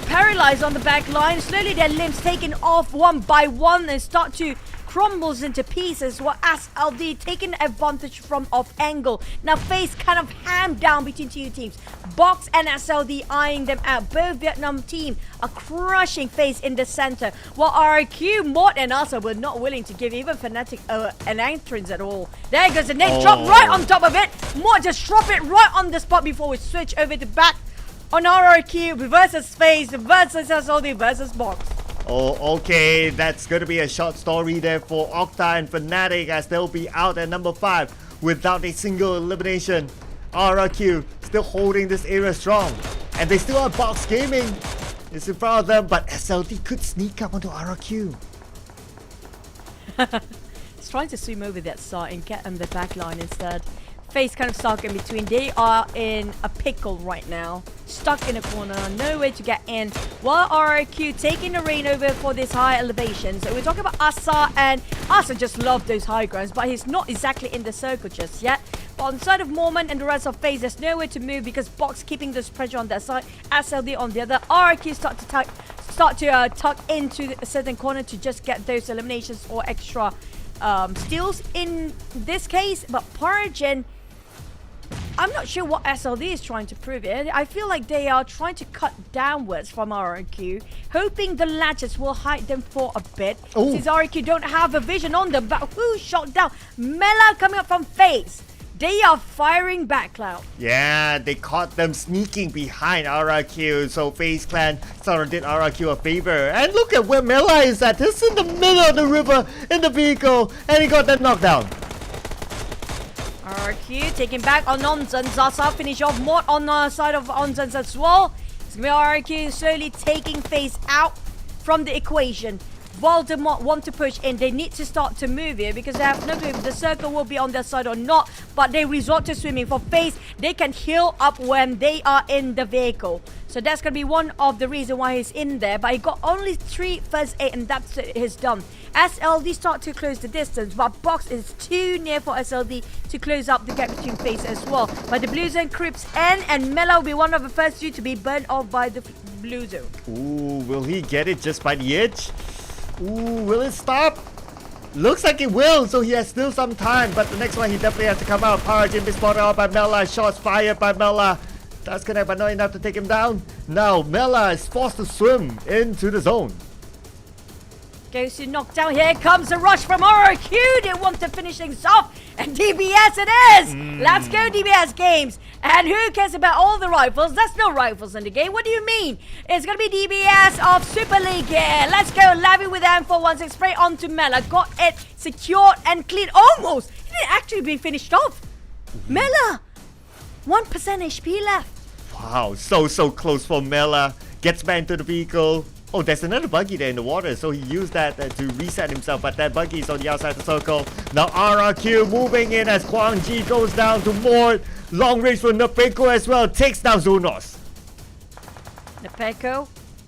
paralyzed on the back line. Slowly their limbs taken off one by one and start to crumbles into pieces, while SLD taking advantage from off angle. Now FaZe kind of hammed down between two teams. Box and SLD eyeing them out. Both Vietnam team are crushing FaZe in the center, while RQ, Mort and Asa were not willing to give even Fnatic an entrance at all. There goes the nade drop right on top of it. Mort just drop it right on the spot before we switch over to back on RRQ versus FaZe versus SLD versus Box. Oh, okay, that's going to be a short story there for Octa and Fnatic, as they'll be out at number 5 without a single elimination. RRQ still holding this area strong, and they still have Box Gaming. It's in front of them, but SLD could sneak up onto RRQ. He's trying to swim over that side and get on the back line instead. FaZe kind of stuck in between. They are in a pickle right now. Stuck in a corner, no way to get in. While RRQ taking the reign over for this high elevation. So we're talking about Asa, and Asa just loves those high grounds, but he's not exactly in the circle just yet. But on the side of Mormon and the rest of FaZe, there's nowhere to move because Box keeping this pressure on their side. SLD on the other. RRQ start to tuck into a certain corner to just get those eliminations or extra steals in this case. But Paragin, I'm not sure what SLD is trying to prove here. I feel like they are trying to cut downwards from RRQ, hoping the latches will hide them for a bit. Ooh. Since RRQ don't have a vision on them, but who shot down? Mela coming up from FaZe. They are firing back, Cloud. Yeah, they caught them sneaking behind RRQ, so FaZe Clan sort of did RRQ a favor. And look at where Mela is at. He's in the middle of the river in the vehicle, and he got that knockdown. RRQ taking back on Onzen. Zaza finish off Mort on the side of Onzen as well. It's going to be RRQ slowly taking FaZe out from the equation. Voldemort want to push in. They need to start to move here because they have no clue if the circle will be on their side or not. But they resort to swimming. For FaZe, they can heal up when they are in the vehicle. So that's going to be one of the reasons why he's in there. But he got only 3 first aid and that's his done. SLD start to close the distance, but Box is too near for SLD to close up the gap between FaZe as well. But the Blue Zone creeps in, and Mela will be one of the first 2 to be burned off by the Blue Zone. Ooh, will he get it just by the edge? Ooh, will it stop? Looks like it will, so he has still some time. But the next one, he definitely has to come out. Paragin is spotted out by Mela. Shots fired by Mela. That's gonna but not enough to take him down. Now Mela is forced to swim into the zone. Goes to knock down. Here comes a rush from RRQ. They want to finish things off. And DBS it is. Let's go DBS games. And who cares about all the rifles? There's no rifles in the game. What do you mean? It's going to be DBS of Super League here. Let's go. Lavi with M416. Spray onto Mela. Got it secured and clean. Almost. It didn't actually be finished off. Mela. 1% HP left. Wow, so close for Mela. gets back into the vehicle. Oh, there's another buggy there in the water, so he used that to reset himself, but that buggy is on the outside of the circle. Now RRQ moving in as Kwang Ji goes down to Mort. Long range for Nepeko as well, takes down Zonos. Nepeko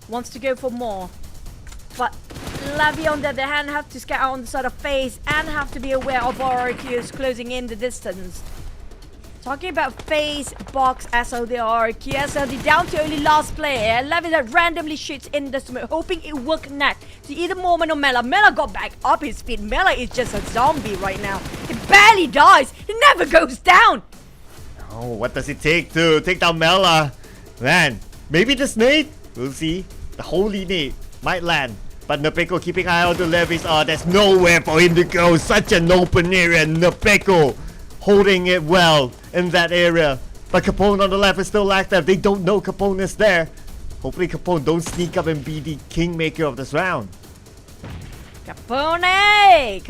wants to go for more, but Lavi on the other hand have to scout on the side of FaZe and have to be aware of RRQs closing in the distance. Talking about FaZe, Box, SLD, RRQ, SLD down to only last player. Lavi that randomly shoots in the smoke, hoping it will connect to either Mormon or Mela. Mela got back up his feet. Mela is just a zombie right now. It barely dies. It never goes down. Oh, what does it take to take down Mela? Man, maybe this nade? We'll see. The holy nade might land. But Nepeko keeping eye on the levies. Oh, there's nowhere for him to go. Such an open area. Nepeko holding it well in that area. But Capone on the left is still active. They don't know Capone is there. Hopefully Capone don't sneak up and be the kingmaker of this round. Capone!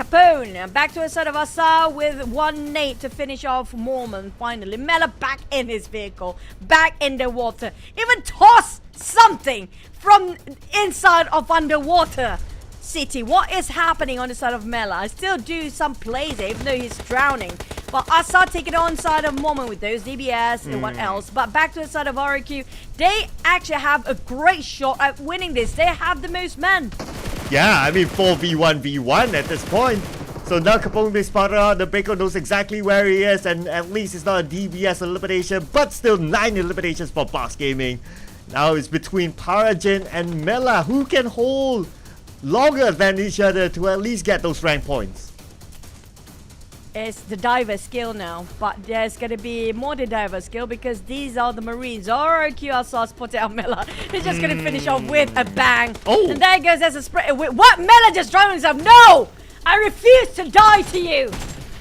Back to a side of Asa with one nade to finish off Mormon. Finally, Mela back in his vehicle, back in the water. Even toss something from inside of underwater city. What is happening on the side of Mela? I still do some plays even though he's drowning. But Asa taking on side of Mormon with those DBS and what else. But back to the side of RQ, they actually have a great shot at winning this. They have the most men. Yeah, I mean 4v1v1 at this point. So now Capone is spotted out. The Baker knows exactly where he is, and at least it's not a DBS elimination, but still 9 eliminations for Box Gaming. Now it's between Parajin and Mela, who can hold longer than each other to at least get those rank points. It's the diver skill now, but there's gonna be more the diver skill because these are the Marines. RQ Asa spotted out Mela. He's just gonna finish off with a bang. Oh. And there goes as a spray. What? Mela just drowned himself. No! I refuse to die to you.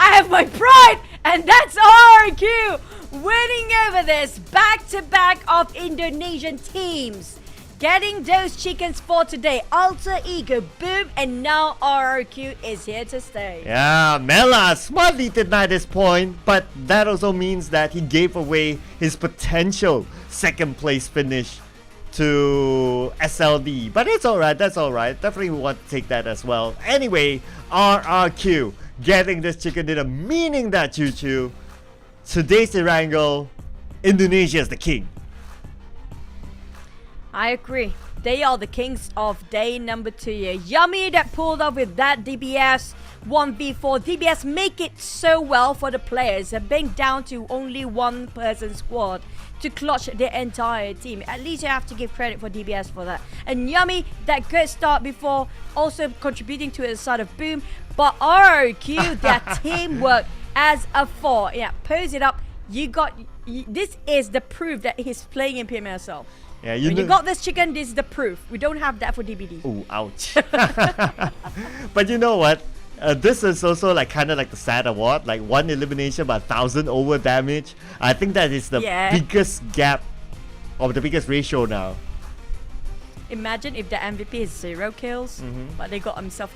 I have my pride, and that's RQ winning over this back-to-back of Indonesian teams. Getting those chickens for today. Alter Ego, boom, and now RRQ is here to stay. Yeah, Mela smartly denied this point, but that also means that he gave away his potential second place finish to SLD. But it's alright, that's alright. Definitely want to take that as well. Anyway, RRQ getting this chicken dinner, meaning that Choo-Choo, today's Erangel, Indonesia is the king. I agree. They are the kings of day number 2 here. Yummy that pulled up with that DBS 1v4. DBS make it so well for the players, being down to only one person squad to clutch the entire team. At least you have to give credit for DBS for that. And Yummy, that good start before, also contributing to a sort of boom. But RQ, their teamwork as a 4. Yeah, pose it up. This is the proof that he's playing in PMSL. Yeah, when you got this chicken, this is the proof. We don't have that for DBD. Ooh, ouch. But you know what? This is also like kind of like the sad award, like 1 elimination but 1,000 over damage. I think that is the biggest gap, or the biggest ratio now. Imagine if the MVP is 0 kills, but they got themselves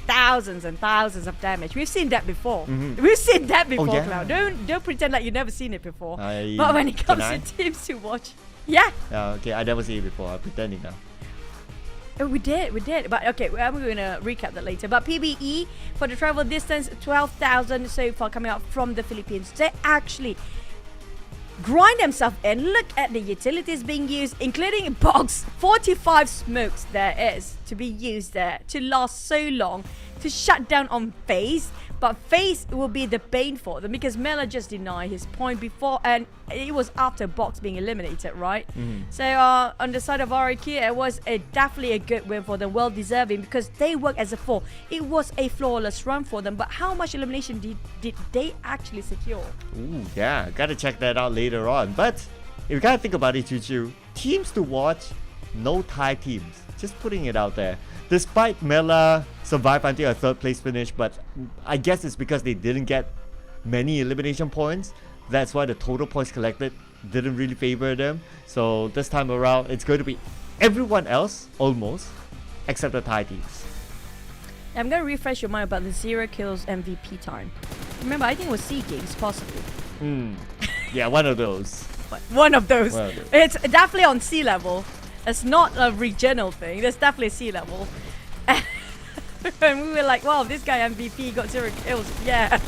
thousands and thousands of damage. We've seen that before. We've seen that before, Cloud. Don't pretend like you've never seen it before. But when it comes to teams to watch, yeah. Okay, I never seen it before. I'm pretending now. Oh, we did. But okay, I'm going to recap that later. But PBE, for the travel distance, 12,000 so far coming out from the Philippines. They actually grind themselves in. Look at the utilities being used, including box 45 smokes there is to be used there to last so long to shut down on FaZe. But FaZe will be the bane for them because Mela just denied his point before, and it was after Box being eliminated, right? So on the side of RQ, it was definitely a good win for them, well deserving because they work as a 4. It was a flawless run for them, but how much elimination did they actually secure? Ooh, yeah, gotta check that out later on. But if you gotta think about it, Choo-Choo, teams to watch, no Thai teams. Just putting it out there. Despite Mela survive until a 3rd place finish, but I guess it's because they didn't get many elimination points. That's why the total points collected didn't really favor them. So this time around, it's going to be everyone else, almost, except the Thai teams. I'm going to refresh your mind about the 0 kills MVP time. Remember, I think it was SEA Games, possibly. Yeah, one of those. One of those. It's definitely on sea level. It's not a regional thing. There's definitely sea level. And we were like, wow, this guy MVP got 0 kills. Yeah.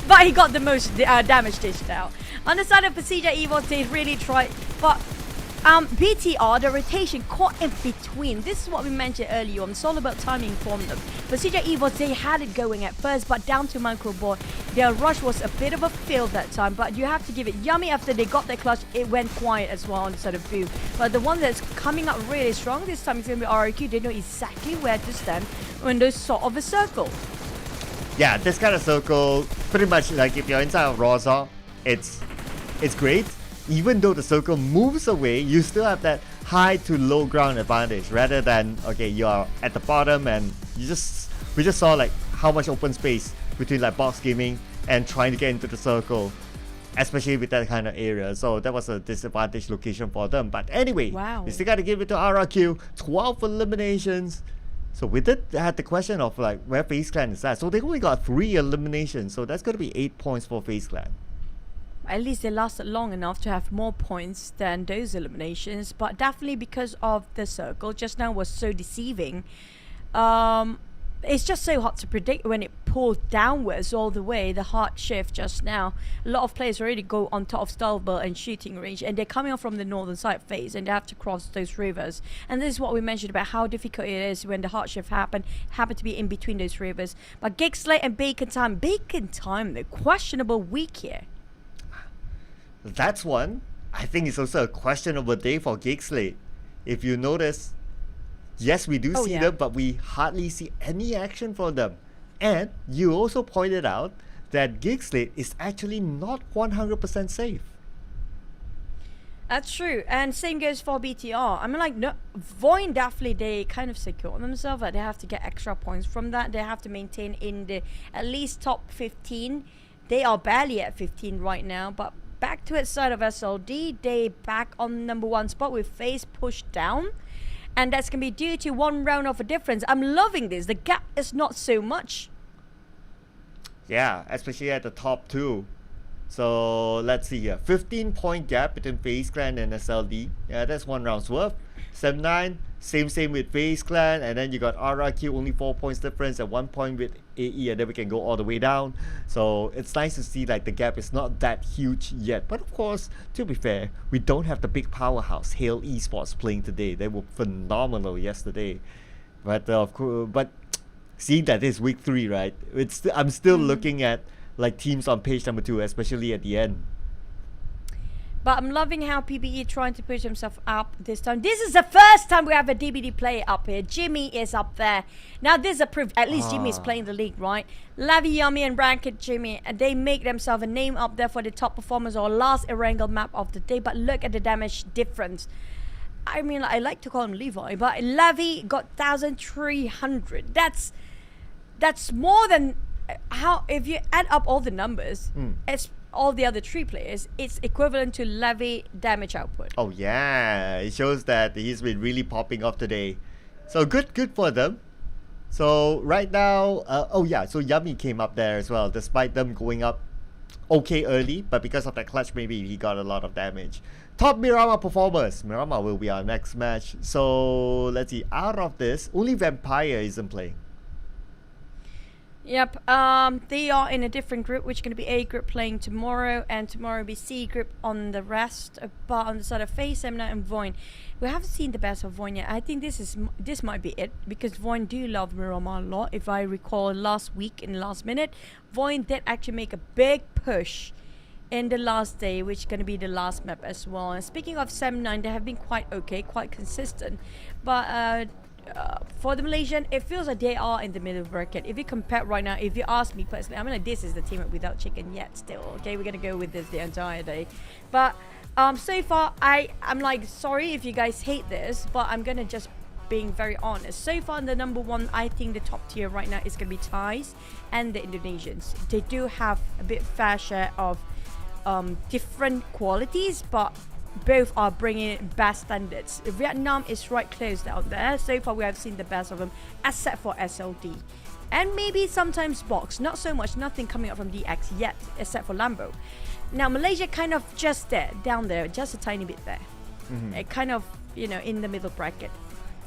But he got the most damage dished out. On the side of Procedure Evil, they really tried. But BTR, the rotation caught in between. This is what we mentioned earlier on. It's all about timing from them. Procedure Evil, they had it going at first, but down to Microbot. Their rush was a bit of a fail that time, but you have to give it. Yummy, after they got their clutch, it went quiet as well on the side of Boo. But the one that's coming up really strong this time is going to be RRQ. They know exactly where to stand when there's sort of a circle. Yeah, this kind of circle, pretty much like if you're inside of Rosa, it's great. Even though the circle moves away, you still have that high to low ground advantage rather than, okay, you're at the bottom and we just saw like how much open space between like box gaming and trying to get into the circle, especially with that kind of area. So that was a disadvantage location for them. But anyway, we still got to give it to RRQ. 12 eliminations. So we did had the question of like where FaZe Clan is at. So they only got 3 eliminations. So that's going to be 8 points for FaZe Clan. At least they lasted long enough to have more points than those eliminations, but definitely because of the circle just now was so deceiving. It's just so hard to predict when it pulled downwards all the way, the hard shift just now. A lot of players already go on top of Stalbert and shooting range, and they're coming up from the northern side phase and they have to cross those rivers. And this is what we mentioned about how difficult it is when the hard shift happen to be in between those rivers. But Gig Slate and Bacon Time, the questionable week here. That's one. I think it's also a questionable day for Gig Slate. If you notice, yes, we do see them, but we hardly see any action from them. And you also pointed out that Gig Slate is actually not 100% safe. That's true, and same goes for BTR. I mean, like, no, Void definitely, they kind of secure themselves, that they have to get extra points from that. They have to maintain in the at least top 15. They are barely at 15 right now, but back to its side of SLD, they back on #1 spot with FaZe pushed down. And that's going to be due to 1 round of a difference. I'm loving this. The gap is not so much. Yeah, especially at the top 2. So let's see here. 15-point gap between FaZe Clan and SLD. Yeah, that's 1 round's worth. 7-9, same with FaZe Clan. And then you got RRQ, only 4 points difference at 1 point with AE. And then we can go all the way down. So it's nice to see like the gap is not that huge yet. But of course, to be fair, we don't have the big powerhouse, Hale Esports, playing today. They were phenomenal yesterday. But of course, but seeing that it's week 3, right? I'm still looking at like teams on page #2, especially at the end. But I'm loving how PBE trying to push himself up this time. This is the first time we have a DBD player up here. Jimmy is up there. Now this is a proof. At least Jimmy is playing the league, right? Lavi, Yummy, and Ranked Jimmy, and they make themselves a name up there for the top performers or last Erangel map of the day. But look at the damage difference. I mean, I like to call him Levi, but Lavi got 1,300. That's more than how, if you add up all the numbers, it's all the other 3 players, it's equivalent to Levy damage output. Oh yeah, it shows that he's been really popping off today. So good for them. So right now, so Yummy came up there as well, despite them going up okay early, but because of that clutch, maybe he got a lot of damage. Top Miramar performers. Miramar will be our next match. So let's see, out of this, only Vampire isn't playing. Yep, they are in a different group, which is going to be A group playing tomorrow, and tomorrow will be C group on the rest. But on the side of FaZe, Semna, and Void, we haven't seen the best of Void yet. I think this might be it, because Void do love Miramar a lot. If I recall last week in the last minute, Void did actually make a big push in the last day, which is going to be the last map as well. And speaking of 7-9, they have been quite okay, quite consistent. But for the Malaysian, it feels like they are in the middle bracket. If you compare right now, if you ask me personally, I mean, like, this is the team without chicken yet still. Okay, we're gonna go with this the entire day. But so far, I'm like, sorry if you guys hate this, but I'm gonna just being very honest. So far, the #1, I think the top tier right now is gonna be Thais and the Indonesians. They do have a bit fair share of different qualities, but both are bringing best standards. Vietnam is right close down there. So far we have seen the best of them, except for SLD. And maybe sometimes Box. Not so much, nothing coming up from DX yet, except for Lambo. Now Malaysia kind of just there, down there, just a tiny bit there. It kind of in the middle bracket.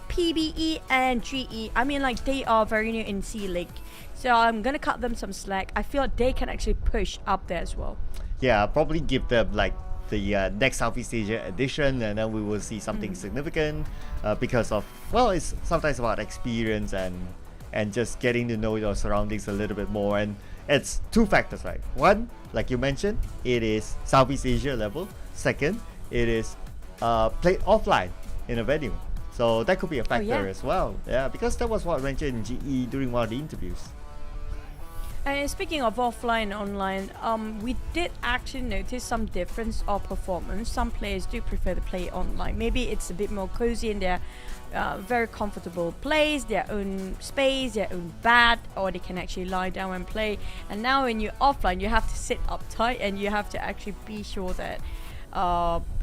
PBE and GE, I mean, like, they are very new in C League, so I'm gonna cut them some slack. I feel they can actually push up there as well. Yeah, I'll probably give them like the next Southeast Asia edition, and then we will see something significant because of, well, it's sometimes about experience and just getting to know your surroundings a little bit more. And it's two factors, right? One, like you mentioned, it is Southeast Asia level. Second, it is played offline in a venue. So that could be a factor as well. Yeah, because that was what mentioned in GE during one of the interviews. And speaking of offline and online, we did actually notice some difference of performance. Some players do prefer to play online. Maybe it's a bit more cozy in their very comfortable place, their own space, their own bed, or they can actually lie down and play. And now when you're offline, you have to sit up tight, and you have to actually be sure that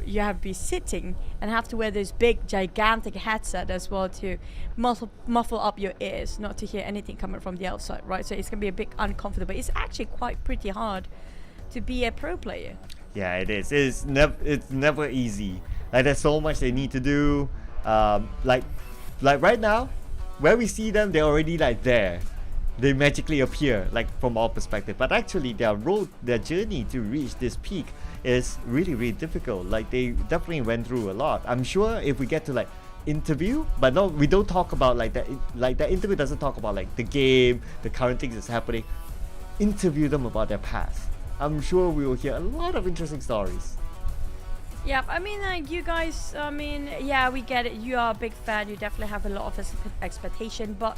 you have to be sitting and have to wear this big gigantic headset as well to muffle up your ears, not to hear anything coming from the outside, right? So it's gonna be a bit uncomfortable. It's actually quite pretty hard to be a pro player. Yeah, it is. It's never easy. Like, there's so much they need to do. Like right now, where we see them, they're already like there. They magically appear, like, from our perspective. But actually, their journey to reach this peak is really, really difficult. Like, they definitely went through a lot. I'm sure if we get to like interview, but no, we don't talk about like that. Like, that interview doesn't talk about like the game, the current things that's happening. Interview them about their past. I'm sure we will hear a lot of interesting stories. Yeah, I mean, like, you guys, I mean, yeah, we get it. You are a big fan. You definitely have a lot of expectation, but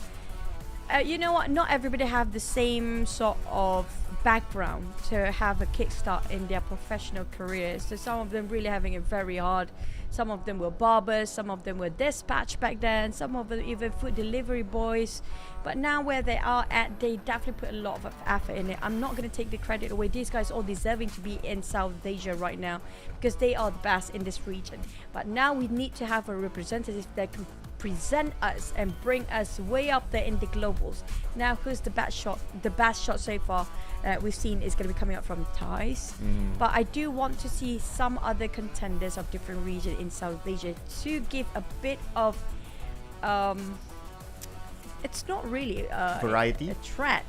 you know what? Not everybody have the same sort of background to have a kickstart in their professional careers. So some of them really having it very hard. Some of them were barbers, some of them were dispatch back then, some of them even food delivery boys. But now where they are at, they definitely put a lot of effort in it. I'm not going to take the credit away. These guys are deserving to be in South Asia right now because they are the best in this region. But now we need to have a representative that can present us and bring us way up there in the globals. Now, who's the best shot? The best shot so far we've seen is going to be coming up from Thais. But I do want to see some other contenders of different regions in South Asia to give a bit of it's not really variety, a threat.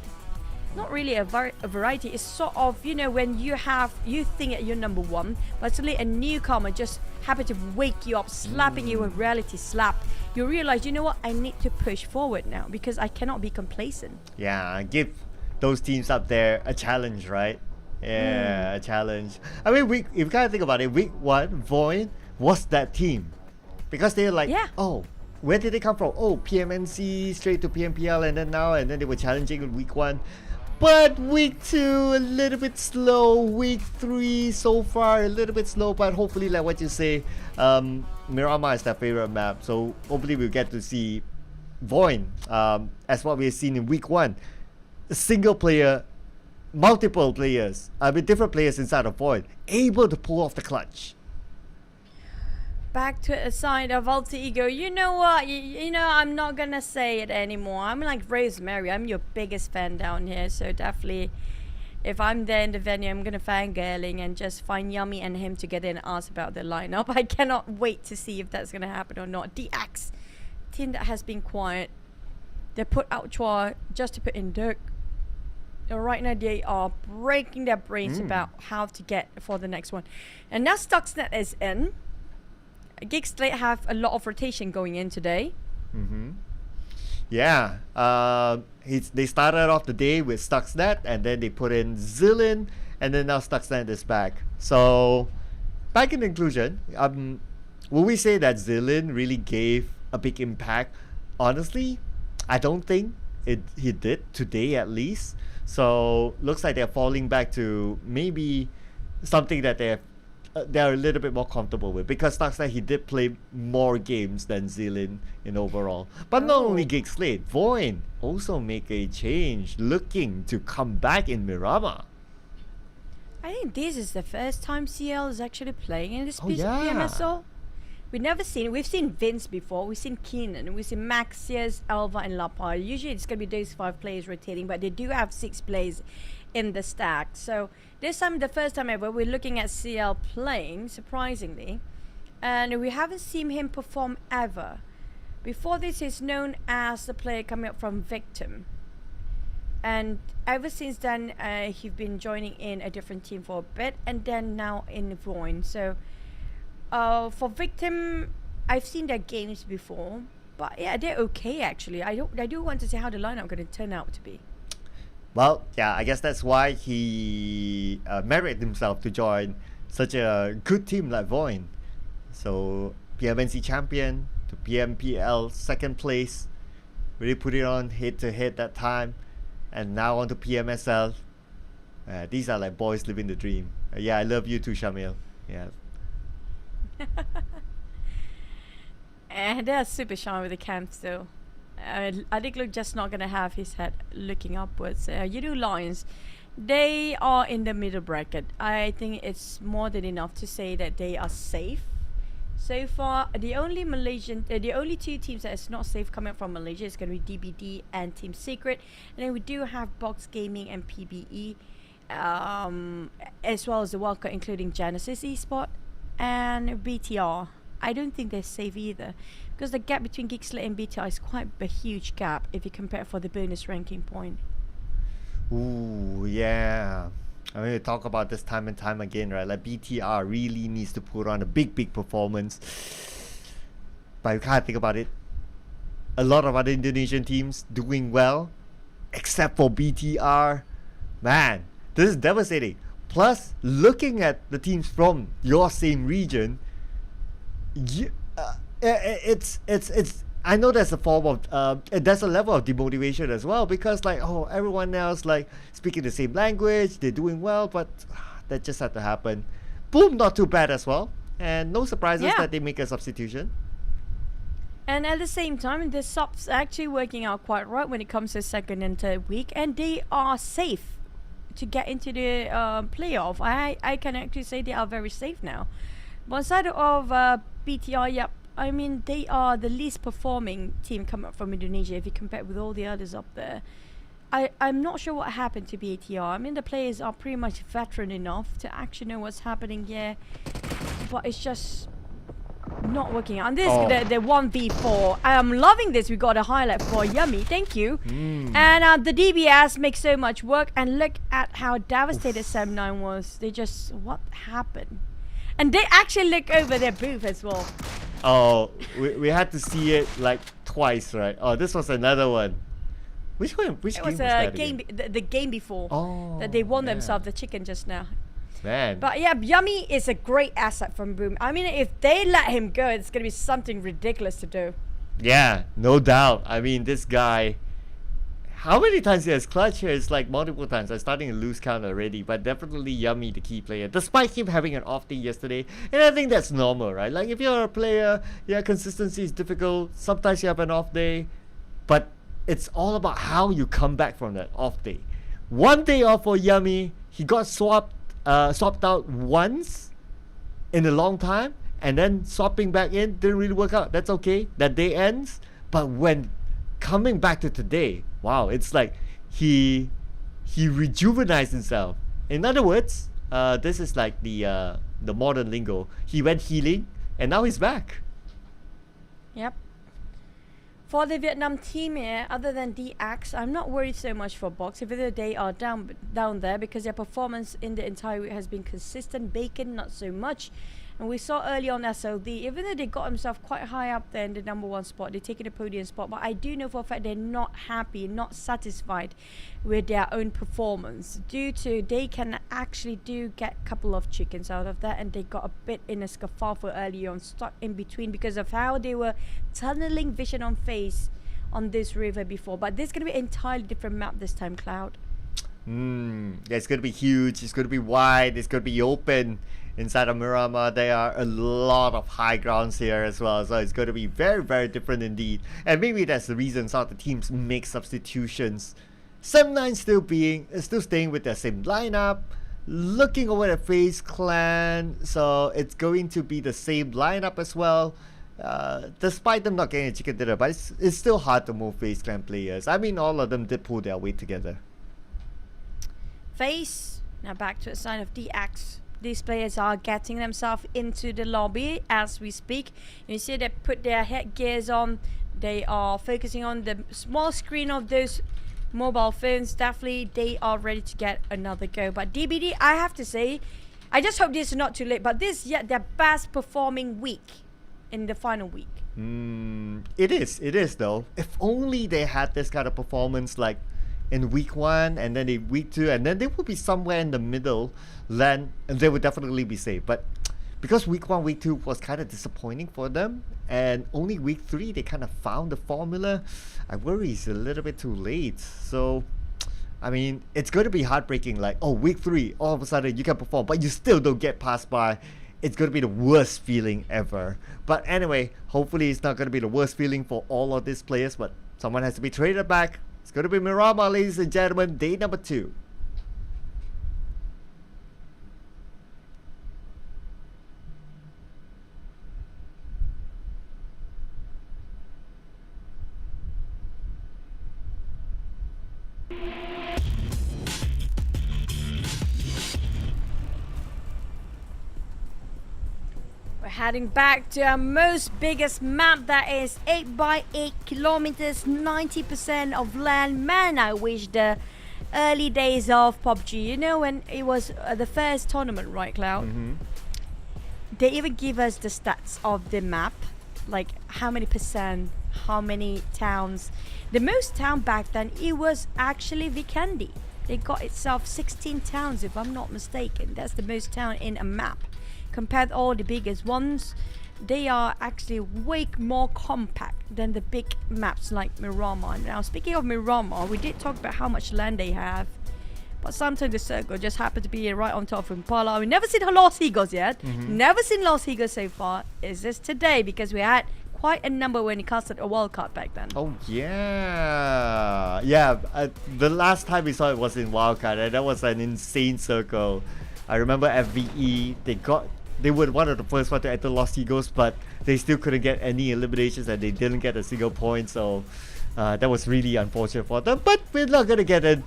Not really a variety. It's sort of, when you think that you're number one, but suddenly a newcomer just happen to wake you up, slapping you with reality slap. You realize, you know what, I need to push forward now because I cannot be complacent. Yeah, give those teams up there a challenge, right? Yeah, a challenge. I mean, if you kind of think about it, week one, Void was that team because they're like, oh, where did they come from? Oh, PMNC straight to PMPL, and then they were challenging in week one. But week two, a little bit slow. Week three, so far, a little bit slow. But hopefully, like what you say, Miramar is their favorite map. So hopefully we'll get to see Void as what we've seen in week one. A single player, multiple players, different players inside of Void, able to pull off the clutch. Back to a side of alter ego. You know what? I'm not gonna say it anymore. I'm like Rosemary. I'm your biggest fan down here. So definitely, if I'm there in the venue, I'm gonna fangirling and just find Yummy and him together and ask about the lineup. I cannot wait to see if that's gonna happen or not. DX, team that has been quiet. They put out Chua just to put in Dirk. And right now they are breaking their brains about how to get for the next one. And now Stuxnet is in. Gig Slate have a lot of rotation going in today. Yeah, they started off the day with Stuxnet, and then they put in Zillin, and then now Stuxnet is back. So, back in inclusion, will we say that Zillin really gave a big impact? Honestly, I don't think he did today, at least. So, looks like they're falling back to maybe something that they're a little bit more comfortable with, because Stuxnet, he did play more games than Zillin in overall. But not only Gig Slate, Void also make a change, looking to come back in Miramar. I think this is the first time CL is actually playing in this piece of PMSL. We've seen Vince before, we've seen Keenan, we've seen Maxius, Alva, and Lapar. Usually it's going to be those 5 players rotating, but they do have 6 players in the stack. So this time, the first time ever, we're looking at CL playing, surprisingly. and we haven't seen him perform ever. Before this, he's known as the player coming up from Victim. And ever since then, he's been joining in a different team for a bit, and then now in Voin. So, for Victim, I've seen their games before, but yeah, they're okay actually. I do want to see how the lineup going to turn out to be. Well, yeah, I guess that's why he merited himself to join such a good team like Voin. So, PMNC champion to PMPL second place, really put it on head to head that time. And now on to PMSL. These are like boys living the dream. Yeah, I love you too, Shamil. Yeah. And they're super shy with the camps though. I think Luke just not gonna have his head looking upwards. You do Lions. They are in the middle bracket. I think it's more than enough to say that they are safe. So far, the only two teams that is not safe coming up from Malaysia is going to be DBD and Team Secret, and then we do have Box Gaming and PBE, as well as the wildcard including Genesis Esport and BTR. I don't think they're safe either, because the gap between Geekslate and BTR is quite a huge gap if you compare for the bonus ranking point. Ooh, yeah. I mean, we talk about this time and time again, right? Like BTR really needs to put on a big performance. But you can't think about it. A lot of other Indonesian teams doing well, except for BTR. Man, this is devastating. Plus, looking at the teams from your same region, it's I know there's a form of there's a level of demotivation as well, because like, oh, everyone else like speaking the same language, they're doing well, but that just had to happen. Boom, not too bad as well, and no surprises that they make a substitution. And at the same time, the subs are actually working out quite right when it comes to second and third week, and they are safe to get into the playoff. I can actually say they are very safe now. But aside of BTR, yep, I mean, they are the least performing team coming up from Indonesia if you compare it with all the others up there. I'm not sure what happened to BTR. I mean, the players are pretty much veteran enough to actually know what's happening here, but it's just not working out. And this, the 1v4, I'm loving this. We got a highlight for Yummy, thank you. And the DBS makes so much work, and look at how devastated Sam9 was. They just, what happened? And they actually look over their booth as well. Oh, we had to see it like twice, right? Oh, this was another one. Which one? Which game was that again? The game before that they won themselves the chicken just now. Man. But yeah, Yummy is a great asset from Boom. I mean, if they let him go, it's gonna be something ridiculous to do. Yeah, no doubt. I mean, this guy, how many times he has clutch here? It's like multiple times. I'm starting to lose count already, but definitely Yummy, the key player, despite him having an off day yesterday. And I think that's normal, right? Like, if you're a player, yeah, consistency is difficult. Sometimes you have an off day, but it's all about how you come back from that off day. One day off for Yummy, he got swapped out once in a long time, and then swapping back in didn't really work out. That's okay. That day ends. But when coming back to today, wow, it's like he rejuvenized himself. In other words, this is like the modern lingo. He went healing, and now he's back. Yep. For the Vietnam team here, other than DX, I'm not worried so much for Box, even though they are down there, because their performance in the entire week has been consistent. Bacon, not so much. And we saw early on SLD, even though they got themselves quite high up there in the #1 spot, they're taking the podium spot, but I do know for a fact they're not happy, not satisfied with their own performance, due to they can actually do get a couple of chickens out of that, and they got a bit in a scuffle early on, stuck in between because of how they were tunneling vision on face on this river before. But this is going to be an entirely different map this time, Cloud. Yeah, it's going to be huge, it's going to be wide, it's going to be open. Inside of Miramar, there are a lot of high grounds here as well, so it's going to be very, very different indeed. And maybe that's the reason some of the teams make substitutions. Sam9 still staying with their same lineup, looking over at FaZe Clan, so it's going to be the same lineup as well. Despite them not getting a chicken dinner, but it's still hard to move FaZe Clan players. I mean, all of them did pull their weight together. FaZe, now back to a sign of DX. these players are getting themselves into the lobby as we speak. You see they put their headgears on. They are focusing on the small screen of those mobile phones. Definitely they are ready to get another go. But DBD, I have to say, I just hope this is not too late, but this is yet their best performing week in the final week. It is though. If only they had this kind of performance like in week 1 and then in week 2 and then they would be somewhere in the middle, then they would definitely be safe. But because week 1, week 2 was kind of disappointing for them, and only week 3 they kind of found the formula, I worry it's a little bit too late. So I mean, it's going to be heartbreaking, like, oh, week 3 all of a sudden you can perform but you still don't get passed by. It's going to be the worst feeling ever. But anyway, hopefully it's not going to be the worst feeling for all of these players, but someone has to be traded back. It's going to be Miramar, ladies and gentlemen, day number 2. Heading back to our most biggest map, that is 8 by 8 kilometers, 90% of land. Man, I wish the early days of PUBG, you know, when it was the first tournament, right, Cloud? They even give us the stats of the map, like how many percent, how many towns. The most town back then, it was actually Vikendi. They got itself 16 towns, if I'm not mistaken. That's the most town in a map. Compared to all the biggest ones, they are actually way more compact than the big maps like Miramar. Now, speaking of Miramar, we did talk about how much land they have, but sometimes the circle just happened to be right on top of Impala. We've never seen Lost Eagles yet. Never seen Lost Eagles so far. Is this today? Because we had quite a number when he casted a wild card back then. Oh yeah, the last time we saw it was in wildcard, and that was an insane circle. I remember FVE, they were one of the first one to enter Lost Eagles, but they still couldn't get any eliminations and they didn't get a single point, so that was really unfortunate for them. But we're not going to get an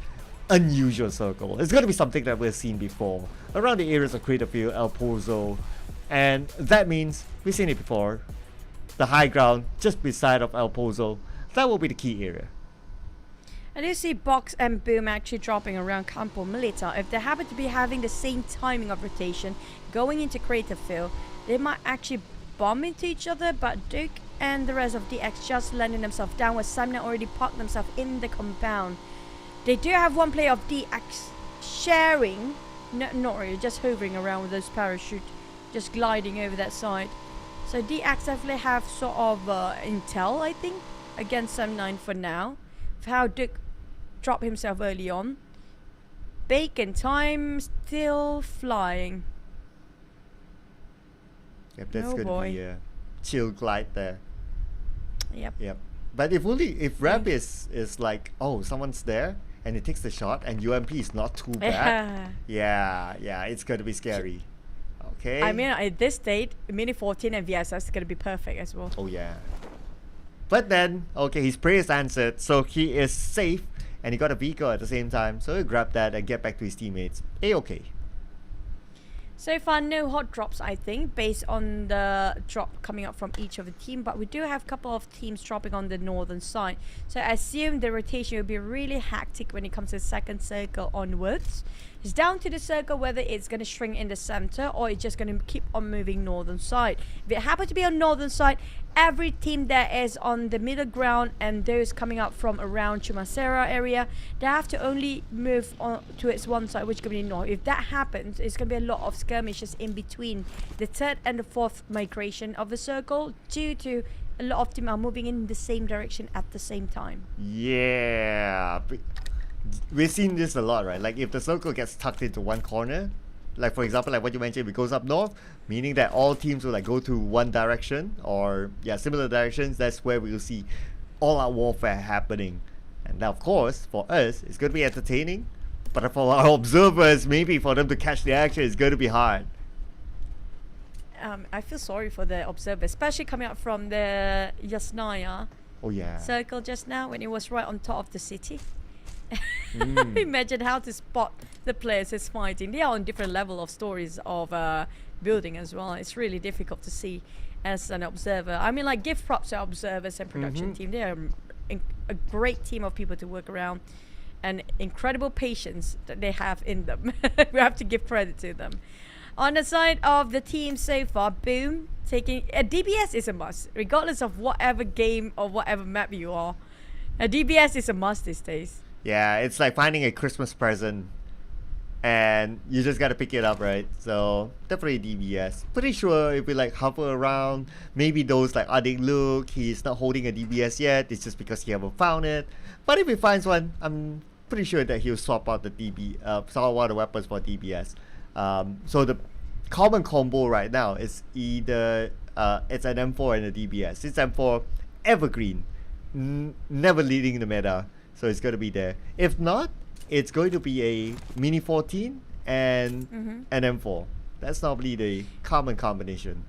unusual circle. It's going to be something that we've seen before, around the areas of Craterfield, El Pozo, and that means we've seen it before. The high ground just beside of El Pozo, that will be the key area. And you see Box and Boom actually dropping around Campo Milita. If they happen to be having the same timing of rotation going into Craterfield, they might actually bump into each other, but Duke and the rest of DX just landing themselves down, with Samna already parked themselves in the compound. They do have one player of DX sharing, not really, just hovering around with those parachute, just gliding over that side. So DX definitely have sort of intel, I think, against Sam9 for now, for how Duke dropped himself early on. Bacon time still flying. Yep, that's going to be a chill glide there. Yep. But if Rap is like, oh, someone's there and he takes the shot and UMP is not too bad, yeah, it's going to be scary. Okay. I mean, at this state, Mini 14 and VSS is going to be perfect as well. Oh yeah. But then, okay, his prayer is answered, so he is safe, and he got a vehicle at the same time, so he'll grab that and get back to his teammates. A-okay. So far, no hot drops, I think, based on the drop coming up from each of the team. But we do have a couple of teams dropping on the northern side. So I assume the rotation will be really hectic when it comes to the second circle onwards. It's down to the circle whether it's going to shrink in the center or it's just going to keep on moving northern side. If it happens to be on northern side, every team that is on the middle ground and those coming up from around Chumacera area, they have to only move on to its one side, which is going to be north. If that happens, it's going to be a lot of skirmishes in between the third and the fourth migration of the circle, due to a lot of teams are moving in the same direction at the same time. Yeah. We've seen this a lot, right? Like if the circle gets tucked into one corner, like for example, like what you mentioned, it goes up north, meaning that all teams will like go to one direction or similar directions. That's where we'll see all-out warfare happening. And now, of course, for us, it's going to be entertaining, but for our observers, maybe for them to catch the action, it's going to be hard. I feel sorry for the observer, especially coming up from the Yasnaya circle just now when it was right on top of the city. Imagine how to spot the players who's fighting. They are on different level of stories of building as well. It's really difficult to see as an observer. I mean, like, give props to observers and production team. They are a great team of people to work around, and incredible patience that they have in them. We have to give credit to them. On the side of the team so far, Boom taking a DBS is a must, regardless of whatever game or whatever map you are. A DBS is a must these days. Yeah, it's like finding a Christmas present, and you just gotta pick it up, right? So definitely DBS. Pretty sure if we like hover around, maybe those like Adik look, he's not holding a DBS yet. It's just because he haven't found it. But if he finds one, I'm pretty sure that he'll swap out the swap out the weapons for DBS. So the common combo right now is either it's an M4 and a DBS. It's M4 evergreen, never leading the meta, so it's going to be there. If not, it's going to be a Mini 14 and an M4. That's normally the common combination.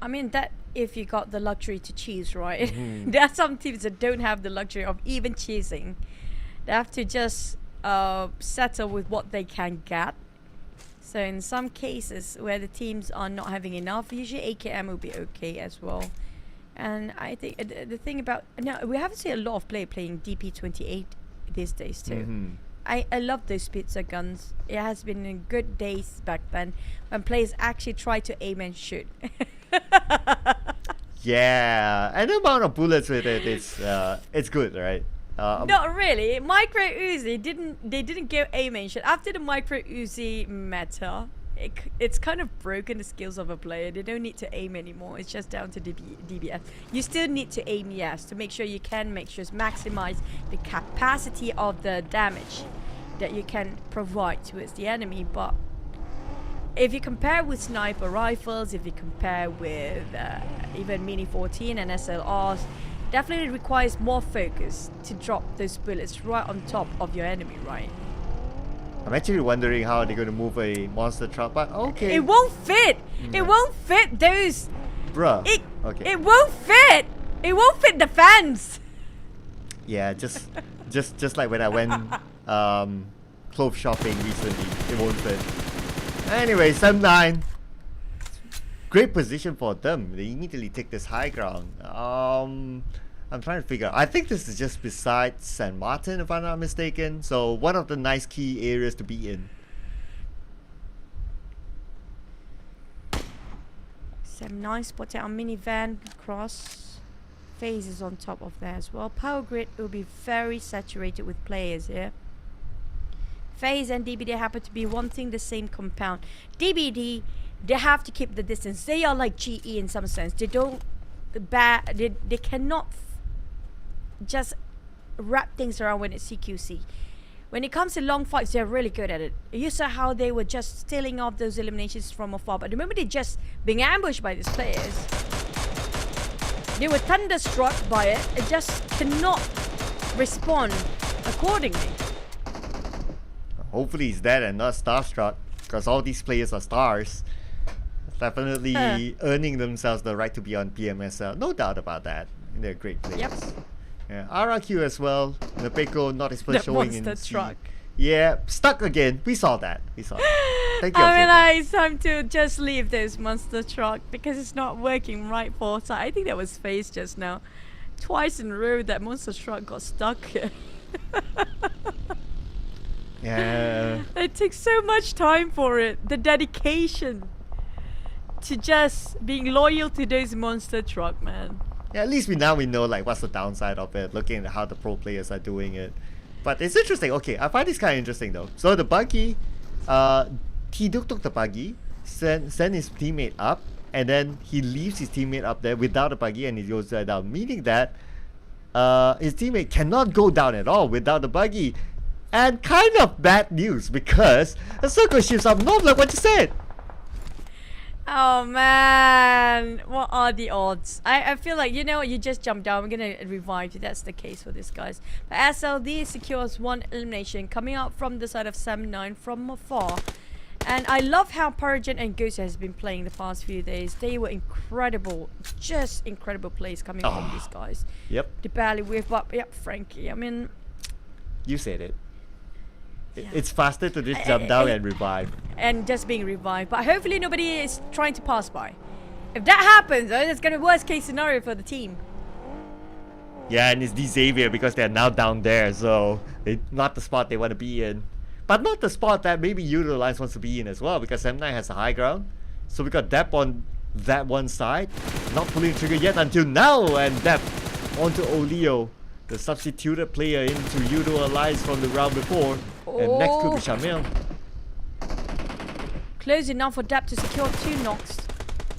I mean, that if you got the luxury to choose, right? There are some teams that don't have the luxury of even choosing. They have to just settle with what they can get. So in some cases where the teams are not having enough, usually AKM will be okay as well. And I think the thing about now, we haven't seen a lot of playing DP28 these days too. I love those pizza guns. It has been in good days back then when players actually try to aim and shoot. Yeah, and the amount of bullets with it is it's good, right? Not really. Micro Uzi didn't go aim and shoot. After the Micro Uzi meta, it's kind of broken the skills of a player. They don't need to aim anymore. It's just down to DBS. You still need to aim, yes, to make sure you can maximize the capacity of the damage that you can provide towards the enemy. But if you compare with sniper rifles, if you compare with even Mini 14 and SLRs, definitely requires more focus to drop those bullets right on top of your enemy, right? I'm actually wondering how they're going to move a monster truck, but okay. It won't fit. It won't fit those. Bruh. Okay. It won't fit. It won't fit the fans. Yeah, just like when I went clothes shopping recently, it won't fit. Anyway, 7-9. Great position for them. They immediately take this high ground. I'm trying to figure out. I think this is just beside San Martin, if I'm not mistaken. So one of the nice key areas to be in. Some nice spotted on minivan cross. FaZe is on top of there as well. Power grid will be very saturated with players here. FaZe and DBD happen to be wanting the same compound. DBD, they have to keep the distance. They are like GE in some sense. They don't they cannot just wrap things around when it's CQC. When it comes to long fights, they're really good at it. You saw how they were just stealing off those eliminations from afar. But remember, they're just being ambushed by these players. They were thunderstruck by it. It just cannot respond accordingly. Hopefully it's that and not starstruck, because all these players are stars. Definitely earning themselves the right to be on PMSL. No doubt about that. They're great players. Yep. Yeah, RRQ as well. Nepeko not his first The showing in monster C. truck. Yeah, stuck again. We saw that. Thank you. I mean, like, it's time to just leave this monster truck because it's not working right for us. I think that was FaZe just now. Twice in a row that monster truck got stuck here. Yeah. It took so much time for it. The dedication to just being loyal to those monster truck, man. Yeah, at least we know like what's the downside of it, looking at how the pro players are doing it. But it's interesting. Okay, I find this kind of interesting though. So the buggy, T-Duke took the buggy, sent his teammate up, and then he leaves his teammate up there without a buggy and he goes down, meaning that his teammate cannot go down at all without the buggy. And kind of bad news because the circle shifts up north like what you said. Oh man, what are the odds? I feel like, you know what, you just jump down. We're gonna revive you. That's the case for these guys. But SLD secures one elimination coming out from the side of 7-9 from afar. And I love how Paragen and Goose has been playing the past few days. They were incredible, just incredible plays coming from these guys. Yep. They barely whiff up. Yep, Frankie. I mean, You said it. It's faster to just jump down and revive. And just being revived. But hopefully nobody is trying to pass by. If that happens, it's going to be worst case scenario for the team. Yeah, and it's the Xavier because they're now down there, so it's not the spot they want to be in. But not the spot that maybe Euro Alliance wants to be in as well, because M9 has the high ground. So we got Depp on that one side. Not pulling the trigger yet until now, and Depp onto Olio, the substituted player into Euro Alliance from the round before. And next could be Shamil. Close enough for Depp to secure 2 knocks.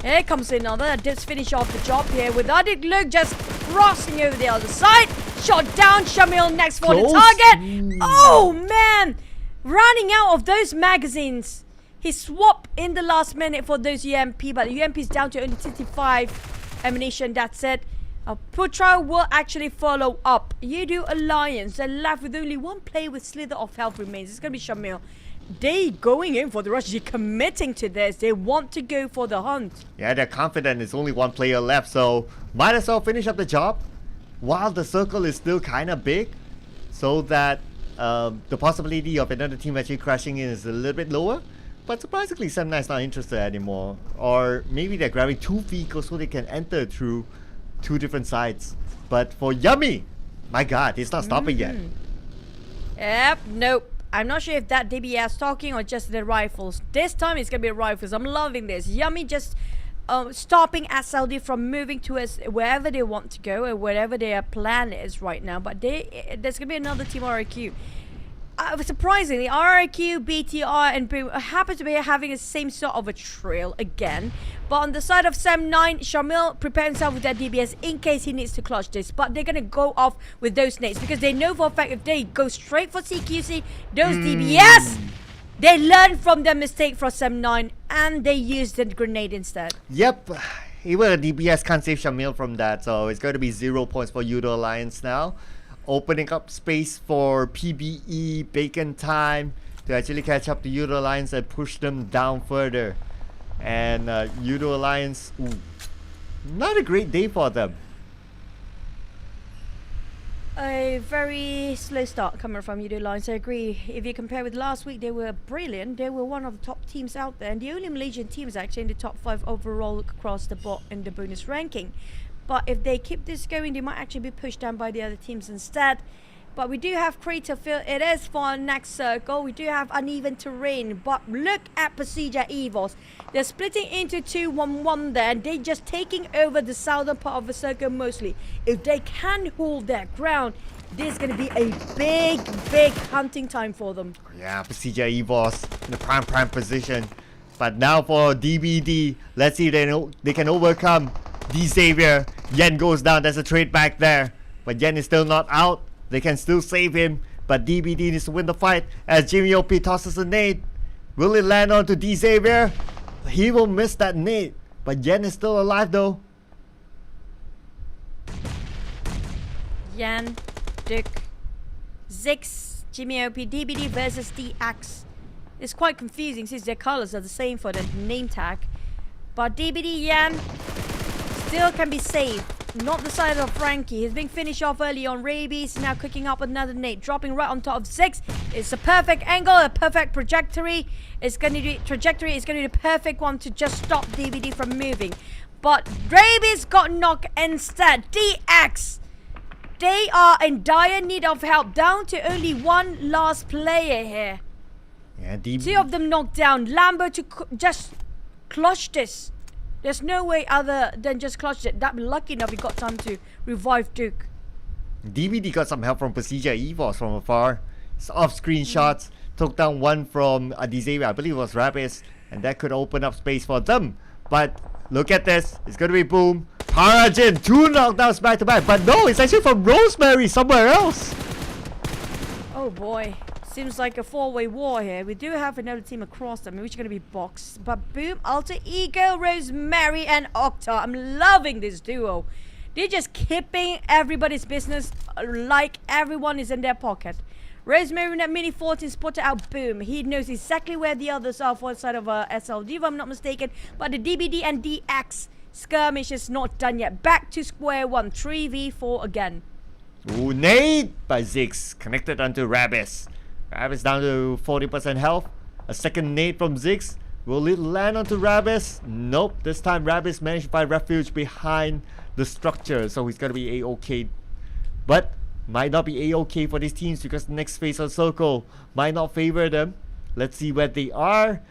Here comes another. Depp's finish off the job here with Adik Luke just crossing over the other side. Shot down. Shamil next for the target. Oh man! Running out of those magazines. He swapped in the last minute for those UMP, but the UMP is down to only 65 ammunition. That's it. Putra will actually follow up. Yudu Alliance, they're left with only 1 player with slither of health remains. It's going to be Shamil. They going in for the rush. They're committing to this. They want to go for the hunt. Yeah, they're confident there's only 1 player left, so might as well finish up the job while the circle is still kind of big, so that the possibility of another team actually crashing in is a little bit lower. But surprisingly, Semna is not interested anymore. Or maybe they're grabbing 2 vehicles so they can enter through 2 different sides. But for Yummy, my god, he's not stopping yet. Yep, nope. I'm not sure if that DBS talking or just the rifles. This time it's gonna be rifles. I'm loving this. Yummy just stopping SLD from moving towards wherever they want to go or wherever their plan is right now. But there's gonna be another team RIQ. Surprisingly, RIQ, BTR, and Boom happen to be having the same sort of a trail again. But on the side of Sam 9, Shamil prepared himself with that DBS in case he needs to clutch this. But they're going to go off with those nades because they know for a fact if they go straight for CQC, those DBS, they learn from their mistake from Sam 9 and they use the grenade instead. Yep. Even a DBS can't save Shamil from that, so it's going to be 0 points for Yudo Alliance now. Opening up space for PBE, Bacon Time to actually catch up to Yudo Alliance and push them down further. And Yudo Alliance, not a great day for them. A very slow start coming from Yudo Alliance, I agree. If you compare with last week, they were brilliant. They were one of the top teams out there, and the only Malaysian team is actually in the top 5 overall across the board in the bonus ranking. But if they keep this going, they might actually be pushed down by the other teams instead. But we do have crater field. It is for our next circle. We do have uneven terrain. But look at Procedure Evils. They're splitting into 2-1-1 there. And they're just taking over the southern part of the circle mostly. If they can hold their ground, this is going to be a big, big hunting time for them. Yeah, Procedure Evils in the prime position. But now for DBD, let's see if they can overcome D Xavier. Yen goes down. There's a trade back there. But Yen is still not out. They can still save him. But DBD needs to win the fight as Jimmy OP tosses a nade. Will it land onto D Xavier? He will miss that nade. But Yen is still alive though. Yen, Duke, Zix, Jimmy OP, DBD versus DX. It's quite confusing since their colors are the same for the name tag. But DBD Yan still can be saved. Not the side of Frankie. He's being finished off early on. Rabies now cooking up another nade, dropping right on top of Zix. It's a perfect angle, a perfect trajectory. It's going to be the perfect one to just stop DBD from moving. But Rabies got knocked instead. DX, they are in dire need of help. Down to only 1 last player here. Yeah, 2 of them knocked down. Lambo to just clutch this. There's no way other than just clutch it. That lucky enough he got time to revive Duke. DBD got some help from Procedure Evos from afar. It's off-screen shots. Took down 1 from Xavier. I believe it was Rapis. And that could open up space for them. But look at this. It's going to be Boom. Parajin, 2 knockdowns back to back. But no, it's actually from Rosemary somewhere else. Oh boy. Seems like a 4-way war here. We do have another team across them, which is going to be Box. But Boom, Alter Ego, Rosemary, and Octa. I'm loving this duo. They're just keeping everybody's business like everyone is in their pocket. Rosemary in that mini 14 spotted out Boom. He knows exactly where the others are for the side of SLD, if I'm not mistaken. But the DBD and DX skirmish is not done yet. Back to square one. 3v4 again. Ooh, nade by Ziggs. Connected onto Rabis. Rabis down to 40% health. A second nade from Ziggs. Will it land onto Rabis? Nope. This time Rabis managed to find refuge behind the structure. So he's going to be A-OK. But might not be A-OK for these teams because the next phase of Circle might not favor them. Let's see where they are.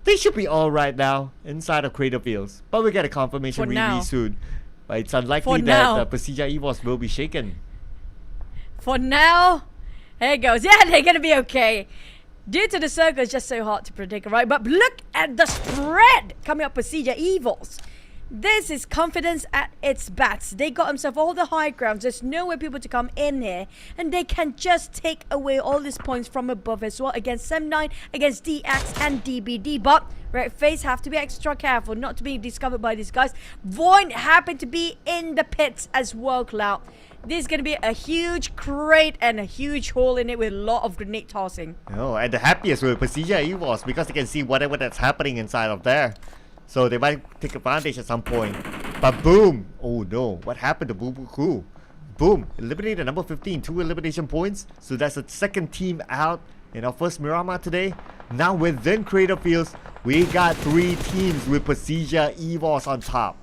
They should be alright now inside of Crater Fields. But we'll get a confirmation really soon. But it's unlikely that Pasija EVOS will be shaken. For now, here it goes. Yeah, they're gonna be okay. Due to the circle, it's just so hard to predict, right? But look at the spread coming up with Pasija EVOS. This is confidence at its best. They got themselves all the high grounds. There's nowhere people to come in here. And they can just take away all these points from above as well against Sem9, against DX and DBD. But Red Face have to be extra careful not to be discovered by these guys. Void happened to be in the pits as well, Cloud. This is going to be a huge crate and a huge hole in it with a lot of grenade tossing. Oh, and the happiest with Pasija EVOS because they can see whatever that's happening inside of there. So they might take advantage at some point. But boom! Oh no, what happened to Boo Boo Crew? Boom! Eliminated number 15, 2 elimination points. So that's the second team out in our first Miramar today. Now within Crater Fields, we got 3 teams with Pasija EVOS on top.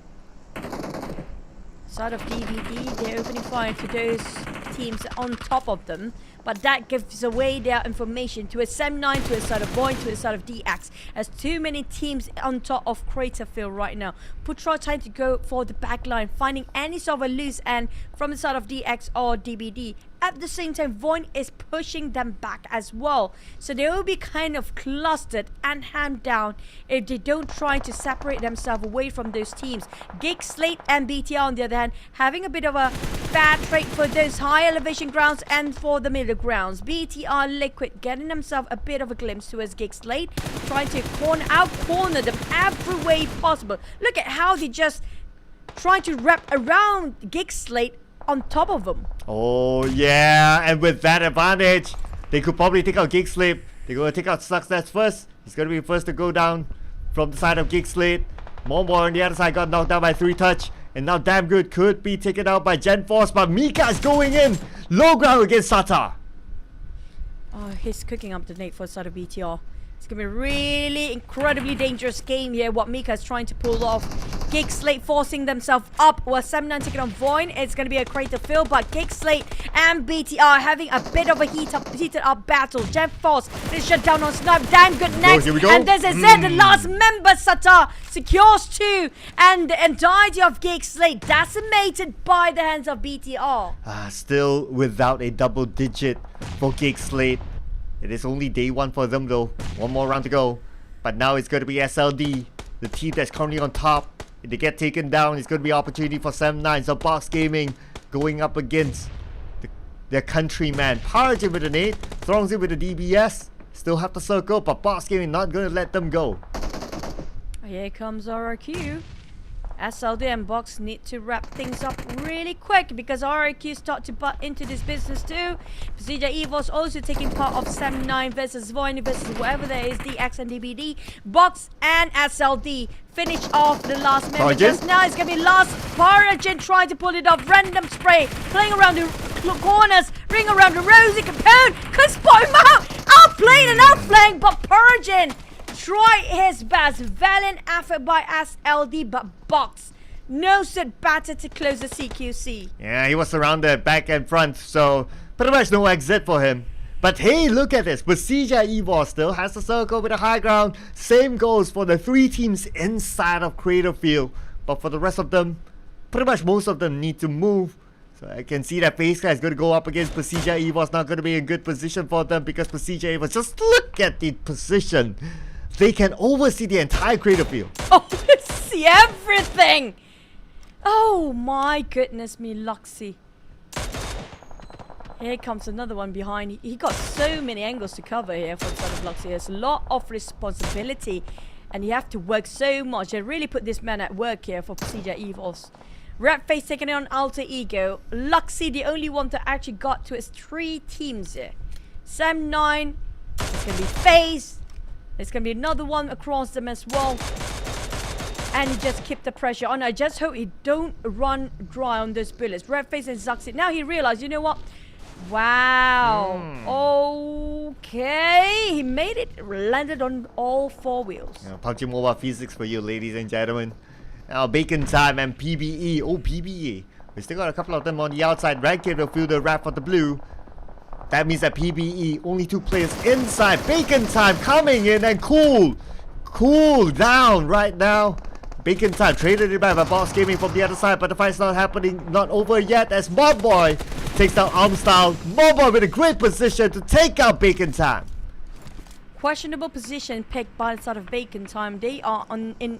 Side of DVD, they're opening fire to those teams on top of them. But that gives away their information to a Sem9, to a side of Void, to a side of DX. As too many teams on top of Craterfield right now. Putra trying to go for the back line, finding any sort of a loose end from the side of DX or DBD. At the same time, Void is pushing them back as well. So they will be kind of clustered and hammed down if they don't try to separate themselves away from those teams. Gig, Slate and BTR on the other hand, having a bit of a bad trade for those high elevation grounds and for the middle grounds. BTR Liquid getting themselves a bit of a glimpse towards Gig Slate, trying to out-corner them every way possible. Look at how they just try to wrap around Gig Slate on top of them. Oh yeah, and with that advantage, they could probably take out Gig Slate. They're going to take out Success first. He's going to be first to go down from the side of Gig Slate. Momo on the other side got knocked down by 3 touch. And now Damn Good could be taken out by Gen Force, but Mika is going in. Low ground against Sata. Oh, he's cooking up the nade for the side of BTR. It's going to be a really incredibly dangerous game here, what Mika is trying to pull off. Gig Slate forcing themselves up while Sem9 taking on Void. It's going to be a Crater Field, but Gig Slate and BTR having a bit of a heated up battle. Gen Force is shut down on Snipe. Damn Good next. Here we go. And this is it. The last member, Sata, secures 2. And the entirety of Gig Slate decimated by the hands of BTR. Still without a double digit for Gig Slate. It is only day 1 for them though. 1 more round to go. But now it's going to be SLD, the team that's currently on top. If they get taken down, it's going to be opportunity for Sem9. So Box Gaming going up against their countryman. Parge with an 8, throws it with a DBS. Still have the circle, but Box Gaming not going to let them go. Here comes RRQ. SLD and Box need to wrap things up really quick because RRQ start to butt into this business too. Pasija EVOS also taking part of Sem9 versus Void versus whatever there is, DX and DBD. Box and SLD finish off the last member. Just now it's going to be last. Paragin trying to pull it off. Random spray. Playing around the corners. Ring around the Rosie Capone. Could spot him out. Outplaying and outflank, but Paragin try his best. Valiant effort by SLD, but Box knows it better to close the CQC. Yeah, he was surrounded back and front, so pretty much no exit for him. But hey, look at this. Pasija EVOS still has the circle with a high ground. Same goes for the 3 teams inside of Crater Field. But for the rest of them, pretty much most of them need to move. So I can see that FaZe Guy is going to go up against Pasija EVOS. Not going to be in good position for them because Pasija EVOS, just look at the position. They can oversee the entire Crater Field. Oh, see everything! Oh my goodness me, Luxy. Here comes another one behind. He got so many angles to cover here for the side of Luxy. There's a lot of responsibility and you have to work so much. They really put this man at work here for Pasija EVOS. Red Face taking on Alter Ego. Luxy, the only one that actually got to his 3 teams here. Sem9, it's going to be FaZe. There's going to be another one across them as well. and he just keep the pressure on. I just hope he don't run dry on those bullets. Redface and Zuxi. Now he realized, you know what? Wow. Okay. He made it, landed on all four wheels. PUBG Mobile physics for you, ladies and gentlemen. Now, Bacon Time and PBE. Oh, PBE. We still got a couple of them on the outside. Ranked will fill the wrap for the blue. That means that PBE, only 2 players inside. Bacon Time coming in and cool down right now. Bacon Time traded it back by Boss Gaming from the other side, but the fight's not happening, not over yet as Mobboy takes down Armstyle. Mobboy with a great position to take out Bacon Time. Questionable position picked by the side of Bacon Time. They are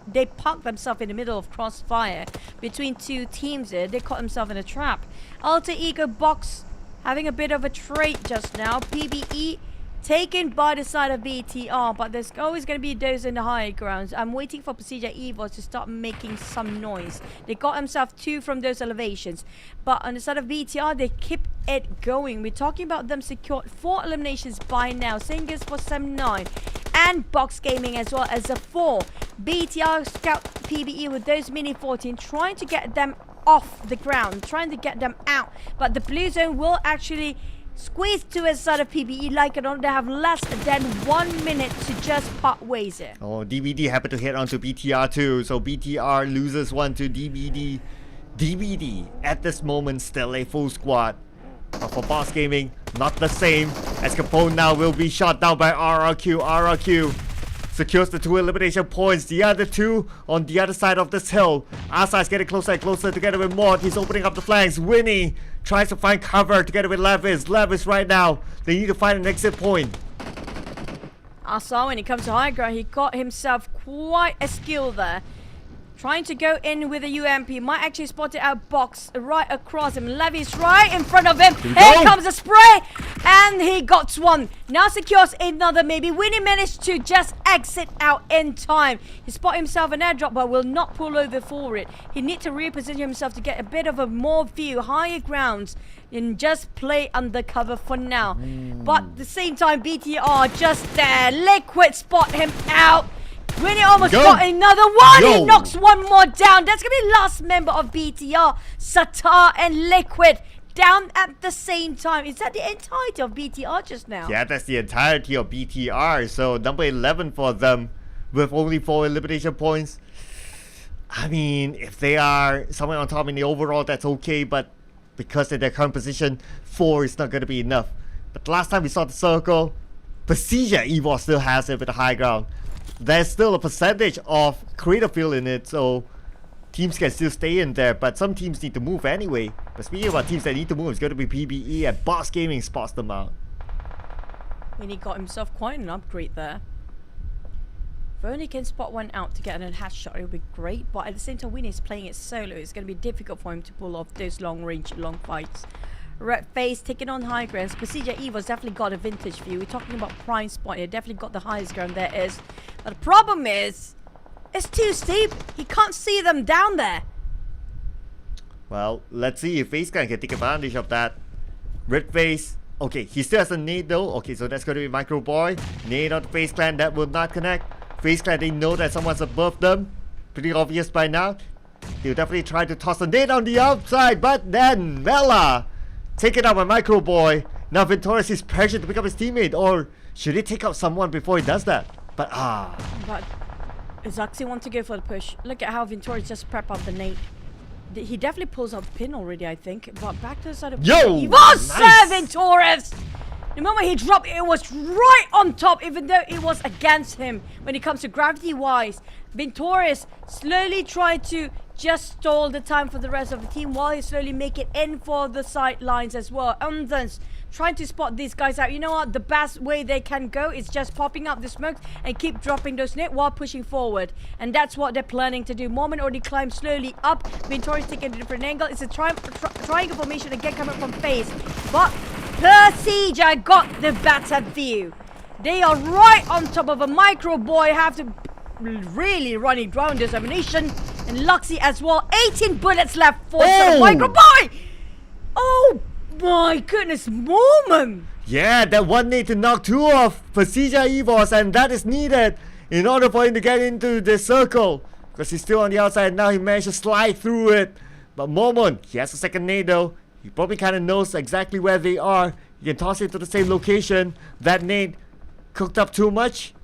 they parked themselves in the middle of crossfire between 2 teams there. They caught themselves in a trap. Alter Ego Box having a bit of a trade just now. PBE taken by the side of BTR, but there's always going to be those in the high grounds. I'm waiting for Procedure Evos to start making some noise. They got themselves 2 from those elevations, but on the side of BTR, they keep it going. We're talking about them secured 4 eliminations by now. Same goes for Sem 9 and Box Gaming as well as a 4. BTR scout PBE with those mini 14, trying to get them off the ground, trying to get them out, but the blue zone will actually squeeze to a side of PBE like it on. They have less than 1 minute to just part ways here. Oh, DBD happened to hit onto BTR too, so BTR loses 1 to DBD. DBD at this moment still a full squad, but for Boss Gaming not the same, as Capone now will be shot down by RRQ. RRQ secures the 2 elimination points. The other 2 on the other side of this hill. Asa is getting closer and closer together with Mort. He's opening up the flanks. Winnie tries to find cover together with Levis. Levis right now, they need to find an exit point. Asa, when he comes to high ground, he got himself quite a skill there. Trying to go in with a UMP. Might actually spot it out Box right across him. Levy's right in front of him. Here comes a spray. And he got one. Now secures another maybe. Winnie managed to just exit out in time. He spot himself an airdrop but will not pull over for it. He needs to reposition himself to get a bit of a more view, higher grounds, and just play undercover for now. But at the same time, BTR just there. Liquid spot him out. Winnie almost got another one. He knocks one more down. That's going to be last member of BTR. Satar and Liquid down at the same time. Is that the entirety of BTR just now? Yeah, that's the entirety of BTR. So number 11 for them with only 4 elimination points. I mean, if they are somewhere on top in the overall, that's okay. But because in their current position, 4 is not going to be enough. But last time we saw the circle, Procedure Evo still has it with the high ground. There's still a percentage of creative field in it, so teams can still stay in there, but some teams need to move anyway. But speaking about teams that need to move, it's going to be PBE, and Boss Gaming spots them out. Winnie got himself quite an upgrade there. If only can spot one out to get an headshot, it would be great, but at the same time, Winnie's playing it solo. It's going to be difficult for him to pull off those long range, long fights. Red Face taking on high grounds. Procedure Evo's definitely got a vintage view. We're talking about prime spot here. Definitely got the highest ground there is. But the problem is, it's too steep. He can't see them down there. Well, let's see if Face Clan can take advantage of that. Red Face. Okay, he still has a nade though. Okay, so that's going to be Micro Boy. Nade on the Face Clan. That will not connect. Face Clan, they know that someone's above them. Pretty obvious by now. They'll definitely try to toss a nade on the outside. But then, Mela taken out by Micro Boy. Now Ventorius is pressured to pick up his teammate, or should he take out someone before he does that? But But Zaxi wants to go for the push. Look at how Ventorius just prep up the nade. He definitely pulls out the pin already, I think. But back to the side of he was Ventorius! The moment he dropped, it was right on top, even though it was against him. When it comes to gravity-wise, Ventorius slowly tried to just stall the time for the rest of the team while he slowly make it in for the sidelines as well. Undens trying to spot these guys out. You know what? The best way they can go is just popping up the smokes and keep dropping those nades while pushing forward. And that's what they're planning to do. Moment already climbed slowly up. Ventorius taking a different angle. It's a triangle formation again coming from face. But Procedure got the better view. They are right on top of a Micro Boy. Have to really running ground determination. And Luxy as well. 18 bullets left for Micro Boy. Oh my goodness, moment. yeah, that one need to knock 2 off Procedure Evos, and that is needed in order for him to get into the circle. because he's still on the outside. Now he managed to slide through it. But Momon, he has a second nade though. He probably kind of knows exactly where they are. He can toss it to the same location. That nade cooked up too much,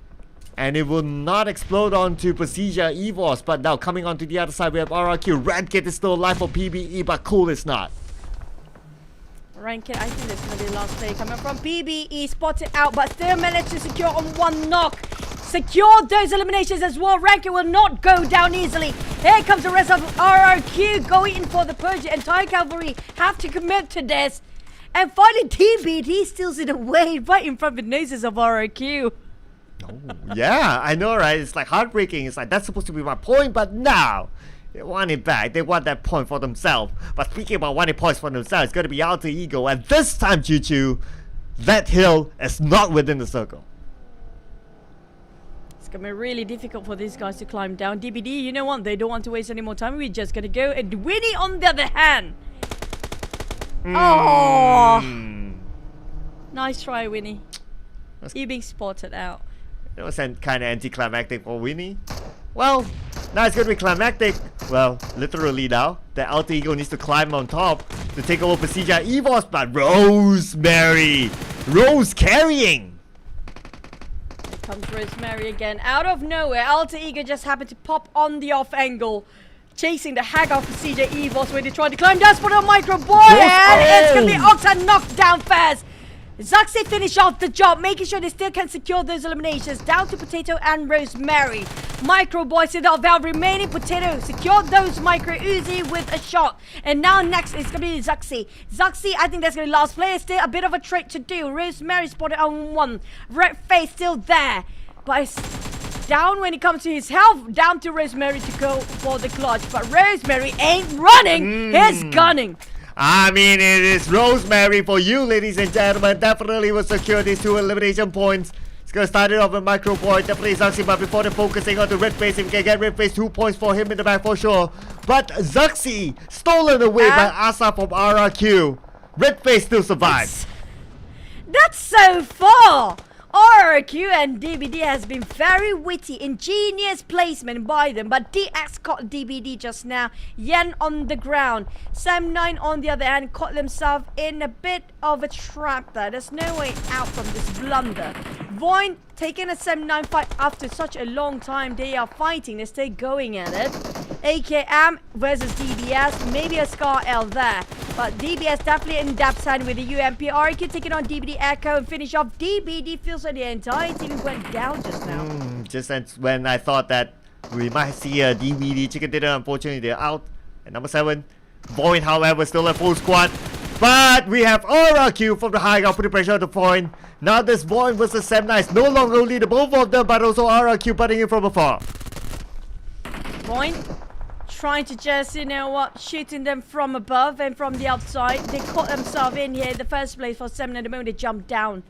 and it will not explode onto Pasija Evos. But now coming onto the other side, we have RRQ. Rankit is still alive for PBE, but Cool is not. Rankin, I think this is going to be the last play coming from PBE. Spotted out, but still managed to secure on one knock. Secure those eliminations as well. Rankin will not go down easily. Here comes the rest of RRQ going in for the purge. Entire cavalry have to commit to this. And finally, DBD steals it away right in front of the noses of RRQ. Yeah, I know, right? It's like heartbreaking. It's like, that's supposed to be my point, but now they want it back. They want that point for themselves. But speaking about wanting points for themselves, it's going to be Alter Ego. And this time, Choo-Choo, that hill is not within the circle. It's going to be really difficult for these guys to climb down. DBD, you know what? They don't want to waste any more time. We're just going to go. And Winnie, on the other hand. Oh! Nice try, Winnie. You being spotted out. It was kind of anticlimactic for Winnie. Well, now it's going to be climactic. Well, literally now. The Alter Ego needs to climb on top to take over Pasija Evos. But Rosemary! Rose carrying! Here comes Rosemary again. Out of nowhere, Alter Ego just happened to pop on the off angle. Chasing the hag of Pasija Evos when they tried to climb down. Spot on Micro Boy. And it's going to be Oxa knocked down fast. Zaxi finish off the job, making sure they still can secure those eliminations. Down to Potato and Rosemary. Micro Boy said that Valve remaining. Potato secured those Micro Uzi with a shot. And now next is going to be Zaxi. Zaxi, I think that's going to be last player. Still a bit of a trick to do. Rosemary spotted on one. Red face still there. But it's down when it comes to his health. Down to Rosemary to go for the clutch. But Rosemary ain't running. He's gunning. I mean, it is Rosemary for you, ladies and gentlemen. Definitely will secure these 2 elimination points. It's going to start it off with Micro Boy. Definitely Zaxi, but before they're focusing on the Red Face, if we can get Red Face, 2 points for him in the back for sure. But Zaxi, stolen away by Asa from RRQ. Red Face still survives. That's so far. RRQ and DBD has been very witty, ingenious placement by them, but DX caught DBD just now. Yen on the ground. Sam9 on the other hand caught themselves in a bit of a trap there. There's no way out from this blunder. Void taking a Sam9 fight after such a long time. They are fighting, they stay going at it. AKM versus DBS, maybe a Scar L there. But DBS definitely in depth hand with the UMP. RQ taking on DBD Echo and finish off. DBD feels like the entire team went down just now. Just as when I thought that we might see a DBD chicken dinner, unfortunately they're out. And number 7, Void, however, still a full squad. But we have RRQ from the high ground, putting pressure on the point. Now this Void versus Sam Nice. No longer only the both of them, but also RRQ putting in from afar. Void trying to just, you know what, shooting them from above and from the outside. They caught themselves in here in the first place for Sam9 the moment they jumped down.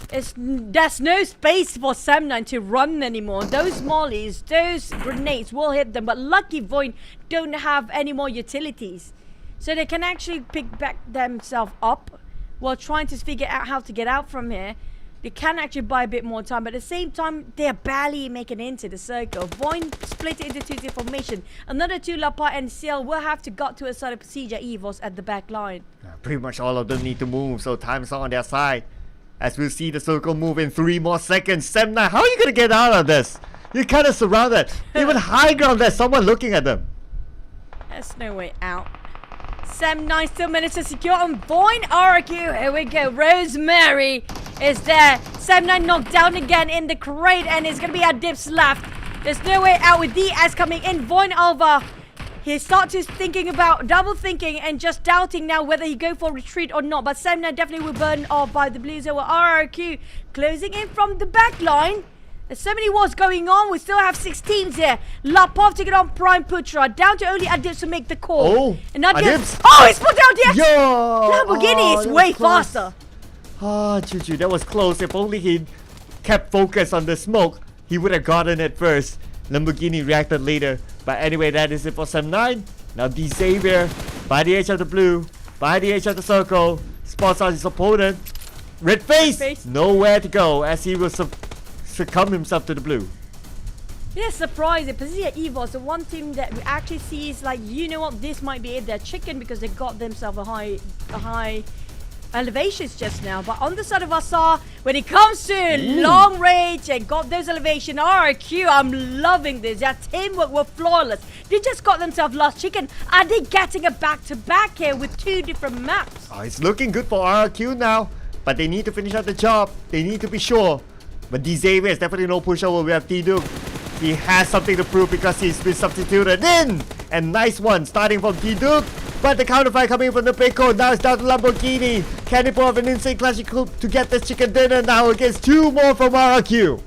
There's no space for Sam9 to run anymore. Those mollies, those grenades will hit them, but lucky Void don't have any more utilities. So they can actually pick back themselves up while trying to figure out how to get out from here. They can actually buy a bit more time, but at the same time, they're barely making it into the circle. Void split it into 2 formation. Another 2 Lapa and Seal will have to got to a side of Pasija Evos at the back line. Pretty much all of them need to move, so time's on their side. As we'll see the circle move in 3 more seconds. Sam9, how are you going to get out of this? You're kind of surrounded. Even high ground, there's someone looking at them. There's no way out. Sam9 still managed to secure on Void. RQ, here we go. Rosemary is there. Sam9 knocked down again in the crate, and it's going to be at dips left. There's no way out with DS coming in. Void Alva. He starts thinking about double thinking and just doubting now whether he go for retreat or not. But Sam9 definitely will burn off by the Blues over RRQ. Closing in from the back line. There's so many wars going on. We still have 6 teams here. Lapov taking on Prime Putra. Down to only Adips to make the call. Oh, and Adips. Oh, he's put down the Yo! Lamborghini is way faster. Ah, Choo-Choo, that was close. If only he kept focus on the smoke, he would have gotten it first. Lamborghini reacted later. But anyway, that is it for Sam9. Now D Xavier, by the edge of the blue, by the edge of the circle, spots out his opponent. Red face, nowhere to go as he will succumb himself to the blue. Yeah, surprising. Precision Evos, the one team that we actually see is like, you know what, this might be it. They're chicken because they got themselves a high elevations just now. But on the side of Asar, when it comes to long range and got those elevation, RRQ, I'm loving this. Their teamwork were flawless. They just got themselves last chicken. Are they getting a back-to-back here with 2 different maps? Oh, it's looking good for RRQ now, but they need to finish out the job. They need to be sure. But Xavier is definitely no pushover. We have T-Duke. He has something to prove because he's been substituted in. And nice one starting from T-Duke. But the counterfire coming from the Pico. Now it's down to Lamborghini. Can he pull off an insane classic coup to get this chicken dinner now against 2 more from RRQ?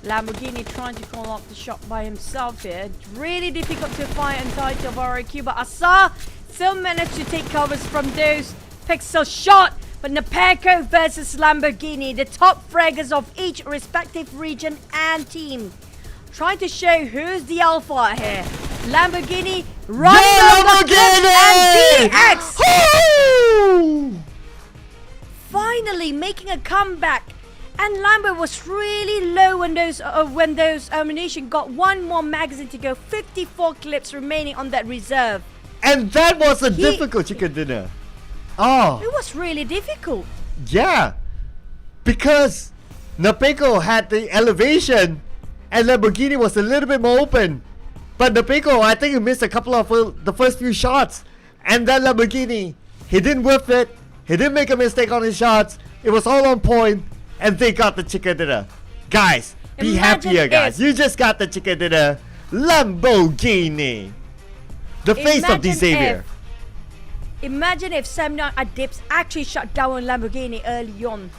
Lamborghini trying to call off the shot by himself here. Really difficult to find inside of RRQ. But Asar still managed to take covers from those pixel shot. But Nepeko versus Lamborghini, the top fraggers of each respective region and team. Trying to show who's the alpha here. Lamborghini running over and DX! Finally making a comeback. And Lambo was really low when those ammunition got 1 more magazine to go. 54 clips remaining on that reserve. And that was a difficult chicken dinner. Oh. It was really difficult. Yeah. Because Nepeko had the elevation and Lamborghini was a little bit more open. But Nepeko, I think he missed a couple of the first few shots. And then Lamborghini, he didn't whiff it. He didn't make a mistake on his shots. It was all on point. And they got the chicken dinner. Guys, be happier, guys. You just got the chicken dinner. Lamborghini. The face of Xavier. Imagine if Sam9 at Dips actually shut down Lamborghini early on.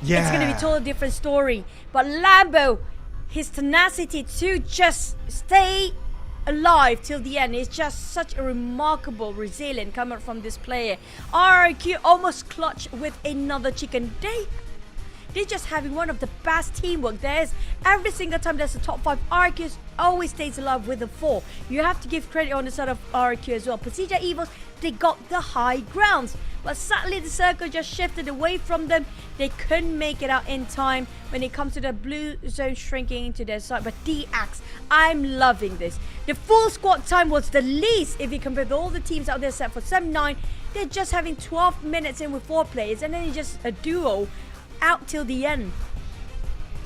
Yeah. It's going to be a totally different story. But Lambo, his tenacity to just stay alive till the end is just such a remarkable resilient coming from this player. RRQ almost clutched with another chicken. They're just having one of the best teamwork. There's every single time there's a top 5, RRQ always stays alive with a 4. You have to give credit on the side of RRQ as well. Precision Evils, they got the high grounds. But sadly the circle just shifted away from them. They couldn't make it out in time when it comes to the blue zone shrinking into their side. But DX, I'm loving this. The full squad time was the least if you compare with all the teams out there set for 7-9. They're just having 12 minutes in with 4 players and then it's just a duo out till the end.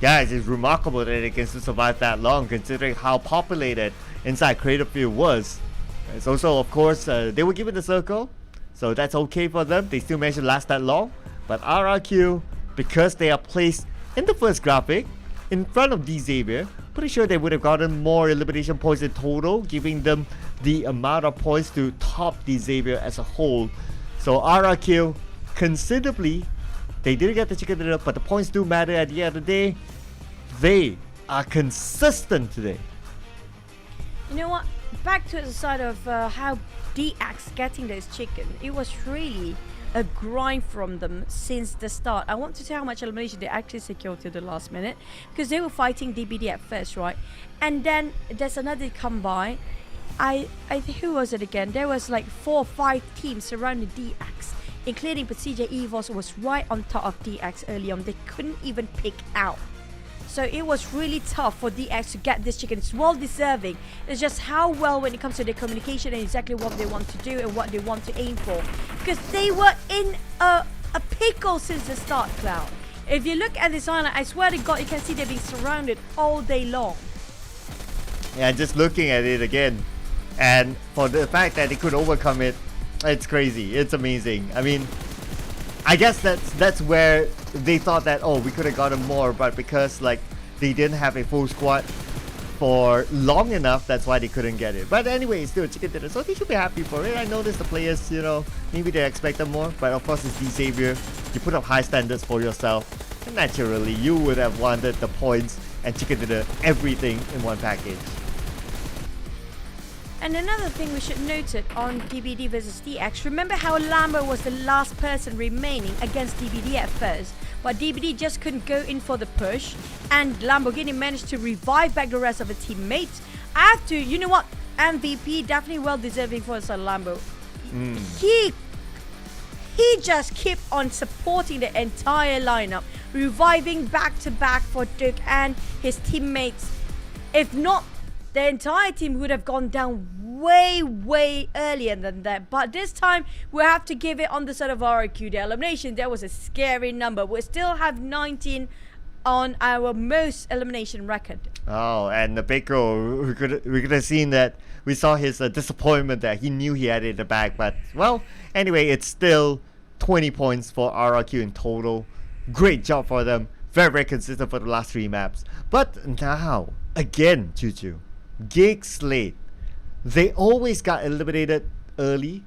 Yeah, it's remarkable that they can still survive that long considering how populated inside Creative Field was. It's also, of course, they were given the circle, so that's okay for them. They still managed to last that long. But RRQ, because they are placed in the first graphic in front of Xavier, pretty sure they would have gotten more elimination points in total, giving them the amount of points to top Xavier as a whole. So RRQ, considerably, they didn't get the chicken dinner, but the points do matter at the end of the day. They are consistent today. You know what? Back to the side of how DX getting those chicken. It was really a grind from them since the start. I want to tell how much elimination they actually secured to the last minute because they were fighting DBD at first, right? And then there's another come by. I think who was it again? There was like 4 or 5 teams surrounding DX, including Precision Evos was right on top of DX early on. They couldn't even pick out. So it was really tough for DX to get this chicken. It's well deserving. It's just how well when it comes to their communication and exactly what they want to do and what they want to aim for. Because they were in a pickle since the start, Cloud. If you look at this island, I swear to God, you can see they're being surrounded all day long. Yeah, just looking at it again. And for the fact that they could overcome it, it's crazy. It's amazing. I mean, I guess that's where they thought that, oh, we could have gotten more, but because like they didn't have a full squad for long enough, that's why they couldn't get it. But anyway, it's still a chicken dinner, so they should be happy for it. I noticed the players, you know, maybe they expected more, but of course it's Xavier. You put up high standards for yourself, and naturally you would have wanted the points and chicken dinner, everything in one package. And another thing we should note it on DBD versus DX, remember how Lambo was the last person remaining against DBD at first, but DBD just couldn't go in for the push, and Lamborghini managed to revive back the rest of the teammates. After, you know what, MVP definitely well deserving for us, Lambo. He just kept on supporting the entire lineup, reviving back to back for Duke and his teammates. If not, the entire team would have gone down way earlier than that. But this time, we have to give it on the side of RQ. The elimination, that was a scary number. We still have 19 on our most elimination record. Oh, and the Baker, we could have seen that. We saw his disappointment that he knew he had it in the bag. But, well, anyway, it's still 20 points for RRQ in total. Great job for them. Very consistent for the last 3 maps. But now, again, Choo, Gig Slate. They always got eliminated early.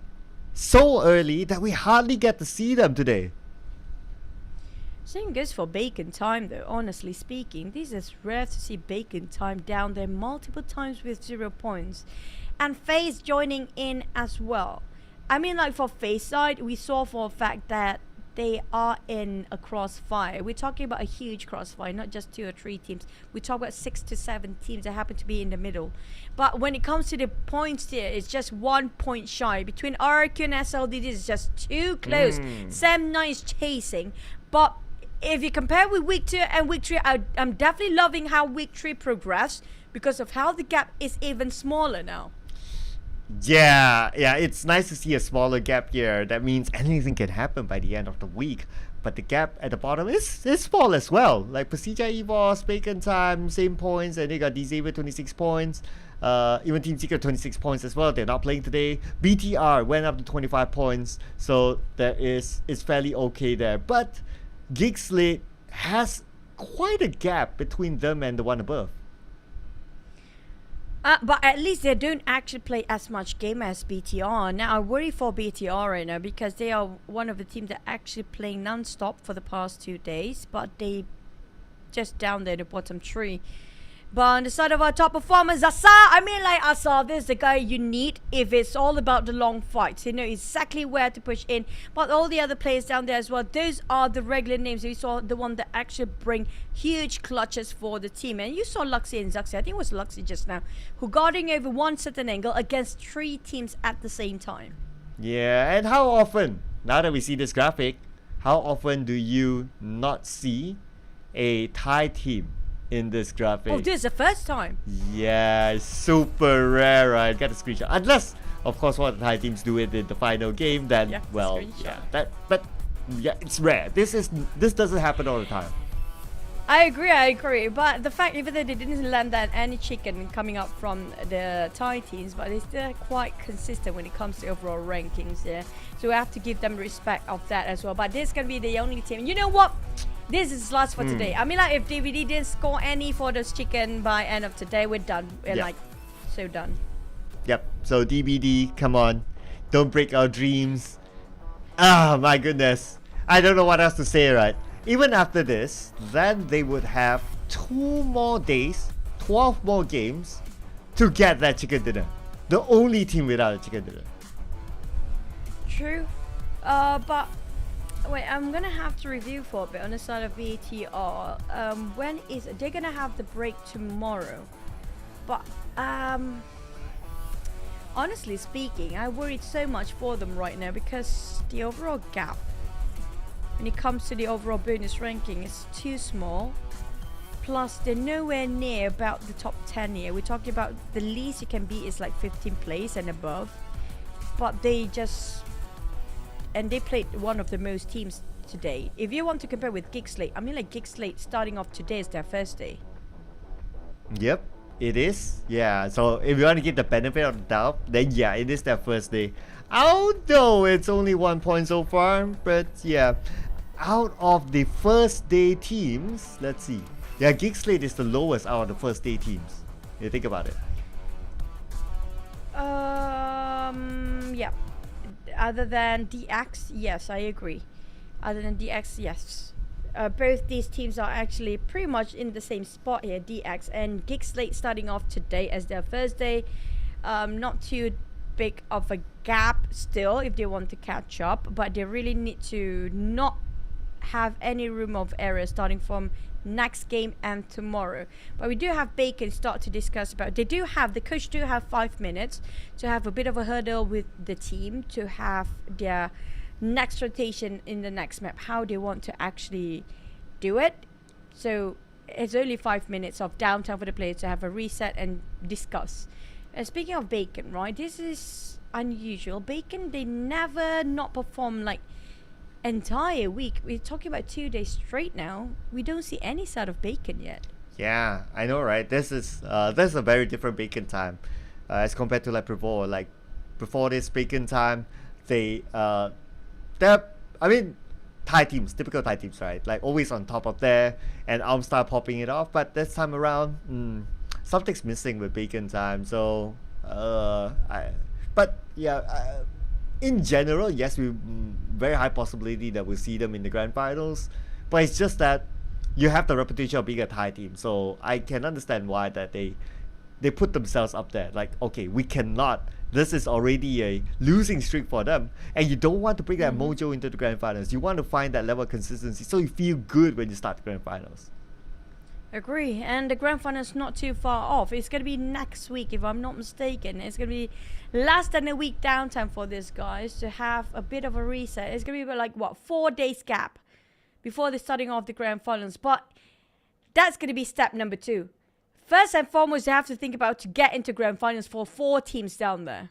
So early that we hardly get to see them today. Same goes for Bacon Time though, honestly speaking. This is rare to see Bacon Time down there multiple times with 0 points. And FaZe joining in as well. I mean, like for FaZe side, we saw for a fact that they are in a crossfire. We're talking about a huge crossfire, not just 2 or 3 teams. We talk about 6 to 7 teams that happen to be in the middle. But when it comes to the points here, it's just 1 point shy. Between RQ and SLD, this is just too close. Sam9 is chasing. But if you compare with week 2 and week 3, I'm definitely loving how week 3 progressed because of how the gap is even smaller now. Yeah, it's nice to see a smaller gap here. That means anything can happen by the end of the week. But the gap at the bottom is small as well. Like Pasija Evos, Bacon Time, same points, and they got Xavier 26 points. Even Team Secret 26 points as well. They're not playing today. BTR went up to 25 points, so it's fairly okay there. But Gig Slate has quite a gap between them and the one above. But at least they don't actually play as much game as BTR. Now I worry for BTR right now because they are one of the teams that actually playing non-stop for the past 2 days, but they just down there in the bottom 3. But on the side of our top performers, Asa, Asa, this is the guy you need if it's all about the long fights. You know exactly where to push in. But all the other players down there as well, those are the regular names. We saw the one that actually bring huge clutches for the team. And you saw Luxy and Zuxi, I think it was Luxy just now, who guarding over one certain angle against 3 teams at the same time. Yeah, and how often, now that we see this graphic, how often do you not see a Thai team in this graphic? Oh, this is the first time. Yeah, super rare, right? Got a screenshot. Unless, of course, one of the Thai teams do it in the final game, then it's rare. This doesn't happen all the time. I agree. But the fact, even though they didn't land that any chicken coming up from the Thai teams, but they're still quite consistent when it comes to overall rankings. Yeah, so we have to give them respect of that as well. But this can be the only team. You know what? This is last for today. I mean, like, if DVD didn't score any for this chicken by end of today, we're done. We're so done. Yep. So DBD, come on, don't break our dreams. Ah, my goodness. I don't know what else to say, right? Even after this, then they would have 2 more days, 12 more games to get that chicken dinner. The only team without a chicken dinner. True. But wait, I'm gonna have to review for a bit on the side of VTR. When is they're gonna have the break tomorrow? But honestly speaking, I worried so much for them right now because the overall gap when it comes to the overall bonus ranking is too small. Plus, they're nowhere near about the top 10 here. We're talking about the least you can be is like 15th place and above. But they played one of the most teams today. If you want to compare with Gig Slate, I mean, like, Gig Slate starting off today is their first day. Yep, it is. Yeah, so if you want to give the benefit of the doubt, then yeah, it is their first day. Although it's only 1 point so far, but yeah. Out of the first day teams, let's see. Yeah, Gig Slate is the lowest out of the first day teams. You think about it. Yeah. Other than DX, yes, I agree. Other than DX, yes. Both these teams are actually pretty much in the same spot here, DX and Gig Slate starting off today as their first day. Not too big of a gap still if they want to catch up, but they really need to not have any room of error starting from next game and tomorrow. But we do have Bacon start to discuss about. The coach do have 5 minutes to have a bit of a hurdle with the team to have their next rotation in the next map, how they want to actually do it. So it's only 5 minutes of downtime for the players to have a reset and discuss. Speaking of Bacon, right? This is unusual. Bacon, they never not perform like entire week. We're talking about 2 days straight now. We don't see any sort of Bacon yet. Yeah, I know, right? This is a very different Bacon time as compared to like before. Like before this Bacon time, they're Thai teams, typical Thai teams, right? Like always on top of there, and Armstar popping it off. But this time around, something's missing with Bacon time. So, in general, yes, we very high possibility that we'll see them in the grand finals. But it's just that you have the reputation of being a Thai team, so I can understand why that they put themselves up there. Like, okay, we cannot. This is already a losing streak for them, and you don't want to bring that mojo into the grand finals. You want to find that level of consistency, so you feel good when you start the grand finals. Agree, and the grand final is not too far off. It's going to be next week, if I'm not mistaken. It's going to be less than a week downtime for these guys to have a bit of a reset. It's going to be like, 4 days gap before they're starting off the grand finals. But that's going to be step number 2. First and foremost, you have to think about to get into grand finals for 4 teams down there.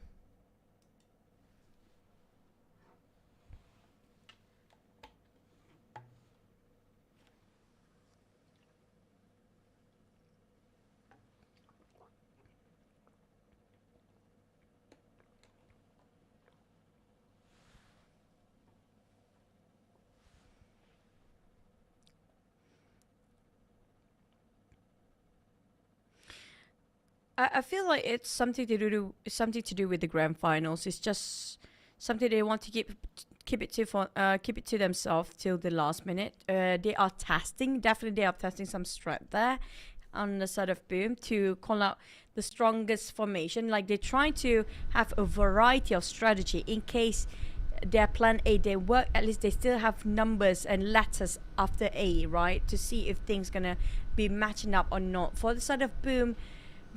I feel like it's something to do with the grand finals. It's just something they want to keep it to themselves till the last minute. They are testing some strength there on the side of Boom to call out the strongest formation. Like they're trying to have a variety of strategy in case their plan A they work. At least they still have numbers and letters after A, right? To see if things gonna be matching up or not. For the side of Boom,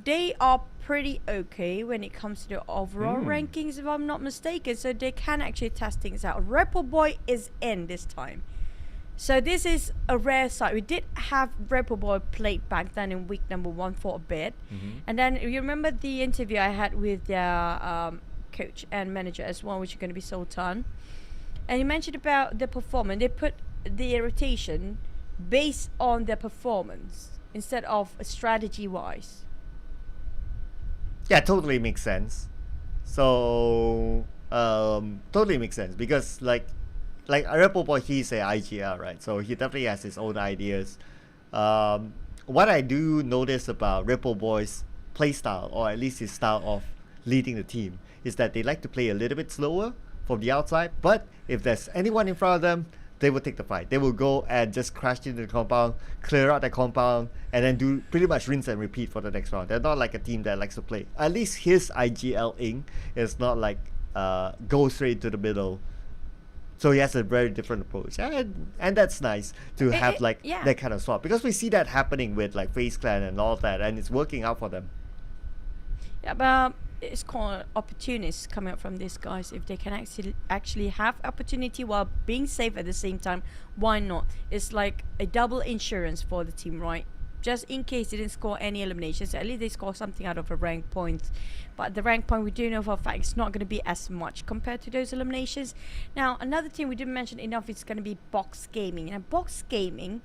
they are pretty okay when it comes to the overall rankings, if I'm not mistaken. So they can actually test things out. Rebel Boy is in this time. So this is a rare sight. We did have Rebel Boy played back then in week number 1 for a bit. And then you remember the interview I had with their coach and manager as well, which is going to be Sultan. And he mentioned about the performance. They put the rotation based on their performance instead of strategy-wise. Yeah, totally makes sense. So, totally makes sense because like Rebel Boy, he's a IGL, right? So he definitely has his own ideas. What I do notice about Rebel Boy's play style, or at least his style of leading the team, is that they like to play a little bit slower from the outside. But if there's anyone in front of them, they will take the fight. They will go and just crash into the compound, clear out the compound, and then do pretty much rinse and repeat for the next round. They're not like a team that likes to play. At least his IGL-ing is not like go straight to the middle. So he has a very different approach. And that's nice to have that kind of swap. Because we see that happening with like FaZe Clan and all that, and it's working out for them. Yeah, but it's called opportunists coming up from these guys. If they can actually have opportunity while being safe at the same time, why not? It's like a double insurance for the team, right? Just in case they didn't score any eliminations, at least they score something out of a rank point. But the rank point, we do know for a fact it's not going to be as much compared to those eliminations. Now, another team we didn't mention enough is going to be Box Gaming. And Box Gaming,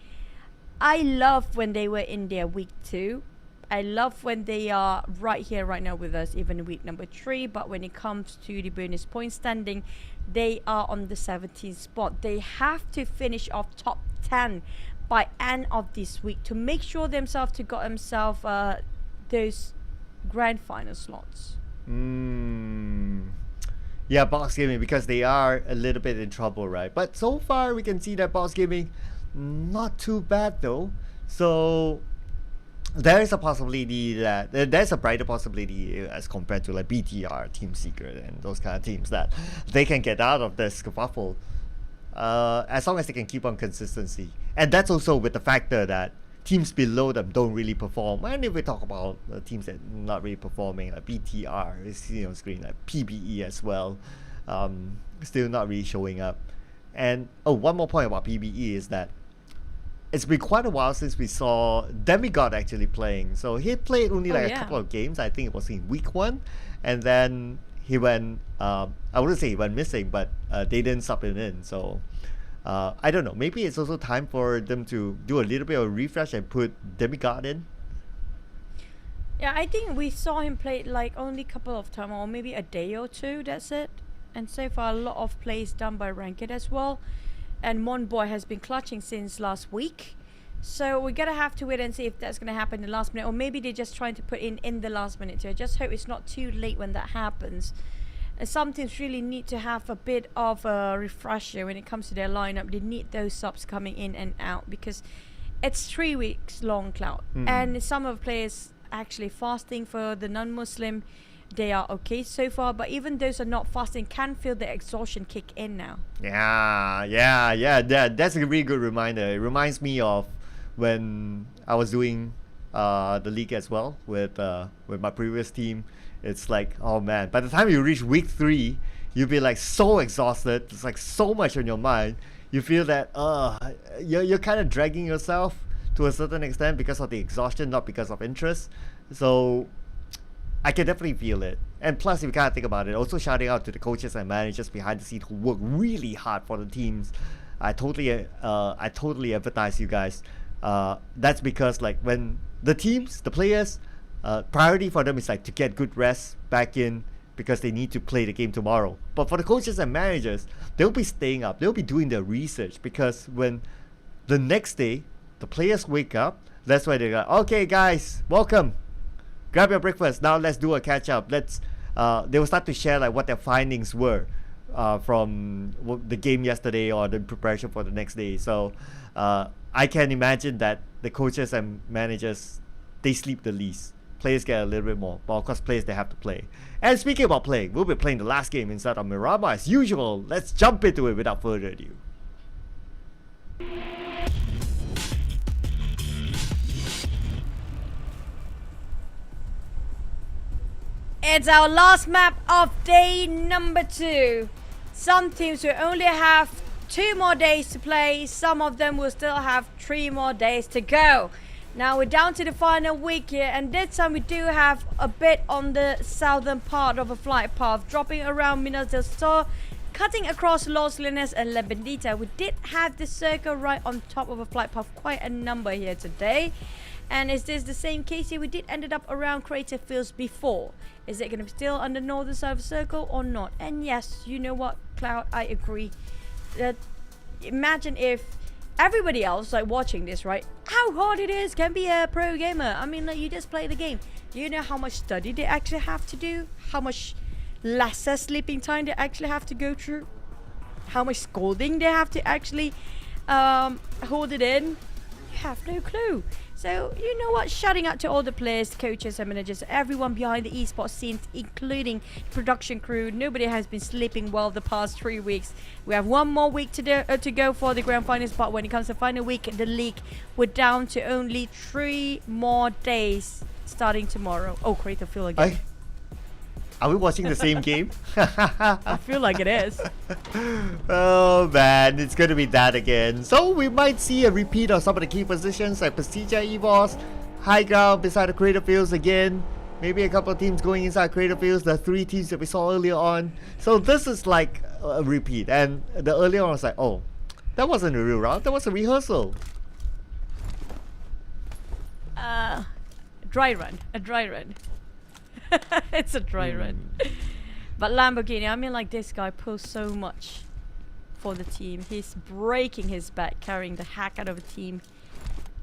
I love when they were in their week 2. I love when they are right here, right now with us, even in week number 3. But when it comes to the bonus point standing, they are on the 17th spot. They have to finish off top 10 by end of this week to make sure themselves to got themselves those grand final slots. Yeah, Box Gaming, because they are a little bit in trouble, right? But so far we can see that Box Gaming not too bad though. So there is a possibility that there's a brighter possibility as compared to like BTR, Team Secret, and those kind of teams that they can get out of this kerfuffle as long as they can keep on consistency. And that's also with the factor that teams below them don't really perform. And if we talk about teams that not really performing, like BTR, you see on screen, like PBE as well, still not really showing up. And one more point about PBE is that it's been quite a while since we saw Demigod actually playing. So he played only like a yeah. couple of games. I think it was in week 1, and then he went. I wouldn't say he went missing, but they didn't sub him in. So I don't know. Maybe it's also time for them to do a little bit of a refresh and put Demigod in. Yeah, I think we saw him play like only a couple of times, or maybe a day or two. That's it. And so far, a lot of plays done by Ranked as well. And Monboy has been clutching since last week. So we're gonna have to wait and see if that's gonna happen in the last minute, or maybe they're just trying to put in the last minute too. I just hope it's not too late when that happens. And some teams really need to have a bit of a refresher when it comes to their lineup. They need those subs coming in and out because it's 3 weeks long, Cloud. And some of the players actually fasting for the non-Muslim. They are okay so far, but even those are not fasting can feel the exhaustion kick in now. Yeah. That's a really good reminder. It reminds me of when I was doing the league as well with my previous team. It's like, oh man, by the time you reach week 3, you'll be like so exhausted. It's like so much on your mind. You feel that you're kind of dragging yourself to a certain extent because of the exhaustion, not because of interest. So I can definitely feel it. And plus, if you kind of think about it, also shouting out to the coaches and managers behind the scenes who work really hard for the teams. I totally empathize you guys. That's because like when the teams, the players, priority for them is like to get good rest back in because they need to play the game tomorrow. But for the coaches and managers, they'll be staying up. They'll be doing their research because when the next day the players wake up, that's why they're like, okay guys, welcome. Grab your breakfast. Now let's do a catch up. They will start to share like what their findings were from the game yesterday or the preparation for the next day. So I can imagine that the coaches and managers, they sleep the least. Players get a little bit more. But of course, players, they have to play. And speaking about playing, we'll be playing the last game inside of Miramar as usual. Let's jump into it without further ado. It's our last map of day number 2. Some teams will only have 2 more days to play. Some of them will still have 3 more days to go. Now we're down to the final week here, and this time we do have a bit on the southern part of a flight path, dropping around Minas del Sol, cutting across Los Leones and La Bendita. We did have the circle right on top of a flight path, quite a number here today. And is this the same case here? We did ended up around Crater Fields before. Is it going to be still on the northern side of the circle or not? And yes, you know what, Cloud, I agree. Imagine if everybody else like watching this, right? How hard it is can be a pro gamer. I mean, like, you just play the game. Do you know how much study they actually have to do? How much lesser sleeping time they actually have to go through? How much scolding they have to actually hold it in? You have no clue. So, you know what? Shouting out to all the players, coaches and managers, everyone behind the esports scene, including production crew. Nobody has been sleeping well the past 3 weeks. We have 1 more week to go for the grand finals, but when it comes to final week, the league, we're down to only 3 more days starting tomorrow. Oh, Crater Field again. Are we watching the same game? I feel like it is. Oh man, it's gonna be that again. So we might see a repeat of some of the key positions like Prestige EVOS, High Ground beside the Crater Fields again. Maybe a couple of teams going inside Crater Fields, the 3 teams that we saw earlier on. So this is like a repeat. And the earlier one was like, oh, that wasn't a real round, that was a rehearsal. Dry run. A dry run. It's a dry run. But Lamborghini, I mean, like, this guy pulls so much for the team. He's breaking his back, carrying the heck out of a team.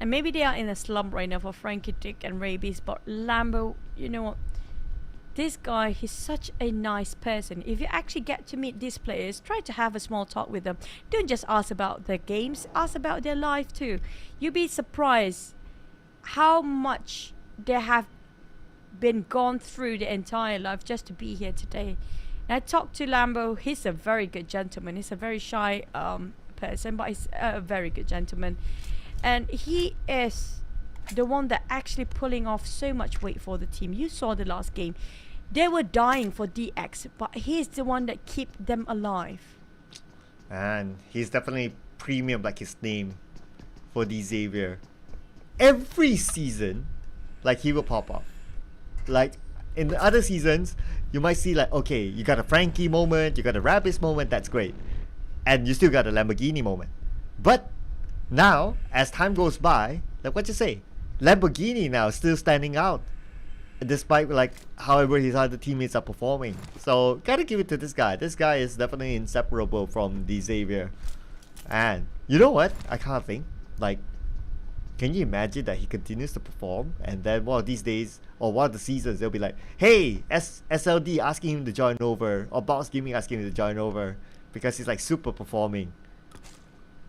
And maybe they are in a slump right now for Frankie Dick and Rabies, but Lambo, you know what? This guy, he's such a nice person. If you actually get to meet these players, try to have a small talk with them. Don't just ask about their games, ask about their life too. You'll be surprised how much they have been gone through the entire life just to be here today. And I talked to Lambo. He's a very good gentleman. He's a very shy person, but he's a very good gentleman. And he is the one that actually pulling off so much weight for the team. You saw the last game. They were dying for DX, but he's the one that keep them alive. And he's definitely premium like his name. for the Xavier. Every season, like he will pop up. Like in the other seasons, you might see like, okay, you got a Frankie moment, you got a Rabbids moment, that's great. And you still got a Lamborghini moment. But now, as time goes by, like what you say, Lamborghini now still standing out. Despite like however his other teammates are performing. So gotta give it to this guy. This guy is definitely inseparable from the Xavier. And you know what? I can't think. Like, can you imagine that he continues to perform and then one of these days or one of the seasons they'll be like, hey, SLD asking him to join over, or Box Gaming asking him to join over because he's like super performing.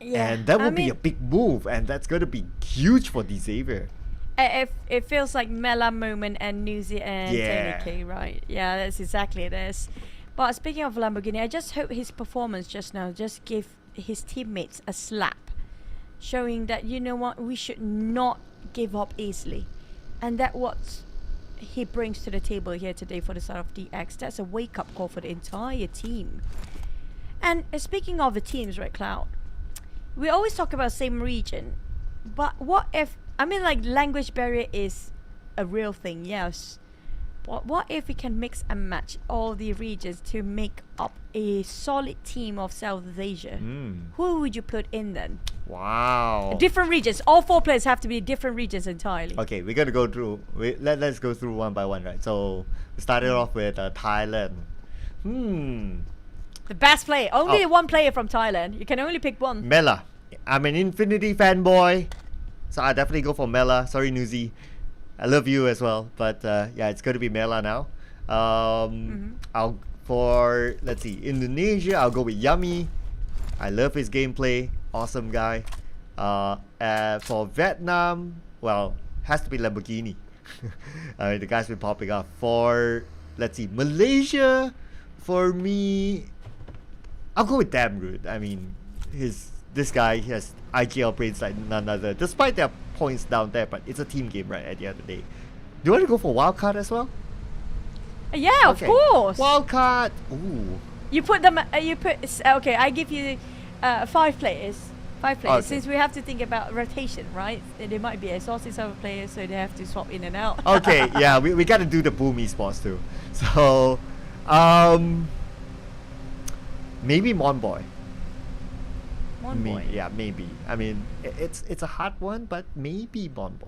Yeah, And that would be a big move, and that's gonna be huge for the Xavier. It feels like Mela moment and Nuzi and Yeah. Tony K, right? Yeah, that's exactly it is. But speaking of Lamborghini, I just hope his performance just now just give his teammates a slap, showing that, you know what, we should not give up easily, and that what he brings to the table here today for the side of DX. That's a wake-up call for the entire team. And speaking of the teams, right, Cloud, we always talk about same region, but what if, I mean, like, language barrier is a real thing, yes. But what if we can mix and match all the regions to make up a solid team of Southeast Asia? Who would you put in then? Wow. Different regions. All 4 players have to be different regions entirely. Okay, we're gonna go through. Let's go through one by one, right? So we started off with Thailand. The best player. Only one player from Thailand. You can only pick one. Mela. I'm an Infinity fanboy, so I definitely go for Mela. Sorry, Nuzi. I love you as well, but yeah, it's gonna be Mela now. I'll for, let's see, Indonesia. I'll go with Yummy. I love his gameplay. Awesome guy. For Vietnam, well, has to be Lamborghini. The guy's been popping up. For, let's see, Malaysia. For me, I'll go with Damn Good. I mean, this guy has IGL brains like none other. Despite their points down there, but it's a team game, right? At the end of the day, do you want to go for wildcard as well? Yeah, of course. Wildcard. Ooh. You put them. Okay, I give you 5 players. 5 players. Okay. Since we have to think about rotation, right? There might be exhausted other players, so they have to swap in and out. Okay, yeah, we got to do the boom esports too. So, maybe Monboy. Monboy. Yeah, maybe. I mean, it's a hard one, but maybe Monboy.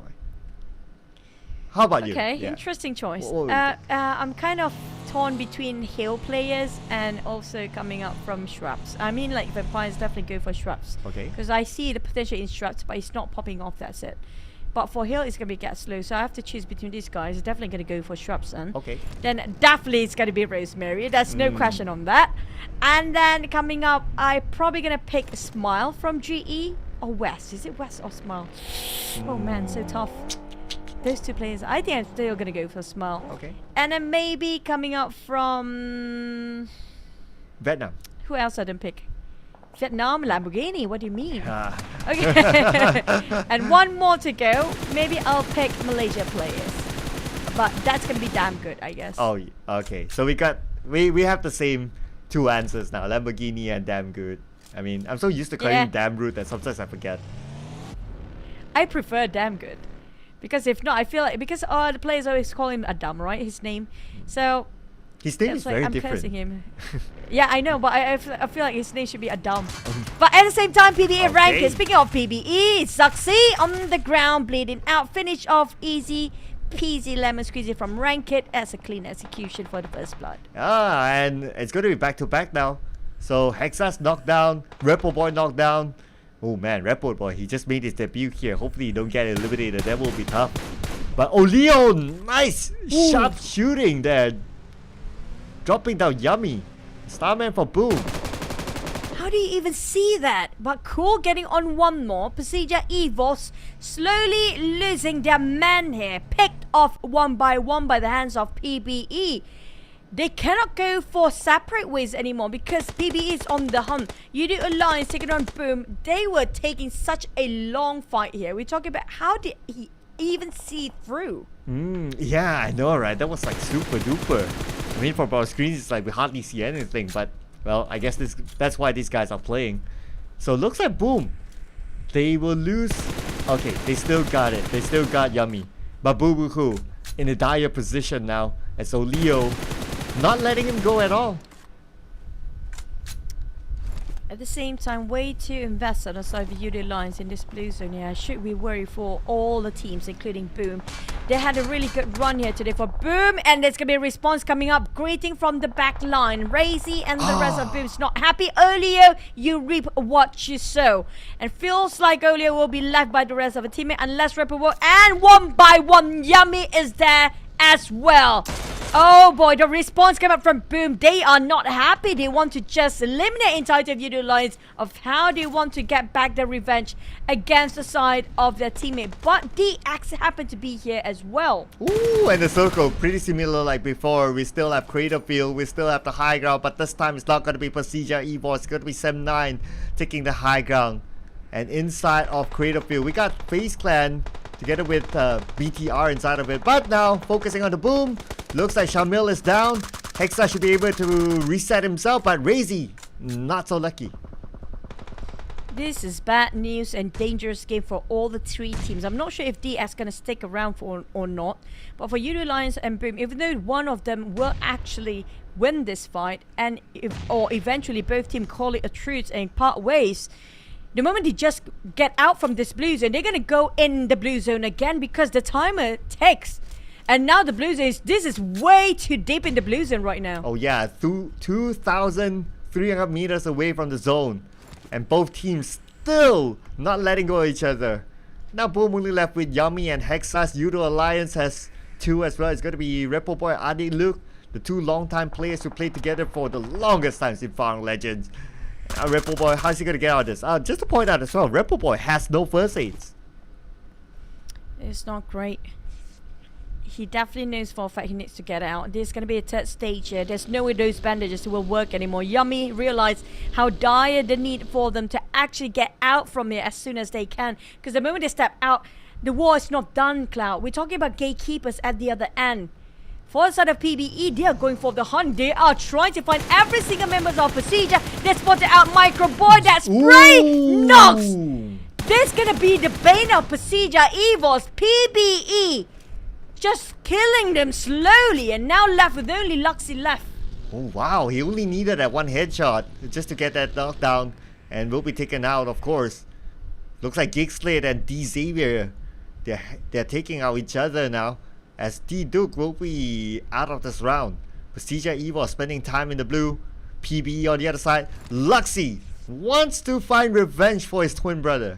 How about you? Okay, Yeah. interesting choice. What would you I'm kind of torn between Hill players and also coming up from Shrubs. I mean, like, Vampires definitely go for Shrubs. Okay. Because I see the potential in Shrubs, but it's not popping off, that's it. But for Hill, it's going to be get slow, so I have to choose between these guys. Definitely going to go for Shrubs then. Okay. Then definitely it's going to be Rosemary. There's no question on that. And then coming up, I'm probably going to pick Smile from GE or West. Is it West or Smile? Oh man, so tough. Those 2 players, I think I'm still going to go for Smile. Okay. And then maybe coming up from... Vietnam. Who else I didn't pick? Vietnam, Lamborghini, what do you mean? Ah. Okay. And one more to go. Maybe I'll pick Malaysia players. But that's going to be damn good, I guess. Oh, okay. So we have the same 2 answers now, Lamborghini and Damn Good. I mean, I'm so used to calling Damn Rude that sometimes I forget. I prefer damn good. Because if not, I feel like, because the players always call him Adam, right? His name. So his name it's is like very I'm different. cursing him. Yeah, I know, but I feel like his name should be Adam. But at the same time, PBE rank it. Speaking of PBE, Succeed on the ground, bleeding out. Finish off easy peasy lemon squeezy from rank it as a clean execution for the first blood. And it's going to be back to back now. So Hexas knocked down, Repo Boy knocked down. Oh man, Repo Boy, he just made his debut here. Hopefully he don't get eliminated. That will be tough. But Leon, nice sharp shooting there. Dropping down Yummy. Starman for Boom. How do you even see that? But Cool getting on one more. Procedure Evos slowly losing their man here. Picked off one by the hands of PBE. They cannot go for separate ways anymore because PBE is on the hunt. You do Alliance taking on Boom. They were taking such a long fight here. We're talking about how did he even see through? Yeah, I know, right? That was like super duper. I mean, from our screens, it's like we hardly see anything, but well, I guess that's why these guys are playing. So it looks like Boom they will lose. Okay, they still got it. They still got Yummy. But Boo Boo Hoo in a dire position now. And so Leo not letting him go at all. At the same time, way to invest on the side of UD Lions in this blue zone here. Should we worry for all the teams, including Boom? They had a really good run here today for Boom, and there's gonna be a response coming up. Greeting from the back line. Razy and the rest of Boom's not happy. Olio, you reap what you sow. And feels like Olio will be left by the rest of the teammate unless Ripple will. And one by one, Yummy is there as well. Oh boy, the response came up from Boom. They are not happy. They want to just eliminate entirety of UD Lions of how they want to get back their revenge against the side of their teammate. But DX happened to be here as well. Ooh, and the circle, pretty similar like before. We still have Crater Field, we still have the high ground, but this time it's not going to be Pasija Evo, it's going to be Sem9 taking the high ground. And inside of Crater Field, we got FaZe Clan together with BTR inside of it. But now, focusing on the Boom, looks like Shamil is down. Hexa should be able to reset himself, but Razy, not so lucky. This is bad news and dangerous game for all the three teams. I'm not sure if DS gonna stick around for or not, but for UD Lions and Boom, even though one of them will actually win this fight, and or eventually both teams call it a truce and part ways, the moment they just get out from this blue zone, they're gonna go in the blue zone again because the timer ticks. And now the blue zone this is way too deep in the blue zone right now. Oh yeah, 2,300 meters away from the zone. And both teams still not letting go of each other. Now Boom only left with Yummy and Hexas. Yudo Alliance has 2 as well. It's going to be Ripple Boy, Adi Luke, the 2 long-time players who played together for the longest times in Farm Legends. Ripple Boy, how's he going to get out of this? Just to point out as well, Ripple Boy has no first aids. It's not great. He definitely knows for a fact he needs to get out. There's going to be a third stage here. There's no way those bandages will work anymore. Yummy realized how dire the need for them to actually get out from here as soon as they can. Because the moment they step out, the war is not done, Cloud. We're talking about gatekeepers at the other end. For the side of PBE, they are going for the hunt. They are trying to find every single member of Procedure. They spotted out Micro Boy. That spray knocks. This is going to be the bane of Procedure Evos. PBE just killing them slowly, and now left with only Luxy left. Oh wow, he only needed that one headshot just to get that knockdown and will be taken out, of course. Looks like Gigslade and D Xavier, they're taking out each other now, as D Duke will be out of this round. Prestige Evo spending time in the blue. PBE on the other side. Luxy wants to find revenge for his twin brother.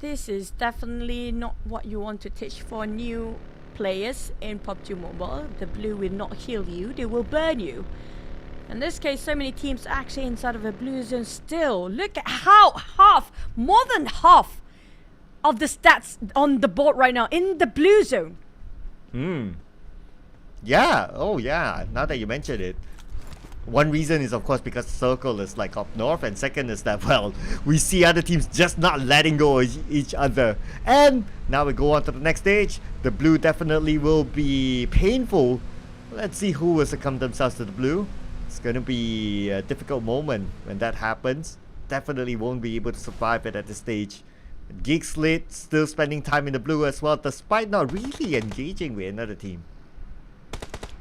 This is definitely not what you want to teach for new players in PUBG Mobile. The blue will not heal you, they will burn you. In this case, so many teams actually inside of a blue zone still. Look at how more than half of the stats on the board right now in the blue zone. Yeah, oh yeah, now that you mentioned it. One reason is of course because Circle is like up north, and second is that, well, we see other teams just not letting go of each other. And now we go on to the next stage. The blue definitely will be painful. Let's see who will succumb themselves to the blue. It's gonna be a difficult moment when that happens. Definitely won't be able to survive it at this stage. Gigslade still spending time in the blue as well, despite not really engaging with another team.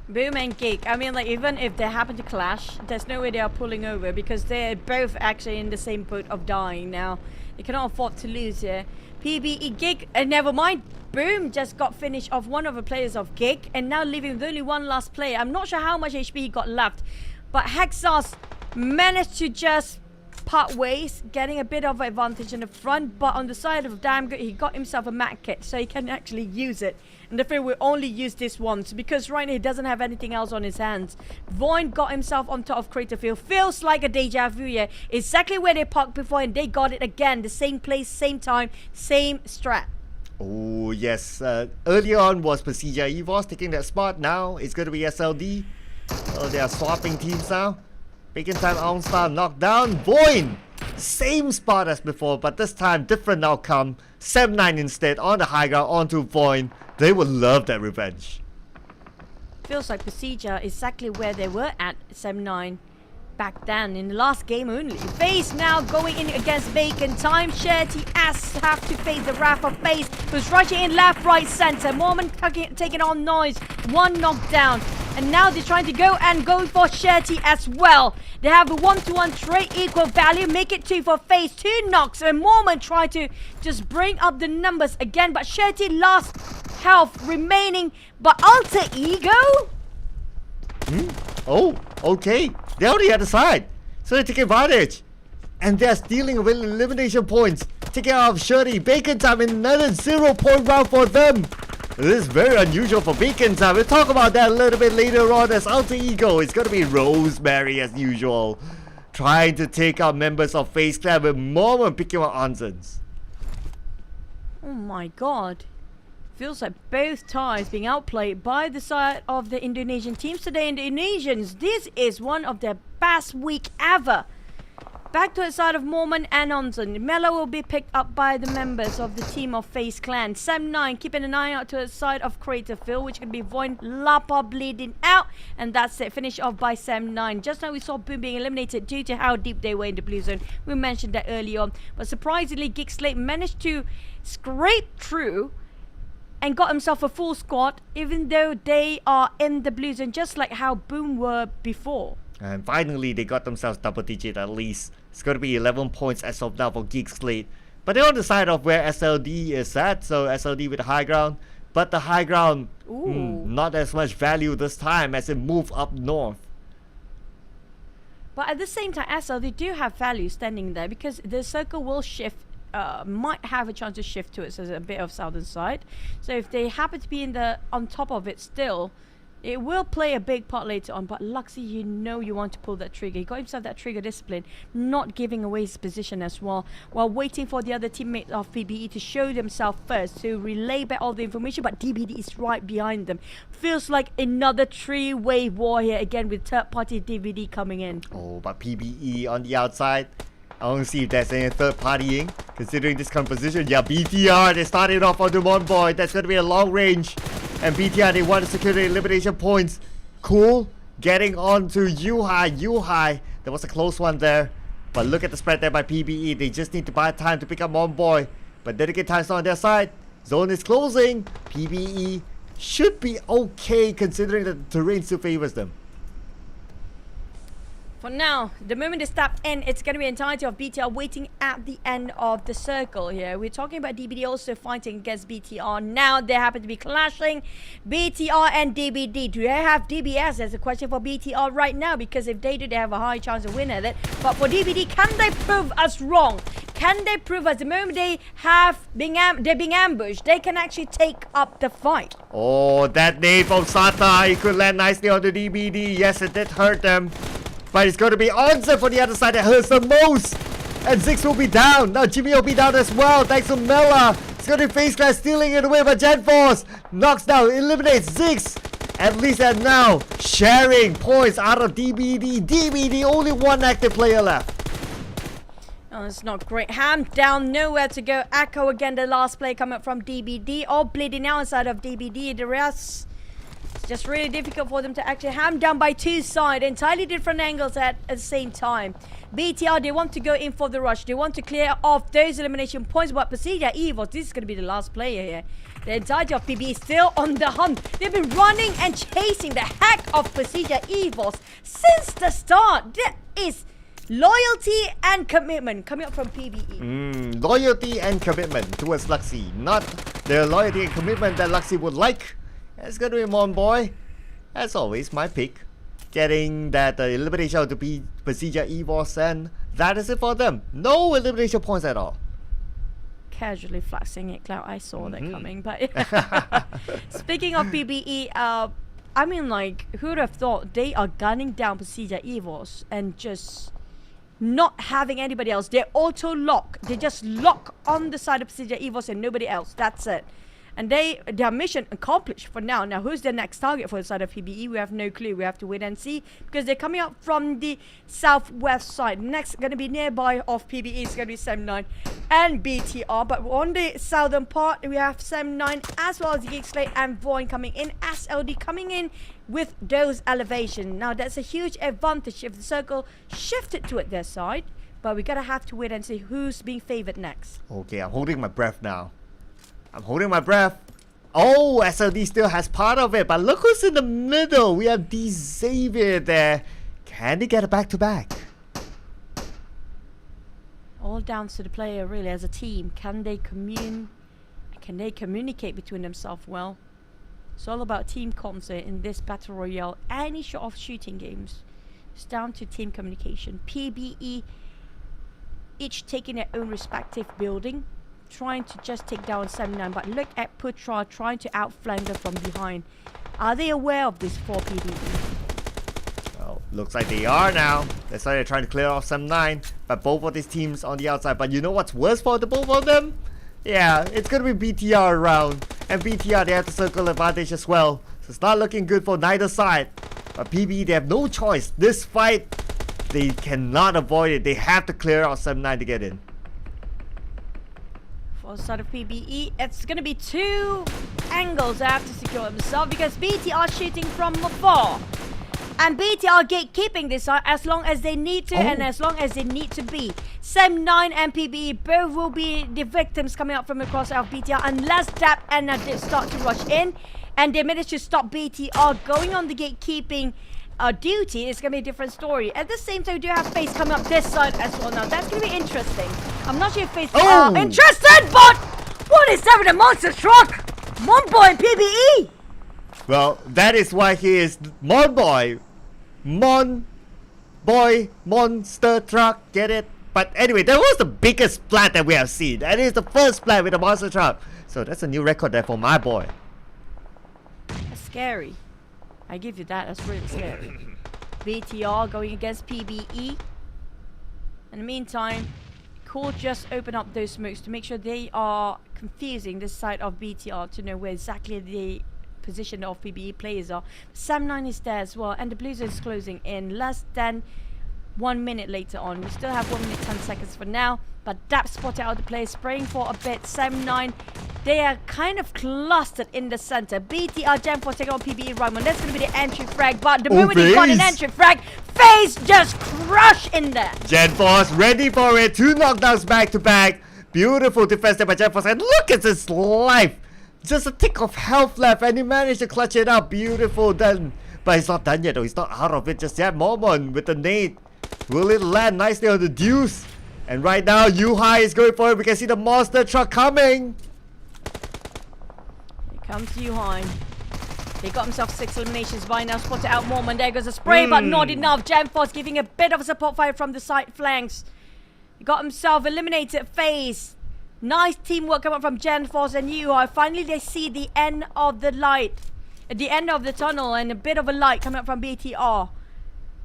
Boom and Gig, I mean, like, even if they happen to clash, there's no way they are pulling over because they're both actually in the same boat of dying now. They cannot afford to lose here. PBE Gig, and never mind, Boom just got finished off one of the players of Gig, and now leaving with only one last player. I'm not sure how much HP he got left, but Hexas managed to just part ways, getting a bit of advantage in the front, but on the side of Damn Good, he got himself a mat kit, so he can actually use it. And the will only use this once, because right now he doesn't have anything else on his hands. Void got himself on top of Crater Field. Feels like a deja vu here. Exactly where they parked before, and they got it again. The same place, same time, same strat. Oh yes, earlier on was Pasija Evos taking that spot. Now it's going to be SLD. Oh, they are swapping teams now. Bacon Time OnStar knocked down. Void! Same spot as before, but this time different outcome. Sem9 instead on the high ground onto Void. They will love that revenge. Feels like Procedure exactly where they were at Sem9. back then in the last game only. FaZe now going in against Bacon time. Sherty S have to face the wrath of FaZe, who's rushing in left, right, center. Mormon taking on Noise, one knockdown. And now they're trying to go for Sherty as well. They have a 1-to-1 trade equal value, make it 2 for FaZe, 2 knocks. And Mormon try to just bring up the numbers again, but Sherty lost health remaining. But Alter Ego? Oh, okay. They're on the other side. So they take advantage. And they're stealing away elimination points. Taking out Shirley. Bacon time in another 0-point round for them. This is very unusual for Bacon time. We'll talk about that a little bit later on as Alter Ego. It's going to be Rosemary as usual. Trying to take out members of FaZe Clan with Mormon picking up Ansons. Oh my god. Feels like both ties being outplayed by the side of the Indonesian teams today. Indonesians, this is one of their best week ever. Back to the side of Mormon and Onsen. Mello will be picked up by the members of the team of FaZe Clan. Sam9 keeping an eye out to the side of Craterfield, which could be Void Lapa bleeding out. And that's it. Finish off by Sam9. Just now we saw Boom being eliminated due to how deep they were in the blue zone. We mentioned that earlier on. But surprisingly, Geek Slate managed to scrape through and got himself a full squad, even though they are in the blue zone, just like how Boom were before. And finally, they got themselves double digit at least. It's going to be 11 points as of now for Geek Slate. But they're on the side of where SLD is at, so SLD with the high ground. But the high ground, not as much value this time as it moved up north. But at the same time, SL, they do have value standing there because the circle will shift. Might have a chance to shift to it as a bit of southern side. So if they happen to be on top of it still, it will play a big part later on. But Luxy, you know you want to pull that trigger. He got himself that trigger discipline, not giving away his position as well, while waiting for the other teammates of PBE to show themselves first, to relay back all the information. But DBD is right behind them. Feels like another three-way war here again with third-party DBD coming in. Oh, but PBE on the outside. I want to see if there's any third partying. Considering this composition, yeah, BTR, they started off on the Boy. That's going to be a long range. And BTR, they want to secure the elimination points. Cool. Getting on to U-High. There was a close one there. But look at the spread there by PBE. They just need to buy time to pick up Boy. But Dedicated Time's not on their side. Zone is closing. PBE should be okay considering that the terrain still favors them. For now, the moment they step in, it's going to be entirety of BTR waiting at the end of the circle here. We're talking about DBD also fighting against BTR. Now they happen to be clashing, BTR and DBD. Do they have DBS? That's a question for BTR right now, because if they do, they have a high chance of winning it. But for DBD, can they prove us wrong? Can they prove us the moment they have they're being ambushed, they can actually take up the fight? Oh, that nade from Sata, he could land nicely on the DBD. Yes, it did hurt them. But it's going to be Onsen for the other side that hurts the most. And Ziggs will be down. Now Jimmy will be down as well. Thanks to Mela. It's going to be FaZe Clan stealing it away by GenForce. Knocks down, eliminates Ziggs. At least at now, sharing points out of DBD. DBD, only one active player left. Oh, it's not great. Ham down, nowhere to go. Echo again, the last play coming up from DBD. All bleeding outside of DBD. The rest... just really difficult for them to actually ham down by two sides, entirely different angles at the same time. BTR, they want to go in for the rush. They want to clear off those elimination points. But Pasilla Evos, this is going to be the last player here. The entirety of PB is still on the hunt. They've been running and chasing the heck of Pasilla Evos since the start. That is loyalty and commitment coming up from PBE. Loyalty and commitment towards Luxy. Not the loyalty and commitment that Luxy would like. It's going to be Boy. As always, my pick. Getting that elimination out to be Pasilla Evos, and that is it for them. No elimination points at all. Casually flexing it, Cloud. I saw that coming. But speaking of PBE, I mean, like, who would have thought they are gunning down Pasilla Evos and just not having anybody else? They auto lock. They just lock on the side of Pasilla Evos and nobody else. That's it. And their mission accomplished for now. Now, who's the next target for the side of PBE? We have no clue. We have to wait and see because they're coming up from the southwest side. Next, going to be nearby of PBE is going to be Sem9 and BTR. But on the southern part, we have Sem9 as well as Geek Slate and Void coming in. SLD coming in with those elevation. Now, that's a huge advantage if the circle shifted to their side. But we gotta have to wait and see who's being favored next. Okay, I'm holding my breath now. Oh, SLD still has part of it, but look who's in the middle. We have D Xavier there. Can they get a back-to-back? All down to the player really as a team. Can they communicate between themselves well? It's all about team comms in this battle royale. Any sort of shooting games. It's down to team communication. PBE each taking their own respective building, trying to just take down Sem9. But look at Putra trying to outflank them from behind. Are they aware of this 4 PBE? Well, looks like they are now. That's why they're trying to clear off Sem9. But both of these teams on the outside. But you know what's worse for the both of them? Yeah, it's gonna be BTR around. And BTR, they have the circle advantage as well. So it's not looking good for neither side. But PBE, they have no choice. This fight, they cannot avoid it. They have to clear out Sem9 to get in. For the side of PBE, it's going to be 2 angles that have to secure themselves because BTR shooting from afar. And BTR gatekeeping this side as long as they need to and as long as they need to be. Sem9 and PBE both will be the victims coming out from across of BTR unless DAP and Nadir start to rush in. And they manage to stop BTR going on the gatekeeping duty. It's going to be a different story. At the same time, we do have FaZe coming up this side as well. Now, that's going to be interesting. I'm not sure if FaZe are interested, but what is that with the monster truck? Monboy and PBE! Well, that is why he is Monboy. Monboy, monster truck, get it? But anyway, that was the biggest splat that we have seen. That is the first splat with the monster truck. So that's a new record there for my boy. That's scary. I give you that. That's really scary. BTR going against PBE. In the meantime, cool just open up those smokes to make sure they are confusing this side of BTR to know where exactly the position of PBE players are. Sem9 is there as well, and the Blues is closing in less than 1 minute later on. We still have 1 minute 10 seconds for now, but DAP spotted out the play, spraying for a bit. Sem9, they are kind of clustered in the center. BTR Gen 4 taking on PBE right one. That's going to be the entry frag, but the moment he got an entry frag, FaZe just crush in there. Gen 4's ready for it. 2 knockdowns back to back. Beautiful defense there by Gen 4. And look at his life. Just a tick of health left, and he managed to clutch it up. Beautiful done. But he's not done yet, though. He's not out of it just yet. Momon with the nade. Will it land nicely on the deuce? And right now, Yuhai is going for it. We can see the monster truck coming. Here comes Yuhai. He got himself 6 eliminations by now. Spotted out Mormon. There goes a spray, but not enough. Gen 4's giving a bit of a support fire from the side flanks. He got himself eliminated. FaZe. Nice teamwork coming from Gen 4 and Yuhai. Finally, they see the end of the light. At the end of the tunnel, and a bit of a light coming up from BTR.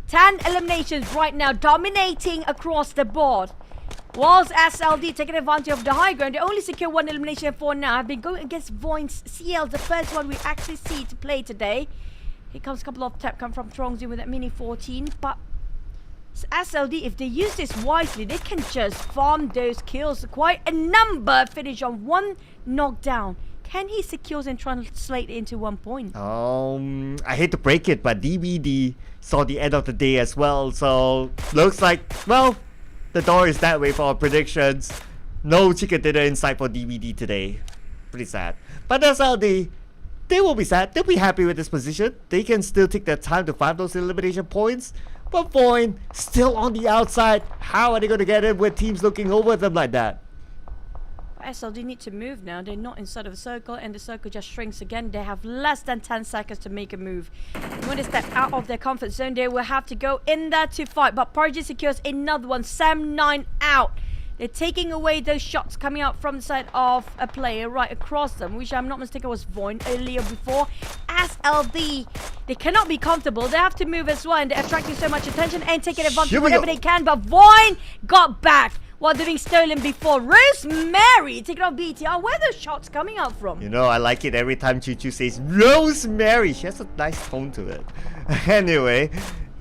10 eliminations right now, dominating across the board. Whilst SLD taking advantage of the high ground, they only secure 1 elimination for now. Have been going against Voin's CL, the first one we actually see to play today. Here comes a couple of tap come from Trongzi with that mini 14, but SLD, if they use this wisely, they can just farm those kills. Quite a number finish on 1 knockdown. Can he secure and translate it into 1 point? I hate to break it, but DBD saw the end of the day as well. So looks like, well, the door is that way for our predictions. No chicken dinner inside for DBD today. Pretty sad. But SLD, they will be sad. They'll be happy with this position. They can still take their time to find those elimination points. But Void still on the outside. How are they going to get in with teams looking over them like that? SLD need to move now. They're not inside of a circle, and the circle just shrinks again. They have less than 10 seconds to make a move. When they step out of their comfort zone, they will have to go in there to fight. But Prodigy secures another one. Sem9 out. They're taking away those shots coming out from the side of a player right across them, which I'm not mistaken was Void earlier before. SLD, they cannot be comfortable. They have to move as well, and they're attracting so much attention and taking advantage of whatever they can. But Void got back while they're being stolen before. Rosemary taking out BTR. Where are those shots coming out from? You know, I like it every time Choo Choo says Rosemary. She has a nice tone to it. Anyway,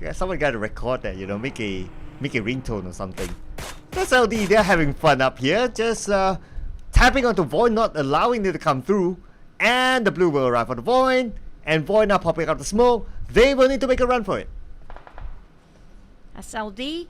yeah, someone got to record that, you know, make a ringtone or something. SLD, they're having fun up here, just tapping onto Void, not allowing it to come through. And the blue will arrive on the Void, and Void now popping out the smoke. They will need to make a run for it. SLD,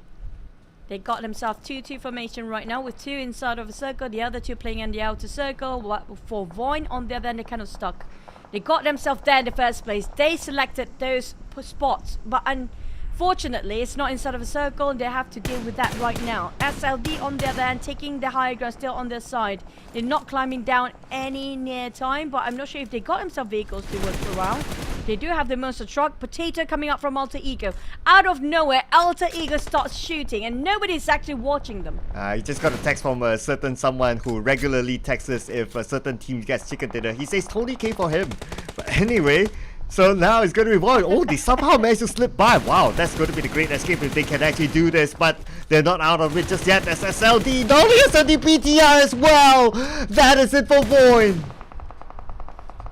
they got themselves 2-2 formation right now with 2 inside of a circle, the other 2 playing in the outer circle. For Void, on the other end, they're kind of stuck. They got themselves there in the first place. They selected those spots, but unfortunately, it's not inside of a circle, and they have to deal with that right now. SLD, on the other hand, taking the higher ground still on their side. They're not climbing down any near time, but I'm not sure if they got themselves vehicles to work around. They do have the monster truck. Potato coming up from Alter Ego. Out of nowhere, Alter Ego starts shooting, and nobody's actually watching them. You just got a text from a certain someone who regularly texts us if a certain team gets chicken dinner. He says Tony came for him. But anyway, so now it's going to be Void. Oh, they somehow managed to slip by. Wow, that's going to be the great escape if they can actually do this. But they're not out of it just yet. That's SLD. No, SLD PTR as well. That is it for Void.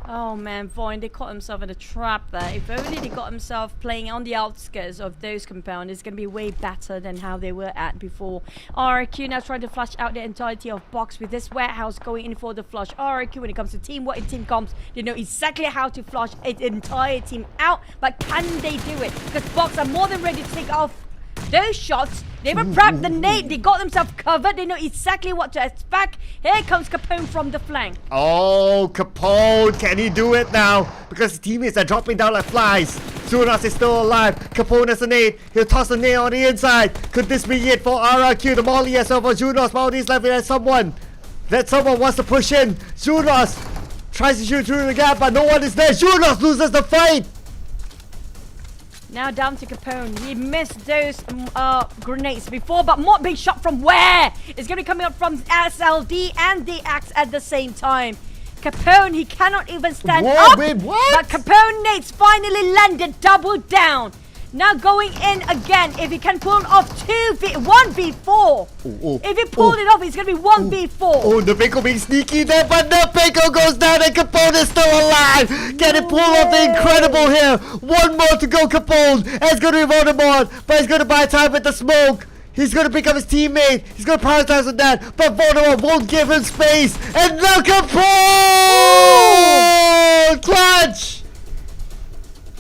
Oh man, Void, they caught himself in a trap there. If only they got himself playing on the outskirts of those compounds, it's going to be way better than how they were at before. RRQ now trying to flush out the entirety of box with this warehouse going in for the flush. RRQ, when it comes to teamwork and team comps, they know exactly how to flush an entire team out, but can they do it? Because box are more than ready to take off those shots. They were prepped the nade. They got themselves covered. They know exactly what to expect. Here comes Capone from the flank. Oh, Capone, can he do it now? Because his teammates are dropping down like flies. Zunas is still alive. Capone has a nade. He'll toss a nade on the inside. Could this be it for RRQ? The Molly as well for Junos. Molly's left with someone. That someone wants to push in. Junos tries to shoot through the gap, but no one is there. Junos loses the fight. Now down to Capone. He missed those grenades before, but more being shot from where? It's going to be coming up from SLD and the Axe at the same time. Capone, he cannot even stand up. Wait, what? But Capone nades finally landed, double down. Now going in again. If he can pull off 1v4. If he pulled it off, it's going to be 1v4. Oh, the Pico being sneaky there, but the Pico goes down and Capone is still alive. Can he pull off the incredible here? One more to go, Capone. And it's going to be Voldemort, but he's going to buy time with the smoke. He's going to pick up his teammate. He's going to prioritize on that, but Voldemort won't give him space. And now Capone! Clutch!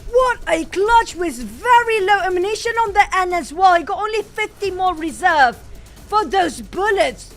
What a clutch with very low ammunition on the end as well. He got only 50 more reserve for those bullets.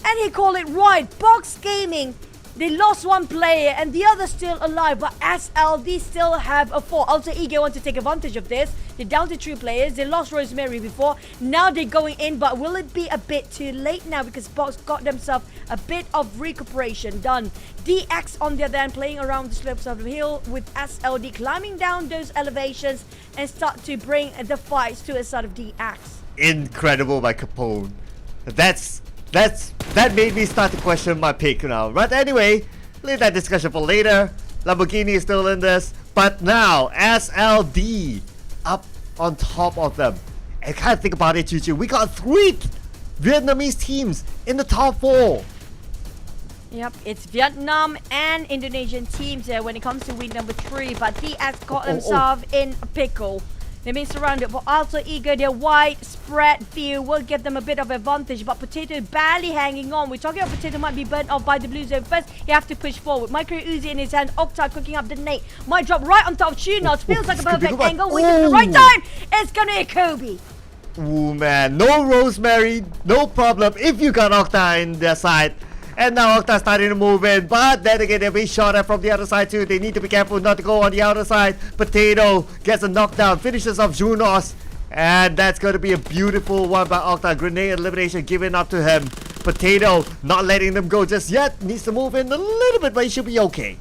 And he called it right. Box Gaming, they lost one player and the other still alive. But SLD still have a 4. Alter Ego want to take advantage of this. They're down to 3 players. They lost Rosemary before. Now they're going in, but will it be a bit too late now? Because Box got themselves a bit of recuperation done. DX on the other hand playing around the slopes of the hill with SLD climbing down those elevations and start to bring the fights to a sort of DX. Incredible by Capone. That made me start to question my pick now. But anyway, leave that discussion for later. Lamborghini is still in this. But now, SLD up on top of them. And can't think about it, Choo Choo. We got 3 Vietnamese teams in the top 4. Yep, it's Vietnam and Indonesian teams there when it comes to win number 3. But DX got himself in a pickle. They've been surrounded for Alter Ego. Their widespread view will give them a bit of advantage. But Potato barely hanging on. We're talking about Potato might be burnt off by the blue zone first. You have to push forward. Micro Uzi in his hand. Octa cooking up the nade. Might drop right on top of Chunos. Feels like a perfect angle. Waiting for the right time. It's gonna hit Kobe. Ooh, man. No Rosemary. No problem if you got Octa in their side. And now Octa starting to move in, but then again they're being shot at from the other side too. They need to be careful not to go on the outer side. Potato gets a knockdown, finishes off Junos. And that's going to be a beautiful one by Octa. Grenade elimination given up to him. Potato not letting them go just yet. Needs to move in a little bit, but he should be okay.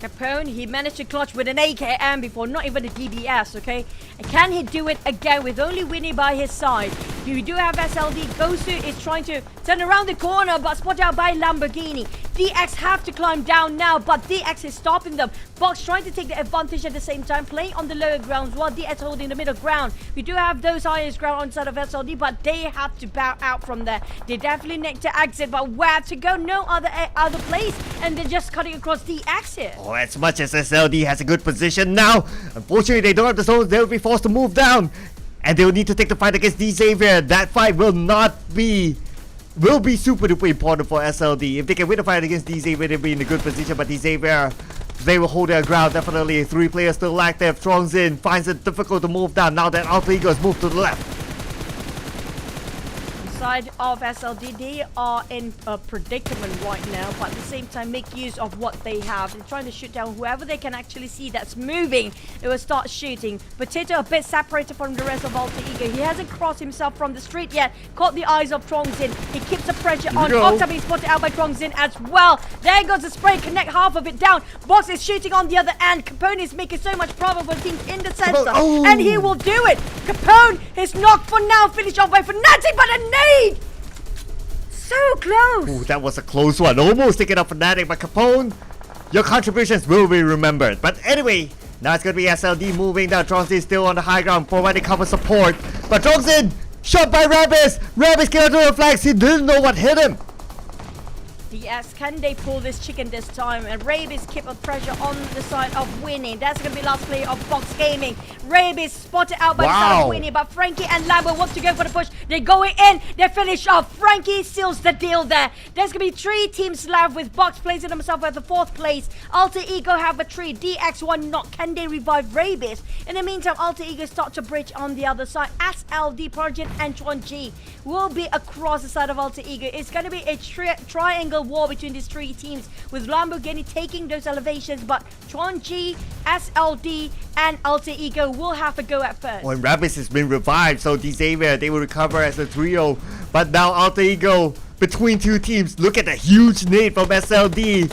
Capone, he managed to clutch with an AKM before, not even a DBS, okay? And can he do it again with only Winnie by his side? You do have SLD. Gosu is trying to turn around the corner, but spotted out by Lamborghini. DX have to climb down now, but DX is stopping them. Box trying to take the advantage at the same time, playing on the lower grounds while DX holding the middle ground. We do have those highest ground on side of SLD, but they have to bow out from there. They definitely need to exit, but where to go? No other place, and they're just cutting across DX here. Oh, as much as SLD has a good position now, unfortunately they don't have the zones. They'll be forced to move down, and they'll need to take the fight against D Xavier. That fight will be super duper important for SLD. If they can win the fight against D Xavier, they'll be in a good position. But D Xavier, they will hold their ground definitely. 3 players still active. Trongzin finds it difficult to move down now that Alter Ego has moved to the left. Side of SLD, they are in a predicament right now, but at the same time make use of what they have. They're trying to shoot down whoever they can actually see that's moving. They will start shooting. Potato a bit separated from the rest of Alter Ego. He hasn't crossed himself from the street yet. Caught the eyes of Trongzin. He keeps the pressure on. Octa being spotted out by Trongzin as well. There goes the spray, connect half of it down. Box is shooting on the other end. Capone is making so much problem for teams in the center, and he will do it. Capone is knocked for now, finished off by Fnatic, but a nade! So close! Ooh, that was a close one. Almost taken up Fnatic, but Capone, your contributions will be remembered. But anyway, now it's going to be SLD moving down. Trongzin still on the high ground, providing cover support. But Trongzin, shot by Rabis! Rabis came out to the flags. He didn't know what hit him. Yes, can they pull this chicken this time? And Rabis keep up pressure on the side of Winnie. That's going to be last play of Box Gaming. Rabis spotted out by the side of Winnie, but Frankie and Lambo want to go for the push. They're going in. They finish off. Frankie seals the deal there. There's going to be 3 teams left with Box placing themselves at the 4th place. Alter Ego have a 3. DX1 not. Can they revive Rabis? In the meantime, Alter Ego start to bridge on the other side. SLD Project and Chuan G will be across the side of Alter Ego. It's going to be a triangle war between these 3 teams, with Lamborghini taking those elevations, but Chuan G, SLD, and Alter Ego will have a go at first. Oh, and Rabis has been revived, so D Xavier, they will recover as a trio. But now Alter Ego between 2 teams. Look at the huge nade from SLD,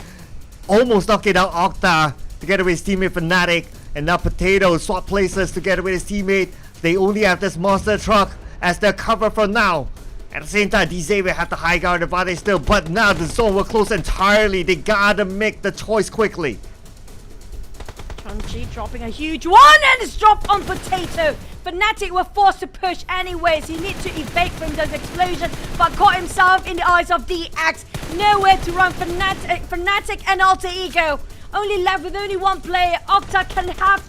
almost knocking out Octa together with his teammate Fnatic, and now Potato swap places together with his teammate. They only have this monster truck as their cover for now. At the same time, D Xavier have the high ground advantage still, but now the zone will close entirely. They gotta make the choice quickly. Chun-Chi dropping a huge one, and it's dropped on Potato. Fnatic were forced to push anyways. He needs to evade from those explosions, but caught himself in the eyes of DX. Nowhere to run. Fnatic and Alter Ego only left with only 1 player. Octa can have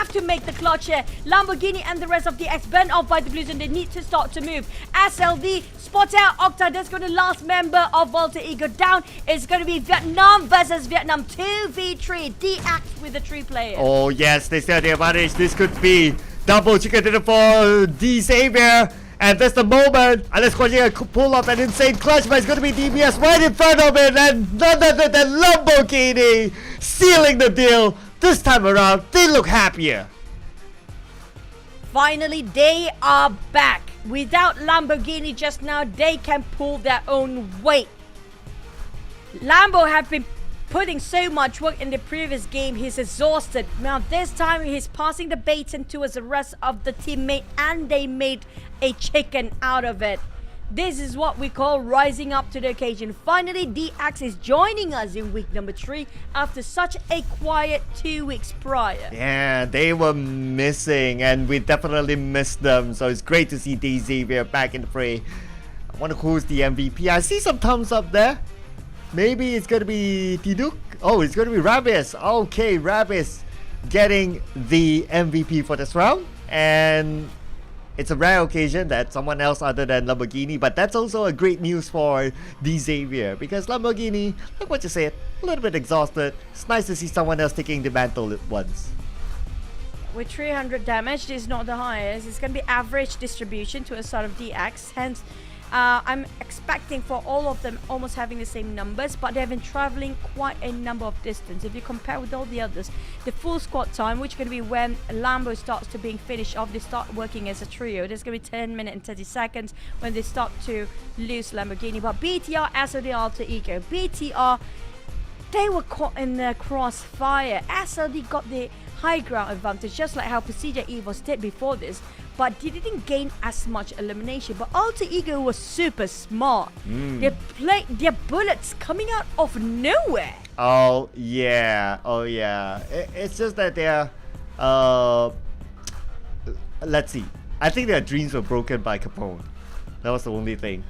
to make the clutch here. Lamborghini and the rest of the X burnt off by the Blues, and they need to start to move. SLD spot out Octa. That's going to last member of Alter Ego down. It's going to be Vietnam versus Vietnam 2v3. DX with the 3 players. Oh yes, they still have the advantage. This could be double chicken dinner for D Xavier. And that's the moment. Unless Quajia could pull off an insane clutch, but it's going to be DBS right in front of it. And none other than Lamborghini sealing the deal. This time around, they look happier. Finally, they are back. Without Lamborghini just now, they can pull their own weight. Lambo have been putting so much work in the previous game. He's exhausted. Now this time he's passing the baton towards the rest of the teammate, and they made a chicken out of it. This is what we call rising up to the occasion. Finally, DX is joining us in week number 3 after such a quiet 2 weeks prior. Yeah, they were missing, and we definitely missed them. So it's great to see D Xavier back in the fray. I wonder who's the MVP. I see some thumbs up there. Maybe it's going to be Tiduk. Oh, it's going to be Rabis. Okay, Rabis getting the MVP for this round. And it's a rare occasion that someone else other than Lamborghini. But that's also a great news for D Xavier, because Lamborghini, like what you said, a little bit exhausted. It's nice to see someone else taking the mantle at once. With 300 damage, this is not the highest. It's going to be average distribution to a sort of DX. Hence, I'm expecting for all of them almost having the same numbers, but they've been traveling quite a number of distance. If you compare with all the others, the full squad time, which is going to be when Lambo starts to being finished off, they start working as a trio. There's going to be 10 minutes and 30 seconds when they start to lose Lamborghini. But BTR, SOD, Alter Ego. BTR they were caught in the crossfire. SLD got the high ground advantage, just like how Precision Evos did before this, but they didn't gain as much elimination. But Alter Ego was super smart. They played their bullets coming out of nowhere. Oh yeah, it's just that they're let's see. I think their dreams were broken by Capone. That was the only thing.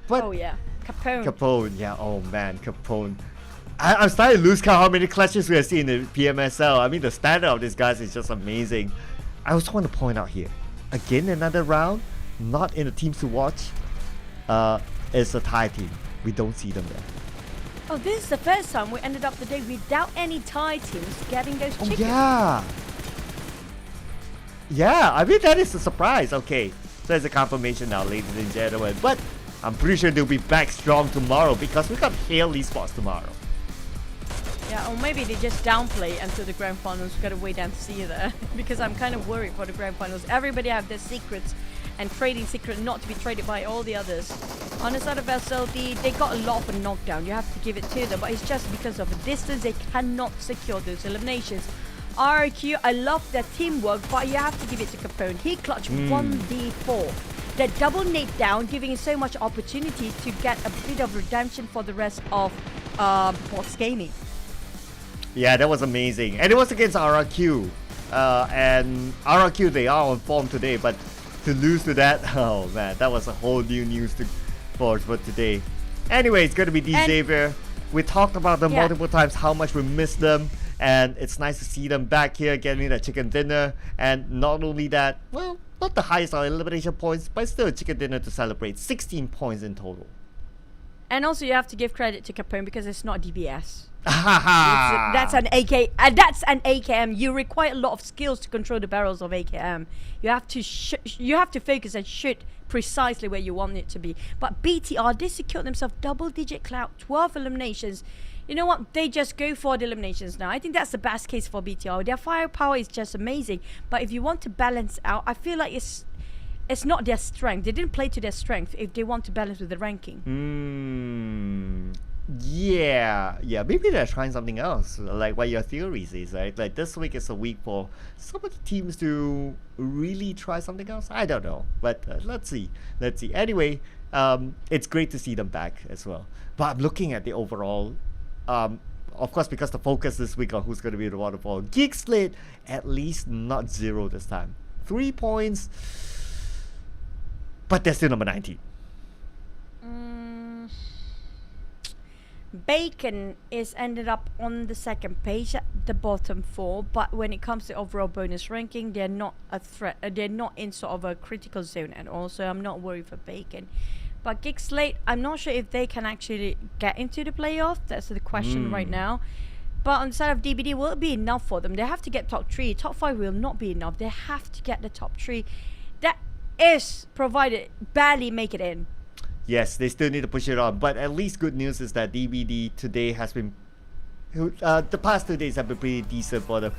But oh yeah, Capone. Capone, yeah. Oh man, Capone. I'm starting to lose count how many clutches we have seen in PMSL. I mean, the standard of these guys is just amazing. I also want to point out here, again, another round, not in the teams to watch. It's a Thai team. We don't see them there. Oh, this is the first time we ended up the day without any Thai teams getting those chickens. Yeah. Yeah, I mean, that is a surprise. Okay, so it's a confirmation now, ladies and gentlemen. But I'm pretty sure they'll be back strong tomorrow because we got Hale Esports tomorrow. Yeah, or maybe they just downplay until the grand finals. We've got to wait and see there. Because I'm kind of worried for the grand finals. Everybody have their secrets and trading secret not to be traded by all the others. On the side of SLD, they got a lot of a knockdown. You have to give it to them. But it's just because of the distance, they cannot secure those eliminations. RQ, I love their teamwork, but you have to give it to Capone. He clutched 1v4. That double nade down, giving so much opportunity to get a bit of redemption for the rest of Boss Gaming. Yeah, that was amazing. And it was against RRQ. And RRQ, they are on form today, but to lose to that, oh man, that was a whole new news for today. Anyway, it's going to be Xavier. We talked about them multiple times, how much we miss them. And it's nice to see them back here getting that chicken dinner. And not only that, well, not the highest on elimination points, but still a chicken dinner to celebrate. 16 points in total. And also you have to give credit to Capone because it's not DBS. That's an AK. That's an AKM. You require a lot of skills to control the barrels of AKM. You have to focus and shoot precisely where you want it to be. But BTR, they secured themselves double-digit clout, 12 eliminations. You know what? They just go for the eliminations now. I think that's the best case for BTR. Their firepower is just amazing. But if you want to balance out, I feel like it's not their strength. They didn't play to their strength if they want to balance with the ranking. Yeah, maybe they're trying something else, like what your theory says, right? Like this week is a week for some of the teams to really try something else. I don't know, but let's see. Anyway, it's great to see them back as well. But I'm looking at the overall, of course, because the focus this week on who's going to be the waterfall. Geek Slate, at least not 0 this time. 3 points, but they're still number 19. Bacon is ended up on the second page at the bottom 4, but when it comes to overall bonus ranking, they're not a threat. They're not in sort of a critical zone at all, so I'm not worried for Bacon. But Geek Slate, I'm not sure if they can actually get into the playoff. That's the question right now. But on the side of DBD, will it be enough for them? They have to get top 3. Top 5 will not be enough. They have to get the top 3. That is provided barely make it in. Yes, they still need to push it on, but at least good news is that DBD today has been, the past 2 days have been pretty decent for them.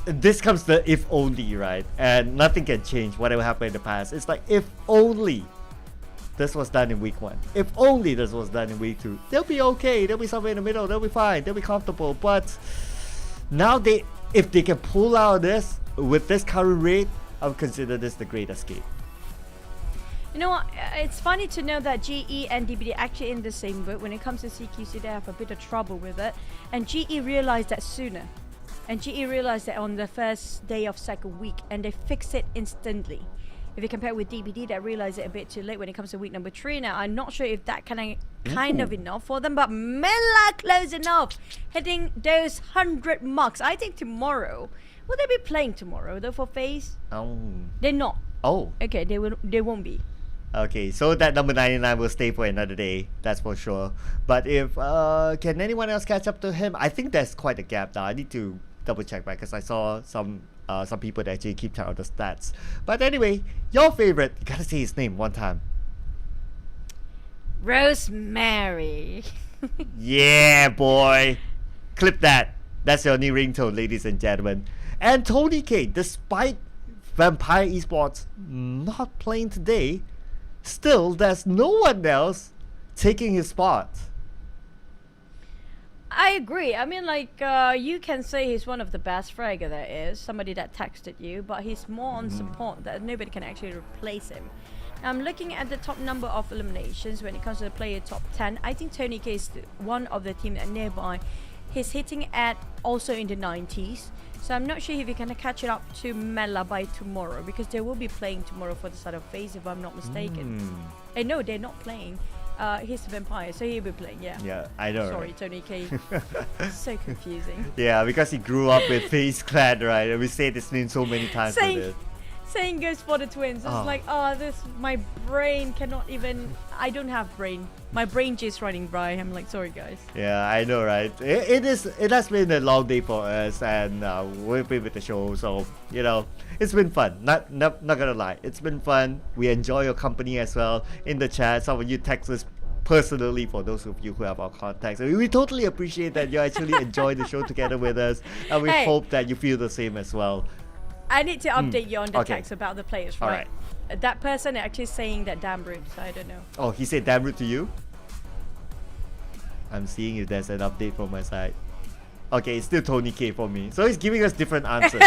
This comes to if only, right? And nothing can change whatever happened in the past. It's like, if only this was done in week 1. If only this was done in week 2. They'll be okay. They'll be somewhere in the middle. They'll be fine. They'll be comfortable. But now if they can pull out this with this current rate, I would consider this the great escape. You know what? It's funny to know that GE and DBD are actually in the same boat. When it comes to CQC, they have a bit of trouble with it. And GE realized that sooner. And GE realized that on the first day of second week. And they fixed it instantly. If you compare it with DBD, they realized it a bit too late when it comes to week number 3 now. I'm not sure if that kind of enough for them. But Mela close enough. Hitting those 100 marks. I think tomorrow. Will they be playing tomorrow though for FaZe? Oh. They're not. Oh. Okay, they won't be. Okay, so that number 99 will stay for another day, that's for sure. But if can anyone else catch up to him? I think there's quite a gap now. I need to double check back because I saw some people that actually keep track of the stats. But anyway, your favorite, you gotta say his name one time. Rosemary. Yeah, boy. Clip that. That's your new ringtone, ladies and gentlemen. And Tony K, despite Vampire Esports not playing today, still there's no one else taking his spot. I agree. I mean, like, you can say he's one of the best fragger there is, somebody that texted you, but he's more on support, that nobody can actually replace him. I'm looking at the top number of eliminations when it comes to the player top 10. I think Tony K is one of the team that nearby. He's hitting at also in the 90s. So I'm not sure if you're going to catch it up to Mela by tomorrow, because they will be playing tomorrow for the start of phase, if I'm not mistaken. No, they're not playing. He's the vampire, so he'll be playing, yeah. Yeah, I know. Sorry, right? Tony K. So confusing. Yeah, because he grew up with Face Clad, right? And we say this name so many times with it. Saying goes for the twins. It's like, this, my brain cannot even, I don't have brain. My brain just running dry. I'm like, sorry guys. Yeah, I know, right? It has been a long day for us, and we've been with the show, so it's been fun. Not gonna lie, it's been fun. We enjoy your company as well in the chat. Some of you text us personally, for those of you who have our contacts. We totally appreciate that you actually enjoy the show together with us, and we hope that you feel the same as well. I need to update you on the text about the players, right? Alright. That person actually saying that damn rude, so I don't know. Oh, he said damn rude to you? I'm seeing if there's an update from my side. Okay, it's still Tony K for me. So he's giving us different answers.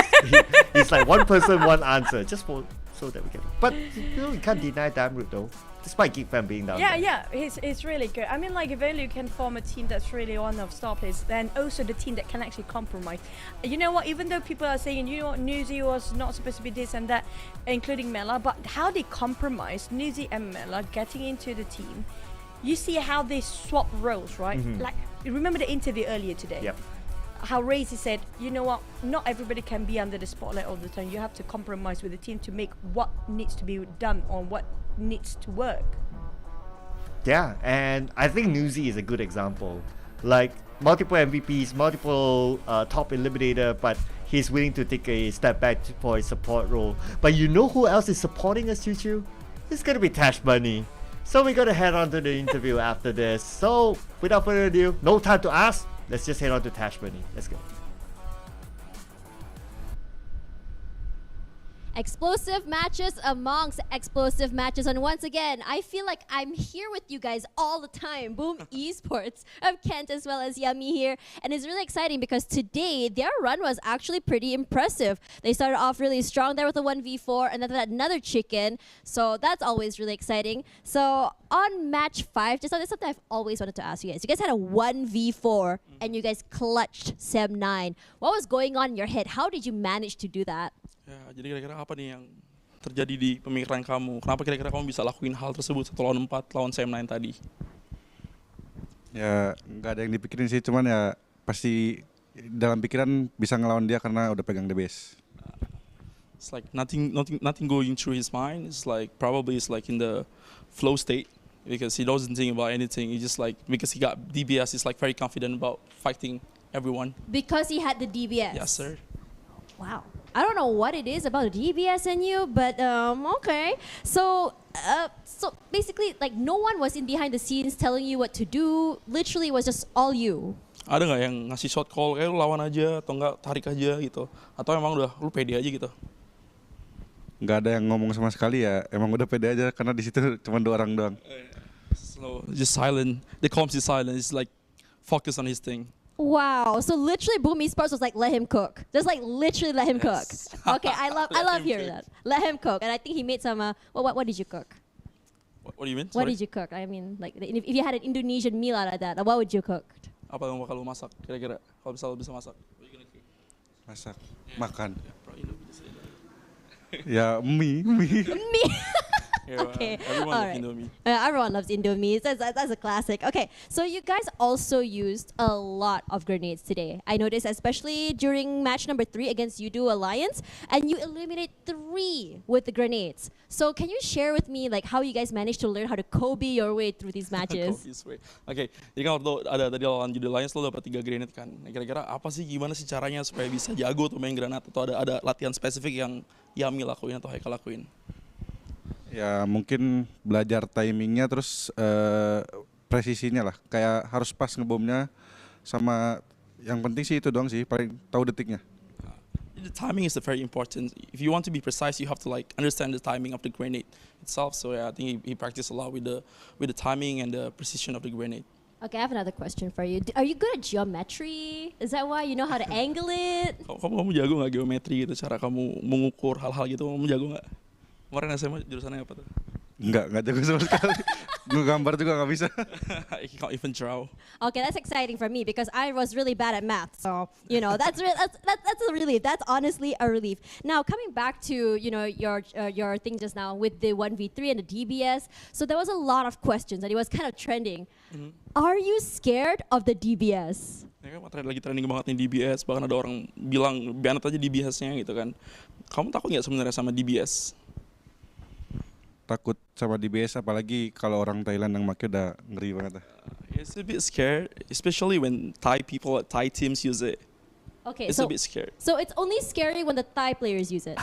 He's like one person, one answer, just so that we can. But you can't deny damn rude though. Despite Geek Fan being down there. Yeah, he's really good. I mean, like, if only you can form a team that's really one of star players, then also the team that can actually compromise. You know what? Even though people are saying, Newsy was not supposed to be this and that, including Mela, but how they compromise Newsy and Mela getting into the team, you see how they swap roles, right? Like, remember the interview earlier today? Yep. How Razy said, you know what? Not everybody can be under the spotlight all the time. You have to compromise with the team to make what needs to be done or what needs to work. Yeah, and I think Newsy is a good example. Like, multiple MVPs, multiple top eliminator, but he's willing to take a step back for his support role. But you know who else is supporting us, Choo Choo? It's gonna be Tash Bunny. So we're gonna head on to the interview after this. So without further ado, no time to ask. Let's just head on to Tash Bunny. Let's go. Explosive matches amongst explosive matches. And once again, I feel like I'm here with you guys all the time. Boom Esports of Kent as well as Yummy here. And it's really exciting because today their run was actually pretty impressive. They started off really strong there with a 1v4 and then another chicken. So that's always really exciting. So on match 5, just something I've always wanted to ask you guys. You guys had a 1v4 and you guys clutched Sem9. What was going on in your head? How did you manage to do that? Ya, jadi kira-kira apa nih yang terjadi di pemikiran kamu? Kenapa kira-kira kamu bisa lakuin hal tersebut 1 lawan 4 lawan Sem9 tadi? Ya, nggak ada yang dipikirin sih, cuman ya pasti dalam pikiran bisa ngelawan dia karena udah pegang the base. It's like nothing going through his mind. It's like probably it's like in the flow state because he doesn't think about anything. He just like because he got DBS, he's like very confident about fighting everyone. Because he had the DBS? Yes, sir. Wow. I don't know what it is about DBS in you, but okay. So basically, like no one was in behind the scenes telling you what to do. Literally, it was just all you. Ada nggak yang ngasih shot call, lu lawan aja atau enggak tarik aja gitu? Atau emang udah lu pede aja gitu? Nggak ada yang ngomong sama sekali ya. Emang udah pede aja karena di situ cuma 2 orang doang. So just silent. The comms is silent. It's like focus on his thing. Wow. So literally Boom Esports was like, let him cook. Just like literally let him cook. Okay, I love hearing that. Let him cook. And I think he made some, what did you cook? What do you mean? What did you cook? I mean, like if you had an Indonesian meal out of that, what would you cook? Apa yang bakal lu masak kira-kira? Kalau bisa masak. Masak, makan. Ya, mie. Yeah, okay. Everyone All loves right. Indomie. Everyone loves Indomie. That's a classic. Okay, so you guys also used a lot of grenades today. I noticed, especially during match number 3 against Yudu Alliance, and you eliminated 3 with the grenades. So can you share with me like how you guys managed to learn how to Kobe your way through these matches? Kobe's way. Oke, jadi kan waktu ada tadi lawan Yudu Alliance lo dapat 3 grenade kan. Nah, kira-kira apa sih gimana sih caranya supaya bisa jago tuh main granat atau ada latihan spesifik yang Yami lakuin atau Haikal lakuin? Ya mungkin belajar timingnya terus presisinya lah. Kayak harus pas ngebomnya sama yang penting sih itu doang sih, paling tahu detiknya. The timing is very important. If you want to be precise, you have to like understand the timing of the grenade itself. So yeah, I think he practiced a lot with the timing and the precision of the grenade. Okay, I have another question for you. Are you good at geometry? Is that why you know how to angle it? Kamu jago nggak geometri gitu, cara kamu mengukur hal-hal gitu, kamu jago nggak? Kemarin SMA jurusannya apa tuh? Enggak jago sama sekali. Gambar juga nggak bisa. I can't even draw. Okay, that's exciting for me because I was really bad at math. So, you know, that's a relief. That's honestly a relief. Now, coming back to, you know, your thing just now with the 1v3 and the DBS. So there was a lot of questions and it was kind of trending. Are you scared of the DBS? Ya kan lagi trending banget nih DBS, bahkan ada orang bilang banned aja DBS-nya gitu kan. Kamu takut nggak sebenarnya sama DBS? Takut sama DBS, apalagi kalau orang Thailand yang make udah ngeri banget. It's a bit scared, especially when Thai people, Thai teams use it. Okay, It's a bit scared. So it's only scary when the Thai players use it.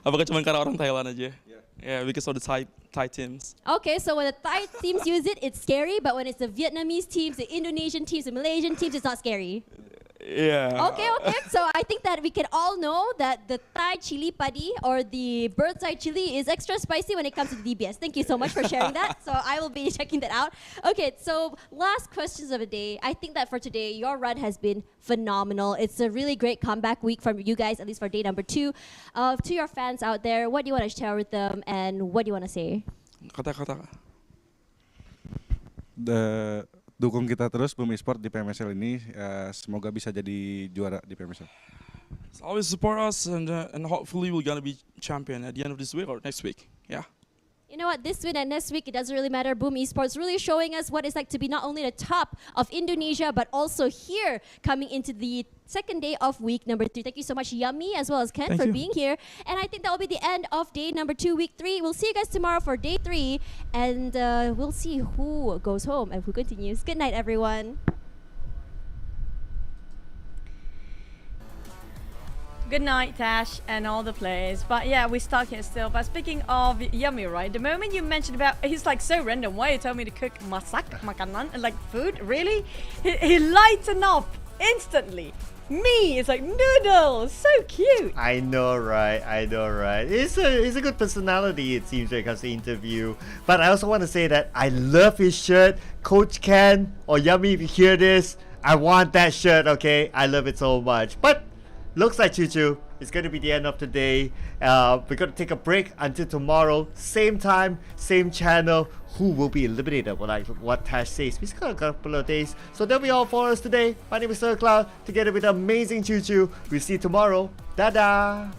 Apakah cuma karena orang Thailand aja? Yeah, because of the Thai teams. Okay, so when the Thai teams use it, it's scary, but when it's the Vietnamese teams, the Indonesian teams, the Malaysian teams, it's not scary. Yeah. Okay. So I think that we can all know that the Thai chili padi or the bird's eye chili is extra spicy when it comes to the DBS. Thank you so much for sharing that. So I will be checking that out. Okay, so last questions of the day. I think that for today, your run has been phenomenal. It's a really great comeback week from you guys, at least for day number 2. To your fans out there, what do you want to share with them and what do you want to say? Kata-kata. Dukung kita terus Boom Esport di PMSL ini, semoga bisa jadi juara di PMSL. So always support us and hopefully we're gonna be champion at the end of this week or next week. Yeah. You know what, this week and next week, it doesn't really matter. Boom Esports really showing us what it's like to be not only the top of Indonesia, but also here coming into the second day of week number 3. Thank you so much, Yummy, as well as Ken, for being here. And I think that will be the end of day number 2, week 3. We'll see you guys tomorrow for day 3, and we'll see who goes home and who continues. Good night, everyone. Good night, Tash, and all the players. But yeah, we're stuck here still. But speaking of Yummy, right? The moment you mentioned about, he's like so random. Why you told me to cook masak, makanan, and like food? Really? He lightened up instantly. Me, it's like noodles. So cute. I know, right? He's a good personality, it seems, when it comes to interview. But I also want to say that I love his shirt. Coach Ken or Yummy, if you hear this, I want that shirt, okay? I love it so much. But looks like Choo it's going to be the end of the day. We're going to take a break until tomorrow. Same time, same channel. Who will be eliminated? What Tash says. We still got a couple of days. So that'll be all for us today. My name is Sir Cloud. Together with amazing Choo. We'll see you tomorrow. Dadah!